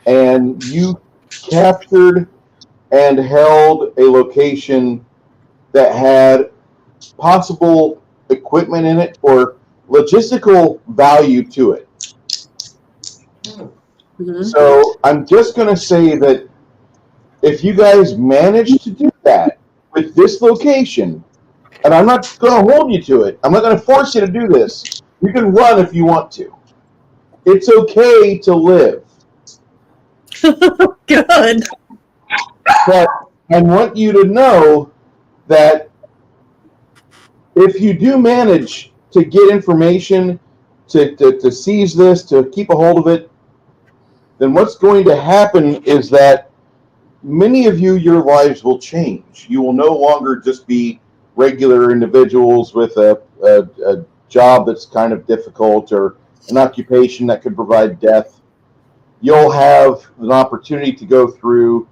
and you captured and held a location that had possible equipment in it or logistical value to it. Mm-hmm. So I'm just going to say that if you guys manage to do that with this location, And I'm not going to hold you to it. I'm not going to force you to do this. You can run if you want to. It's okay to live. Good. But I want you to know that if you do manage to get information, to seize this, to keep a hold of it, then what's going to happen is that many of you, your lives will change. You will no longer just be regular individuals with a job that's kind of difficult or an occupation that could provide death. You'll have an opportunity to go through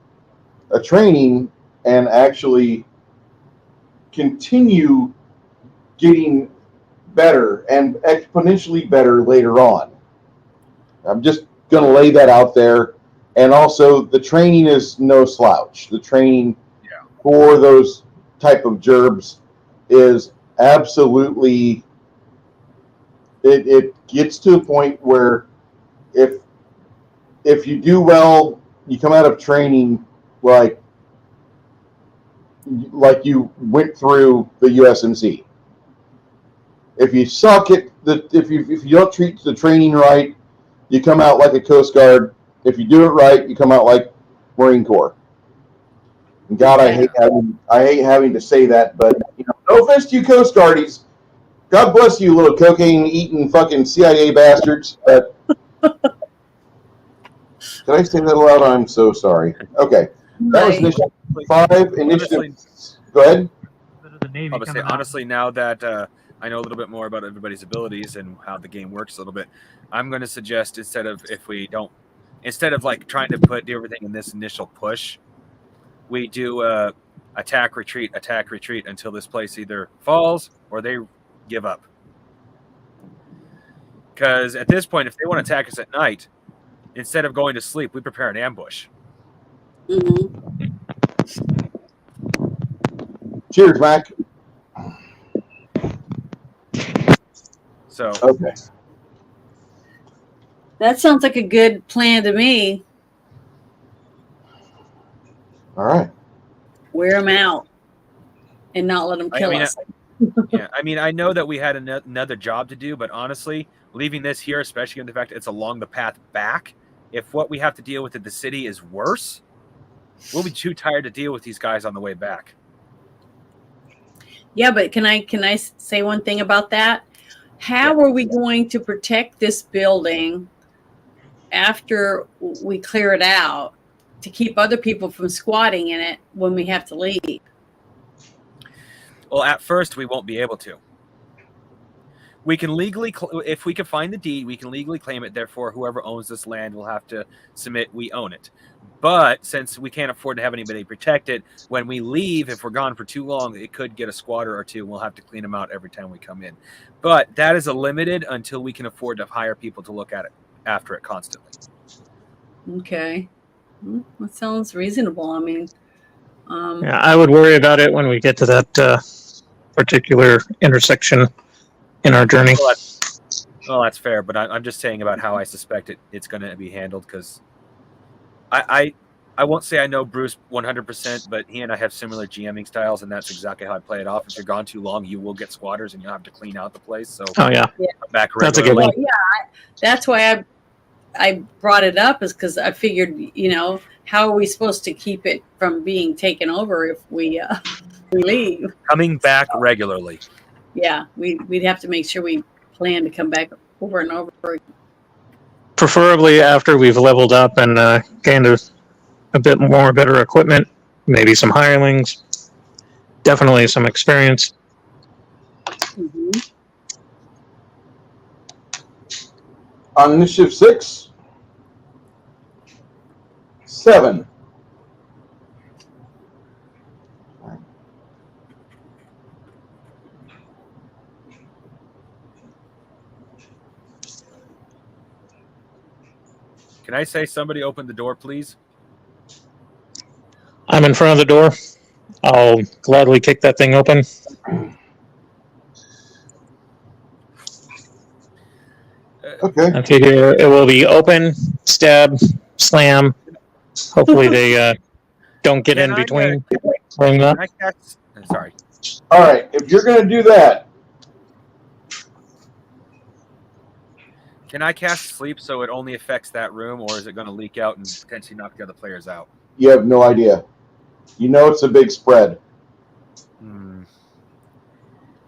a training and actually continue getting better and exponentially better later on. I'm just going to lay that out there. And also, the training is no slouch. The training for those type of gerbs is absolutely, it gets to a point where if you do well, you come out of training like you went through the USMC. If you suck at if you don't treat the training right, you come out like a Coast Guard. If you do it right, you come out like Marine Corps. And God, I hate having to say that, but no offense to you Coast Guardies. God bless you, little cocaine-eating fucking CIA bastards. But did I say that aloud? I'm so sorry. Okay, that was Initiative 5. Initiative. Go ahead. Honestly, now that I know a little bit more about everybody's abilities and how the game works a little bit, I'm going to suggest instead of like trying to put everything in this initial push, we do attack, retreat until this place either falls or they give up. Because at this point, if they want to attack us at night, instead of going to sleep, we prepare an ambush. Mm-hmm. Cheers, Mac. So okay. That sounds like a good plan to me. All right. Wear them out and not let them kill us. Yeah, I mean, I know that we had another job to do, but honestly, leaving this here, especially in the fact that it's along the path back, if what we have to deal with at the city is worse, we'll be too tired to deal with these guys on the way back. Yeah, but can I say one thing about that? How are we going to protect this building after we clear it out to keep other people from squatting in it when we have to leave? Well, at first, we won't be able to. We can legally, if we can find the deed, we can legally claim it. Therefore, whoever owns this land will have to submit we own it. But since we can't afford to have anybody protect it, when we leave, if we're gone for too long, it could get a squatter or two, and we'll have to clean them out every time we come in. But that is limited until we can afford to hire people to look at it after it constantly. Okay. That sounds reasonable. I mean, yeah, I would worry about it when we get to that particular intersection in our journey. Well, that's fair, but I'm just saying about how I suspect it's going to be handled, because I won't say I know Bruce 100%, but he and I have similar GMing styles, and that's exactly how I play it off. If you're gone too long, you will get squatters, and you'll have to clean out the place. So, oh yeah, I'm back that's a good one. Yeah, that's why I brought it up, is because I figured, how are we supposed to keep it from being taken over if we leave? Coming back regularly. Yeah, we'd have to make sure we plan to come back over and over. Preferably after we've leveled up and gained a bit more better equipment, maybe some hirelings, definitely some experience. Mm-hmm. On Initiative 6, 7. Can I say somebody open the door, please? I'm in front of the door. I'll gladly kick that thing open. Okay. I figure it will be open, stab, slam. Hopefully they don't get in between. Can I cast, sorry. All right, if you're going to do that, Can I cast sleep so it only affects that room, or is it going to leak out and potentially knock the other players out? you have no idea. You know it's a big spread.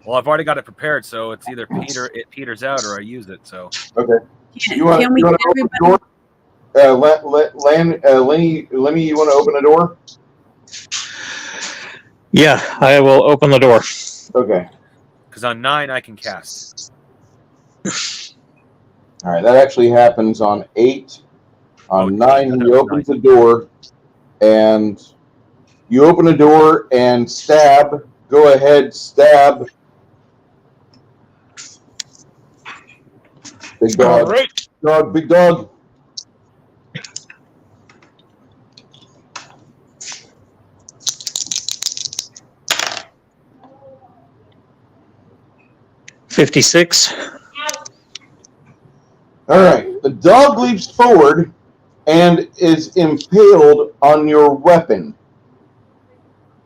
Well, I've already got it prepared, so it's either it peters out or I use it. So Okay. Can, You want can we to get open the everybody? door? Lenny, you want to open the door? Yeah, I will open the door. Okay. because on 9 I can cast. All right, that actually happens on 8. On 9, he opens the door, and you open the door and stab. Go ahead, stab. Big dog. All right. Dog, big dog. $56. All right, the dog leaps forward and is impaled on your weapon.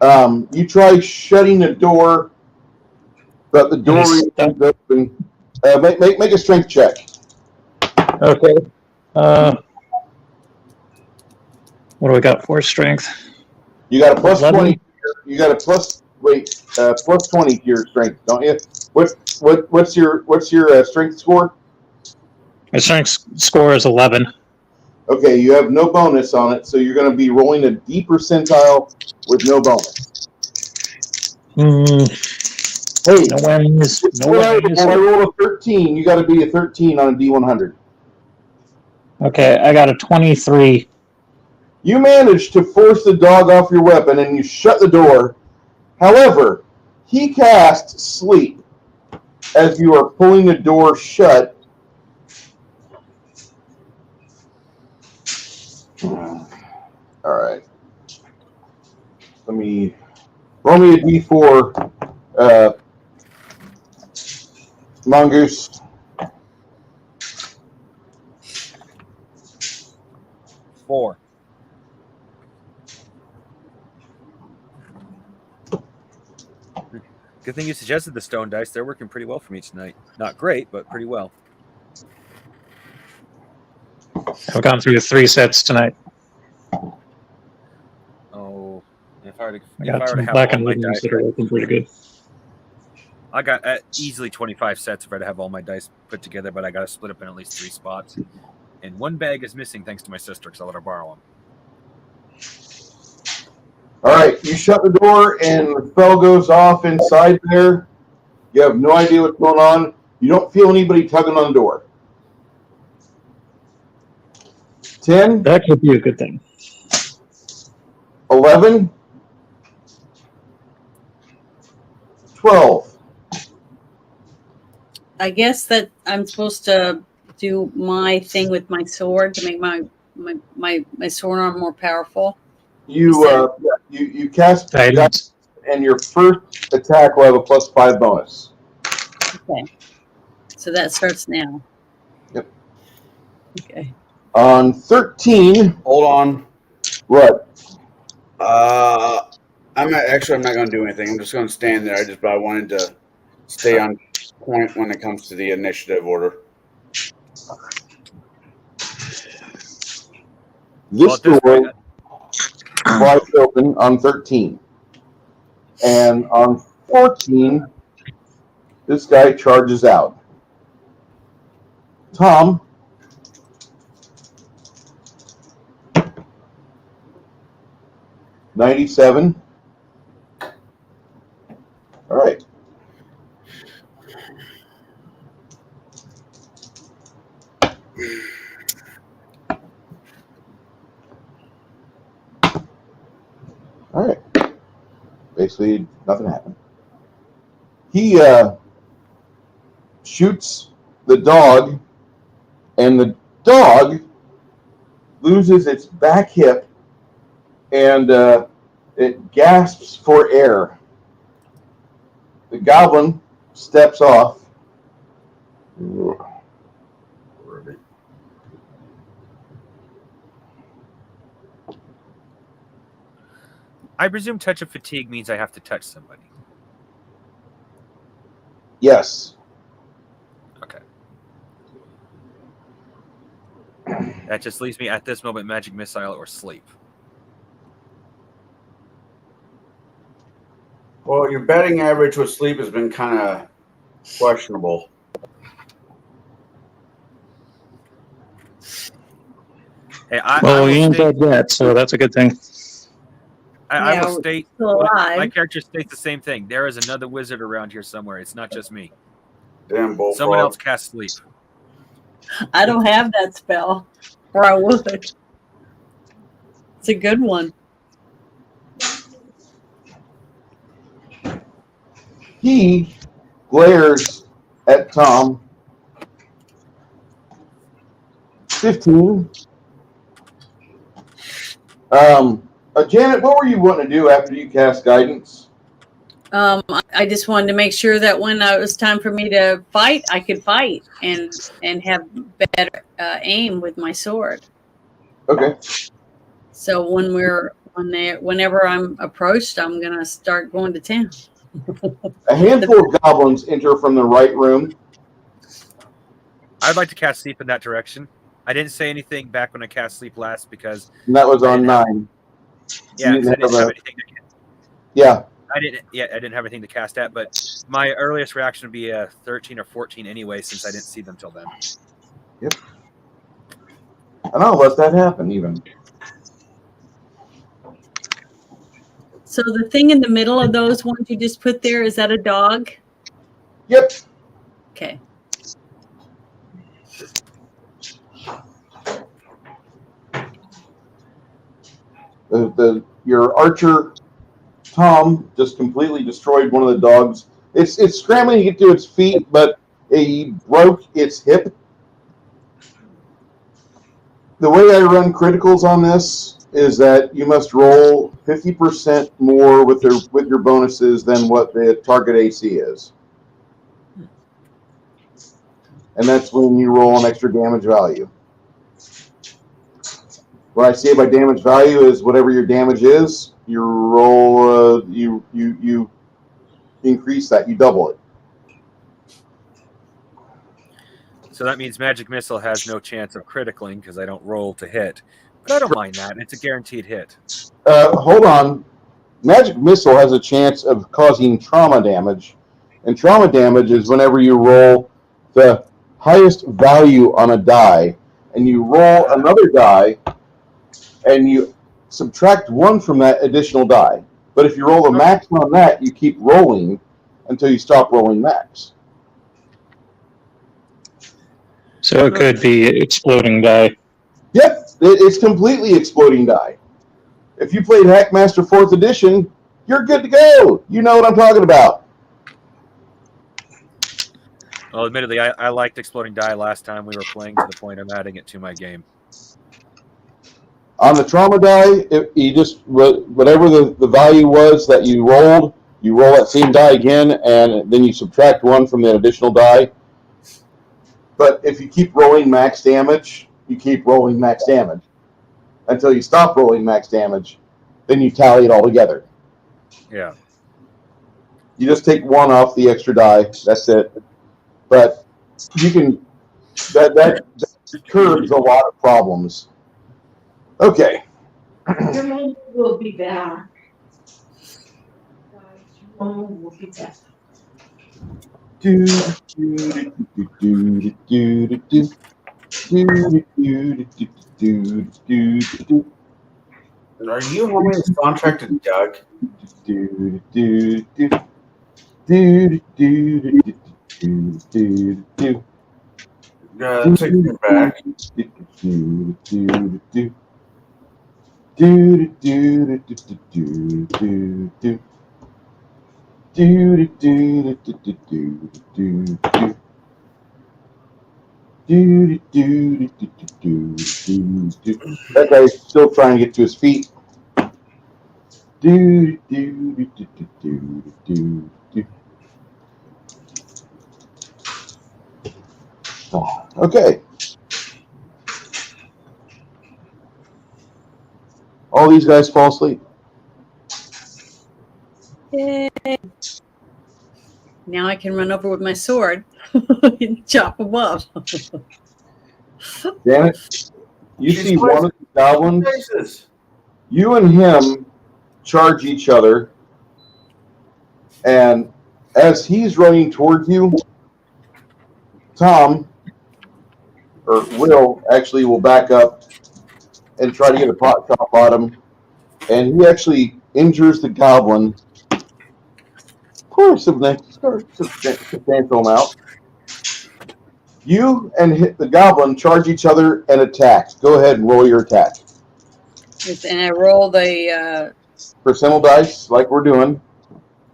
You try shutting the door, but the door remains open. Make a strength check. Okay. What do we got for strength? You got a plus 11. 20. You got a plus 20 to your strength, don't you? What's your strength score? My strength score is 11. Okay, you have no bonus on it, so you're going to be rolling a D percentile with no bonus. Hey, No wins. No wins. when I roll a 13, you got to be a 13 on a D100. Okay, I got a 23. You managed to force the dog off your weapon and you shut the door. However, he casts sleep as you are pulling the door shut. All right. Let me roll me a D4, Mongoose. 4. Good thing you suggested the stone dice. They're working pretty well for me tonight. Not great, but pretty well. I've gone through 3 sets tonight. Oh, if I were to, I if I got were to some have black all and my white dice, that are looking pretty good. I got easily 25 sets if I were to have all my dice put together, but I got to split up in at least 3 spots. And one bag is missing thanks to my sister because I let her borrow them. All right, you shut the door and the spell goes off inside there. You have no idea what's going on. You don't feel anybody tugging on the door. 10, That could be a good thing. 11, 12. I guess that I'm supposed to do my thing with my sword to make my sword arm more powerful. You cast Guidance. and your first attack will have a plus 5 bonus. Okay. So that starts now. Yep. Okay. On 13, Hold on. what? I'm not going to do anything. I'm just going to stand there. But I wanted to stay on point when it comes to the initiative order. This door flies open on 13. And on 14, this guy charges out. Tom. $97. All right. All right. Basically, nothing happened. He shoots the dog, and the dog loses its back hip, and it gasps for air. The goblin steps off. I presume touch of fatigue means I have to touch somebody. Yes. Okay. That just leaves me at this moment magic missile or sleep. Well, your betting average with sleep has been kind of questionable. Hey, I Well, will he ain't state. dead yet, so that's a good thing. I Yeah, will state. still alive. My character states the same thing. There is another wizard around here somewhere. It's not just me. Damn bullfrog. Someone else casts sleep. I don't have that spell, or I would. It's a good one. He glares at Tom. 15. Janet, what were you wanting to do after you cast guidance? I just wanted to make sure that when it was time for me to fight, I could fight and have better aim with my sword. Okay. So whenever I'm approached, I'm gonna start going to town. A handful of goblins enter from the right room. I'd like to cast sleep in that direction. I didn't say anything back when I cast sleep last because And that was I on didn't have- 9. yeah, You 'cause I didn't have anything to Yeah. I didn't have anything to cast at, but my earliest reaction would be a 13 or 14 anyway, since I didn't see them till then. Yep. And I'll let that happen even. So the thing in the middle of those ones you just put there, is that a dog? Yep. Okay. Your archer Tom just completely destroyed one of the dogs. It's scrambling to get to its feet, but he broke its hip. The way I run criticals on this is that you must roll 50% more with your bonuses than what the target AC is. And that's when you roll an extra damage value. What I say by damage value is whatever your damage is, you roll you increase that, you double it. So that means Magic Missile has no chance of critically because I don't roll to hit. But I don't mind that. It's a guaranteed hit. Hold on. Magic Missile has a chance of causing trauma damage. And trauma damage is whenever you roll the highest value on a die, and you roll another die, and you subtract 1 from that additional die. But if you roll the max on that, you keep rolling until you stop rolling max. So it could be exploding die. Yep, it's completely exploding die. If you played Hackmaster 4th Edition, you're good to go. You know what I'm talking about. Well, admittedly, I liked Exploding Die last time we were playing to the point I'm adding it to my game. On the trauma die, you just whatever the value was that you roll that same die again, and then you subtract 1 from the additional die. But if you keep rolling max damage, you keep rolling max damage until you stop rolling max damage. Then you tally it all together. Yeah. You just take 1 off the extra die. That's it. But you can that curbs a lot of problems. Okay. Your mom will be back. Your mom will be back. Are you having this contract to Doug? Take me back. That guy's still trying to get to his feet. Okay. All these guys fall asleep. Yay. Now I can run over with my sword and chop them up. Damn it. You She's see one of the goblins, Faces. you and him charge each other, and as he's running towards you, Tom, or Will, actually will back up and try to get a pot shot on him, and he actually injures the goblin for a substantial amount. You and the goblin charge each other and attack. Go ahead and roll your attack. And I roll the Percentile dice, like we're doing.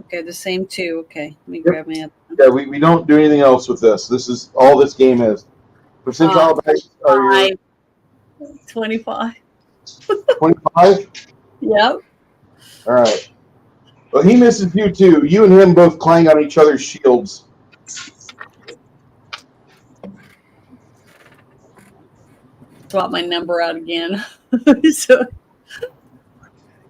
okay, the same two. Okay, let me grab my other one. Yeah, we don't do anything else with this. This is all this game is. Percentile dice are your 25. 25? Yep. All right. Well, he misses you too. You and him both clang on each other's shields. Swap my number out again. So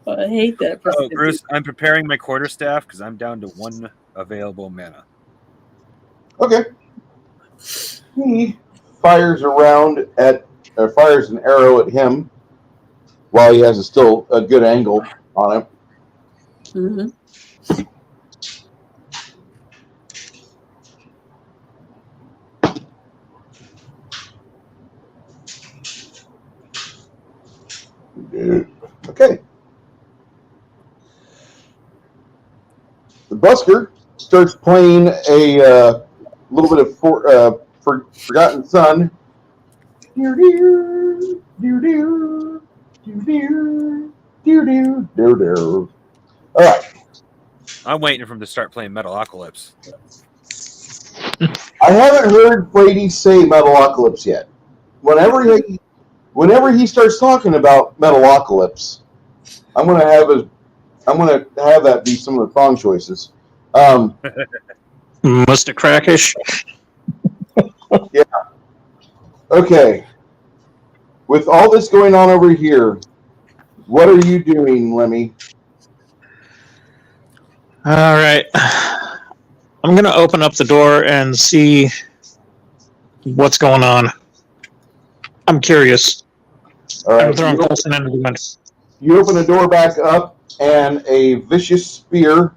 I hate that. Oh, Bruce, I'm preparing my quarterstaff because I'm down to 1 available mana. Okay. He fires fires an arrow at him while he has still a good angle on him. Mm-hmm. Okay. The busker starts playing a little bit of Forgotten Son. All right. I'm waiting for him to start playing Metalocalypse. I haven't heard Brady say Metalocalypse yet. Whenever he starts talking about Metalocalypse, I'm gonna have that be some of the song choices. Must have crackish. Yeah. Okay. With all this going on over here, what are you doing, Lemmy? All right. I'm going to open up the door and see what's going on. I'm curious. All right. I'm throwing Colson into the window. You open the door back up, and a vicious spear.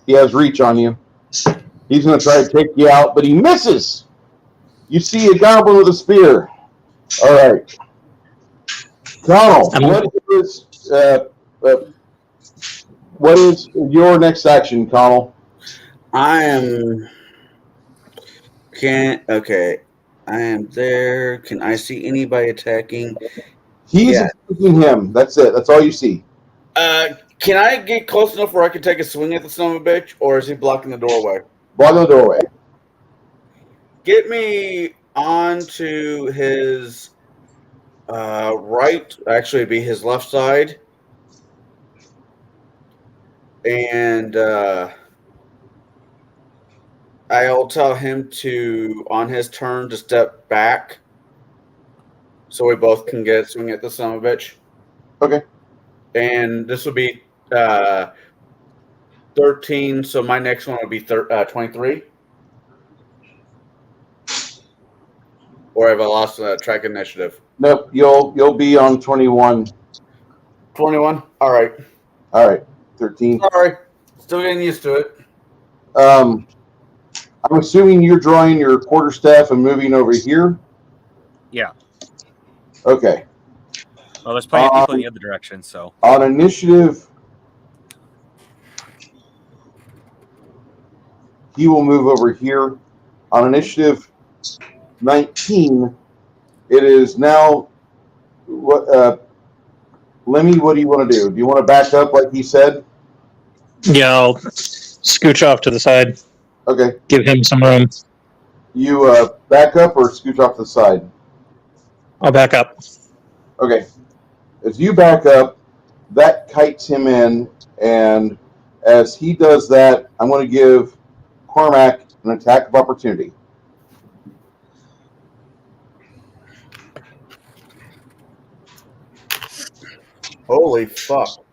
He has reach on you. He's going to try to take you out, but he misses. You see a goblin with a spear. All right. Connell, what is your next action, Connell? I am there. Can I see anybody attacking? He's attacking him. That's it. That's all you see. Can I get close enough where I can take a swing at the son of a bitch, or is he blocking the doorway? Blocking the doorway. Get me onto his right, actually it'd be his left side. And I'll tell him to, on his turn, to step back so we both can get a swing at the son of a bitch. Okay. And this will be 13, so my next one will be 23. Or have I lost track initiative? Nope, you'll be on 21. 21? All right. 13. Sorry. Still getting used to it. I'm assuming you're drawing your quarterstaff and moving over here? Yeah. Okay. Well, there's plenty of people in the other direction, so. On initiative, he will move over here. On initiative 19, it is now Lemmy, what do you want to do? Do you want to back up like he said? Yeah, I'll scooch off to the side. Okay. Give him some room. You back up or scooch off to the side? I'll back up. Okay. As you back up, that kites him in, and as he does that, I'm going to give Cormac an attack of opportunity. Holy fuck.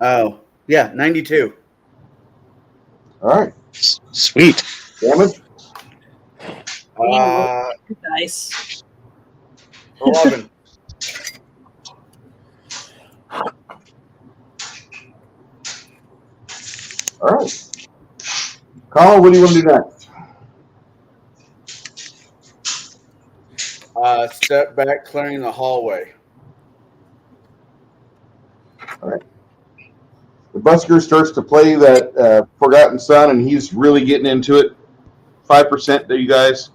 Oh, yeah, 92. All right. Sweet. Damage. Nice. 11. All right. Colin, what do you want to do next? Step back, clearing the hallway. All right. The busker starts to play that Forgotten Son, and he's really getting into it. 5% to you guys.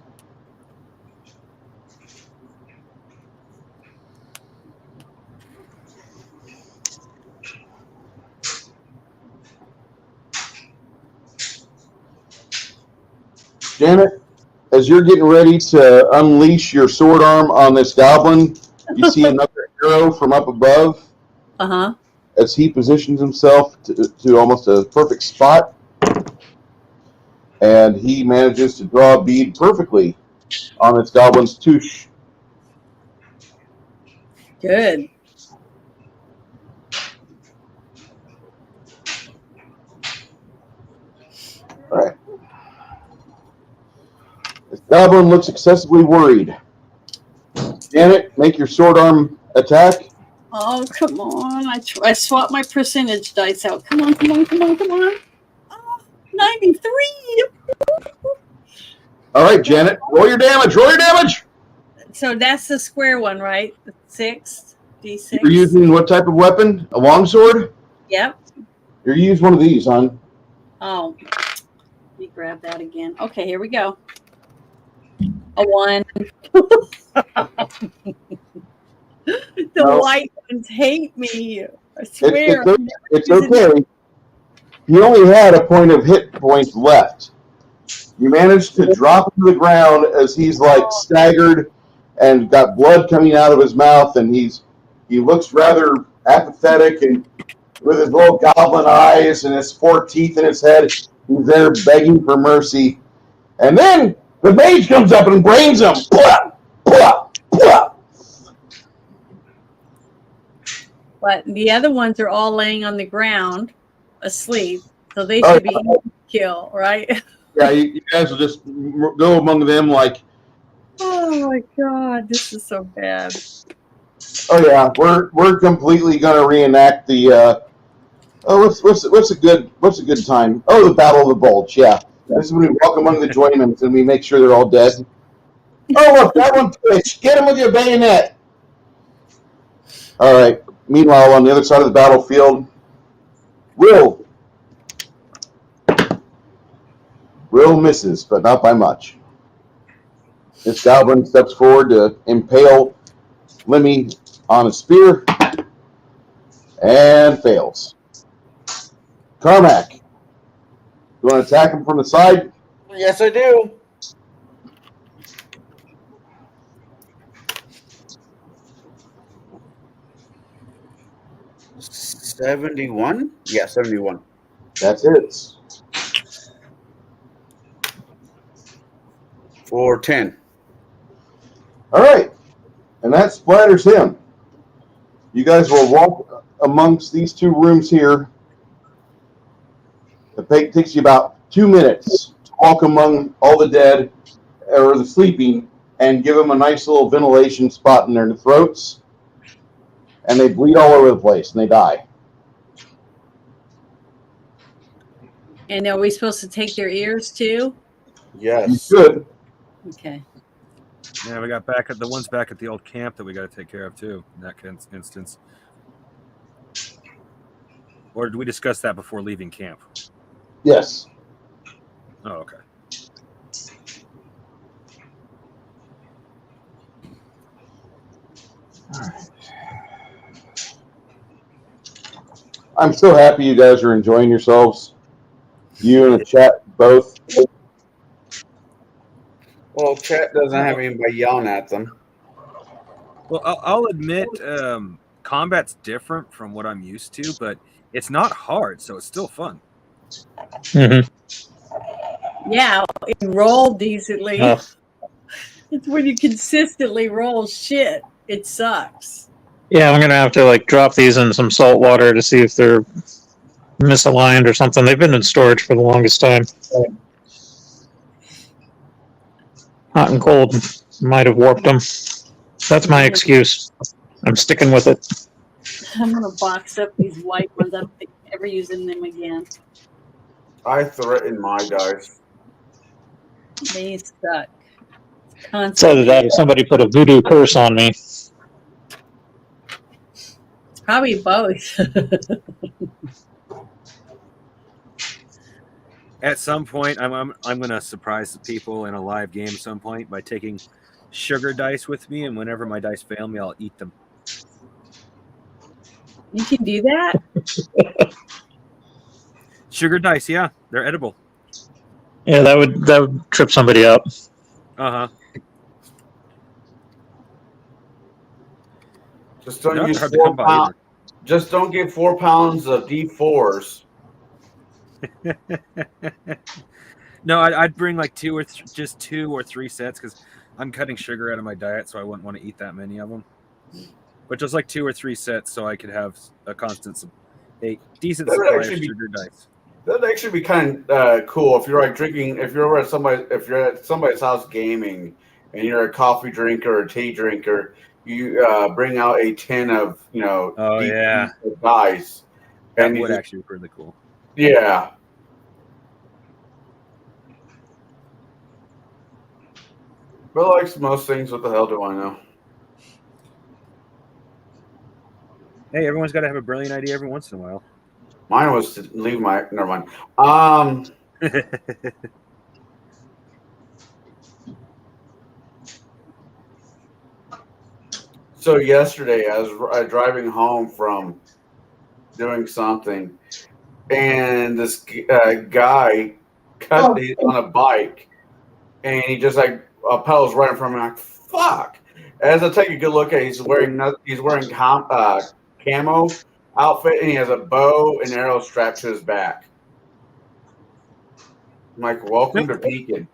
Janet, as you're getting ready to unleash your sword arm on this goblin, you see another arrow from up above Uh-huh. as he positions himself to almost a perfect spot. And he manages to draw a bead perfectly on this goblin's touche. Good. All right. This goblin looks excessively worried. Janet, make your sword arm attack. Oh, come on. I swapped my percentage dice out. Come on, come on, come on, come on. Oh, 93. All right, Janet, roll your damage. Roll your damage. So that's the square one, right? The 6, D6. You're using what type of weapon? A longsword? Yep. You're using one of these, hon. Oh, let me grab that again. Okay, here we go. A 1. The white ones hate me. I swear. It's okay. You only had a point of hit points left. You managed to drop him to the ground as he's like staggered and got blood coming out of his mouth, and he looks rather apathetic and with his little goblin eyes and his 4 teeth in his head. He's there begging for mercy. And then the mage comes up and brains him. Blah, blah, blah. But the other ones are all laying on the ground asleep. So they should be easy to kill, right? Yeah, you guys will just go among them like, Oh my God, this is so bad. oh yeah, we're completely gonna reenact the what's a good time? Oh, the Battle of the Bulge. Yeah, this is when we walk among the joinments and we make sure they're all dead. Oh look, that one twitched. Get him with your bayonet. All right. Meanwhile, on the other side of the battlefield, Will misses, but not by much. This goblin steps forward to impale Lemmy on a spear and fails. Carmack, you want to attack him from the side? Yes, I do. $71? Yeah, 71. That's it. For 10. All right. And that splatters him. You guys will walk amongst these 2 rooms here. It takes you about 2 minutes to walk among all the dead or the sleeping and give them a nice little ventilation spot in their throats. And they bleed all over the place and they die. And are we supposed to take their ears too? Yes. You should. Okay. Yeah, we got back at the ones back at the old camp that we got to take care of too. In that instance, or did we discuss that before leaving camp? Yes. Oh, okay. All right. I'm so happy you guys are enjoying yourselves. You and the chat both. Well, chat doesn't have anybody yelling at them. Well, I'll admit, combat's different from what I'm used to, but it's not hard, so it's still fun. Mm-hmm. Yeah, it rolled decently. Oh. It's when you consistently roll shit. It sucks. Yeah, I'm gonna have to like drop these in some salt water to see if they're misaligned or something. They've been in storage for the longest time. Hot and cold might have warped them. That's my excuse. I'm sticking with it. I'm gonna box up these white ones. I don't think I'm ever using them again. I threatened my dice. They suck. It's either that or somebody put a voodoo curse on me. It's probably both. At some point, I'm gonna surprise the people in a live game at some point by taking sugar dice with me, and whenever my dice fail me, I'll eat them. You can do that? Sugar dice, yeah, they're edible. Yeah, that would trip somebody up. Uh-huh. Just don't They're use hard to 4 come by pounds. either. Just don't get 4 pounds of D4s. No, I'd bring like just 2 or 3 sets because I'm cutting sugar out of my diet, so I wouldn't want to eat that many of them. But just like 2 or 3 sets, so I could have a decent That would supply of actually be- sugar dice. That'd actually be kind of cool if you're like drinking. If you're at somebody's house gaming, and you're a coffee drinker or tea drinker, you bring out a tin of Oh, yeah. dice, That and you would just- actually be really cool. yeah. But like most things, what the hell do I know? Hey, everyone's got to have a brilliant idea every once in a while. Mine was to leave my. Never mind. So yesterday, I was driving home from doing something, and this guy cut me on a bike, and he just like pedals right in front of me. I'm like, fuck! As I take a good look at it, he's wearing camo outfit, and he has a bow and arrow strapped to his back. I'm like, welcome to Pekin.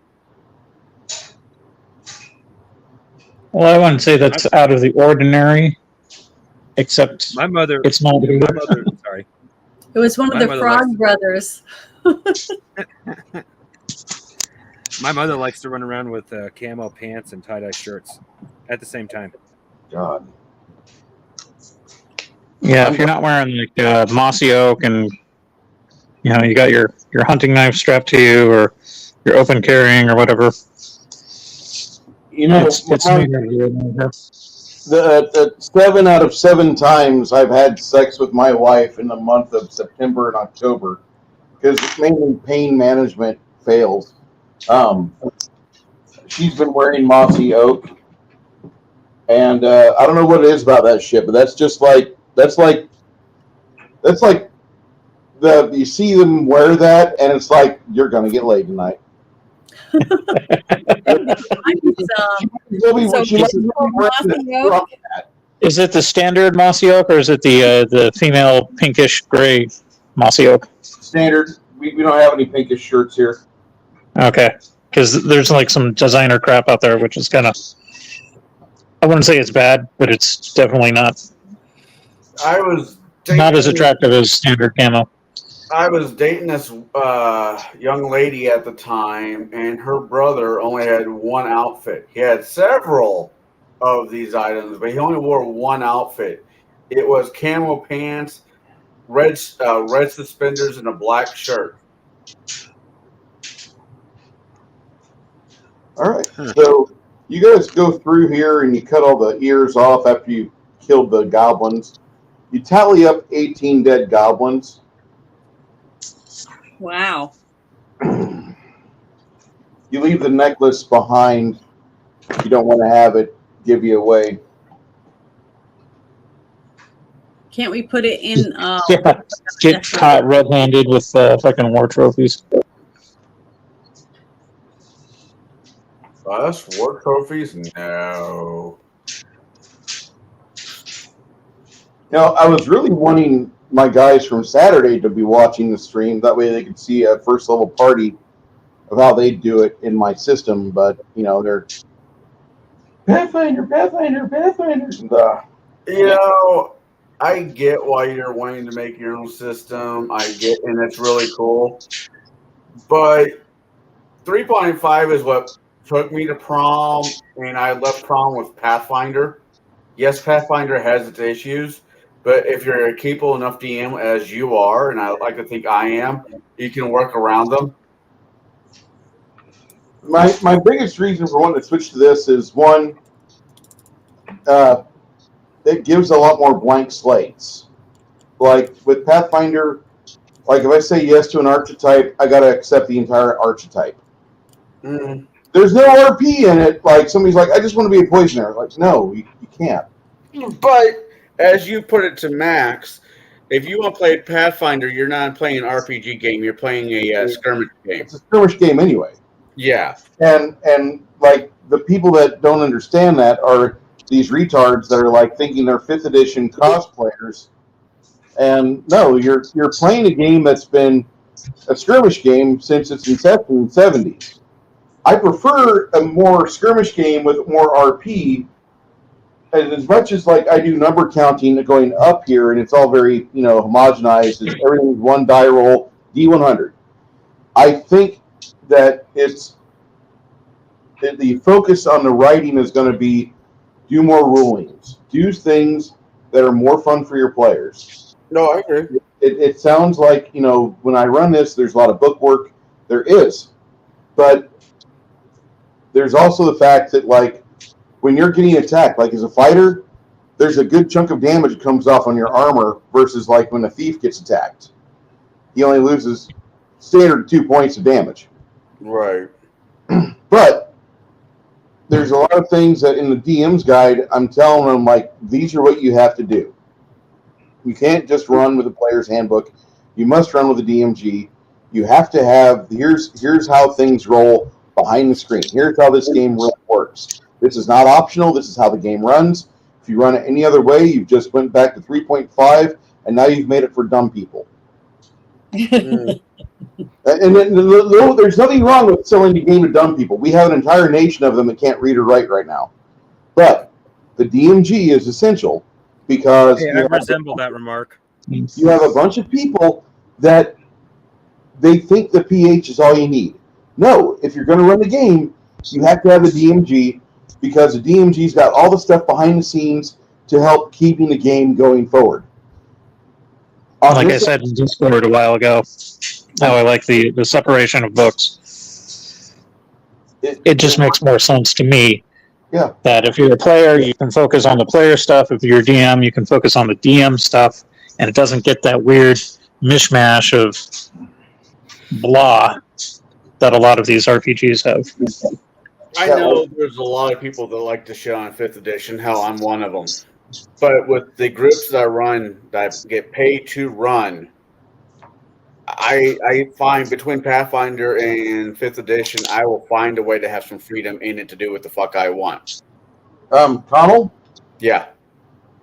Well, I wouldn't say that's out of the ordinary, except My mother. it's not. Sorry. It was one of My the mother Frog likes- brothers. My mother likes to run around with camo pants and tie-dye shirts at the same time. God. Yeah, if you're not wearing like mossy oak and you got your hunting knife strapped to you or you're open carrying or whatever, it's the 7 out of 7 times I've had sex with my wife in the month of September and October because mainly pain management fails. She's been wearing mossy oak, and I don't know what it is about that shit, but that's like you see them wear that, and it's like you're gonna get laid tonight. Is it the standard mossy oak or is it the female pinkish gray mossy oak? Standard. We don't have any pinkish shirts here. Okay, because there's like some designer crap out there, which is kind of, I wouldn't say it's bad, but it's definitely not not as attractive as standard camo. I was dating this young lady at the time, and her brother only had one outfit. He had several of these items, but he only wore one outfit. It was camo pants, red suspenders, and a black shirt. All right. So you guys go through here and you cut all the ears off after you killed the goblins. You tally up 18 dead goblins. Wow. You leave the necklace behind. You don't want to have it give you away. Can't we put it in? Yeah, get caught red-handed with fucking war trophies. Us war trophies? No. I was really wanting my guys from Saturday to be watching the stream. That way they could see a first level party of how they do it in my system. But, they're Pathfinder. And, I get why you're wanting to make your own system. I get, and it's really cool. But 3.5 is what took me to prom, and I left prom with Pathfinder. Yes, Pathfinder has its issues, but if you're a capable enough DM as you are, and I like to think I am, you can work around them. My biggest reason for wanting to switch to this is one, it gives a lot more blank slates. Like with Pathfinder, like if I say yes to an archetype, I got to accept the entire archetype. Mm. There's no RP in it. Like somebody's like, I just want to be a poisoner. Like, no, you can't. But as you put it to Max, if you want to play Pathfinder, you're not playing an RPG game. You're playing a skirmish game. It's a skirmish game anyway. Yeah. And like the people that don't understand that are these retards that are like thinking they're 5th edition cosplayers. And no, you're playing a game that's been a skirmish game since its inception in the 70s. I prefer a more skirmish game with more RP. And as much as like I do number counting going up here, and it's all very homogenized. It's everything's one die roll D100. I think that the focus on the writing is going to be do more rulings, do things that are more fun for your players. No, I agree. It sounds like when I run this, there's a lot of book work. There is, but there's also the fact that like when you're getting attacked, like as a fighter, there's a good chunk of damage that comes off on your armor versus like when a thief gets attacked. He only loses standard 2 points of damage. Right. But there's a lot of things that in the DM's guide, I'm telling them like these are what you have to do. You can't just run with the player's handbook. You must run with the DMG. You have to have here's how things roll behind the screen. Here's how this game really works. This is not optional. This is how the game runs. If you run it any other way, you've just went back to 3.5, and now you've made it for dumb people. And there's nothing wrong with selling the game to dumb people. We have an entire nation of them that can't read or write right now. But the DMG is essential because I resemble that remark. You have a bunch of people that they think the PH is all you need. No, if you're going to run the game, you have to have the DMG because the DMG's got all the stuff behind the scenes to help keeping the game going forward. Like I said in Discord a while ago, how I like the separation of books. It just makes more sense to me. Yeah. That if you're a player, you can focus on the player stuff. If you're a DM, you can focus on the DM stuff. And it doesn't get that weird mishmash of blah that a lot of these RPGs have. I know there's a lot of people that like to shit on 5th edition. Hell, I'm one of them. But with the groups that I run, that I get paid to run, I find between Pathfinder and 5th edition, I will find a way to have some freedom in it to do what the fuck I want. Connell? Yeah.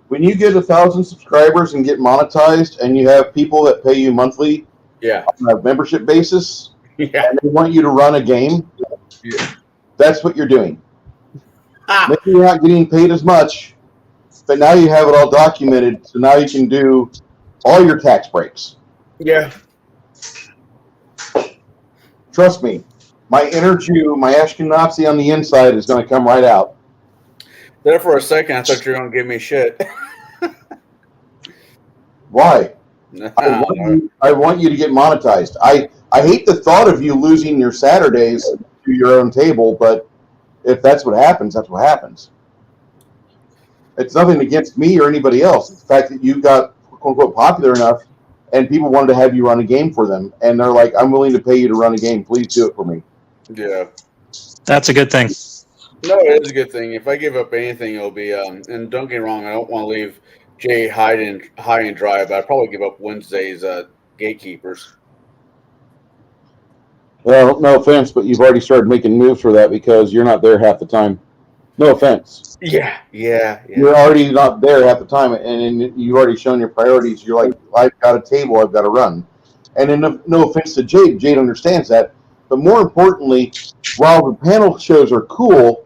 When you get 1,000 subscribers and get monetized and you have people that pay you monthly on a membership basis, and they want you to run a game, that's what you're doing. Maybe you're not getting paid as much, but now you have it all documented, so now you can do all your tax breaks. Yeah. Trust me, my inner Jew, my Ashkenazi on the inside is going to come right out. There for a second, I thought you were going to give me shit. Why? I want you to get monetized. I hate the thought of you losing your Saturdays to your own table, but if that's what happens, that's what happens. It's nothing against me or anybody else. It's the fact that you got quote-unquote popular enough and people wanted to have you run a game for them. And they're like, I'm willing to pay you to run a game. Please do it for me. Yeah. That's a good thing. No, it is a good thing. If I give up anything, it'll be, and don't get me wrong, I don't want to leave Jay high and dry, but I'd probably give up Wednesday's Gatekeepers. Well, no offense, but you've already started making moves for that because you're not there half the time. No offense. Yeah. You're already not there half the time, and you've already shown your priorities. You're like, I've got a table, I've got to run. And then no offense to Jade, Jade understands that. But more importantly, while the panel shows are cool,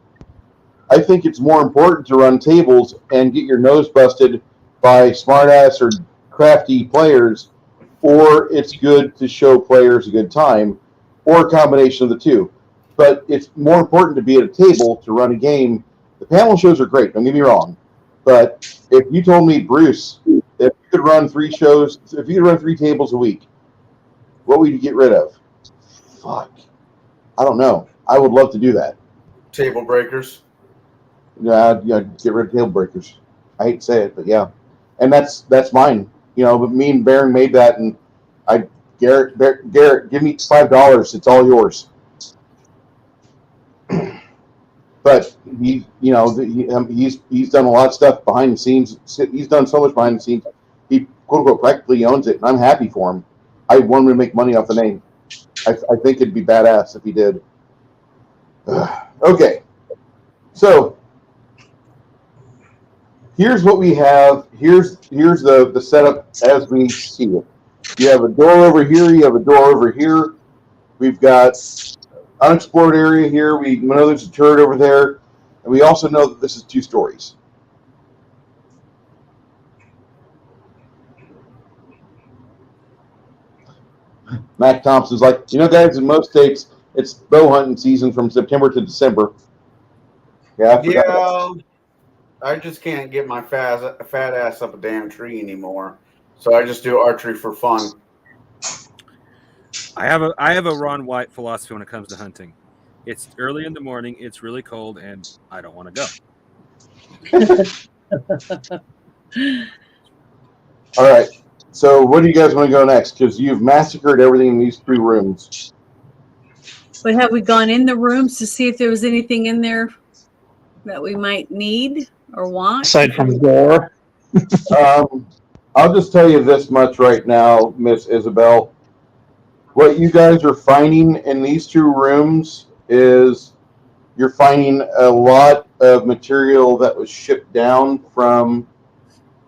I think it's more important to run tables and get your nose busted by smartass or crafty players, or it's good to show players a good time, or a combination of the two. But it's more important to be at a table to run a game. The panel shows are great, don't get me wrong. But if you told me, Bruce, if you could run 3 shows, if you could run 3 tables a week, what would you get rid of? Fuck. I don't know. I would love to do that. Table breakers. Yeah, get rid of table breakers. I hate to say it, but yeah. And that's mine. But me and Baron made that, and Garrett, give me $5. It's all yours. But he's done a lot of stuff behind the scenes. He's done so much behind the scenes. He quote unquote practically owns it, and I'm happy for him. I want him to make money off the name. I think it'd be badass if he did. Okay, so here's what we have. Here's the setup as we see it. You have a door over here. You have a door over here. We've got unexplored area here. We know there's a turret over there, and we also know that this is 2 stories. Mac Thompson's like, guys, in most states, it's bow hunting season from September to December. Yeah, I just can't get my fat ass up a damn tree anymore. So I just do archery for fun. I have a Ron White philosophy when it comes to hunting. It's early in the morning, it's really cold, and I don't want to go. All right. So where do you guys want to go next? Because you've massacred everything in these 3 rooms. But have we gone in the rooms to see if there was anything in there that we might need or want? Aside from gore. I'll just tell you this much right now, Miss Isabel. What you guys are finding in these 2 rooms is you're finding a lot of material that was shipped down from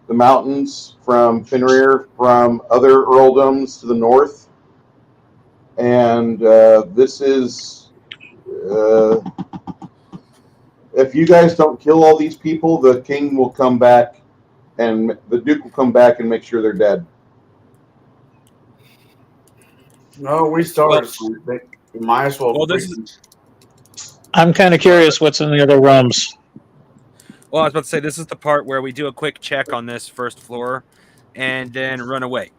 the mountains, from Fenrir, from other earldoms to the north. And this is, if you guys don't kill all these people, the king will come back, and the duke will come back and make sure they're dead. No, we started. We might as well. I'm kind of curious what's in the other rooms. Well, I was about to say, this is the part where we do a quick check on this first floor and then run away.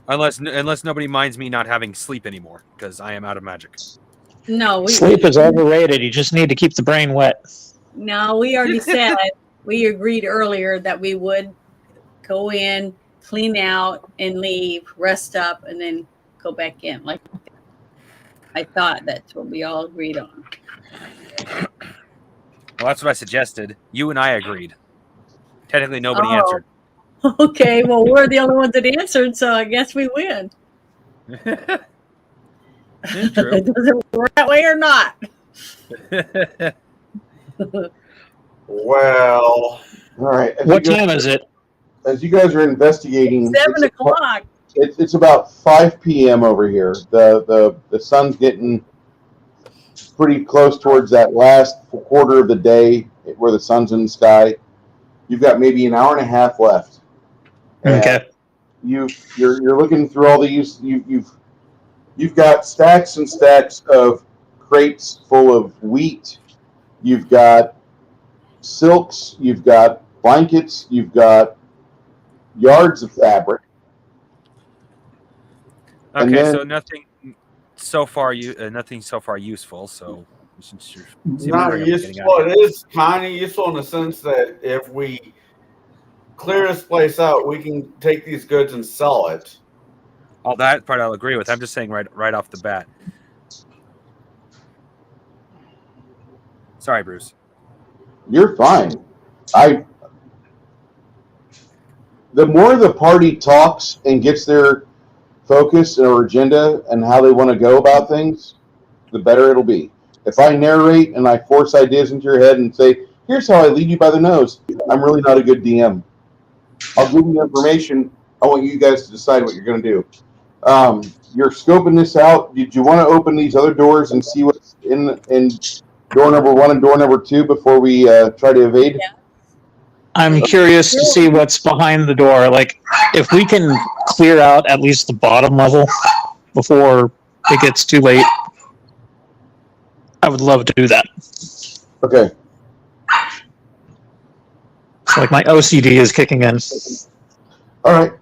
Unless nobody minds me not having sleep anymore, because I am out of magic. No, Sleep is overrated. You just need to keep the brain wet. No, we already said, we agreed earlier that we would go in, clean out, and leave, rest up, and then go back in. Like, I thought that's what we all agreed on. Well, that's what I suggested. You and I agreed. Technically, nobody answered. Okay, well, we're the only ones that answered, so I guess we win. True. Does it work that way or not? Well, all right. What time is it? As you guys are investigating, 7 o'clock. It's about 5 p.m. over here. The sun's getting pretty close towards that last quarter of the day where the sun's in the sky. You've got maybe an hour and a half left. Okay. You're looking through all these. You've got stacks and stacks of crates full of wheat. You've got silks. You've got blankets. You've got yards of fabric. Okay, then, so nothing so far useful. So not useful. It is kind of useful in the sense that if we clear this place out, we can take these goods and sell it. All that part I'll agree with. I'm just saying right off the bat. Sorry, Bruce. You're fine. The more the party talks and gets their focus or agenda and how they want to go about things, the better it'll be. If I narrate and I force ideas into your head and say, here's how I lead you by the nose, I'm really not a good DM. I'll give you information. I want you guys to decide what you're going to do. You're scoping this out. Did you want to open these other doors and see what's in door number 1 and door number 2 before we try to evade? I'm curious to see what's behind the door. Like, if we can clear out at least the bottom level before it gets too late, I would love to do that. Okay. It's like my OCD is kicking in. All right.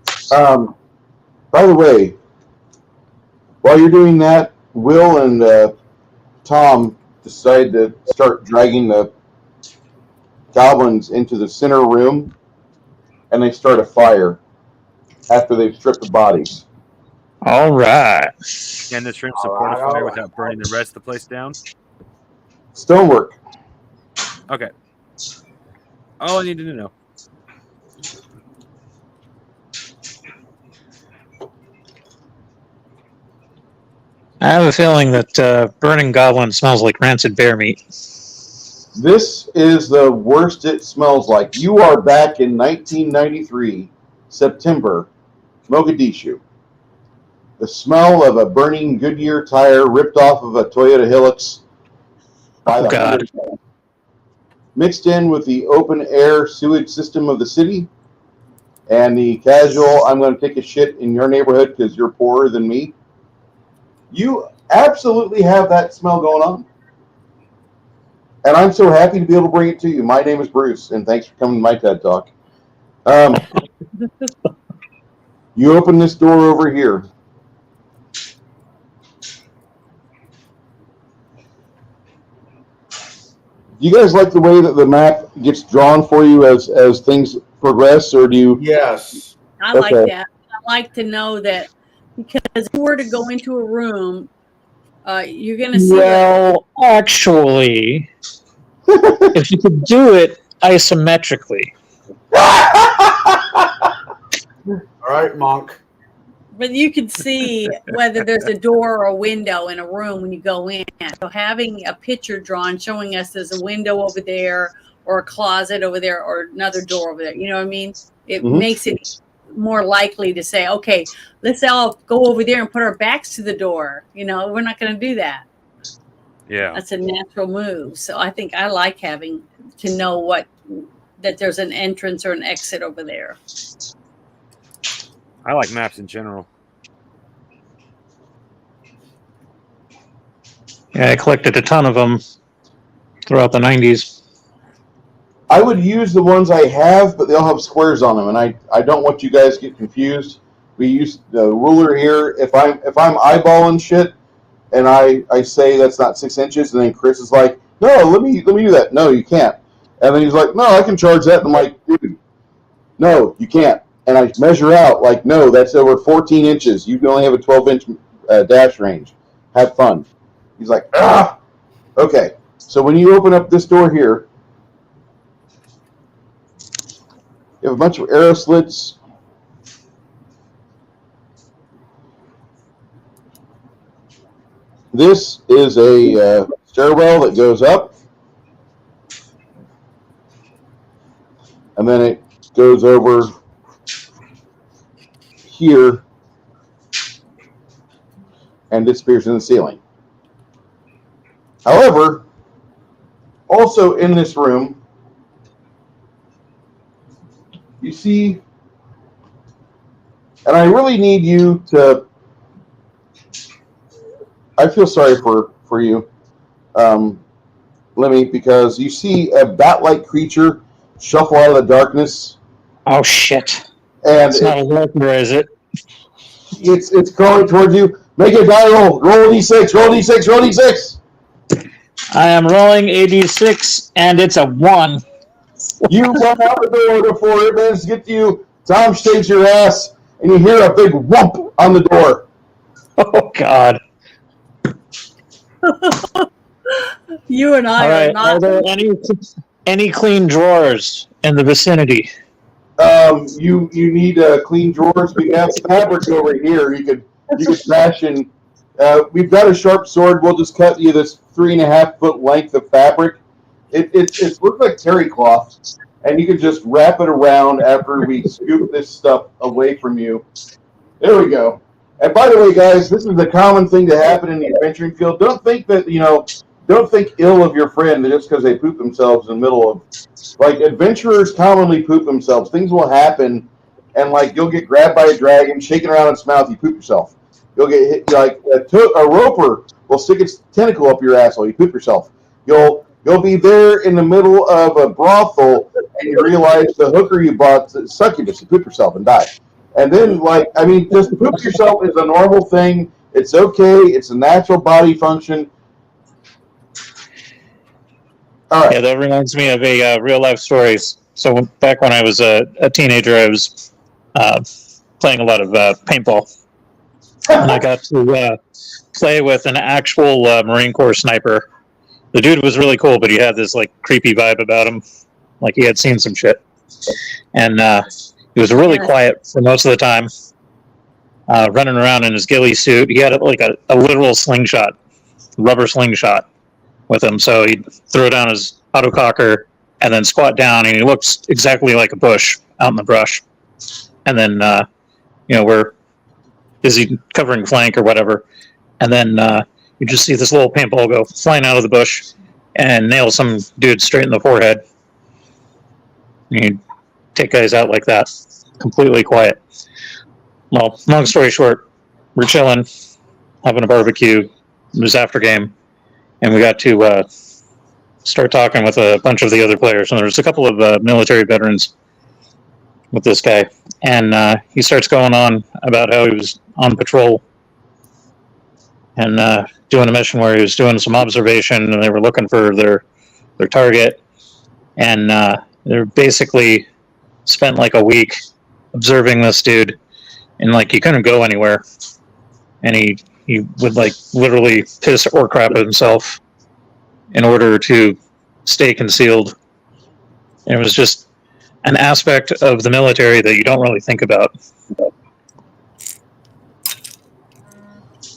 By the way, while you're doing that, Will and Tom decide to start dragging the goblins into the center room, and they start a fire after they've stripped the bodies. All right. Can this room support a fire without burning the rest of the place down? Stonework. Okay. All I needed to know. I have a feeling that burning goblin smells like rancid bear meat. This is the worst it smells like. You are back in 1993, September, Mogadishu. The smell of a burning Goodyear tire ripped off of a Toyota Hilux by the God. mixed in with the open air sewage system of the city and the casual, I'm going to take a shit in your neighborhood because you're poorer than me. You absolutely have that smell going on. And I'm so happy to be able to bring it to you. My name is Bruce, and thanks for coming to my TED Talk. You open this door over here. Do you guys like the way that the map gets drawn for you as things progress, or do you? Yes. I like that. I like to know that, because if you were to go into a room, you're going to see Well, actually, if you could do it isometrically. All right, Monk. but you can see whether there's a door or a window in a room when you go in. So having a picture drawn showing us there's a window over there or a closet over there or another door over there, you know what I mean? It makes it more likely to say, okay, let's all go over there and put our backs to the door. You know, we're not going to do that. Yeah. That's a natural move. So I think I like having to know that there's an entrance or an exit over there. I like maps in general. Yeah, I collected a ton of them throughout the 90s. I would use the ones I have, but they all have squares on them, and I don't want you guys to get confused. We use the ruler here. If I'm eyeballing shit, and I say that's not 6 inches, and then Chris is like, no, let me do that. No, you can't. And then he's like, no, I can charge that. And I'm like, dude, no, you can't. And I measure out, like, no, that's over 14 inches. You can only have a 12-inch dash range. Have fun. He's like, ah, okay. So when you open up this door here, you have a bunch of arrow slits. This is a stairwell that goes up, and then it goes over here and disappears in the ceiling. However, also in this room, you see, and I really need you to, I feel sorry for you, Lemmy, because you see a bat-like creature shuffle out of the darkness. Oh, shit. And It's not a worker, is it? It's crawling towards you. Make a die roll. Roll a d6. Roll a d6. Roll a d6. I am rolling a d6, and it's a 1. You run out the door before it manages to get to you. Tom shakes your ass, and you hear a big whump on the door. Oh, God. You and I All right. are not. Are there any clean drawers in the vicinity? You need clean drawers. We have fabric over here. You could fashion. We've got a sharp sword. We'll just cut you this 3.5-foot length of fabric. It looks like terry cloth, and you can just wrap it around after we scoop this stuff away from you. There we go. And by the way, guys, this is a common thing to happen in the adventuring field. Don't think that don't think ill of your friend just because they poop themselves in the middle of, like, adventurers commonly poop themselves. Things will happen, and like you'll get grabbed by a dragon, shaking around its mouth, you poop yourself. You'll get hit, like a roper will stick its tentacle up your asshole, you poop yourself. You'll be there in the middle of a brothel, and you realize the hooker you bought is succubus, you poop yourself and die. And then, like, I mean, just poop yourself is a normal thing. It's okay. It's a natural body function. All right. Yeah, that reminds me of a real life story. So back when I was a teenager, I was playing a lot of paintball, and I got to play with an actual Marine Corps sniper. The dude was really cool, but he had this like creepy vibe about him, like he had seen some shit. And he was really quiet for most of the time, running around in his ghillie suit. He had like a literal slingshot, rubber slingshot with him. So he'd throw down his autococker and then squat down, and he looks exactly like a bush out in the brush. And then, we're busy covering flank or whatever. And then you just see this little paintball go flying out of the bush and nail some dude straight in the forehead. And you take guys out like that, completely quiet. Well, long story short, we're chilling, having a barbecue. It was after game, and we got to start talking with a bunch of the other players. And there was a couple of military veterans with this guy, and he starts going on about how he was on patrol and doing a mission where he was doing some observation, and they were looking for their target, and they basically spent like a week observing this dude, and like he couldn't go anywhere, and he would like literally piss or crap himself in order to stay concealed. And it was just an aspect of the military that you don't really think about.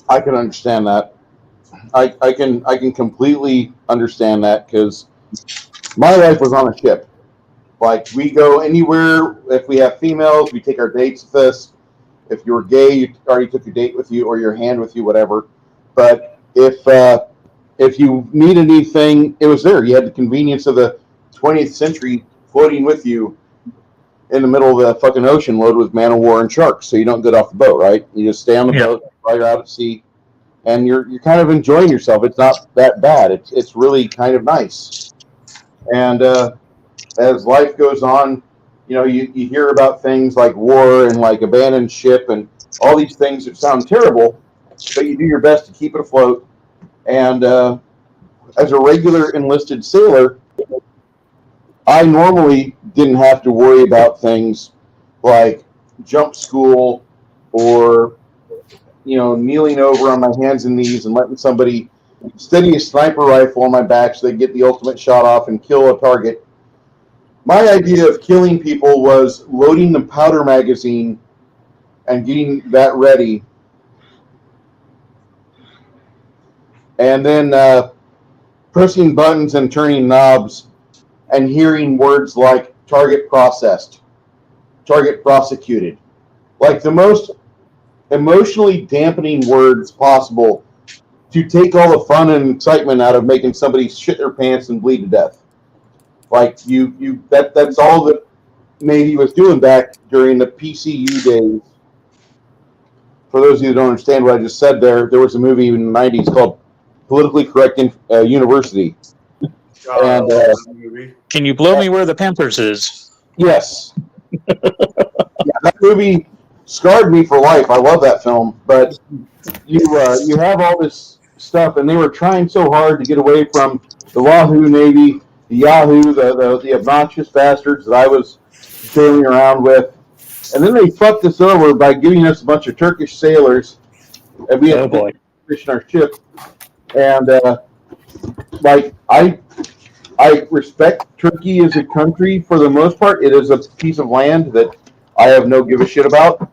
I can understand that. I can completely understand that, because my life was on a ship. Like, we go anywhere. If we have females, we take our dates with us. If you were gay, you already took your date with you or your hand with you, whatever. But if you need anything, it was there. You had the convenience of the 20th century floating with you in the middle of the fucking ocean loaded with man of war and sharks, so you don't get off the boat, right? You just stay on the boat while you're out at sea, and you're kind of enjoying yourself. It's not that bad. It's really kind of nice. And as life goes on, you hear about things like war and like abandoned ship and all these things that sound terrible, but you do your best to keep it afloat. And as a regular enlisted sailor, I normally didn't have to worry about things like jump school or, kneeling over on my hands and knees and letting somebody steady a sniper rifle on my back so they get the ultimate shot off and kill a target. My idea of killing people was loading the powder magazine and getting that ready, and then pressing buttons and turning knobs and hearing words like target processed, target prosecuted, like the most emotionally dampening words possible to take all the fun and excitement out of making somebody shit their pants and bleed to death. Like that's all that Navy was doing back during the PCU days. For those of you who don't understand what I just said there was a movie in the 90s called Politically Correct University. And Can you blow me where the Pampers is? Yes. Yeah, that movie scarred me for life. I love that film, but you have all this stuff, and they were trying so hard to get away from the Wahoo Navy, the Yahoo, the obnoxious bastards that I was sailing around with, and then they fucked us over by giving us a bunch of Turkish sailors, and we had to fish our ship, and I respect Turkey as a country for the most part. It is a piece of land that I have no give a shit about,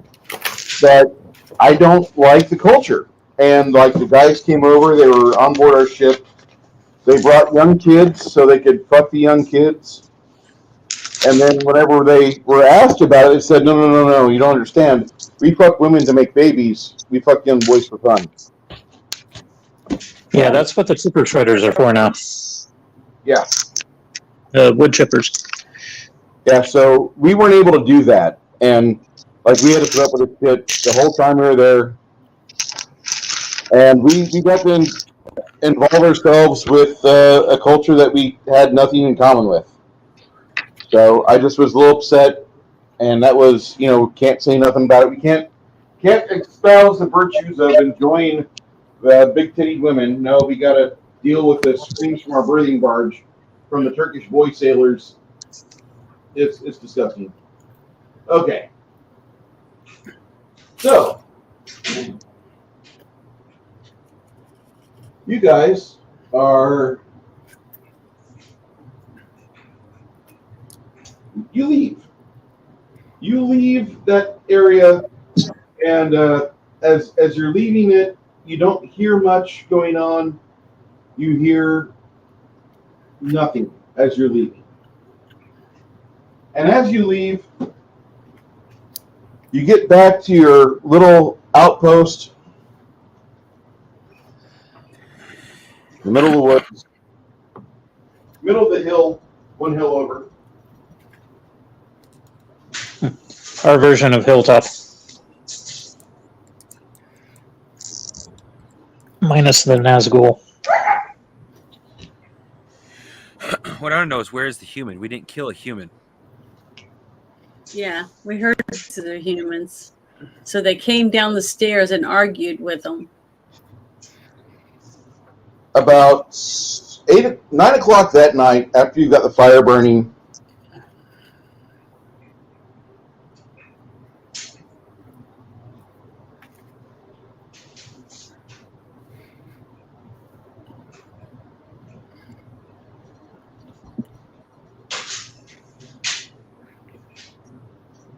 but I don't like the culture. And like the guys came over, they were on board our ship. They brought young kids so they could fuck the young kids. And then whenever they were asked about it, they said, no, you don't understand. We fuck women to make babies. We fuck young boys for fun. Yeah, that's what the chipper shredders are for now. Yeah. The wood chippers. Yeah, so we weren't able to do that. And like we had to put up with it the whole time we were there. And we got to involve ourselves with a culture that we had nothing in common with. So I just was a little upset, and that was, can't say nothing about it. We can't espouse the virtues of enjoying big titted women. No, we got to deal with the screams from our birthing barge from the Turkish boy sailors. It's disgusting. Okay. So, you guys are, you leave that area, and as you're leaving it, you don't hear much going on. You hear nothing as you're leaving. And as you leave, you get back to your little outpost in the middle of the woods, middle of the hill, one hill over. Our version of Hilltop. Minus the Nazgul. What I don't know is where is the human? We didn't kill a human. Yeah, we heard to the humans. So they came down the stairs and argued with them. About 9 o'clock that night, after you got the fire burning,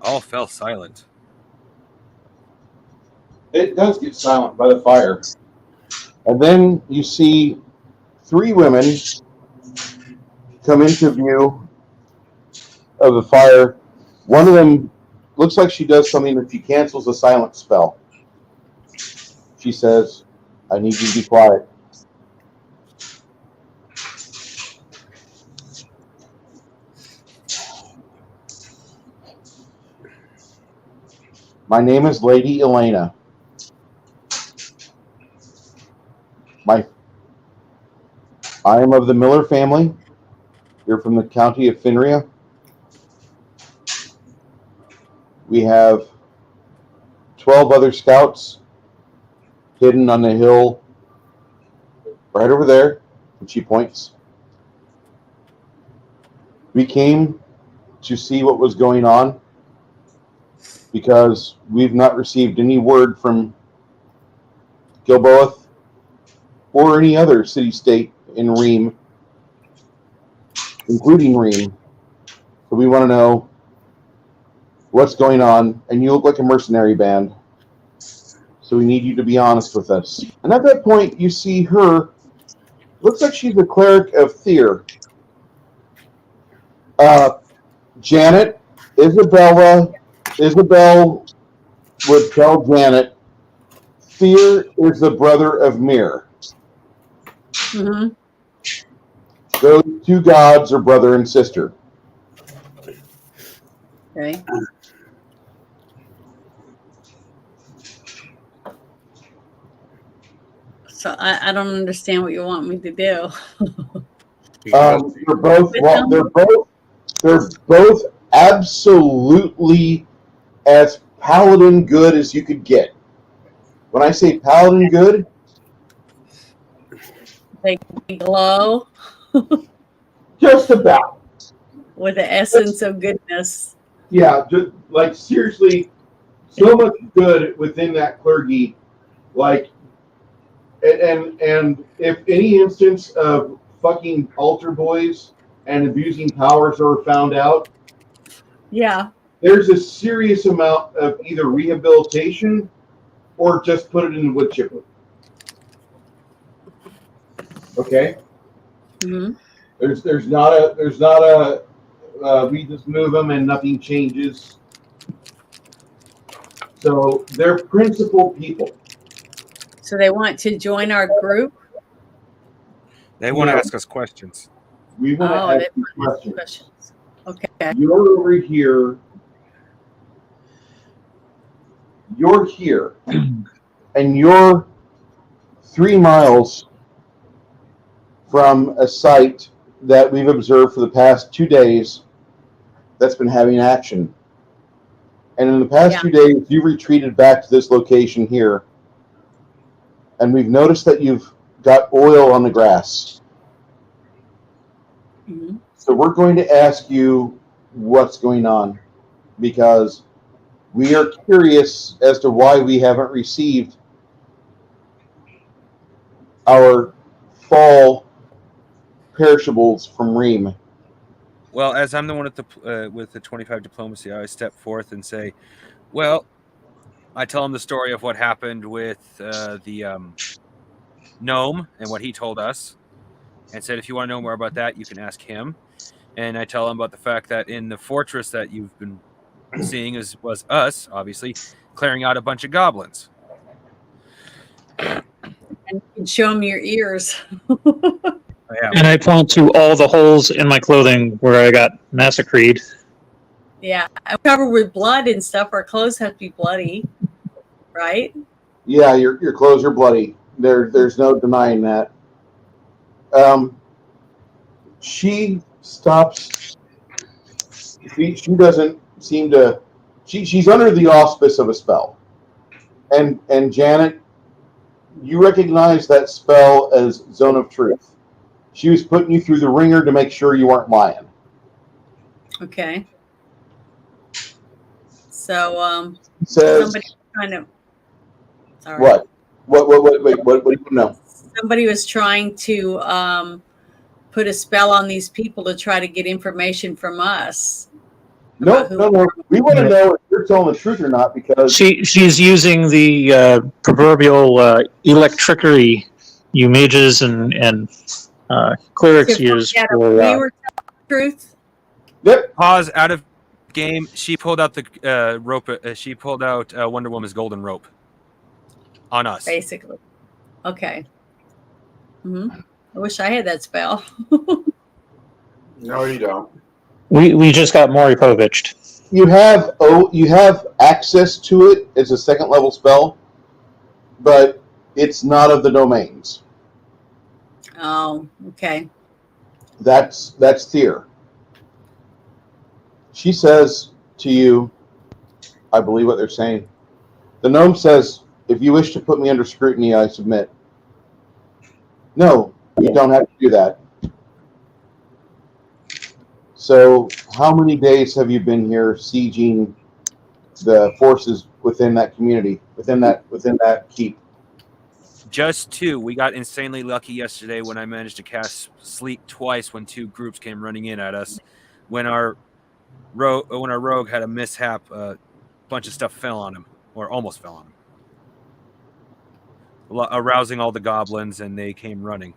All fell silent. it does get silent by the fire. And then you see 3 women come into view of the fire. One of them looks like she does something that she cancels a silent spell. She says, I need you to be quiet. My name is Lady Elena. I am of the Miller family. You're from the county of Finria. We have 12 other scouts hidden on the hill right over there, and she points. We came to see what was going on because we've not received any word from Gilboath or any other city-state in Ream, including Ream. So we want to know what's going on, and you look like a mercenary band. So we need you to be honest with us. And at that point, you see her. Looks like she's a cleric of Fear. Janet, Isabel would tell Janet, Fear is the brother of Mir. Mm-hmm. Those 2 gods are brother and sister. Okay. So I don't understand what you want me to do. They're both absolutely as paladin good as you could get. When I say paladin good, They glow just about. with the essence of goodness. Yeah, just like seriously, so much good within that clergy. Like, and if any instance of fucking altar boys and abusing powers are found out, Yeah. there's a serious amount of either rehabilitation or just put it in the wood chipper. Okay. Mm-hmm. There's not a we just move them and nothing changes. So they're principled people. So they want to join our group? They want to No. ask us questions. We want Oh, to they ask you want to ask questions. questions. Okay. You're over here. You're here, and you're 3 miles from a site that we've observed for the past 2 days that's been having action. And in the past Yeah. 2 days, you retreated back to this location here, and we've noticed that you've got oil on the grass. Mhm. So we're going to ask you what's going on, because we are curious as to why we haven't received our fall perishables from Ream. Well, as I'm the one with the 25 diplomacy, I always step forth and say, well, I tell him the story of what happened with the gnome and what he told us, and said, if you want to know more about that, you can ask him. And I tell him about the fact that in the fortress that you've been seeing was us, obviously, clearing out a bunch of goblins. And you can show them your ears. Yeah. And I point to all the holes in my clothing where I got massacred. Yeah. I'm covered with blood and stuff. Our clothes have to be bloody, right? Yeah, your clothes are bloody. There's no denying that. She stops. She doesn't seem to. She's under the auspice of a spell, and Janet, you recognize that spell as Zone of Truth. She was putting you through the ringer to make sure you weren't lying. Okay. So, Says somebody kind of. Sorry. what? What do you know? Somebody was trying to put a spell on these people to try to get information from us. No. We want to know if you're telling the truth or not, because She's using the proverbial electricity you mages and clerics use Yeah, for. we were telling the truth. yep. Pause out of game. She pulled out the rope. She pulled out Wonder Woman's golden rope on us. Basically. Okay. I wish I had that spell. No, you don't. We just got Maury Povich. You have access to it as a 2nd level spell, but it's not of the domains. Oh, okay. That's Tyr. She says to you, I believe what they're saying. The gnome says, if you wish to put me under scrutiny, I submit. No, you don't have to do that. So how many days have you been here sieging the forces within that community, within that keep? Just 2. We got insanely lucky yesterday when I managed to cast Sleep twice when 2 groups came running in at us. When our rogue had a mishap, a bunch of stuff fell on him, or almost fell on him, arousing all the goblins, and they came running,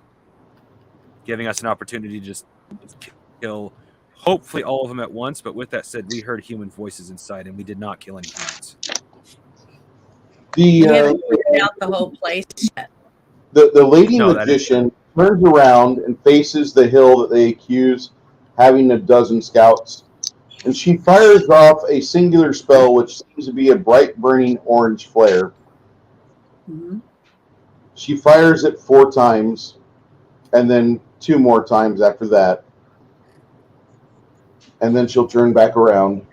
giving us an opportunity to just kill hopefully all of them at once. But with that said, we heard human voices inside, and we did not kill any humans. We haven't figured out the whole place yet. The lady No, magician turns around and faces the hill that they accuse having a dozen scouts, and she fires off a singular spell, which seems to be a bright burning orange flare. She fires it 4 times, and then 2 more times after that. And then she'll turn back around.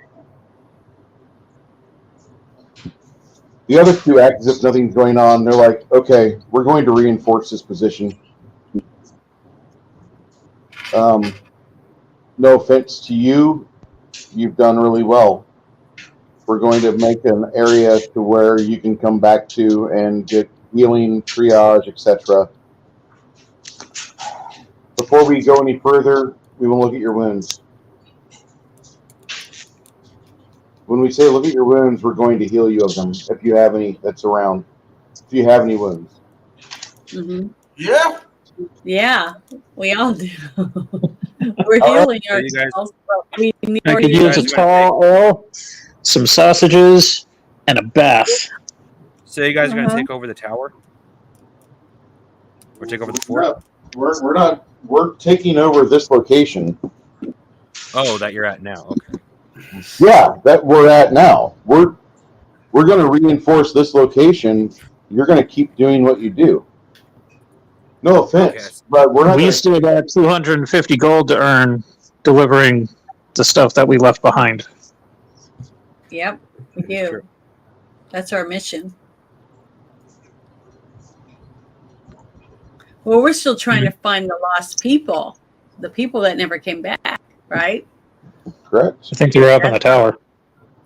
The other 2 act as if nothing's going on. They're like, okay, we're going to reinforce this position. No offense to you, you've done really well. We're going to make an area to where you can come back to and get healing, triage, etc. Before we go any further, we will look at your wounds. When we say look at your wounds, we're going to heal you of them, if you have any that's around. If you have any wounds. Yeah. Yeah, we all do. We're healing So you guys- ourselves, but we need I more could healing. use a tall ale, some sausages, and a bath. So you guys are going to take over the tower? Or take over the fort? We're taking over this location. Oh, that you're at now. Okay. Yeah, that we're at now. We're going to reinforce this location. You're going to keep doing what you do. No offense, Okay. but we're not. We still got 250 gold to earn delivering the stuff that we left behind. Yep, we do. Sure. That's our mission. Well, we're still trying to find the lost people, the people that never came back, right? Correct. I think they were up in the tower.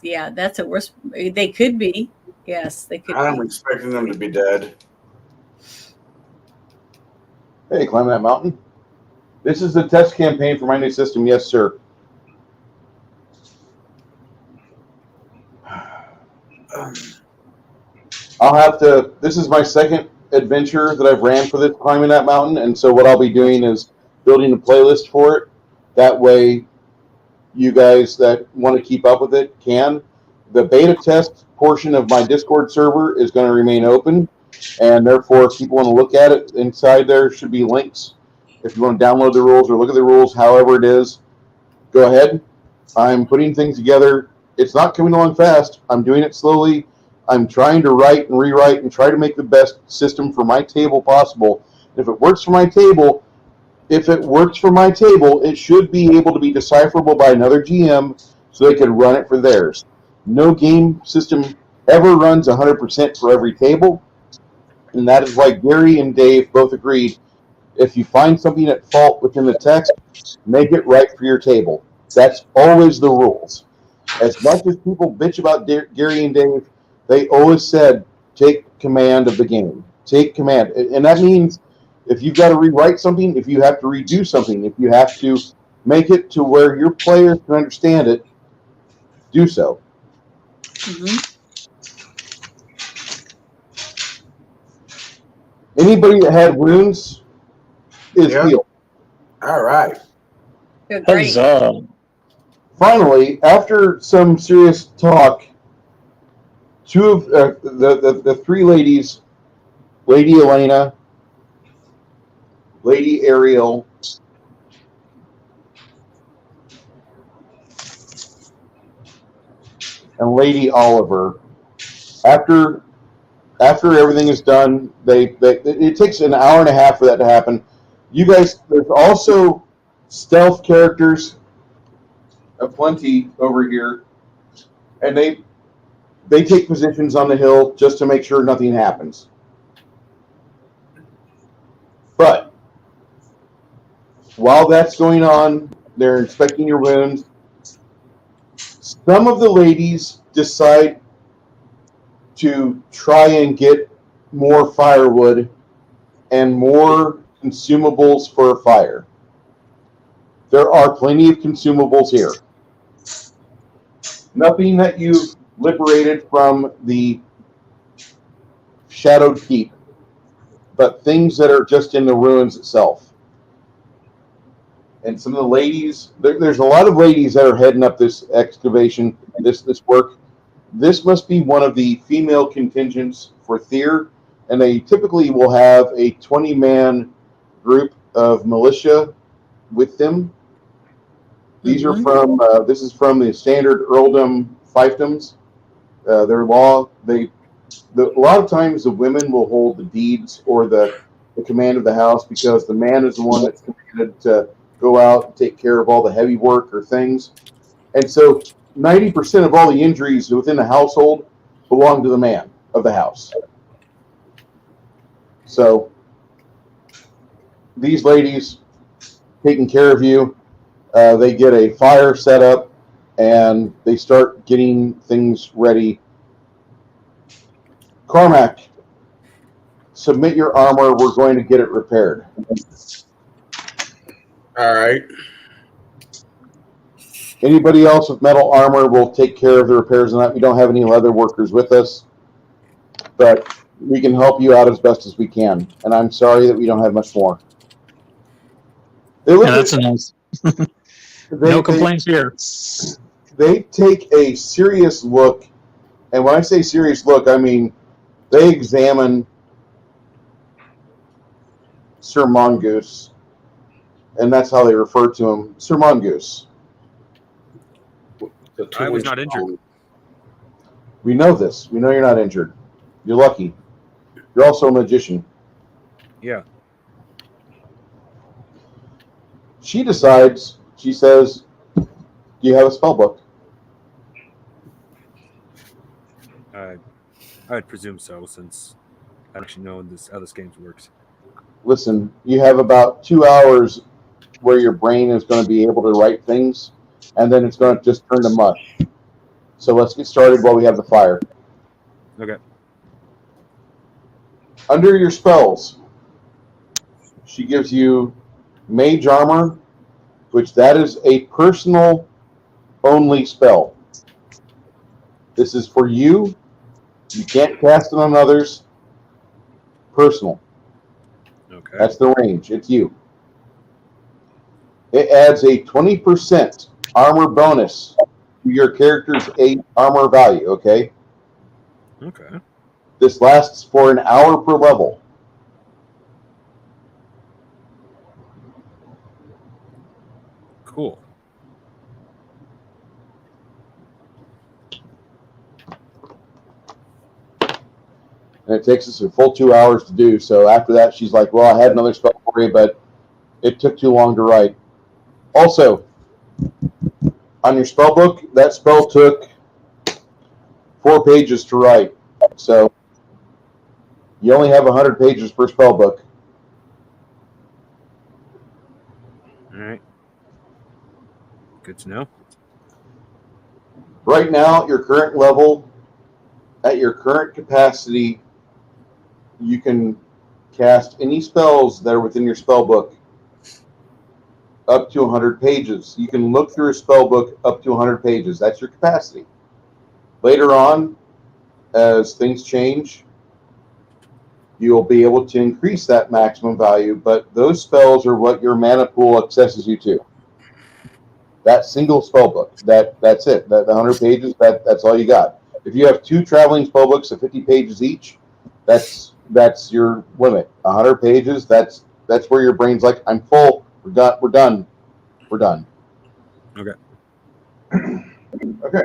Yeah, that's what we're. They could be. Yes, they could I'm be. expecting them to be dead. Hey, climb that mountain. This is the test campaign for my new system. Yes, sir. I'll have to. This is my second adventure that I've ran for this climbing that mountain, and so what I'll be doing is building a playlist for it. That way, you guys that want to keep up with it can. The beta test portion of my Discord server is going to remain open, and therefore, if people want to look at it, inside there should be links. If you want to download the rules or look at the rules, however it is, go ahead. I'm putting things together. It's not coming along fast. I'm doing it slowly. I'm trying to write and rewrite and try to make the best system for my table possible. If it works for my table, it should be able to be decipherable by another GM so they can run it for theirs. No game system ever runs 100% for every table, and that is why Gary and Dave both agreed, if you find something at fault within the text, make it right for your table. That's always the rules. As much as people bitch about Gary and Dave, they always said, take command of the game. Take command. And that means if you've got to rewrite something, if you have to redo something, if you have to make it to where your players can understand it, do so. Mm-hmm. Anybody that had wounds is healed. All right. They're great. Huzzah. Finally, after some serious talk, two of the three ladies, Lady Elena, Lady Ariel, and Lady Oliver, after everything is done, it takes an hour and a half for that to happen. You guys, there's also stealth characters aplenty over here, and they take positions on the hill just to make sure nothing happens. But while that's going on, they're inspecting your wounds. Some of the ladies decide to try and get more firewood and more consumables for a fire. There are plenty of consumables here. Nothing that you've liberated from the Shadowed Keep, but things that are just in the ruins itself. And some of the ladies, there's a lot of ladies that are heading up this excavation, this work. This must be one of the female contingents for Thier, and they typically will have a 20-man group of militia with them. These are from, this is from the standard earldom fiefdoms. Their law, a lot of times the women will hold the deeds or the command of the house because the man is the one that's commanded to go out and take care of all the heavy work or things. And so 90% of all the injuries within the household belong to the man of the house. So these ladies taking care of you, they get a fire set up and they start getting things ready. Cormac, submit your armor. We're going to get it repaired. All right. Anybody else with metal armor will take care of the repairs on that. We don't have any leather workers with us, but we can help you out as best as we can. And I'm sorry that we don't have much more. That's a nice. No complaints here. They take a serious look, and when I say serious look, I mean they examine Sir Mongoose, and that's how they refer to him, Sir Mongoose. I was not injured. We know this. We know you're not injured. You're lucky. You're also a magician. Yeah. She decides, she says, do you have a spell book? I'd presume so, since I don't actually know how this game works. Listen, you have about 2 hours where your brain is going to be able to write things, and then it's going to just turn to mush. So let's get started while we have the fire. Okay. Under your spells, she gives you Mage Armor, which that is a personal only spell. This is for you. You can't cast it on others. Personal. Okay. That's the range. It's you. It adds a 20% armor bonus to your character's 8 armor value, okay? Okay. This lasts for an hour per level. Cool. And it takes us a full 2 hours to do. So after that, she's like, well, I had another spell for you, but it took too long to write. Also, on your spell book, that spell took 4 pages to write. So you only have 100 pages per spell book. All right. Good to know. Right now, at your current level, at your current capacity, you can cast any spells that are within your spell book up to 100 pages. You can look through a spell book up to 100 pages. That's your capacity. Later on, as things change, you'll be able to increase that maximum value, but those spells are what your mana pool accesses you to. That single spell book, that's it. That the 100 pages, that's all you got. If you have 2 traveling spell books of 50 pages each, that's your limit. 100 pages, that's where your brain's like, I'm full. We're done. Okay. Okay.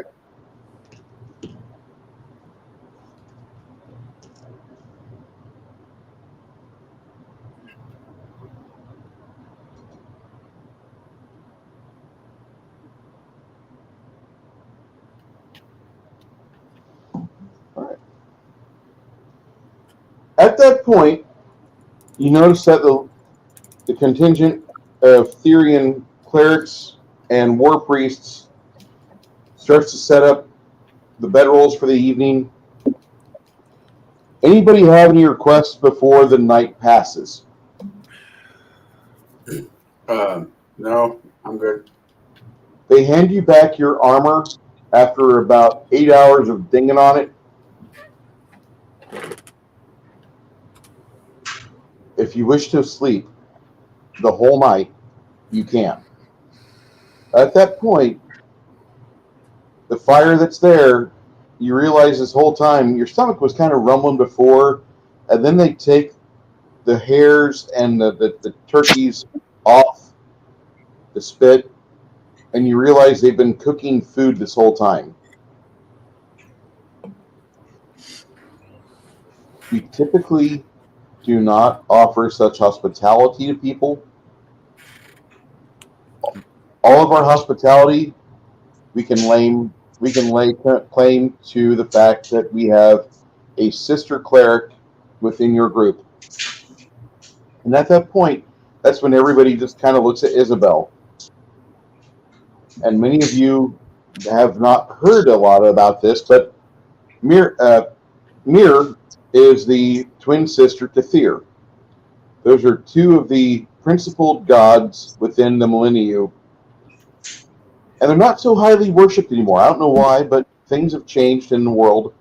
All right. At that point, you notice that the contingent of Therian clerics and war priests starts to set up the bedrolls for the evening. Anybody have any requests before the night passes? No, I'm good. They hand you back your armor after about 8 hours of dinging on it. If you wish to sleep the whole night, you can. At that point, the fire that's there, you realize this whole time your stomach was kind of rumbling before, and then they take the hairs and the turkeys off the spit, and you realize they've been cooking food this whole time. We typically do not offer such hospitality to people. All of our hospitality, we can lay claim to the fact that we have a sister cleric within your group. And at that point, that's when everybody just kind of looks at Isabel. And many of you have not heard a lot about this, but Mir is the twin sister to Thyr. Those are 2 of the principal gods within the Millennium. And they're not so highly worshipped anymore. I don't know why, but things have changed in the world.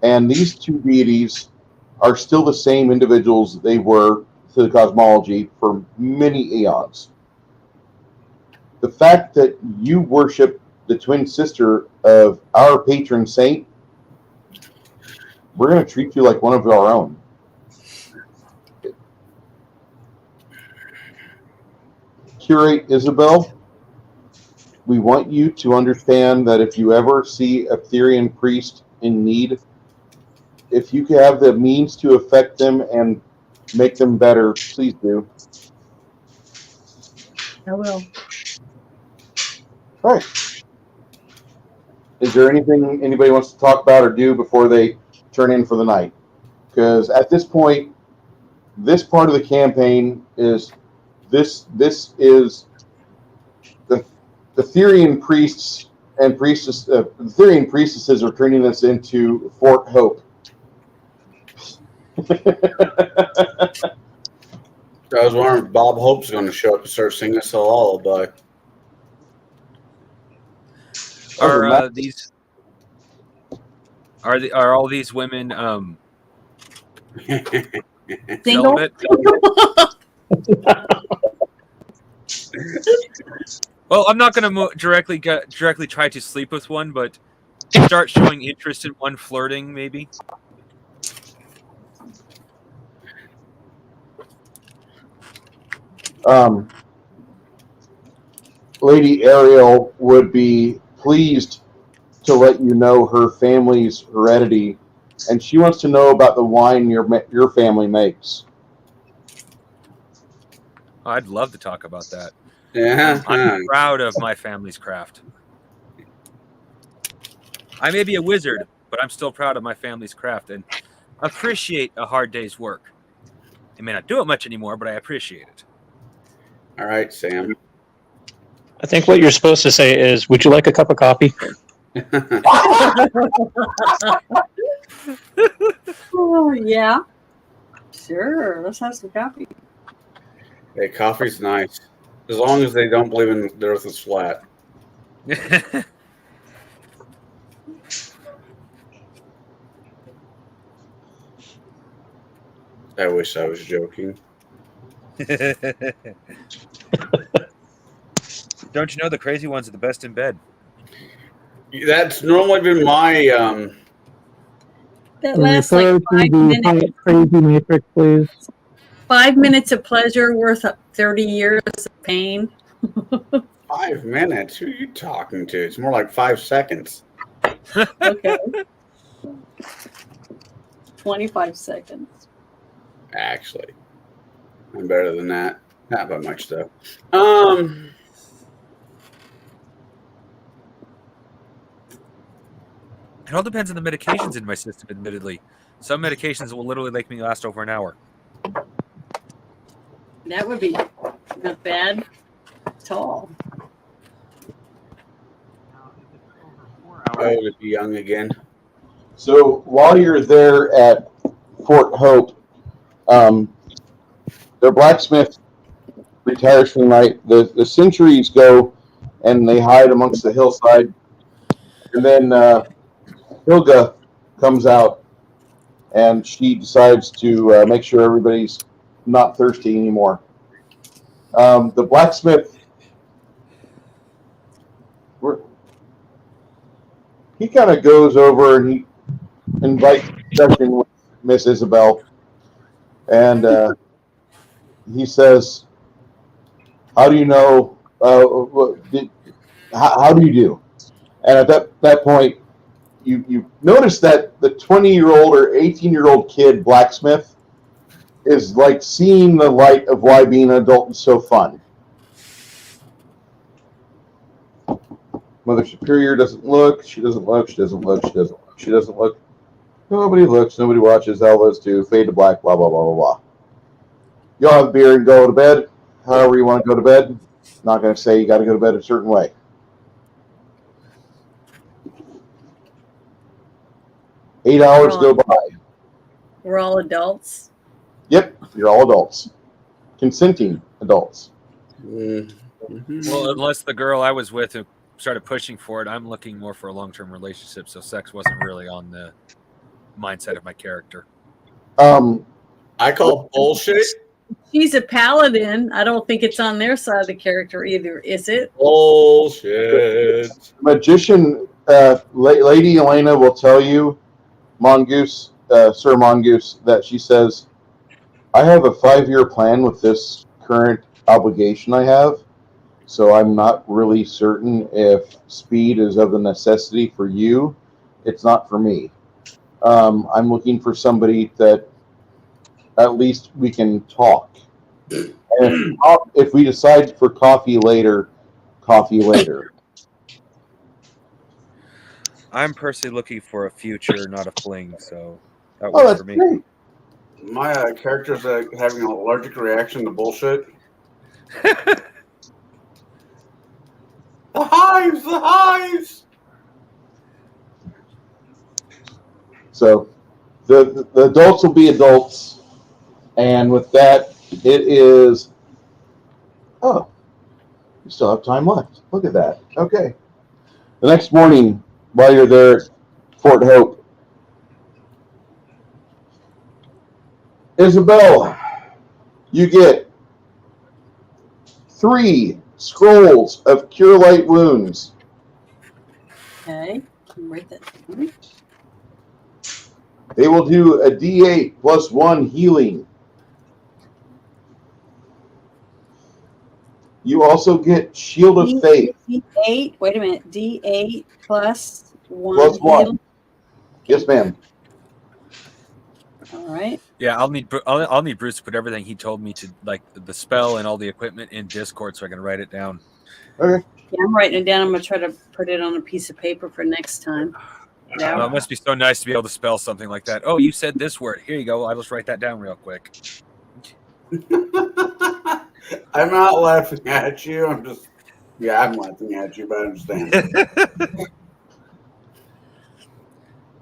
And these 2 deities are still the same individuals they were to the cosmology for many eons. The fact that you worship the twin sister of our patron saint, we're going to treat you like one of our own. curate Isabel, we want you to understand that if you ever see a Therian priest in need, if you can have the means to affect them and make them better, please do. I will. All right. Is there anything anybody wants to talk about or do before they turn in for the night? Because at this point, this part of the campaign is this is the Therian priests and priestess the Therian priestesses are turning this into Fort Hope. I was wondering if Bob Hope's going to show up and start singing us a lullaby. Are all these women Single? celibate? Well, I'm not going to directly try to sleep with one, but start showing interest in one, flirting maybe. Lady Ariel would be pleased to let you know her family's heredity, and she wants to know about the wine your family makes. I'd love to talk about that. Yeah. I'm proud of my family's craft. I may be a wizard, but I'm still proud of my family's craft and appreciate a hard day's work. I may not do it much anymore, but I appreciate it. All right, Sam. I think what you're supposed to say is, would you like a cup of coffee? Oh, yeah. Sure. Let's have some coffee. Hey, coffee's nice. As long as they don't believe in the earth is flat. I wish I was joking. Don't you know the crazy ones are the best in bed? That's normally been my That lasts like 5 minutes. Crazy matrix, please. 5 minutes of pleasure worth 30 years of pain. 5 minutes. Who are you talking to? It's more like 5 seconds. Okay. 25 seconds. Actually, I'm better than that. Not by much though. It all depends on the medications in my system, admittedly. Some medications will literally make me last over an hour. That would be not bad at all. Oh, to be young again. So while you're there at Fort Hope, their blacksmith retires for the night. The sentries go and they hide amongst the hillside. And then Hilga comes out and she decides to make sure everybody's not thirsty anymore. The blacksmith, he kind of goes over and he invites discussion with Miss Isabel. And he says, how do you know, how do you do? And at that point, you notice that the 20-year-old or 18-year-old kid blacksmith is like seeing the light of why being an adult is so fun. Mother Superior doesn't look, she doesn't look, she doesn't look, she doesn't look, she doesn't look. Nobody looks, nobody watches, all those two, fade to black, blah, blah, blah, blah, blah. Y'all have a beer and go to bed, however you want to go to bed. Not going to say you got to go to bed a certain way. Eight hours go by. We're all adults. Yep, you're all adults. Consenting adults. Mm-hmm. Well, unless the girl I was with who started pushing for it, I'm looking more for a long-term relationship, so sex wasn't really on the mindset of my character. I call bullshit. She's a paladin. I don't think it's on their side of the character either, is it? Bullshit. Magician Lady Elena will tell you, Mongoose, Sir Mongoose, that she says, I have a 5-year plan with this current obligation I have, So I'm not really certain if speed is of the necessity for you. It's not for me. I'm looking for somebody that at least we can talk. And if we decide for coffee later, coffee later. I'm personally looking for a future, not a fling, so that Oh, works that's for me. great. My character's having an allergic reaction to bullshit. The hives! The hives! So the adults will be adults. And with that, it is. Oh, you still have time left. Look at that. Okay. The next morning, while you're there at Fort Hope, Isabel, you get 3 scrolls of Cure Light Wounds. Okay. Write that down. They will do a D8 plus 1 healing. You also get Shield of Faith D8. Wait a minute. D8 plus 1. plus 1. heal. Yes, ma'am. All right. Yeah, I'll need Bruce to put everything he told me to, like the spell and all the equipment, in Discord so I can write it down. Okay. Yeah, I'm writing it down. I'm going to try to put it on a piece of paper for next time. Yeah. Well, it must be so nice to be able to spell something like that. Oh, you said this word. Here you go. I'll just write that down real quick. I'm not laughing at you. I'm laughing at you, but I understand.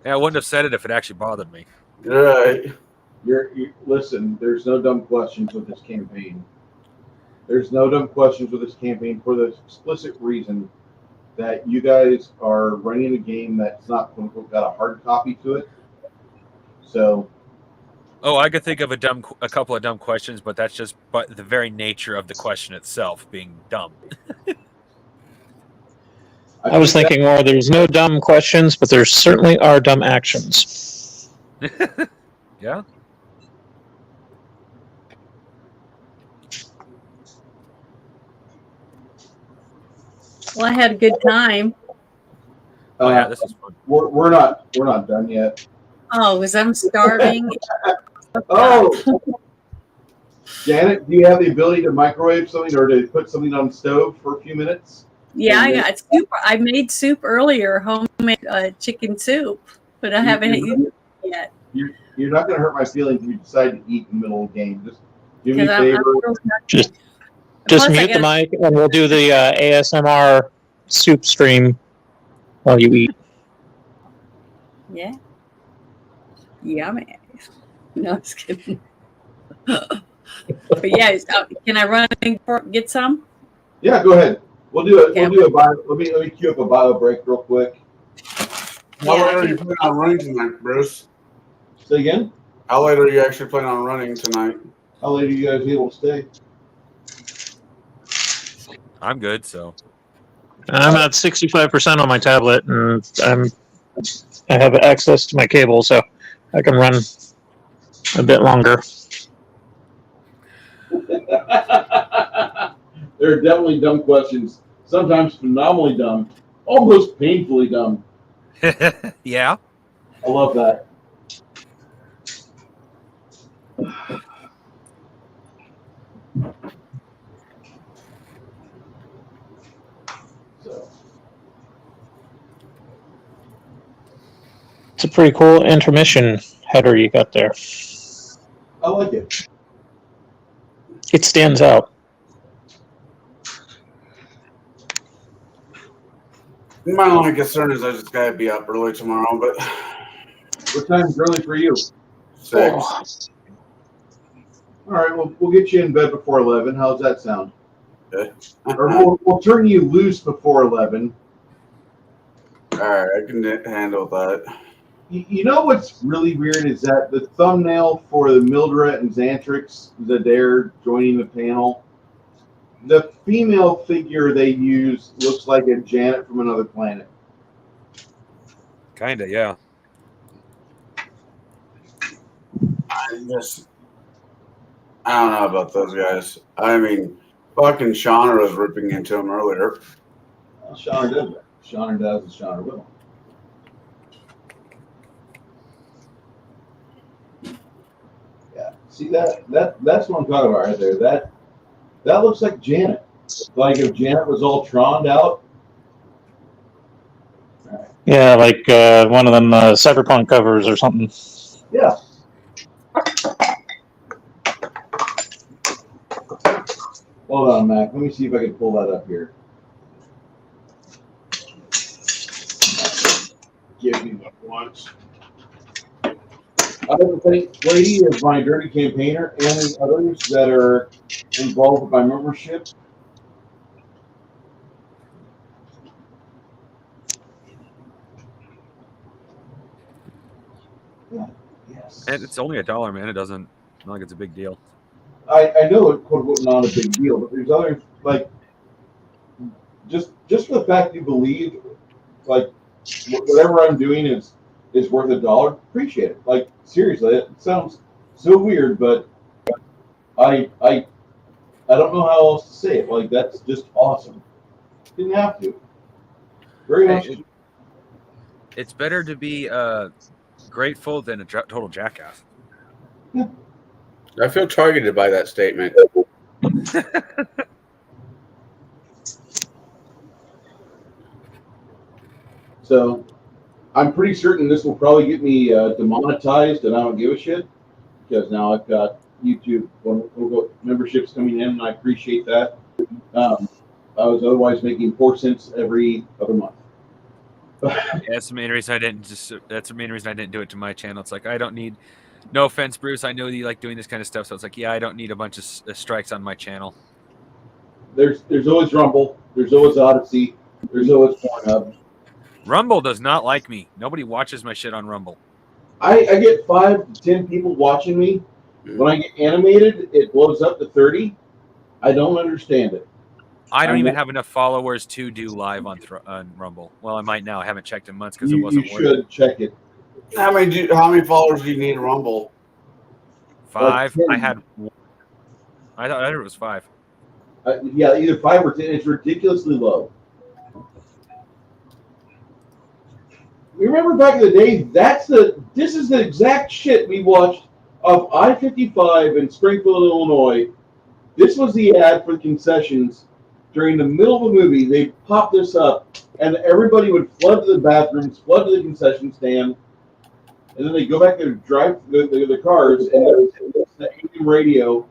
Yeah, I wouldn't have said it if it actually bothered me. Right. Listen, there's no dumb questions with this campaign. There's no dumb questions with this campaign for the explicit reason that you guys are running a game that's not, quote unquote, got a hard copy to it. So. Oh, I could think of a couple of dumb questions, but that's just the very nature of the question itself being dumb. I was thinking more, there's no dumb questions, but there certainly are dumb actions. Yeah. Well, I had a good time. Oh yeah, this is fun. We're not done yet. Oh, because I'm starving. Oh, Janet, do you have the ability to microwave something or to put something on the stove for a few minutes? Yeah, I got soup. I made soup earlier, homemade chicken soup, but I haven't eaten it yet. You're not going to hurt my feelings if you decide to eat in the middle of the game. Just do me a favor. Just Plus, mute the mic, and we'll do the ASMR soup stream while you eat. Yeah. Yummy. No, I was kidding. But yeah, can I run and get some? Yeah, go ahead. We'll do it. Okay. We'll do a bio. Let me queue up a bio break real quick. How late are you planning on running tonight, Bruce? Say again? How late are you actually planning on running tonight? How late are you guys able to stay? I'm good, so. I'm at 65% on my tablet, and I have access to my cable, so I can run a bit longer. There are definitely dumb questions. Sometimes phenomenally dumb, almost painfully dumb. Yeah. I love that. So. It's a pretty cool intermission header you got there. I like it. It stands out. My only concern is I just gotta be up early tomorrow, but What time's early for you? 6. Oh. All right, we'll get you in bed before 11. How's that sound? Okay. Or we'll turn you loose before 11. All right, I can handle that. You know what's really weird is that the thumbnail for the Mildred and Xantrix Zadair joining the panel, the female figure they use looks like a Janet from another planet. Kinda, yeah. I don't know about those guys. I mean, Fucking Shauna was ripping into him earlier. Well, Shauna does that. Shauna does, and Shauna will. Yeah. See that's what I'm talking about right there. That looks like Janet. Like if Janet was all troned out. All right. Yeah, like one of them Cyberpunk covers or something. Yeah. Hold on, Mac. Let me see if I can pull that up here. Give me what once. I don't think Lady is my dirty campaigner and the others that are involved with my membership. Yeah. Yes. And it's only $1, man. It doesn't. Not like it's a big deal. I know it quote not a big deal, but there's other like just for the fact you believe like whatever I'm doing is worth $1. Appreciate it. Like seriously, it sounds so weird, but I don't know how else to say it. Like that's just awesome. Didn't have to. Very much. It's better to be grateful than a total jackass. Yeah. I feel targeted by that statement. So I'm pretty certain this will probably get me demonetized, and I don't give a shit because now I've got YouTube memberships coming in, and I appreciate that. I was otherwise making 4 cents every other month. Yeah, that's the main reason I didn't do it to my channel. It's like I don't need. No offense, Bruce. I know you like doing this kind of stuff, so it's like, yeah, I don't need a bunch of strikes on my channel. There's always Rumble. There's always Odyssey. There's always Pornhub. Rumble does not like me. Nobody watches my shit on Rumble. I get 5 to 10 people watching me. When I get animated, it blows up to 30. I don't understand it. I don't even have enough followers to do live on Rumble. Well, I might now. I haven't checked in months because it wasn't working. You should check it. How many followers do you need in Rumble? 5. Like I had. I thought it was 5. Yeah, either 5 or 10. It's ridiculously low. Remember back in the day, this is the exact shit we watched off I-55 in Springfield, Illinois. This was the ad for the concessions. During the middle of a movie, they popped this up, and everybody would flood to the bathrooms, flood to the concession stand, and then they go back and drive the cars, and there's the AM radio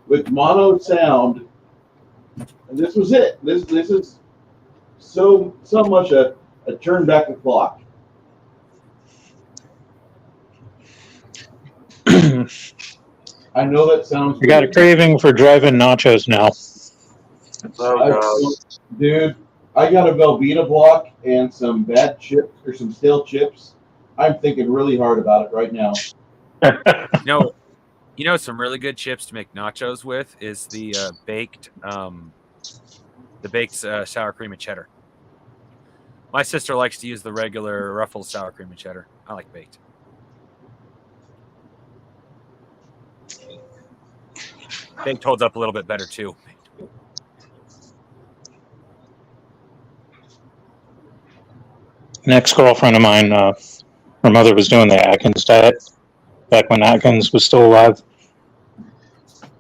with mono sound, and this was it. This is so much a turn back the clock. I know that sounds. I got a craving for driving nachos now. Dude, I got a Velveeta block and some bad chips or some stale chips. I'm thinking really hard about it right now. You know, some really good chips to make nachos with is the baked sour cream and cheddar. My sister likes to use the regular Ruffles sour cream and cheddar. I like baked. Baked holds up a little bit better too. An ex-girlfriend of mine, her mother was doing the Atkins diet back when Atkins was still alive.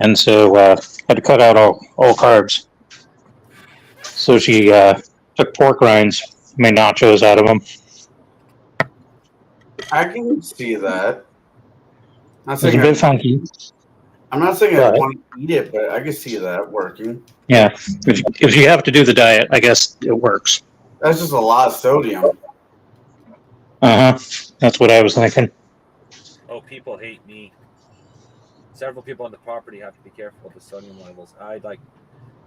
And so had to cut out all carbs. So she took pork rinds, made nachos out of them. I can see that. It's a bit funky. I'm not saying I want to eat it, but I can see that working. Yeah, if you have to do the diet, I guess it works. That's just a lot of sodium. That's what I was thinking. Oh, people hate me. Several people on the property have to be careful with the sodium levels. I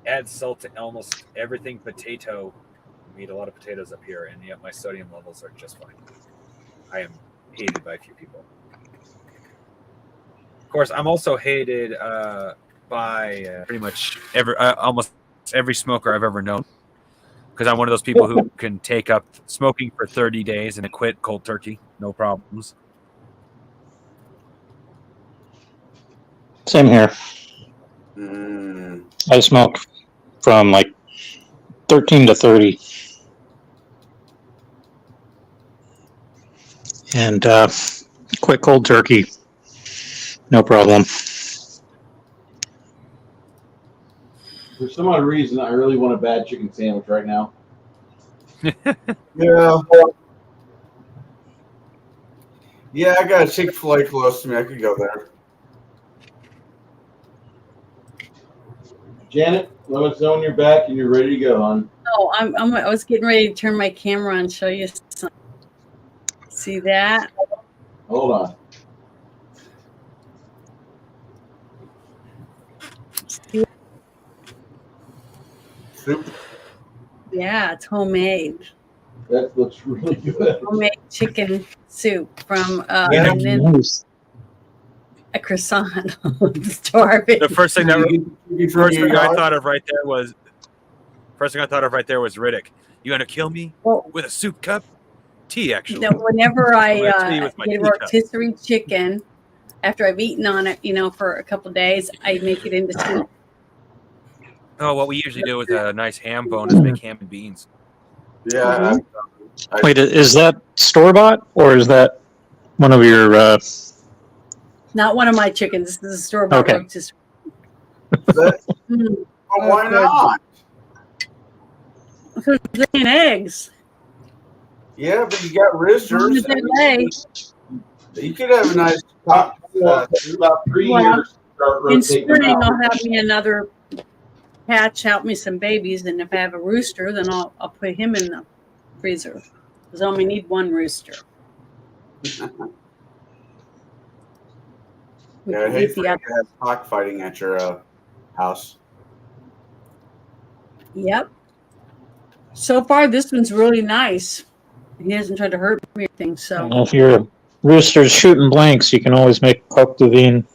add salt to almost everything potato. We eat a lot of potatoes up here, and yet my sodium levels are just fine. I am hated by a few people. Of course, I'm also hated by pretty much almost every smoker I've ever known. Because I'm one of those people who can take up smoking for 30 days and then quit cold turkey. No problems. Same here. Mm. I smoke from like 13 to 30. And quick cold turkey, no problem. For some odd reason, I really want a bad chicken sandwich right now. Yeah. Yeah, I got a Chick-fil-A close to me. I could go there. Janet, let us know when you're back and you're ready to go, hon. Oh, I was getting ready to turn my camera on and show you something. See that? Hold on. Soup. Yeah, it's homemade. That looks really good. Homemade chicken soup from Yeah. and then Nice. a croissant. Starving. The first thing that You first from thing I your thought of right there was Riddick. You gonna kill me Well, with a soup cup? Tea, actually. no, whenever I'm gonna tea I with my get a tea cup. rotisserie chicken, after I've eaten on it, for a couple days, I make it into soup. Oh, what we usually do with a nice ham bone is make ham and beans. Yeah. Wait, is that store bought or is that one of your? Not one of my chickens. This is a store-bought Okay. rotisserie. That, Mm, well, why good. not? because they're laying eggs. Yeah, but you got roosters. They lay. You could have a nice top. About 3 Well, years, start In rotating them spring, out. I'll have me another hatch out me some babies, and if I have a rooster, then I'll put him in the freezer. Because I only need one rooster. We Yeah, I can hate eat for the you other. to have cockfighting at your house. Yep. So far, this one's really nice. He hasn't tried to hurt me or anything, so. If your rooster's shooting blanks, you can always make coq de vin.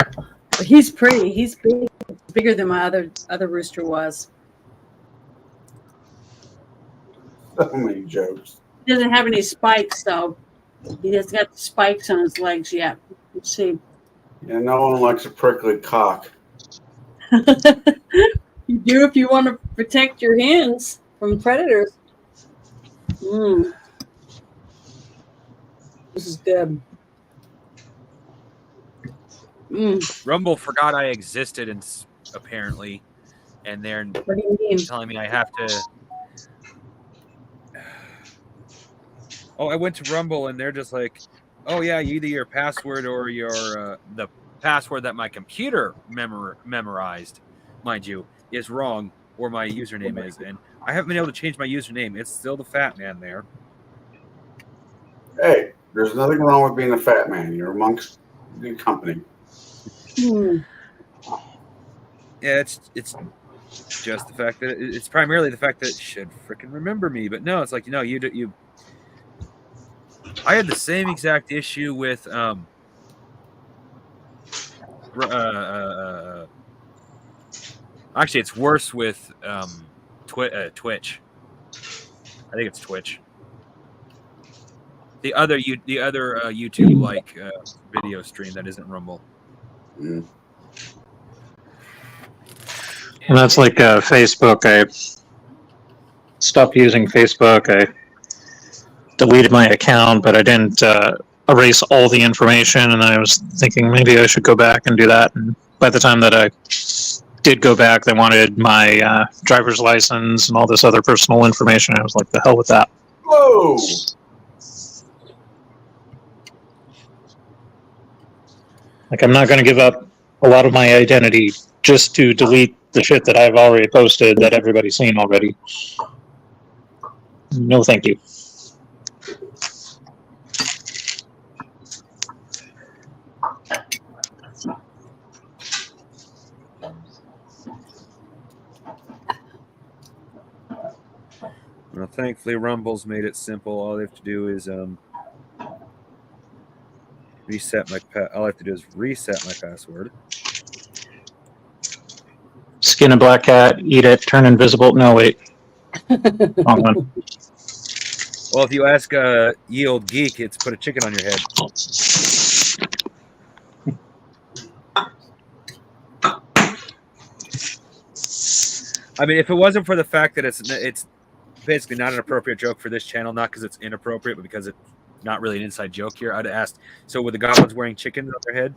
But he's pretty. He's big, bigger than my other rooster was. So many jokes. He doesn't have any spikes, though. He hasn't got the spikes on his legs yet. Let's see. Yeah, no one likes a prickly cock. You do if you want to protect your hens from predators. Mm. This is good. Mm. Rumble forgot I existed, and apparently, and they're What do you mean? telling me I have to. Oh, I went to Rumble, and they're just like, "Oh yeah, either your password or your the password that my computer memorized, mind you, is wrong, or my username is." And I haven't been able to change my username. It's still the Fat Man there. Hey, there's nothing wrong with being a fat man. You're amongst good company. Hmm. Yeah, it's just the fact that it's primarily the fact that it should freaking remember me. But no, it's like you. I had the same exact issue with actually, it's worse with Twitch. I think it's Twitch. The other YouTube video stream that isn't Rumble. Mm. And that's like Facebook. I stopped using Facebook. I deleted my account, but I didn't erase all the information. And I was thinking maybe I should go back and do that. And by the time that I did go back, they wanted my driver's license and all this other personal information. I was like, the hell with that. Whoa! Like, I'm not going to give up a lot of my identity just to delete the shit that I've already posted that everybody's seen already. No, thank you. Well, thankfully, Rumble's made it simple. All they have to do is reset my all I have to do is reset my password. Skin a black cat, eat it, turn invisible. No, wait. Wrong one. Well, if you ask Ye Old Geek, it's put a chicken on your head. I mean, if it wasn't for the fact that it's basically not an appropriate joke for this channel, not because it's inappropriate, but because it's not really an inside joke here, I'd have asked, so were the goblins wearing chickens on their head?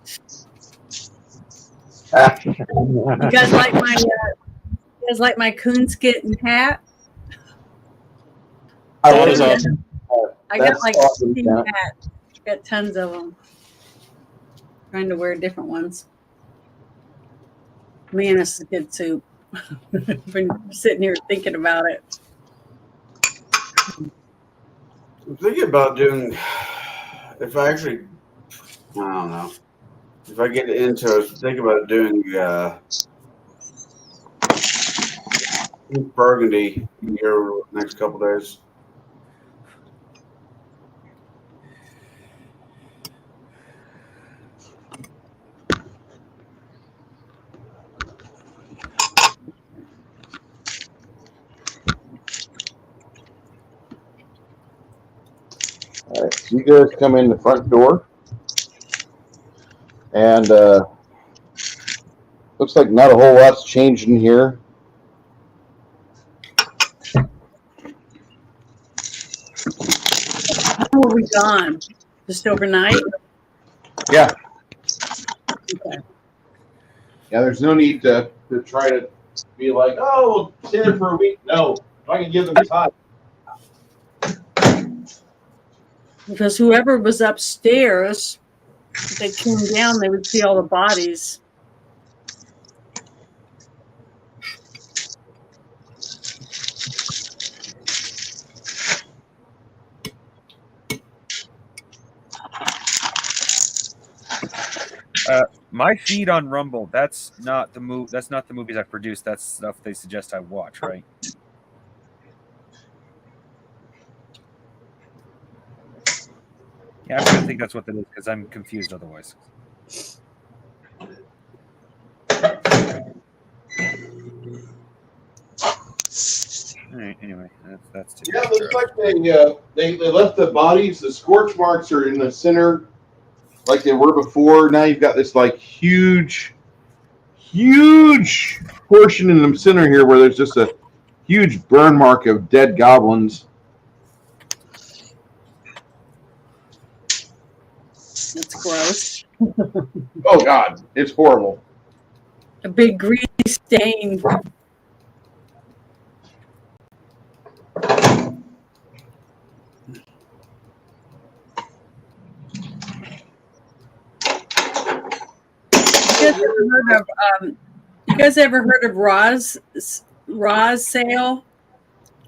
You guys like my coonskin hat? That is awesome. I got That's like awesome, 15 Janet. hats. Got tons of them. Trying to wear different ones. Man, this is good soup. Been sitting here thinking about it. I'm thinking about doing. If I don't know. If I get into it, I'm thinking about doing Burgundy here next couple days. All right, so you guys come in the front door, and looks like not a whole lot's changed in here. How were we gone? Just overnight? Yeah. Okay. Yeah, there's no need to try to be like, oh, we'll stay there for a week. No, I can give them time. Because whoever was upstairs, if they came down, they would see all the bodies. My feed on Rumble, that's not the movies I produce. That's stuff they suggest I watch, right? Yeah, I think that's what that is because I'm confused otherwise. All right. Anyway, that's Yeah, it looks like they left the bodies. The scorch marks are in the center, like they were before. Now you've got this like huge portion in the center here where there's just a huge burn mark of dead goblins. That's gross. Oh God, it's horrible. A big grease stain. You guys ever heard of Roz Sale?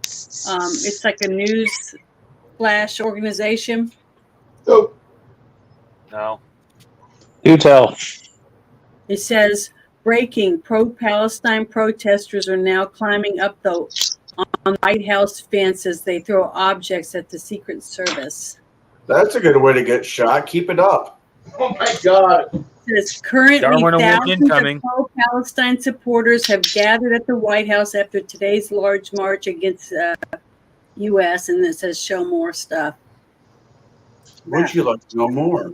It's like a news flash organization. Oh, No. Do tell. It says, breaking, pro-Palestine protesters are now climbing up on the White House fence as they throw objects at the Secret Service. That's a good way to get shot. Keep it up. oh my God. It says, currently Darwin Award thousands incoming. of pro-Palestine supporters have gathered at the White House after today's large march against U.S. And it says, show more stuff. Would you like to know more?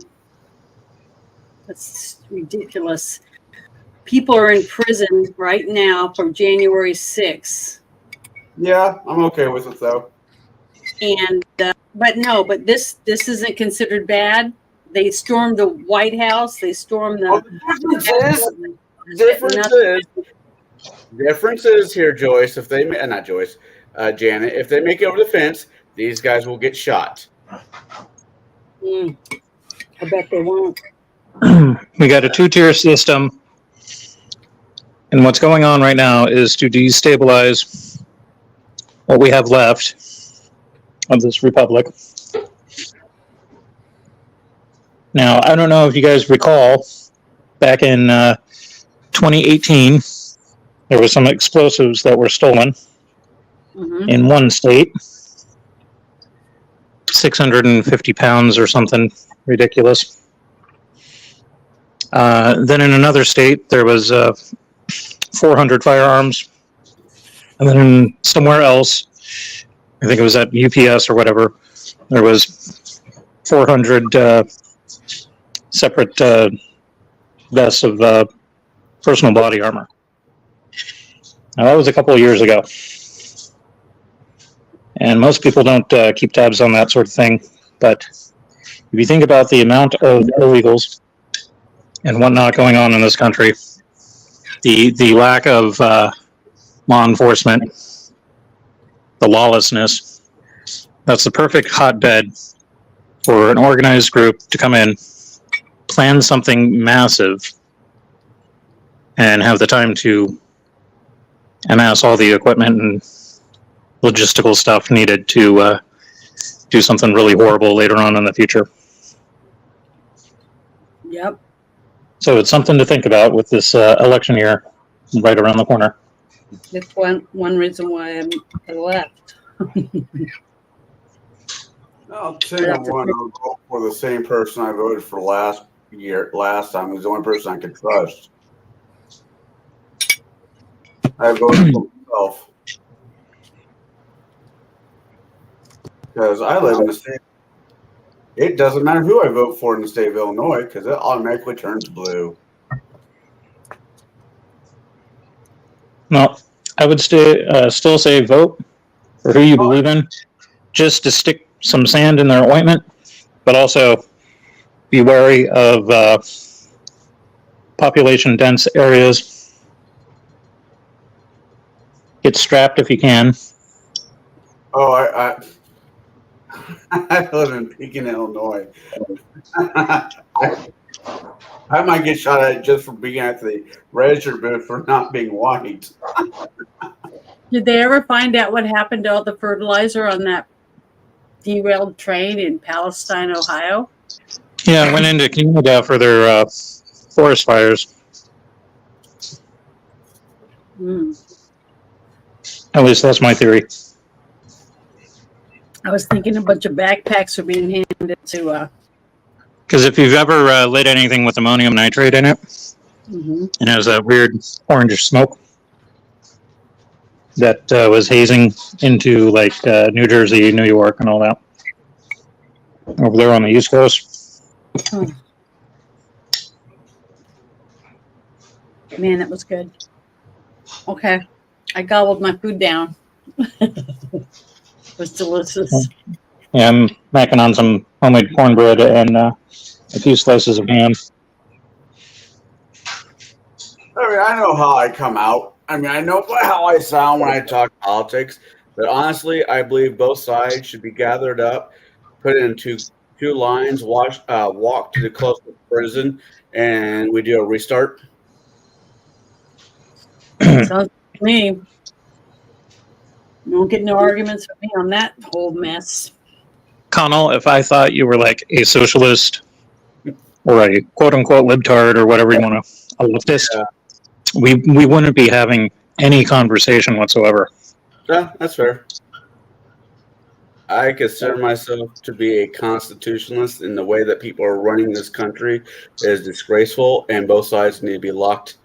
That's ridiculous. People are in prison right now from January 6th. Yeah, I'm okay with it though. And but this isn't considered bad. They stormed the White House. They stormed the. Well, difference is here, Joyce. If they not Joyce, Janet. If they make it over the fence, these guys will get shot. I bet they won't. We got a 2-tier system, and what's going on right now is to destabilize what we have left of this republic. Now, I don't know if you guys recall, back in 2018, there was some explosives that were stolen in one state, 650 pounds or something ridiculous. Then in another state, there was 400 firearms. And then somewhere else, I think it was at UPS or whatever, there was 400 separate vests of personal body armor. Now, that was a couple of years ago. And most people don't keep tabs on that sort of thing. But if you think about the amount of illegals and whatnot going on in this country, the lack of law enforcement, the lawlessness, that's the perfect hotbed for an organized group to come in, plan something massive, and have the time to amass all the equipment and logistical stuff needed to do something really horrible later on in the future. Yep. So it's something to think about with this election year right around the corner. That's one reason why I left. I'll tell you one. I'll vote for the same person I voted for last time. He's the only person I could trust. I voted for myself because I live in the state. It doesn't matter who I vote for in the state of Illinois because it automatically turns blue. No, I would still say vote for who you believe in, just to stick some sand in their ointment, but also be wary of population-dense areas. Get strapped if you can. Oh, I live in Pekin, Illinois. I might get shot at just for being at the register booth for not being white. Did they ever find out what happened to all the fertilizer on that derailed train in Palestine, Ohio? Yeah, I went into Canada for their forest fires. At least that's my theory. I was thinking a bunch of backpacks are being handed to. Because if you've ever lit anything with ammonium nitrate in it, it has that weird orange smoke that was hazing into like New Jersey, New York, and all that over there on the East Coast. Man, that was good. Okay, I gobbled my food down. It was delicious. Yeah, I'm macking on some homemade cornbread and a few slices of ham. I mean, I know how I come out. I mean, I know how I sound when I talk politics. But honestly, I believe both sides should be gathered up, put into two lines, walk to the closest prison, and we do a restart. Sounds like me. You won't get no arguments with me on that whole mess. Connell, if I thought you were like a socialist or a quote-unquote libtard or whatever you want to, a leftist, we wouldn't be having any conversation whatsoever. Yeah, that's fair. I consider myself to be a constitutionalist, and the way that people are running this country is disgraceful, and both sides need to be locked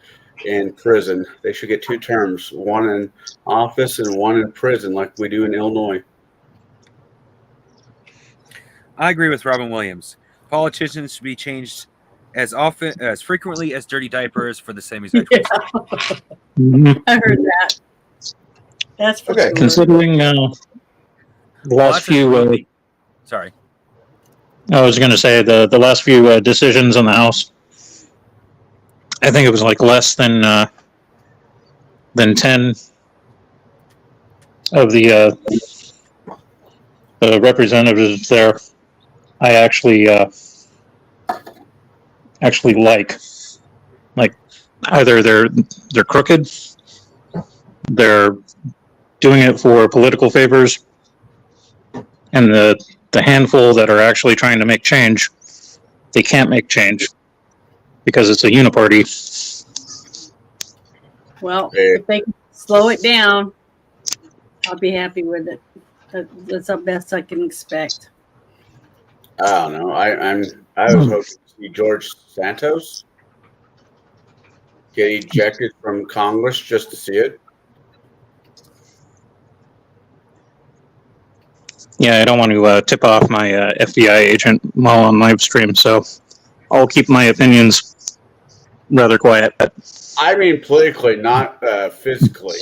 in prison. They should get 2 terms, one in office and one in prison, like we do in Illinois. I agree with Robin Williams. Politicians should be changed as frequently as dirty diapers for the same exact reason. I heard that. That's for Okay. sure. Considering the last few, sorry, I was going to say the last few decisions in the House. I think it was like less than 10 of the representatives there. I actually like either they're crooked, they're doing it for political favors, and the handful that are actually trying to make change, they can't make change because it's a uniparty. Well, if they can slow it down, I'll be happy with it. That's the best I can expect. I don't know. I was hoping to see George Santos get ejected from Congress just to see it. Yeah, I don't want to tip off my FBI agent while on live stream, so I'll keep my opinions rather quiet. I mean politically, not physically.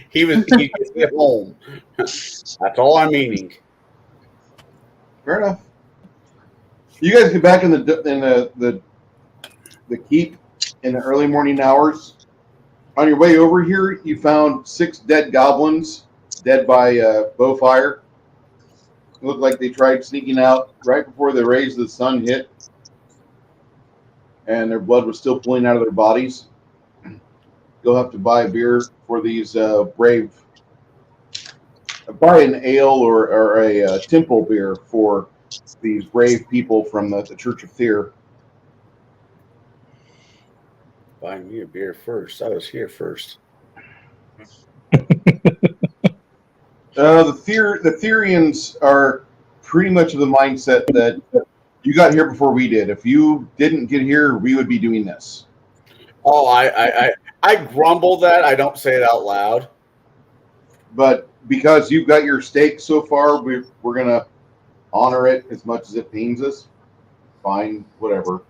He gets at home. That's all I'm meaning. Fair enough. You guys get back in the keep in the early morning hours. On your way over here, you found 6 dead goblins, dead by bow fire. It looked like they tried sneaking out right before the rays of the sun hit, and their blood was still pooling out of their bodies. You'll have to buy a beer for these brave. Buy an ale or a temple beer for these brave people from the Church of Fear. Buy me a beer first. I was here first. The Therians are pretty much of the mindset that you got here before we did. If you didn't get here, we would be doing this. Oh, I grumble that. I don't say it out loud. But because you've got your stake so far, we're going to honor it as much as it pains us. Fine, whatever.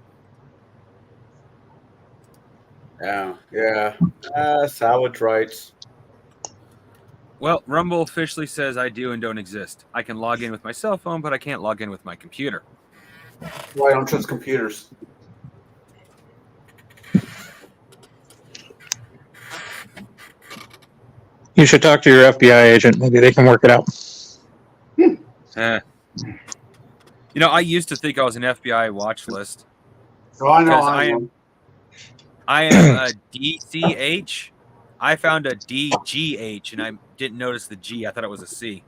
Yeah. Salvage rights. Well, Rumble officially says I do and don't exist. I can log in with my cell phone, but I can't log in with my computer. Well, I don't trust computers. You should talk to your FBI agent. Maybe they can work it out. I used to think I was an FBI watch list. Oh, I know. Because I am a DCH. I found a DGH, and I didn't notice the G. I thought it was a C.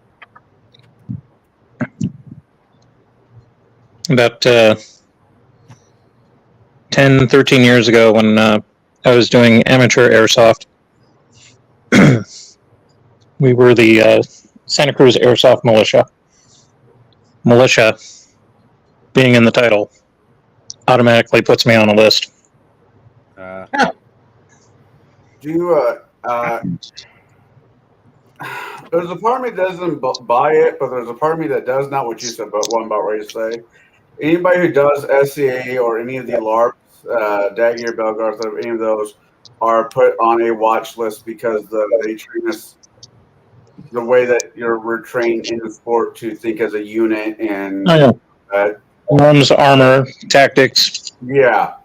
About 10, 13 years ago when I was doing amateur airsoft, we were the Santa Cruz Airsoft Militia. Militia, being in the title, automatically puts me on a list. Do you, there's a part of me that doesn't buy it, but there's a part of me that does, not what you said, but what I'm about ready to say. Anybody who does SCA or any of the LARPs, Dagier, Belgarth, or any of those, are put on a watch list because they train us the way that we're trained in the sport to think as a unit and Arms, armor, tactics, yeah.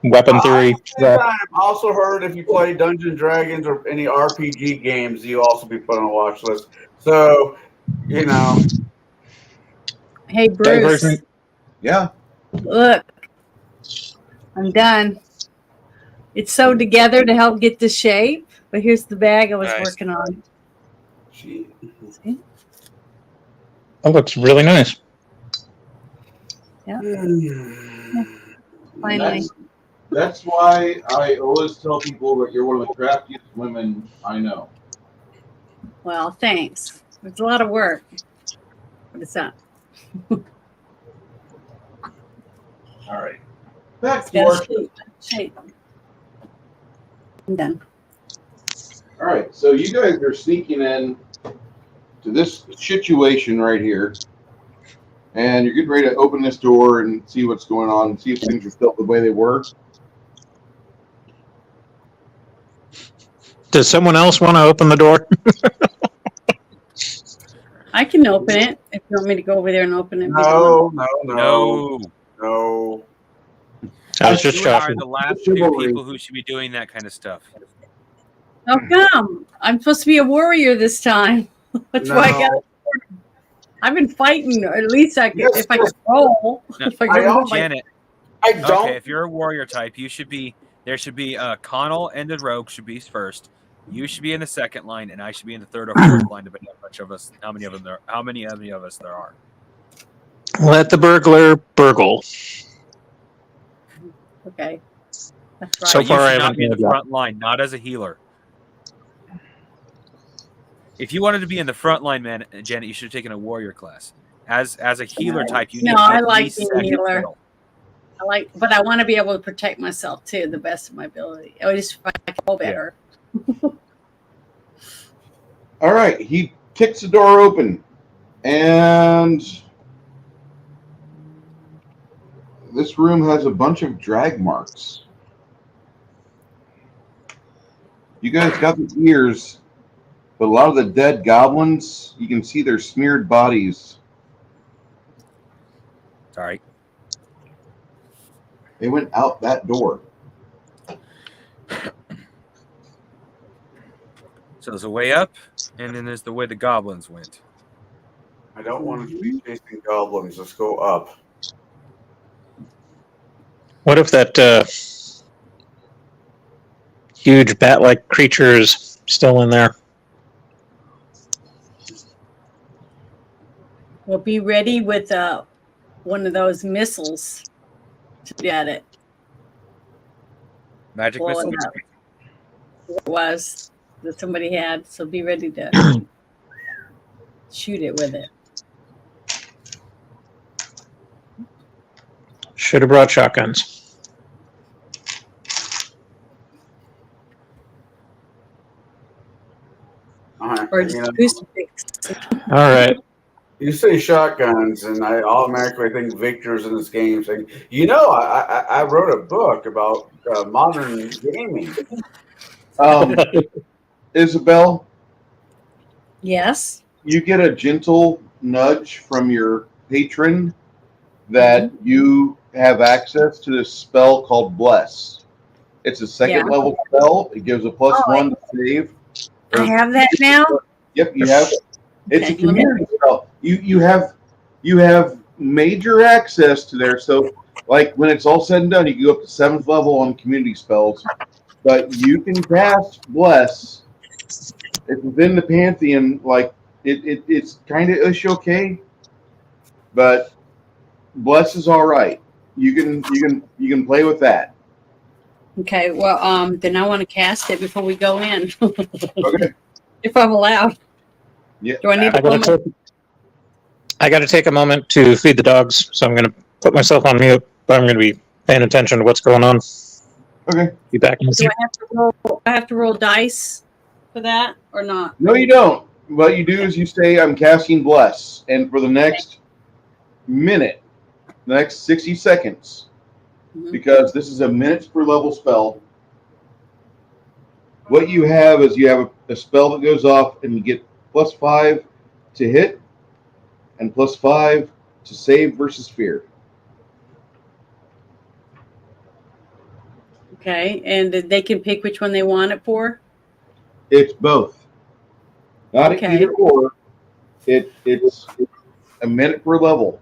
weapon theory. I've also heard if you play Dungeons and Dragons or any RPG games, you also be put on a watch list. So, Hey, Bruce. Yeah. Look, I'm done. It's sewed together to help get the shape, but here's the bag I was working on. See? That looks really nice. Yeah. Finally. That's why I always tell people that you're one of the craftiest women I know. Well, thanks. It's a lot of work, but it's not. All right. Back to our shape. I'm done. All right, so you guys are sneaking in to this situation right here, and you're getting ready to open this door and see what's going on, and see if things are still the way they were. Does someone else want to open the door? I can open it if you want me to go over there and open it. No. I was just You are shocking. the last two people who should be doing that kind of stuff. How come? I'm supposed to be a warrior this time. That's why I got. I've been fighting. Or at least I could, if I could roll. No, If I could roll, Janet. I don't. Okay, if you're a warrior type, you should be. There should be Connell and the rogue should be first. You should be in the second line, and I should be in the third or fourth line, depending on how many of us there are. Let the burglar burgle. Okay. That's right. So But far, you I should not haven't be in the made that. front line, not as a healer. If you wanted to be in the front line, man, Janet, you should have taken a warrior class. As a healer type, you need No, to I at like least being a second healer. fiddle. But I want to be able to protect myself too, the best of my ability. At least if I can roll better. All right, he kicks the door open, and this room has a bunch of drag marks. You guys got the ears, but a lot of the dead goblins, you can see their smeared bodies. Sorry. They went out that door. So there's a way up, and then there's the way the goblins went. I don't want to be chasing goblins. Let's go up. What if that huge bat-like creature is still in there? We'll be ready with one of those missiles to get it. Magic Blow it missile. up. It was that somebody had, so be ready to shoot it with it. Should have brought shotguns. All right. Or just crucifix. All right. You say shotguns, and I automatically think Victor's in this game saying, you know, I wrote a book about modern gaming. Isabel, Yes. you get a gentle nudge from your patron that you have access to this spell called Bless. It's a second level spell. It gives a +1 to save. I have that now. Yep, you have. It's a Okay. community spell. You have major access to there. So, like when it's all said and done, you can go up to 7th level on community spells. But you can cast Bless. It's within the pantheon. Like it's kind of okay, but Bless is all right. You can play with that. Okay. Well, then I want to cast it before we go in, Okay. if I'm allowed. Yeah. Do I need I got to take a moment to feed the dogs, so I'm going to put myself on mute, but I'm going to be paying attention to what's going on. Okay. Be back in a Do second. I have to roll dice for that or not? No, you don't. What you do is you say, "I'm casting Bless," and for the next minute, the next 60 seconds, Mhm. because this is a minutes per level spell. What you have is you have a spell that goes off, and you get +5 to hit and +5 to save versus fear. Okay, and they can pick which one they want it for. It's both, not Okay. either or. It's a minute per level.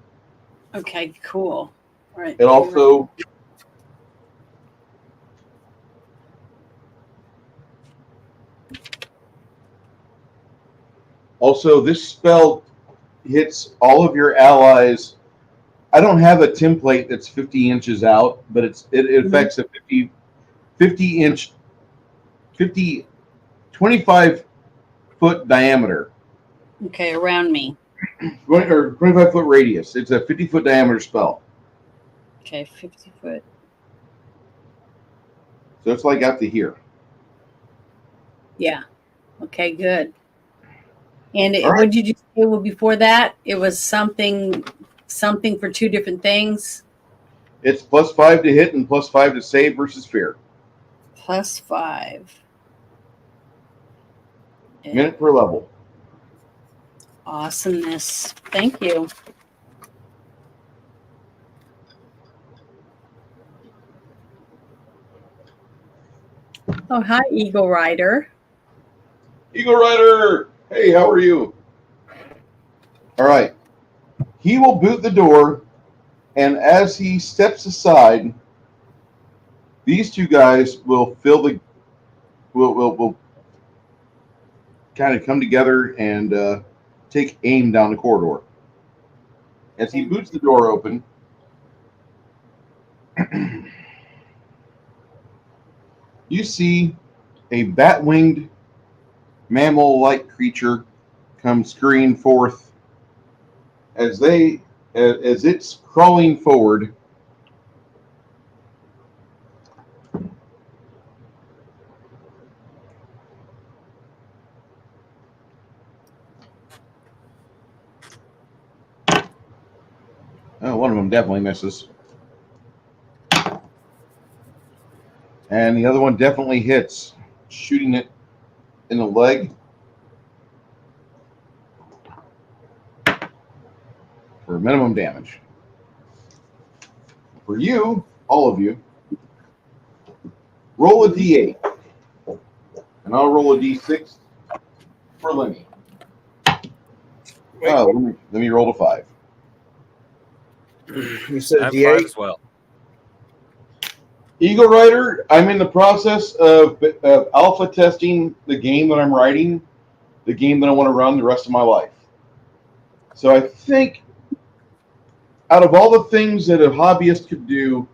Okay, cool. All right. It also this spell hits all of your allies. I don't have a template that's 50 inches out, but it affects a 25-foot diameter. Okay, around me. 25-foot radius. It's a 50-foot diameter spell. Okay, 50 foot. So it's like out to here. Yeah. Okay, good. And All right. what did you say before that? It was something for two different things. It's +5 to hit and +5 to save versus fear. +5. Yeah. Minute per level. Awesomeness. Thank you. Oh, hi, Eagle Rider. Eagle Rider! Hey, how are you? All right. He will boot the door, and as he steps aside, these two guys will will kind of come together and take aim down the corridor. As he boots the door open, you see a bat-winged mammal-like creature come scurrying forth as it's crawling forward. Oh, one of them definitely misses. And the other one definitely hits. shooting it in the leg for minimum damage. For you, all of you, roll a d8. And I'll roll a d6 for Lenny. Oh, let me roll a 5. You said I have D8? 5 as well. Eagle Rider, I'm in the process of alpha testing the game that I'm writing, the game that I want to run the rest of my life. So I think out of all the things that a hobbyist could do,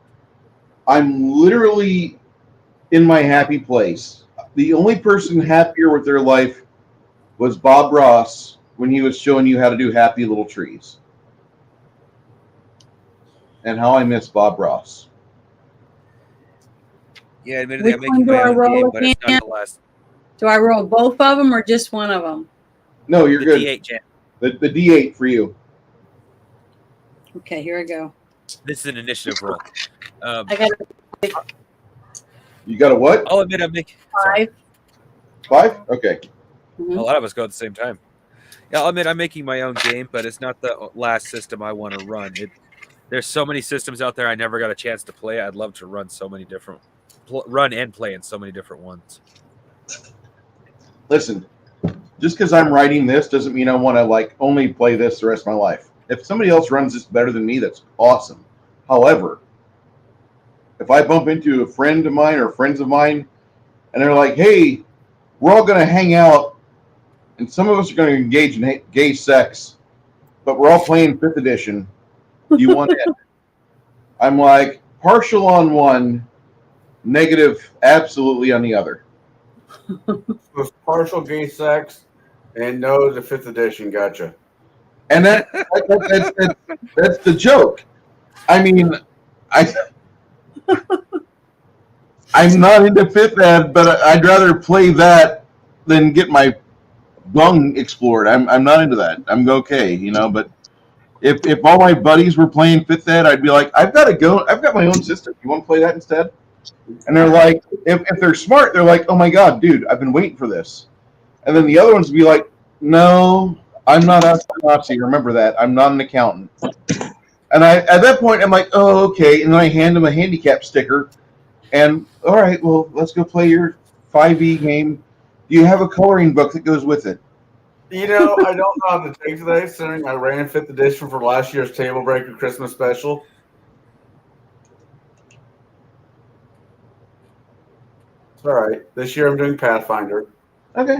I'm literally in my happy place. The only person happier with their life was Bob Ross when he was showing you how to do happy little trees. And how I miss Bob Ross. Yeah, admittedly, I'm Which making one do my I own roll game, but it's again? not the last. Do I roll both of them or just one of them? No, you're The good. D8 jam. The D8 for you. Okay, here I go. This is an initiative roll. I got You got a what? I'll admit I'm making 5. 5? Okay. A lot of us go at the same time. Yeah, I'll admit I'm making my own game, but it's not the last system I want to run. There's so many systems out there I never got a chance to play. I'd love to run so many different, run and play in so many different ones. Listen, just because I'm writing this doesn't mean I want to like only play this the rest of my life. If somebody else runs this better than me, that's awesome. However, if I bump into a friend of mine or friends of mine, and they're like, "Hey, we're all going to hang out, and some of us are going to engage in gay sex, but we're all playing 5th edition. Do you want it?" I'm like, partial on one, negative absolutely on the other. With partial gay sex and no to 5th edition. Gotcha. And that's the joke. I mean, I'm not into 5th ed, but I'd rather play that than get my bung explored. I'm not into that. I'm okay, you know. But if all my buddies were playing 5th ed, I'd be like, I've got to go. I've got my own system. You want to play that instead? And they're like, if they're smart, they're like, oh my god, dude, I've been waiting for this. And then the other ones would be like, no, I'm not a Nazi. Remember that. I'm not an accountant. And at that point, I'm like, oh, okay. And then I hand them a handicap sticker. And, all right, well, let's go play your 5e game. Do you have a coloring book that goes with it? You know, I don't know how to take today, considering I ran 5th edition for last year's Table Breaker Christmas special. It's all right. This year I'm doing Pathfinder. Okay.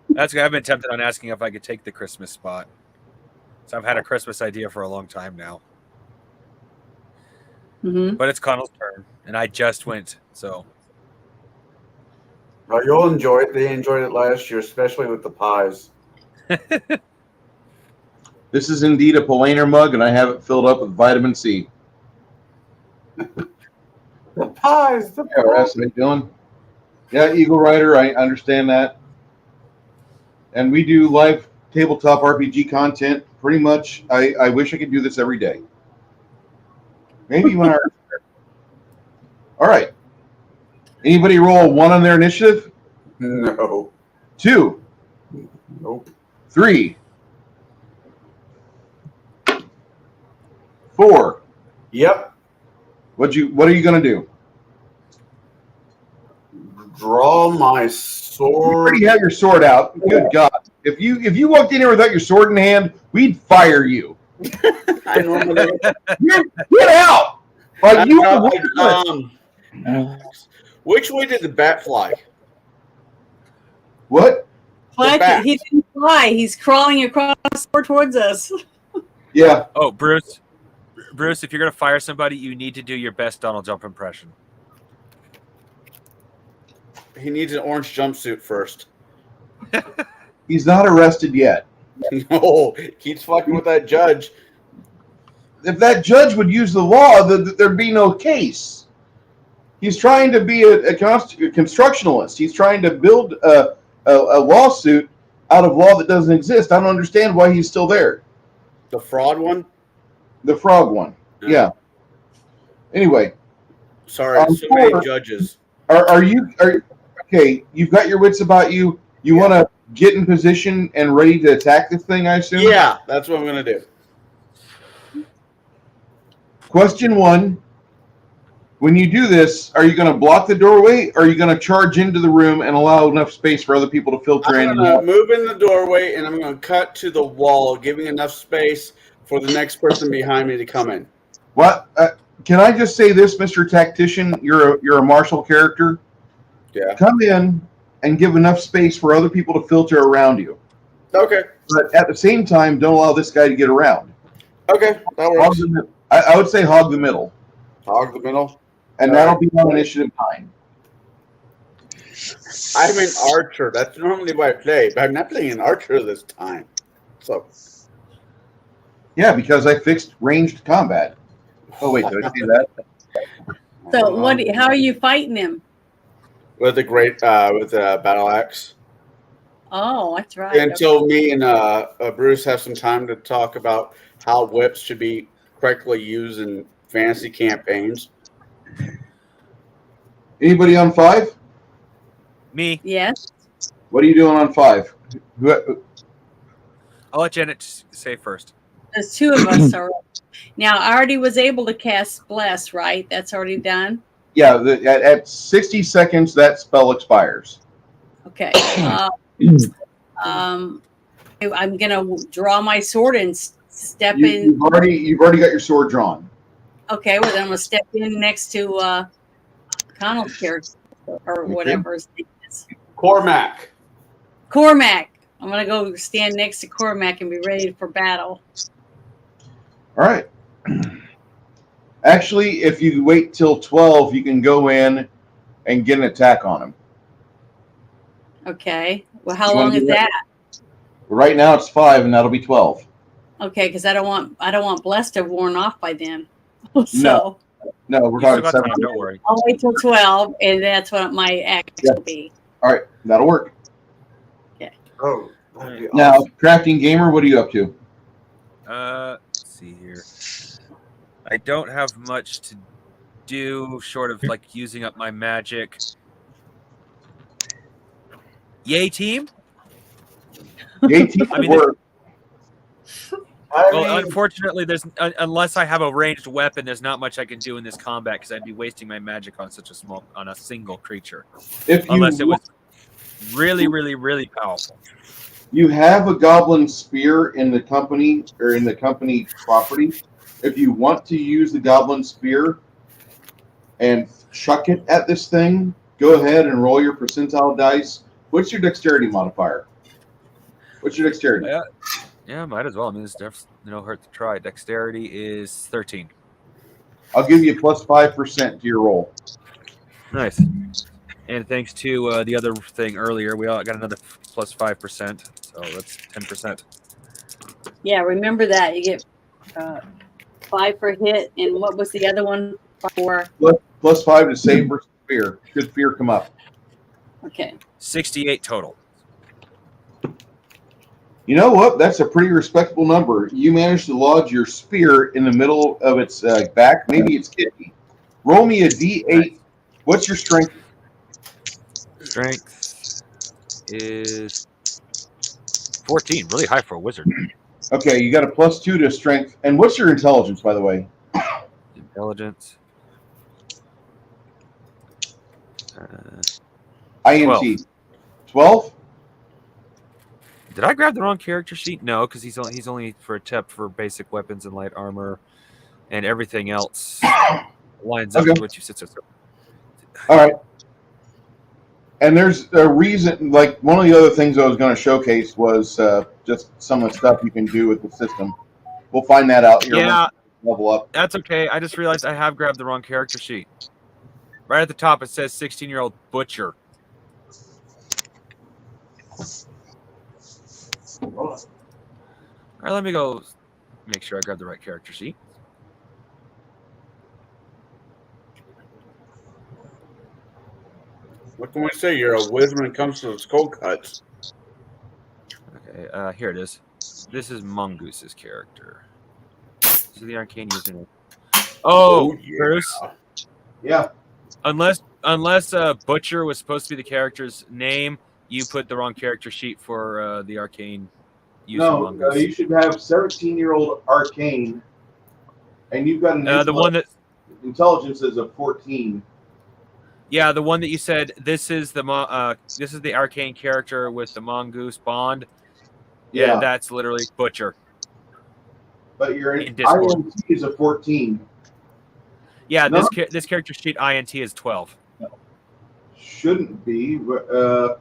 That's good. I've been tempted on asking if I could take the Christmas spot. So I've had a Christmas idea for a long time now. Mm-hmm. But it's Connell's turn, and I just went, so. Oh, you'll enjoy it. They enjoyed it last year, especially with the pies. This is indeed a Polaner mug, and I have it filled up with vitamin C. The pies. The Yeah, Russ, how you doing? Yeah, Eagle Rider, I understand that. And we do live tabletop RPG content pretty much. I wish I could do this every day. Maybe when I... All right. Anybody roll a 1 on their initiative? No. 2. Nope. 3. 4. Yep. What are you gonna do? Draw my You sword. already have your sword out. Good God! If you walked in here without your sword in hand, we'd fire you. I normally Get out! Like you were which way did the bat fly? what? But he didn't fly. He's crawling across towards us. Yeah. Oh, Bruce, if you're going to fire somebody, you need to do your best Donald Jump impression. He needs an orange jumpsuit first. He's not arrested yet. No, keeps fucking with that judge. If that judge would use the law, there'd be no case. He's trying to be a constructionalist. He's trying to build a lawsuit out of law that doesn't exist. I don't understand why he's still there. The fraud one? The frog one. Yeah. Anyway. Sorry, so many judges. Are you okay? You've got your wits about you. You want to get in position and ready to attack this thing, I assume? Yeah, that's what I'm gonna do. Question 1. When you do this, are you going to block the doorway, or are you going to charge into the room and allow enough space for other people to filter in? I'm gonna move in the doorway and I'm gonna cut to the wall, giving enough space for the next person behind me to come in. What? Can I just say this, Mr. Tactician? You're a martial character. Yeah. Come in and give enough space for other people to filter around you. Okay. But at the same time, don't allow this guy to get around. Okay, that works. I would say hog the middle. Hog the middle. And that'll be on initiative 9. I'm an archer. That's normally what I play, but I'm not playing an archer this time. So. Yeah, because I fixed ranged combat. Oh wait, did I say that? So how are you fighting him? With a battle axe. Oh, that's right. Until me and Bruce have some time to talk about how whips should be correctly used in fantasy campaigns. Anybody on 5? Me. Yes. What are you doing on 5? I'll let Janet say first. There's 2 of us already. Now, I already was able to cast Bless, right? That's already done? Yeah, at 60 seconds, that spell expires. Okay. I'm going to draw my sword and step in. You've already got your sword drawn. Okay, well, then I'm going to step in next to Connell's character, or whatever his name is. Cormac. Cormac. I'm going to go stand next to Cormac and be ready for battle. All right. Actually, if you wait till 12, you can go in and get an attack on him. Okay. Well, how long is that? Right now it's 5, and that'll be 12. Okay, because I don't want Blessed to have worn off by then. So no, we're You still talking got 7. time, don't worry. I'll wait till 12, and that's what my act will be. All right, that'll work. Oh, that'd be Now, awesome. Crafting Gamer, what are you up to? Let's see here. I don't have much to do short of like using up my magic. Yay, team! Yay, team. I mean, work. Well, unfortunately, there's unless I have a ranged weapon, there's not much I can do in this combat because I'd be wasting my magic on a single creature. Unless it was really, really, really powerful. You have a goblin spear in the company or in the company property. If you want to use the goblin spear and chuck it at this thing, go ahead and roll your percentile dice. What's your dexterity modifier? What's your dexterity? Yeah, might as well. I mean, it's no hurt to try. Dexterity is 13. I'll give you plus 5% to your roll. Nice. And thanks to the other thing earlier, we all got another plus 5%. So that's 10%. Yeah, remember that. You get 5 for hit, and what was the other one for? Plus 5 to save versus fear. Should fear come up. Okay. 68 total. You know what? That's a pretty respectable number. You managed to lodge your spear in the middle of its back, maybe its kidney. Roll me a D8. What's your strength? Strength is 14. Really high for a wizard. Okay, you got a plus 2 to strength. And what's your intelligence, by the way? Intelligence. INT. 12? Did I grab the wrong character sheet? No, because he's only for a tip for basic weapons and light armor, and everything else lines up with what you said. So. All right. And there's a reason, like one of the other things I was going to showcase was just some of the stuff you can do with the system. We'll find that out here. Yeah, level up. That's okay. I just realized I have grabbed the wrong character sheet. Right at the top, it says 16-year-old butcher. All right, let me go make sure I grab the right character sheet. What can we say? You're a whiz when it comes to the skull cuts. Okay, here it is. This is Mongoose's character. This is the arcane username. Oh, yeah. Bruce. Yeah. Unless unless Butcher was supposed to be the character's name, you put the wrong character sheet for the arcane user No, mongoose. you should have 17-year-old arcane, and you've got an The one that, intelligence is a 14. yeah, the one that you said this is the arcane character with the mongoose bond. Yeah, And that's literally Butcher. but your in Discord. INT is a 14. Yeah, No. this character sheet INT is 12. Shouldn't be. Go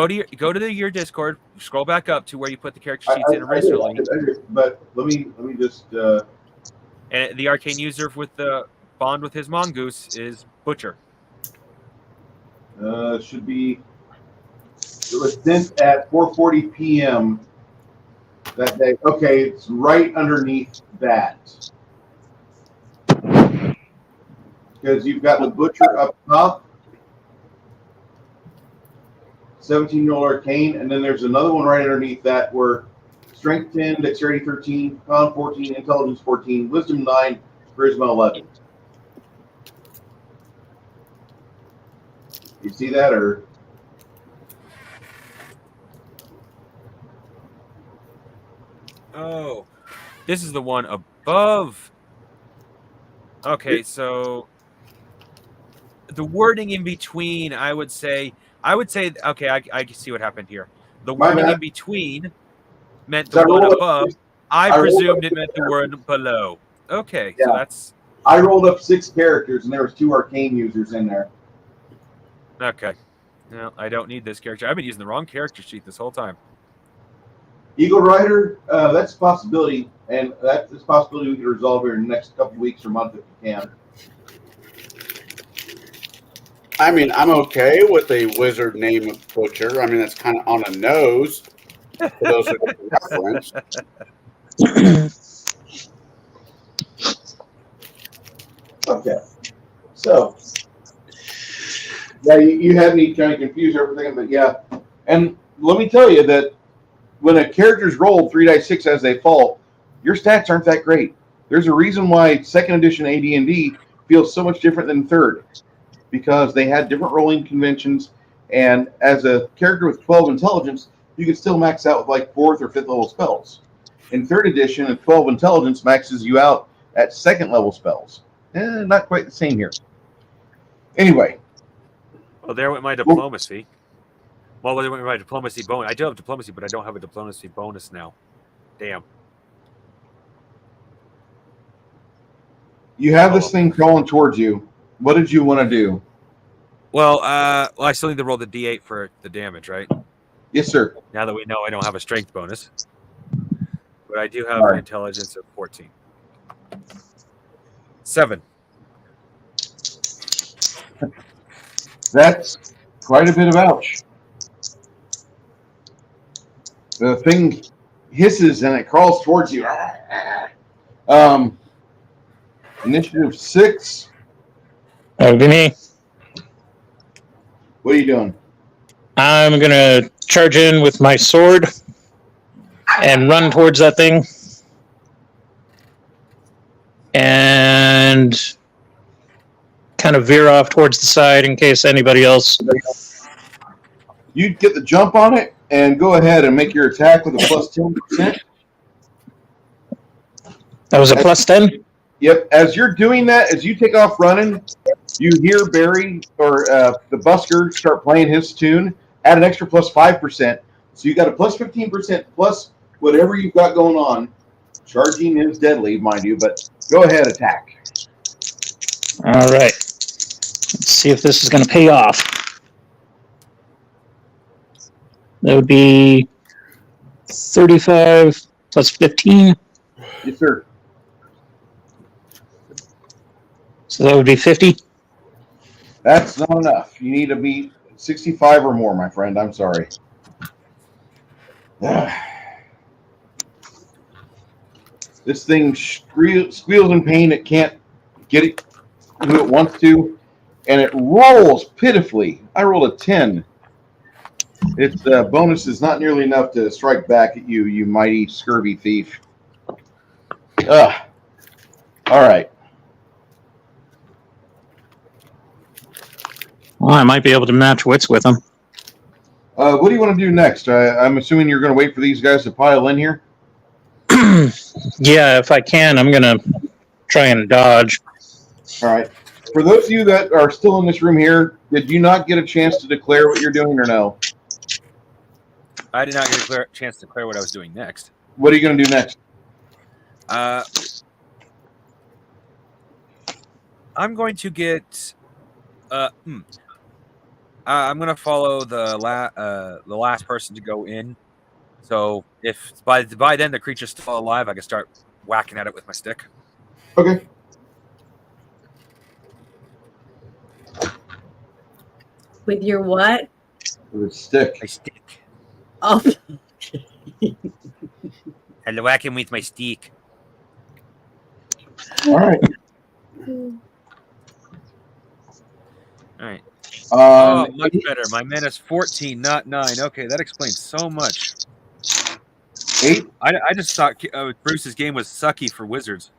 to your Discord. Scroll back up to where you put the character sheets in I originally. did, but let me just. And the arcane user with the bond with his mongoose is Butcher. Should be. It was sent at 4:40 p.m. that day. Okay, it's right underneath that. Because you've got the Butcher up top, 17-year-old arcane, and then there's another one right underneath that where strength 10, dexterity 13, con 14, intelligence 14, wisdom 9, charisma 11. You see that, or? Oh, this is the one above. Okay, so the wording in between, I would say, okay, I can see what happened here. The My wording bad. in between meant So the I one rolled up above. six- I I rolled presumed up it meant the word below. Okay, so Yeah. that's I rolled up 6 characters, and there was 2 arcane users in there. okay. No, I don't need this character. I've been using the wrong character sheet this whole time. Eagle Rider, that's a possibility, and that's a possibility we can resolve here in the next couple weeks or month if we can. I mean, I'm okay with a wizard name of Butcher. I mean, that's kind of on the nose for those who don't reference. Okay. So, yeah, you had me kind of confused everything, but yeah. And let me tell you that when a character's rolled 3 dice 6 as they fall, your stats aren't that great. There's a reason why 2nd edition AD&D feels so much different than 3rd, because they had different rolling conventions, and as a character with 12 intelligence, you can still max out with like 4th or 5th level spells. In 3rd edition, a 12 intelligence maxes you out at 2nd level spells. Not quite the same here. Anyway. Well, there went my diplomacy. Well, there went my diplomacy bonus. I do have diplomacy, but I don't have a diplomacy bonus now. Damn. You have this thing crawling towards you. What did you want to do? Well, I still need to roll the D8 for the damage, right? Yes, sir. Now that we know I don't have a strength bonus. But I do have All an right. intelligence of 14. 7. That's quite a bit of ouch. The thing hisses and it crawls towards you. Initiative 6. That would be me. What are you doing? I'm going to charge in with my sword and run towards that thing. And kind of veer off towards the side in case anybody else. You get the jump on it and go ahead and make your attack with a plus 10%. That was a plus 10? Yep. As you're doing that, as you take off running, you hear Barry or the busker start playing his tune. Add an extra plus 5%. So you got a plus 15% plus whatever you've got going on. Charging is deadly, mind you, but go ahead, attack. All right. Let's see if this is going to pay off. That would be 35 plus 15. Yes, sir. So that would be 50. That's not enough. You need to be 65 or more, my friend. I'm sorry. This thing squeals in pain. It can't get it who it wants to, and it rolls pitifully. I rolled a 10. Its bonus is not nearly enough to strike back at you, you mighty scurvy thief. All right. Well, I might be able to match wits with him. What do you want to do next? I'm assuming you're going to wait for these guys to pile in here. Yeah, if I can, I'm gonna try and dodge. All right. For those of you that are still in this room here, did you not get a chance to declare what you're doing or no? I did not get a chance to declare what I was doing next. What are you going to do next? I'm going to get. I'm going to follow the last person to go in. So if by then the creature's still alive, I can start whacking at it with my stick. Okay. With your what? With a stick. My stick. Oh, I'll whack him with my stick. All right. All right. Um, Much better. My mana's 14, not 9. Okay, that explains so much. 8. I just thought Bruce's game was sucky for wizards.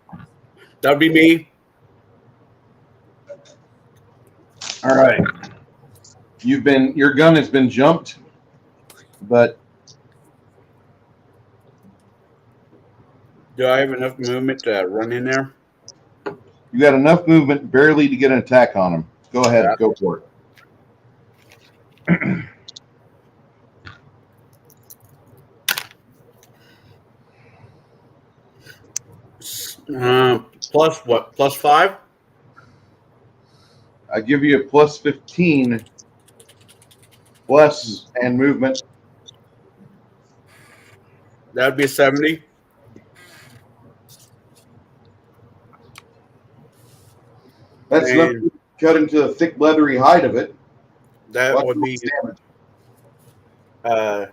That'd be me. All right. Your gun has been jumped, but Do I have enough movement to run in there? you got enough movement barely to get an attack on him. Go ahead, go for it. Plus what? Plus 5? I give you a plus 15 plus and movement. That'd be 70. That's enough to cut into the thick leathery hide of it. That What's would be damage?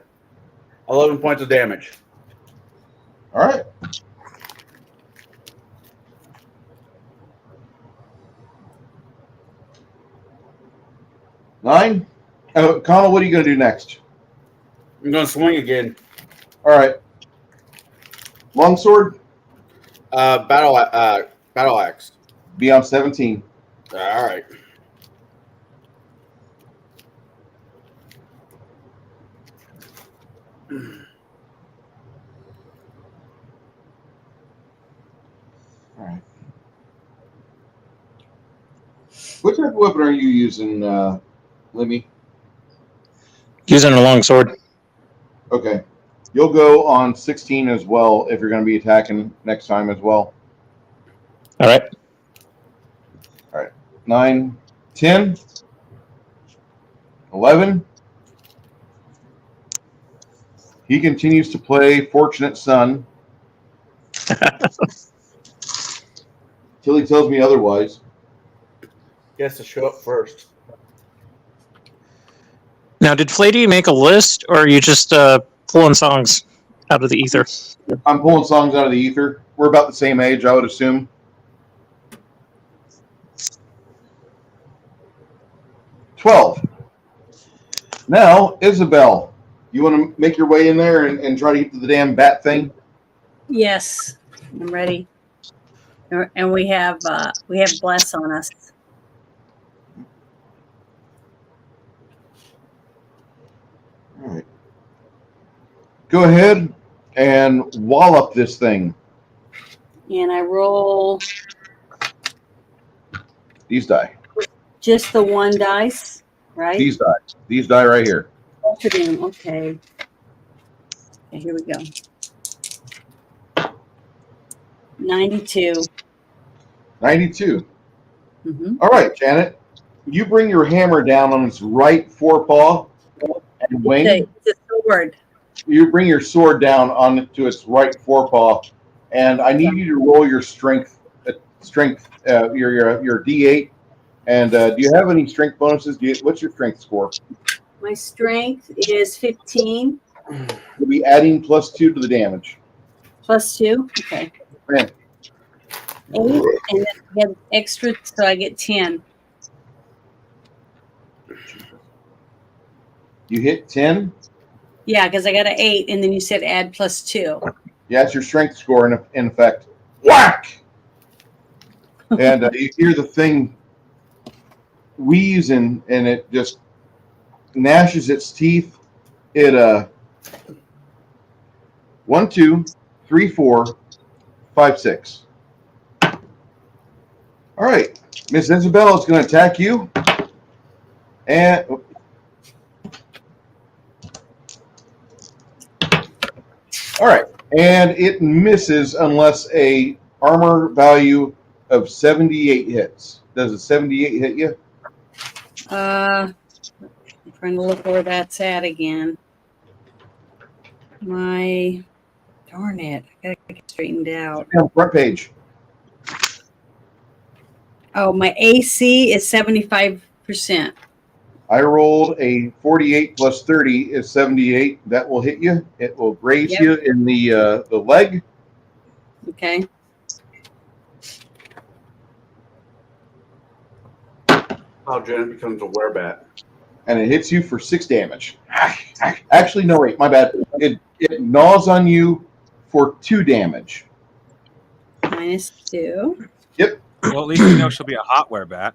11 points of damage. All right. Nine. Connell, what are you going to do next? I'm going to swing again. All right. Longsword, Battle axe. be on 17. All right. All right. What type of weapon are you using, Lemmy? Using a long sword. Okay. You'll go on 16 as well if you're going to be attacking next time as well. All right. 9, 10, 11. He continues to play Fortunate Son till he tells me otherwise. He has to show up first. Now, did Flady make a list, or are you just pulling songs out of the ether? I'm pulling songs out of the ether. We're about the same age, I would assume. $12. Now, Isabel, you want to make your way in there and try to get to the damn bat thing? yes, I'm ready. And we have bless on us. All right. Go ahead and wallop this thing. And I roll These die. just the one dice, right? These die. These die right here. Both of them. Okay. Okay, here we go. 92. 92. Mm-hmm. All right, Janet. You bring your hammer down on its right forepaw and wing. It's a sword. You bring your sword down onto its right forepaw, and I need you to roll your strength, your D8. And do you have any strength bonuses? What's your strength score? My strength is 15 You'll be adding +2 to the damage. plus 2. Okay. Man, 8, and then I have extra, so I get 10. you hit 10. Yeah, because I got an 8, and then you said add +2. Yeah, it's your strength score in effect. Whack! And you hear the thing wheezes and it just gnashes its teeth. It 1, 2, 3, 4, 5, 6. All right, Miss Isabella is going to attack you, and all right, and it misses unless a armor value of 78 hits. Does a 78 hit you? I'm trying to look where that's at again. My darn it, I gotta get it straightened out. Yeah, front page. Oh, my AC is 75%. I rolled a 48 plus 30 is 78. That will hit you. It will graze Yep. you in the leg. Okay. How Janet becomes a werebat. And it hits you for 6 damage. Actually, no, wait, my bad. It gnaws on you for 2 damage. -2. Yep. Well, at least you know she'll be a hot werebat.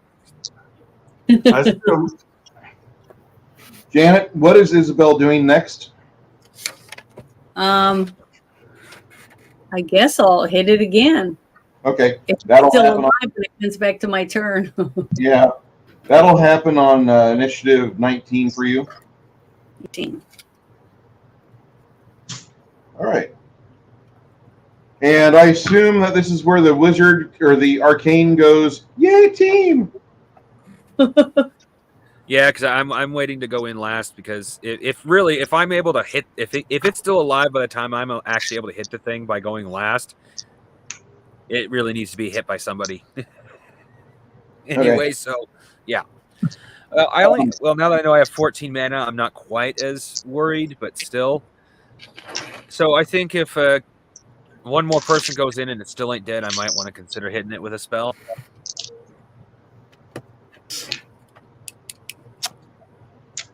That's true. Janet, what is Isabel doing next? I guess I'll hit it again. Okay, It's that'll still happen. alive when it comes back to my turn. Yeah, that'll happen on initiative 19 for you. 18. All right. And I assume that this is where the wizard or the arcane goes, yay, team! Yeah, because I'm waiting to go in last because if I'm able to hit if it's still alive by the time I'm actually able to hit the thing by going last, it really needs to be hit by somebody. Anyway, so yeah. Now that I know I have 14 mana, I'm not quite as worried, but still. So I think if one more person goes in and it still ain't dead, I might want to consider hitting it with a spell.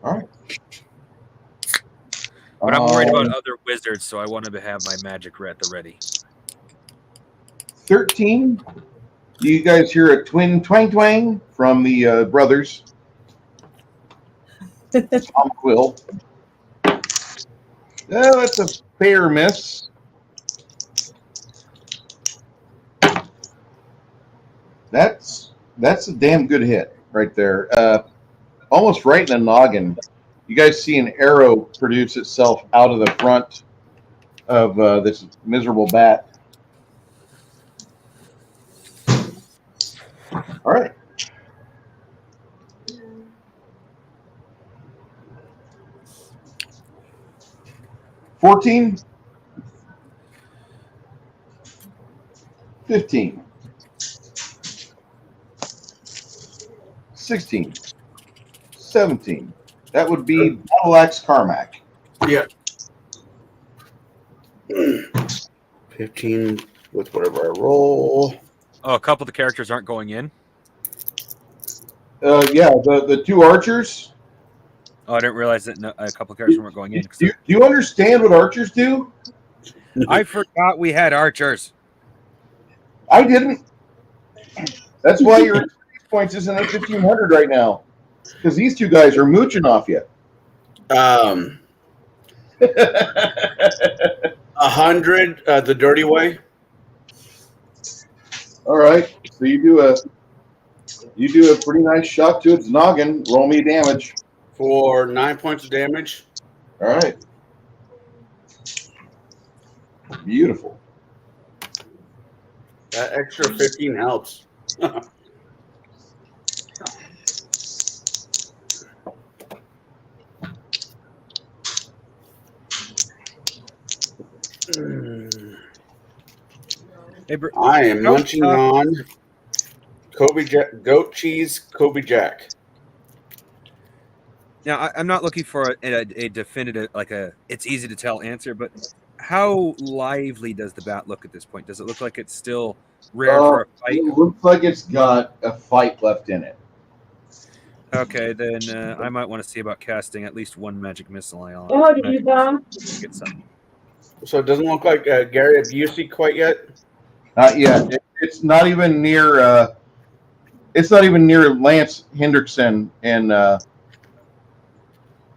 All right. But I'm worried about other wizards, so I wanted to have my magic at the ready. 13. You guys hear a twin twang twang from the brothers. Tom Quill. Oh, that's a fair miss. That's a damn good hit right there. Almost right in the noggin. You guys see an arrow produce itself out of the front of this miserable bat. All right. $14, 15, 16, 17. That would be Battle Axe Carmack. Yeah. 15 with whatever I roll. Oh, a couple of the characters aren't going in? Yeah, the 2 archers. Oh, I didn't realize that a couple of characters weren't going in. Do you understand what archers do? I forgot we had archers. I didn't. That's why your experience points isn't at 1,500 right now. Because these 2 guys are mooching off you. 100 the dirty way. All right. So you do a pretty nice shot to its noggin. Roll me damage. For 9 points of damage. All right. Beautiful. That extra 15 helps. Hey, I am munching on goat cheese Kobe Jack. Now, I'm not looking for a definitive, it's easy to tell answer, but how lively does the bat look at this point? Does it look like it's still rare for a fight? It looks like it's got a fight left in it. Okay, then I might want to see about casting at least one magic missile on. Oh, did you go? Get some. So it doesn't look like Gary Busey quite yet? Not yet. It's not even near It's not even near Lance Hendrickson and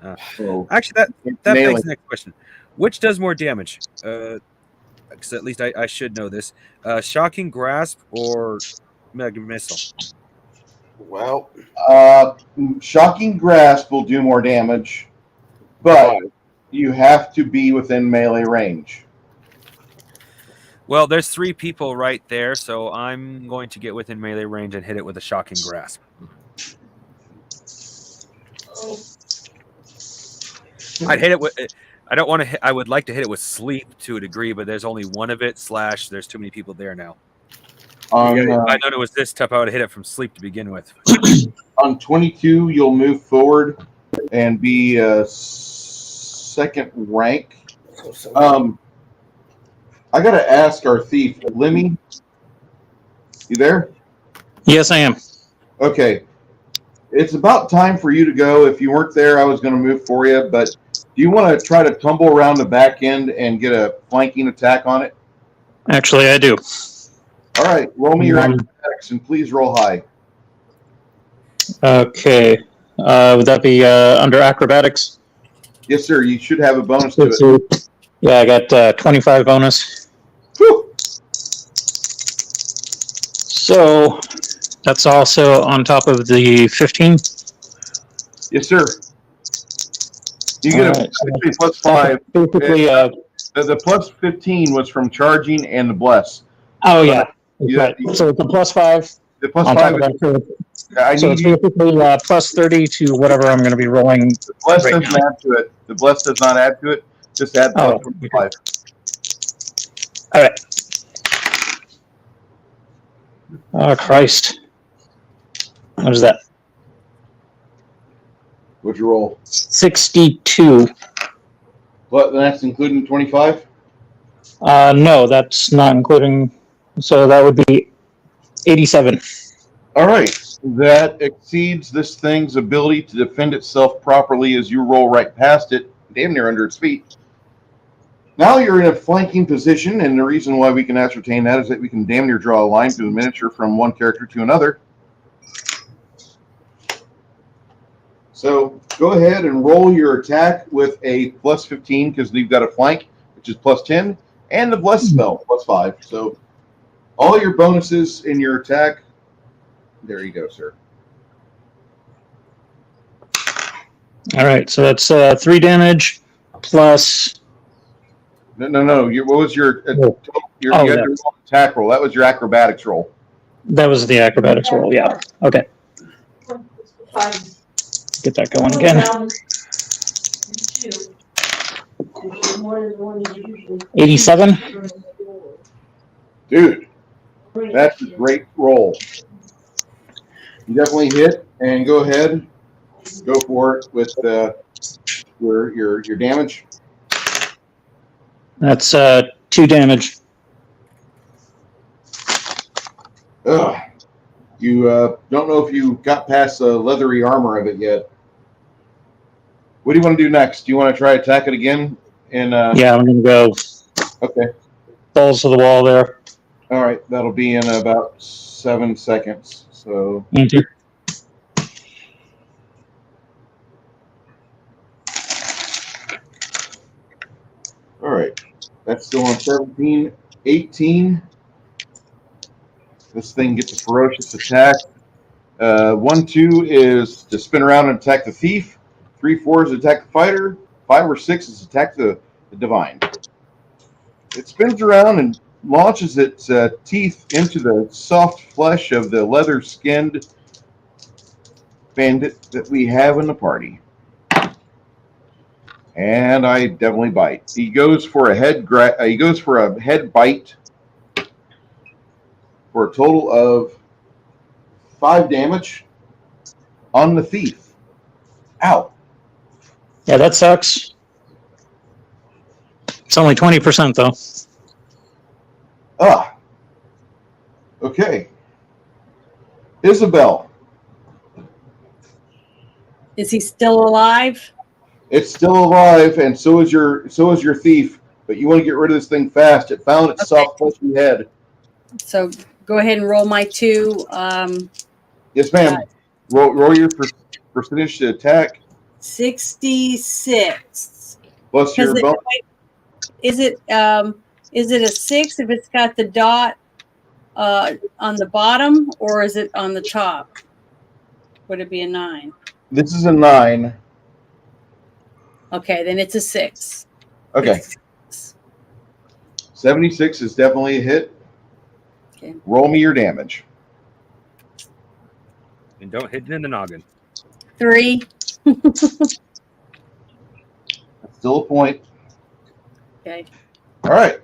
Actually, that Nailing. begs the next question. Which does more damage? Because at least I should know this. Shocking Grasp or Mega Missile? Well, Shocking Grasp will do more damage, but you have to be within melee range. Well, there's 3 people right there, so I'm going to get within melee range and hit it with a Shocking Grasp. I'd hit it with. I don't want to. I would like to hit it with Sleep to a degree, but there's only one of it. / there's too many people there now. On, If I known it was this tough, I would have hit it from Sleep to begin with. On 22, you'll move forward and be second rank. I gotta ask our thief, Lemmy. You there? Yes, I am. Okay. It's about time for you to go. If you weren't there, I was going to move for you, but do you want to try to tumble around the back end and get a flanking attack on it? Actually, I do. All right. Roll me your acrobatics and please roll high. Okay. Would that be under acrobatics? Yes, sir. You should have a bonus to it. Yeah, I got 25 bonus. Whew. So that's also on top of the 15? Yes, sir. You get All a plus 5. Basically, The plus 15 was from charging and the bless. oh, yeah. Yeah. So it's a plus 5. The plus On 5 top of that, I so need it's you. basically plus 30 to whatever I'm going to be rolling. The bless right doesn't add to it. The bless does not add to it. Just add plus 5. All right. Oh, Christ. What is that? What'd you roll? 62. What? That's including 25? No, that's not including. So that would be 87. All right. That exceeds this thing's ability to defend itself properly as you roll right past it, damn near under its feet. Now you're in a flanking position, and the reason why we can ascertain that is that we can damn near draw a line through the miniature from one character to another. So go ahead and roll your attack with a plus 15 because you've got a flank, which is plus 10, and the bless spell, plus 5. So all your bonuses in your attack, there you go, sir. All right, so that's 3 damage plus. No. What was your your attack roll? That was your acrobatics roll. That was the acrobatics roll, yeah. Okay. Get that going again. 87. Dude, that's a great roll. You definitely hit, and go ahead, go for it with your damage. That's 2 damage. Ugh. You don't know if you got past the leathery armor of it yet. What do you want to do next? Do you want to try attack it again? And Yeah, I'm going to go okay. balls to the wall there. All right, that'll be in about 7 seconds. So. Thank you. All right, that's still on 17, 18. This thing gets a ferocious attack. 1, 2 is to spin around and attack the thief. 3, 4 is attack the fighter. 5 or 6 is attack the divine. It spins around and launches its teeth into the soft flesh of the leather-skinned bandit that we have in the party. And I definitely bite. He goes for a head bite for a total of 5 damage on the thief. Ow. Yeah, that sucks. It's only 20% though. Ah. Okay. Isabel. Is he still alive? It's still alive, and so is your thief. But you want to get rid of this thing fast. It found its soft fleshy head. So go ahead and roll my 2 Yes, ma'am. Roll your percentage to attack 66. plus your bonus. Is it a 6 if it's got the dot on the bottom, or is it on the top? Would it be a 9? This is a 9. Okay, then it's a 6. Okay. 66. 76 is definitely a hit. Okay. Roll me your damage. And don't hit it in the noggin. 3. That's still a point. Okay. All right.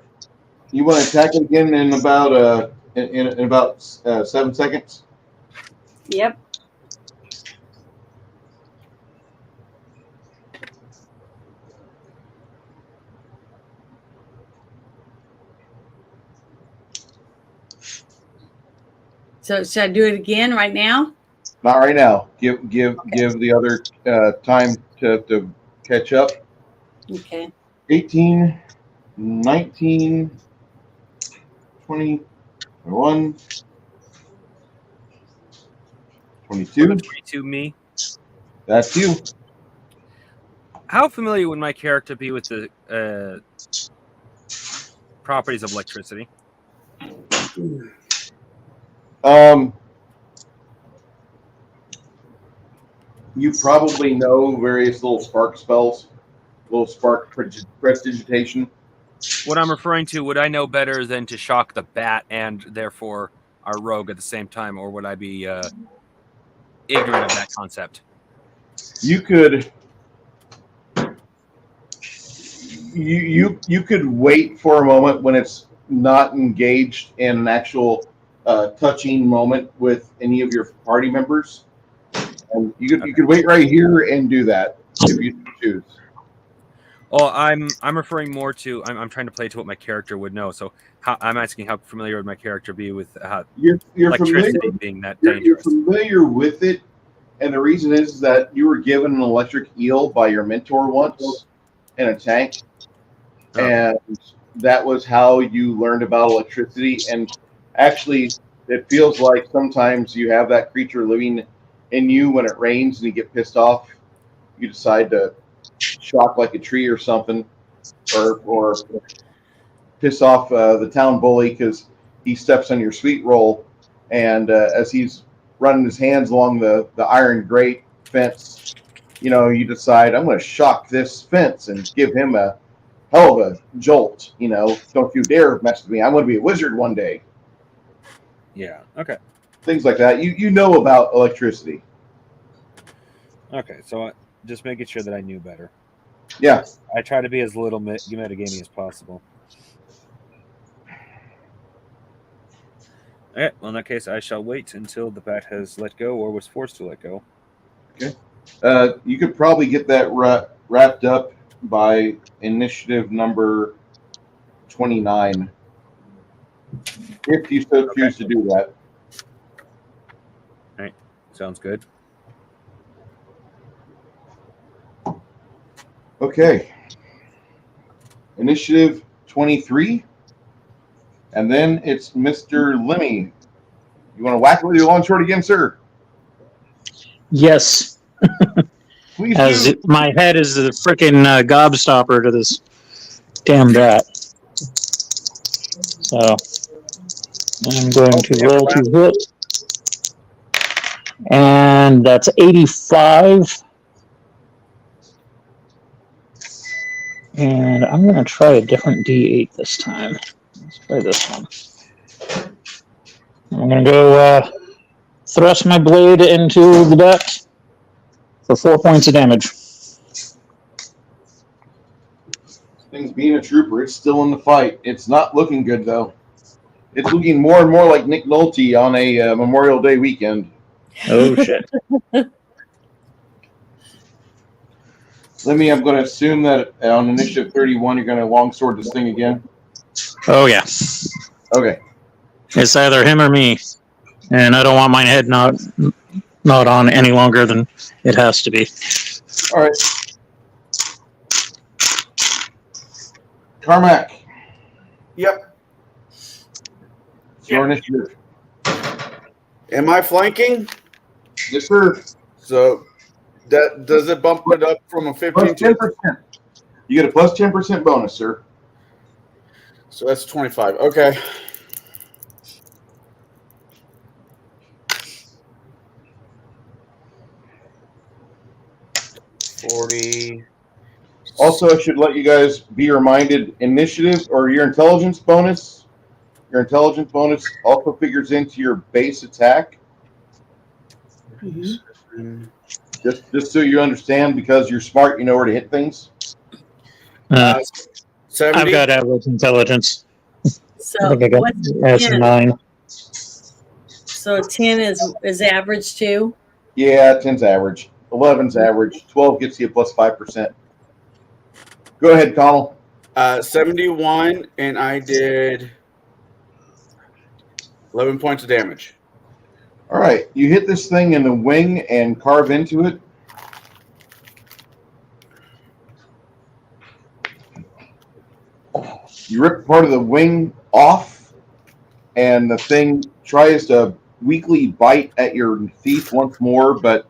You want to attack it again in about in about 7 seconds? Yep. So should I do it again right now? Not right now. Give the other time to catch up. Okay. 18, 19, 20, 21, 22. 22 me. That's you. How familiar would my character be with the properties of electricity? You probably know various little spark spells, little spark prestidigitation. What I'm referring to, would I know better than to shock the bat and therefore our rogue at the same time, or would I be ignorant of that concept? You could you could wait for a moment when it's not engaged in an actual touching moment with any of your party members, and you could wait right here and do that if you choose. Well, I'm referring more to I'm trying to play to what my character would know. So I'm asking how familiar would my character be with You're electricity familiar, being that you're dangerous? familiar with it, and the reason is that you were given an electric eel by your mentor once in a tank, and that was how you learned about electricity. And actually, it feels like sometimes you have that creature living in you. When it rains and you get pissed off, you decide to shock like a tree or something, or piss off the town bully because he steps on your sweet roll, and as he's running his hands along the iron grate fence, you decide, I'm going to shock this fence and give him a hell of a jolt. Don't you dare mess with me. I'm going to be a wizard one day. Yeah. Okay. Things like that. You know about electricity. Okay. So just making sure that I knew better. Yeah. I try to be as little metagaming as possible. Okay. Well, in that case, I shall wait until the bat has let go or was forced to let go. Okay. You could probably get that wrapped up by initiative number 29, if you so choose to do that. All right. Sounds good. Okay. Initiative 23. And then it's Mr. Lemmy. You want to whack it with your long sword again, sir? Yes, Please as do. my head is the freaking gobstopper to this damn bat. So I'm going to roll to hit. And that's 85. And I'm going to try a different D8 this time. Let's try this one. I'm going to go thrust my blade into the bat for 4 points of damage. Things being a trooper, it's still in the fight. It's not looking good, though. It's looking more and more like Nick Nolte on a Memorial Day weekend. Oh, shit. Lemmy, I'm going to assume that on initiative 31, you're going to longsword this thing again. Oh, yeah. Okay. It's either him or me. And I don't want my head not on any longer than it has to be. All right. Carmack. Yep. It's your initiative. Am I flanking? Yes, sir. So that does it bump it up from a 15 Plus to 10%. You get a plus 10% bonus, sir. so that's 25. Okay. $40. Also, I should let you guys be reminded, initiative or your intelligence bonus. Your intelligence bonus also figures into your base attack. Just so you understand, because you're smart, you know where to hit things. 70. I've got average intelligence. So I think I got what's that's a 10? 9. So 10 is average too. Yeah, 10's average. 11's average. 12 gets you a plus 5%. Go ahead, Connell. 71, and I did 11 points of damage. All right, you hit this thing in the wing and carve into it. You rip part of the wing off, and the thing tries to weakly bite at your thief once more, but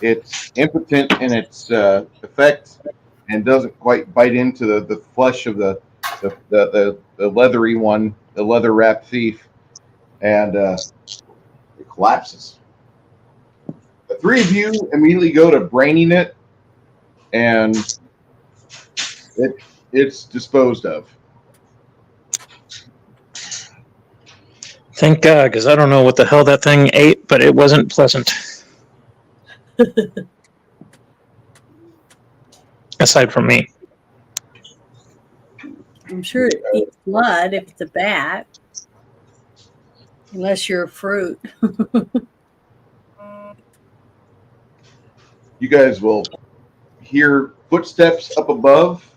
it's impotent in its effect and doesn't quite bite into the flesh of the leathery one, the leather wrapped thief, and it collapses. The three of you immediately go to braining it, and it's disposed of. Thank God, because I don't know what the hell that thing ate, but it wasn't pleasant. Aside from me. I'm sure it eats blood if it's a bat, unless you're a fruit. You guys will hear footsteps up above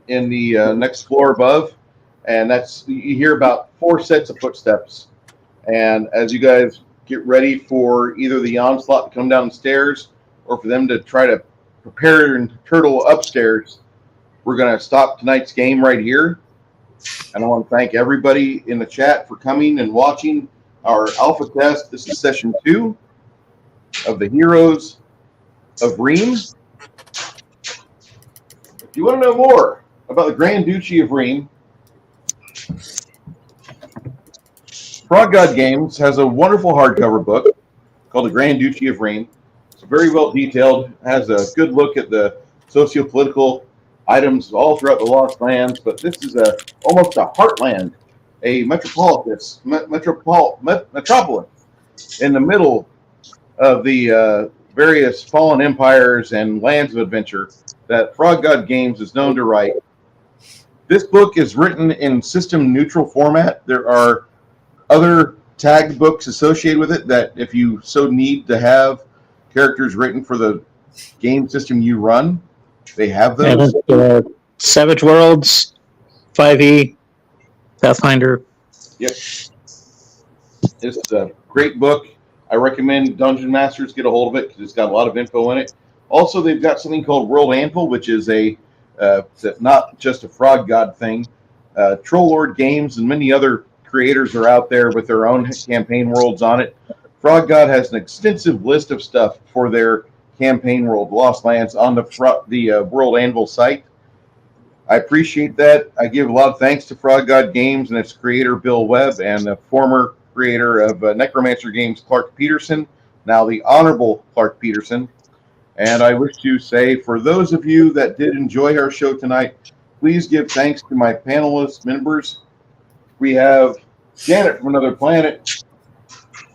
in the next floor above, and that's you hear about 4 sets of footsteps. And as you guys get ready for either the onslaught to come down the stairs or for them to try to prepare and turtle upstairs, we're going to stop tonight's game right here. And I want to thank everybody in the chat for coming and watching our alpha test. This is session 2 of the Heroes of Ream. If you want to know more about the Grand Duchy of Ream, Frog God Games has a wonderful hardcover book called The Grand Duchy of Ream. It's very well detailed, has a good look at the socio-political items all throughout the Lost Lands, but this is almost a heartland, a metropolis in the middle of the various fallen empires and lands of adventure that Frog God Games is known to write. This book is written in system neutral format. There are other tagged books associated with it that if you so need to have characters written for the game system you run, they have those. Savage Worlds, 5e, Pathfinder. Yep. It's a great book. I recommend Dungeon Masters get a hold of it because it's got a lot of info in it. Also, they've got something called World Anvil, which is not just a Frog God thing. Troll Lord Games and many other creators are out there with their own campaign worlds on it. Frog God has an extensive list of stuff for their campaign world, Lost Lands, on the World Anvil site. I appreciate that. I give a lot of thanks to Frog God Games and its creator, Bill Webb, and the former creator of Necromancer Games, Clark Peterson, now the Honorable Clark Peterson. And I wish to say, for those of you that did enjoy our show tonight, please give thanks to my panelist members. We have Janet from Another Planet,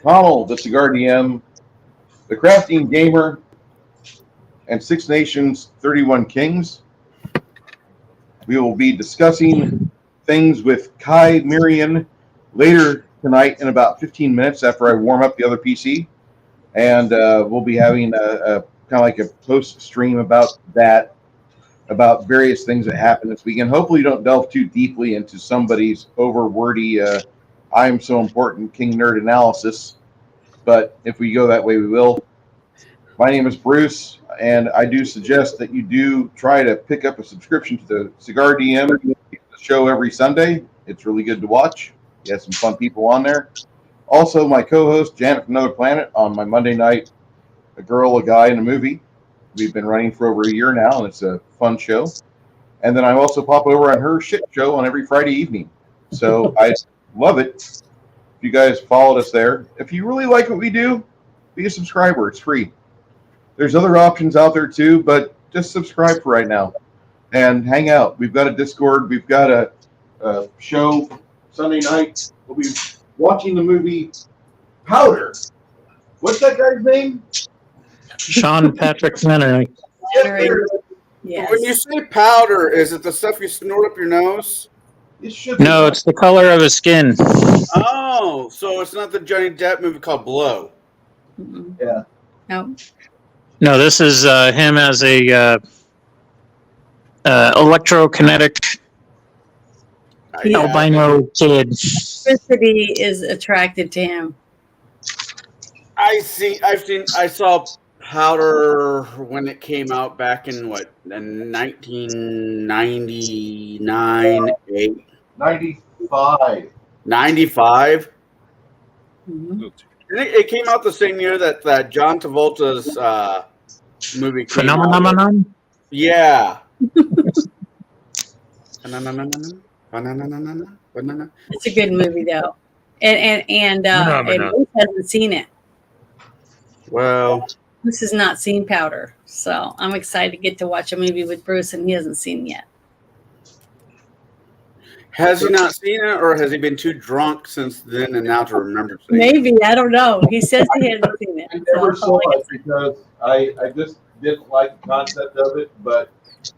Connell, the Cigar DM, the Crafting Gamer, and Six Nations 31 Kings. We will be discussing things with Kai Mirian later tonight in about 15 minutes after I warm up the other PC. And we'll be having a kind of like a post stream about that, about various things that happened this weekend. Hopefully you don't delve too deeply into somebody's over wordy I'm so important King Nerd analysis. But if we go that way, we will. My name is Bruce, and I do suggest that you do try to pick up a subscription to the Cigar DM, the show every Sunday. It's really good to watch. You have some fun people on there. Also, my co-host, Janet from Another Planet, on my Monday night a girl, a guy, and a movie. We've been running for over a year now, and it's a fun show. And then I also pop over on her shit show on every Friday evening. So I love it. If you guys followed us there. If you really like what we do, be a subscriber. It's free. There's other options out there too, but just subscribe for right now and hang out. We've got a Discord. We've got a show Sunday night. We'll be watching the movie Powder. What's that guy's name? Sean Patrick Flannery. Yes. When you say powder, is it the stuff you snort up your nose? It should be. No, it's the color of his skin. Oh, so it's not the Johnny Depp movie called Blow. Mm-mm. Yeah. No. No, this is him as a electrokinetic Yeah. albino kid. Electricity is attracted to him. I saw Powder when it came out back in what, 1999, 95. 95. Mhm. It came out the same year that John Travolta's movie came out. Phenomenon. Yeah. It's a good movie though, and Bruce hasn't seen it. Well, Bruce has not seen Powder, so I'm excited to get to watch a movie with Bruce, and he hasn't seen it yet. has he not seen it, or has he been too drunk since then and now to remember seeing it? Maybe, I don't know. He says he hasn't seen it. I never saw it because I just didn't like the concept of it. But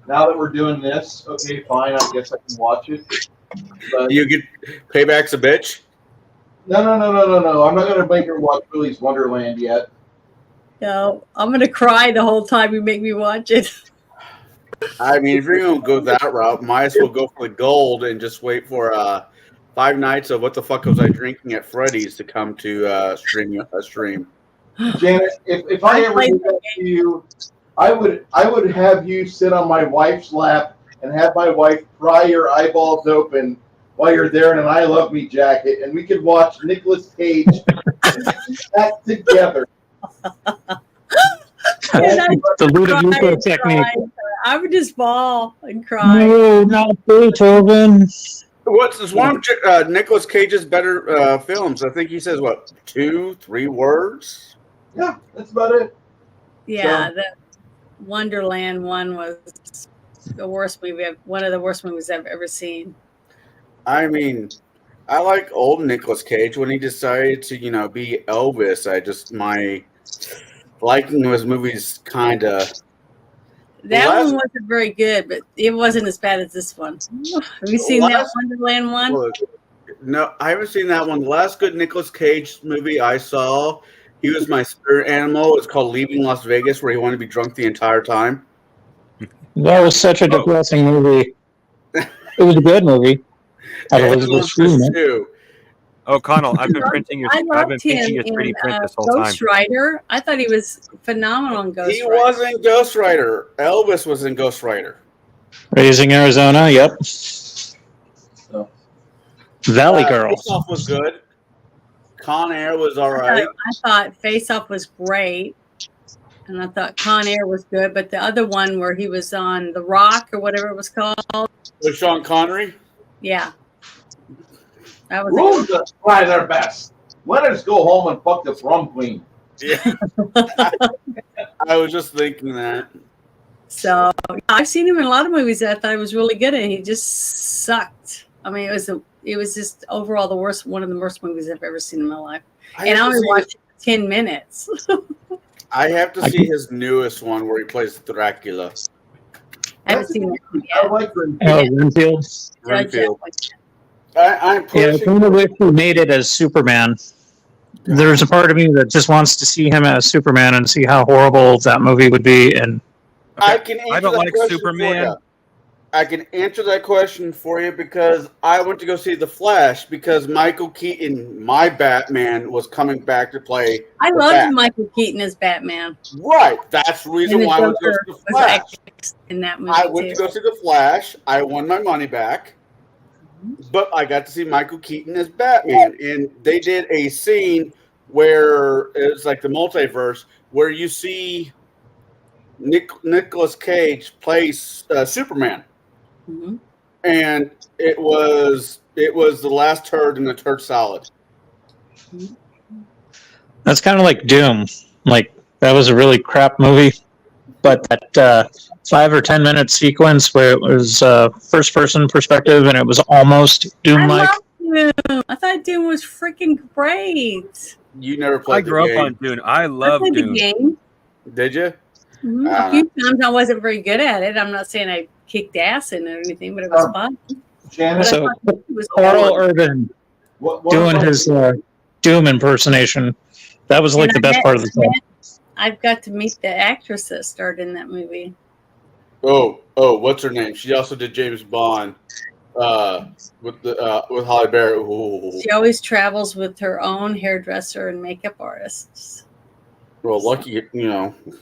now that we're doing this, okay, fine. I guess I can watch it. But You get payback's a bitch. no. I'm not going to make her watch Willy's Wonderland yet. No, I'm gonna cry the whole time you make me watch it. I mean, if you're going to go that route, might as well go for the gold and just wait for 5 nights of What the Fuck Was I Drinking at Freddy's to come to stream. Janet, if I ever did that to you, I would have you sit on my wife's lap and have my wife pry your eyeballs open while you're there in an I Love Me jacket, and we could watch Nicolas Cage back together. The Ludovico technique. I would just bawl and cry. No, not Beethoven. What's one of Nicolas Cage's better films? I think he says, what, 2-3 words? Yeah, that's about it. Yeah, the Wonderland one was the worst movie. One of the worst movies I've ever seen. I mean, I like old Nicolas Cage when he decided to, be Elvis. My liking of his movies kind of. That one wasn't very good, but it wasn't as bad as this one. Have you seen that Wonderland one? Look, no, I haven't seen that one. The last good Nicolas Cage movie I saw, he was my spirit animal. It's called Leaving Las Vegas, where he wanted to be drunk the entire time. That was such a depressing movie. It was a good movie. Too. Oh, Connell, I've been printing your. I I've been loved him painting your 3D in print this whole time. Ghost Rider. I thought he was phenomenal in Ghost He Rider. wasn't Ghost Rider. Elvis was in Ghost Rider. Raising Arizona, yep. Oh. Valley Girl. Face Off was good. Con Air was all right. I thought Face Off was great, and I thought Con Air was good, but the other one where he was on The Rock or whatever it was called, With Sean Connery. yeah, that was. Rules that try their best. Let us go home and fuck the prom queen. Yeah. I was just thinking that. So I've seen him in a lot of movies that I thought he was really good in. He just sucked. I mean, it was just overall one of the worst movies I've ever seen in my life. And I only watched 10 minutes. I have to see his newest one where he plays Dracula. I haven't seen that one I yet. like Renfield. Renfield. Renfield. Yeah, I'm I pushing. kind of wish he made it as Superman. There's a part of me that just wants to see him as Superman and see how horrible that movie would be. And I can answer I don't that like question Superman. for you. I can answer that question for you because I went to go see The Flash because Michael Keaton, my Batman, was coming back to play. I the loved Bat. Michael Keaton as Batman. Right. That's the reason And the why I went to go Joker see The was Flash. excellent in that movie I went too. to go see The Flash. I won my money back. But I got to see Michael Keaton as Batman. And they did a scene where it's like the multiverse, where you see Nicolas Cage plays Superman, Mhm. and it was the last turd in the turd salad. That's kind of like Doom. Like that was a really crap movie, but that 5 or 10 minute sequence where it was first person perspective and it was almost Doom I like. love Doom. I thought Doom was freaking great. You never I played the grew up game, on Dune. I I love played the Dune. game. did you? A few times I wasn't very good at it. I'm not saying I kicked ass in it or anything, but it was fun. Janet, But I So thought it was Carl cool. Urban what doing about his Doom impersonation. That was like And the best part of the film. I've got to meet the actress that starred in that movie. Oh, what's her name? She also did James Bond with Holly Berry. Ooh. She always travels with her own hairdresser and makeup artists. Well, lucky,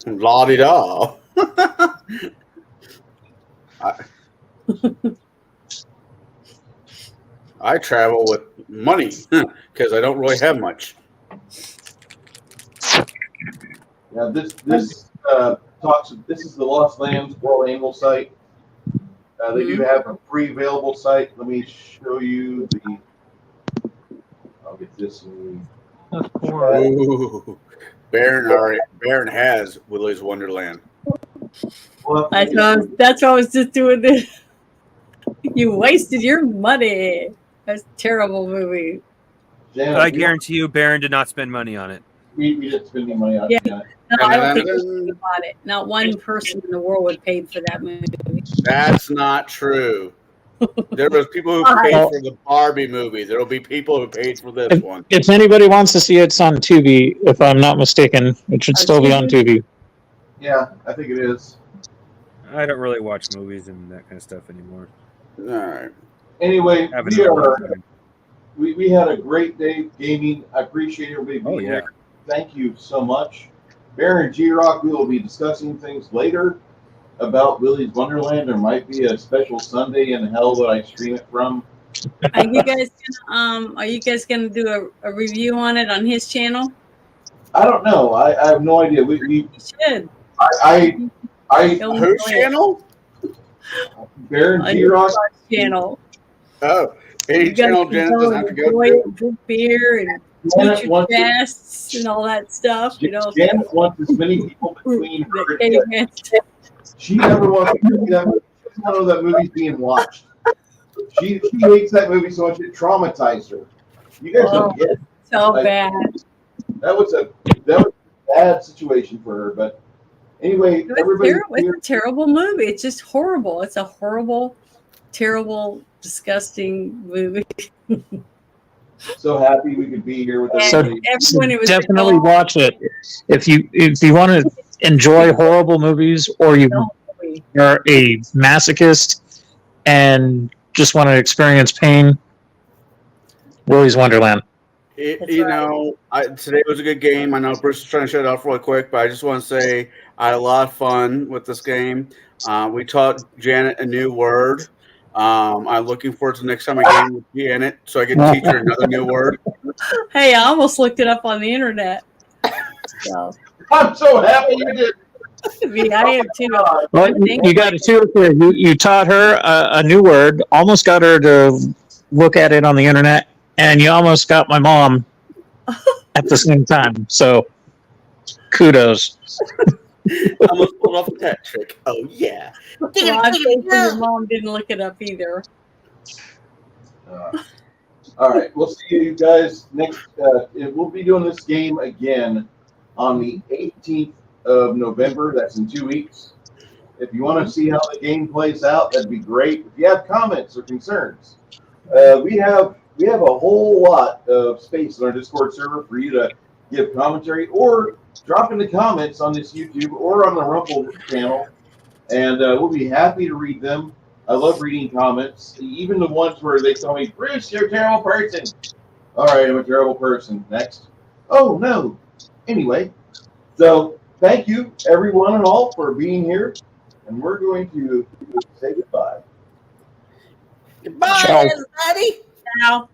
la di da. I travel with money because I don't really have much. Yeah, this talks. This is the Lost Lands World Angle site. They do have a free available site. Let me show you the. I'll get this one. Ooh, Baron has Willy's Wonderland. Well, That's what I was just doing. This. You wasted your money. That's a terrible movie. Janet, I guarantee you, Baron did not spend money on it. we didn't spend any money on Yeah. it. Janet. No, I don't think anybody bought it. Not one person in the world would pay for that movie. That's not true. There was people who paid for the Barbie movie. There will be people who paid for this one. If anybody wants to see it, it's on Tubi. If I'm not mistaken, it should still be on Tubi. Yeah, I think it is. I don't really watch movies and that kind of stuff anymore. All right. Anyway, Haven't in a long time. we had a great day gaming. I appreciate everybody being Oh, yeah. here. Thank you so much. Baron G-Rock, we will be discussing things later about Willy's Wonderland. There might be a special Sunday in hell that I stream it from. Are you guys gonna do a review on it on his channel? I don't know. I have no idea. We You should. Whose channel? Baron On G-Rock your channel. Oh, any You guys channel can Janet go doesn't have to and go enjoy to. it, drink beer and Janet teach your wants, tests and all that stuff. Janet wants as many people between her. The caveman stuff. She never wants to see that movie. She doesn't know that movie's being watched. She hates that movie so much it traumatized her. You guys don't get it. So Like, bad. That was a bad situation for her. But anyway, everybody. It's a terrible movie. It's just horrible. It's a horrible, terrible, disgusting movie. So happy we could be here with So, everybody. Everyone who was definitely involved- watch it if you want to enjoy horrible movies, or you are a masochist and just want to experience pain. Willy's Wonderland. Today was a good game. I know Bruce is trying to shut it off really quick, but I just want to say I had a lot of fun with this game. We taught Janet a new word. I'm looking forward to the next time I game with Janet so I can teach her another new word. Hey, I almost looked it up on the internet. So, I'm so happy you did. I am too. Well, you got it too. You taught her a new word, almost got her to look at it on the internet, and you almost got my mom at the same time. So, kudos. Almost pulled off that trick. Oh, yeah. Well, I'm thankful your mom didn't look it up either. All right, we'll see you guys next. We'll be doing this game again on the 18th of November. That's in 2 weeks. If you want to see how the game plays out, that'd be great. If you have comments or concerns, we have a whole lot of space on our Discord server for you to give commentary or drop in the comments on this YouTube or on the Rumble channel, and we'll be happy to read them. I love reading comments, even the ones where they tell me, Bruce, you're a terrible person. All right, I'm a terrible person. Next. Oh, no. Anyway, so thank you, everyone and all, for being here, and we're going to say goodbye. Goodbye, Ciao. everybody. Now.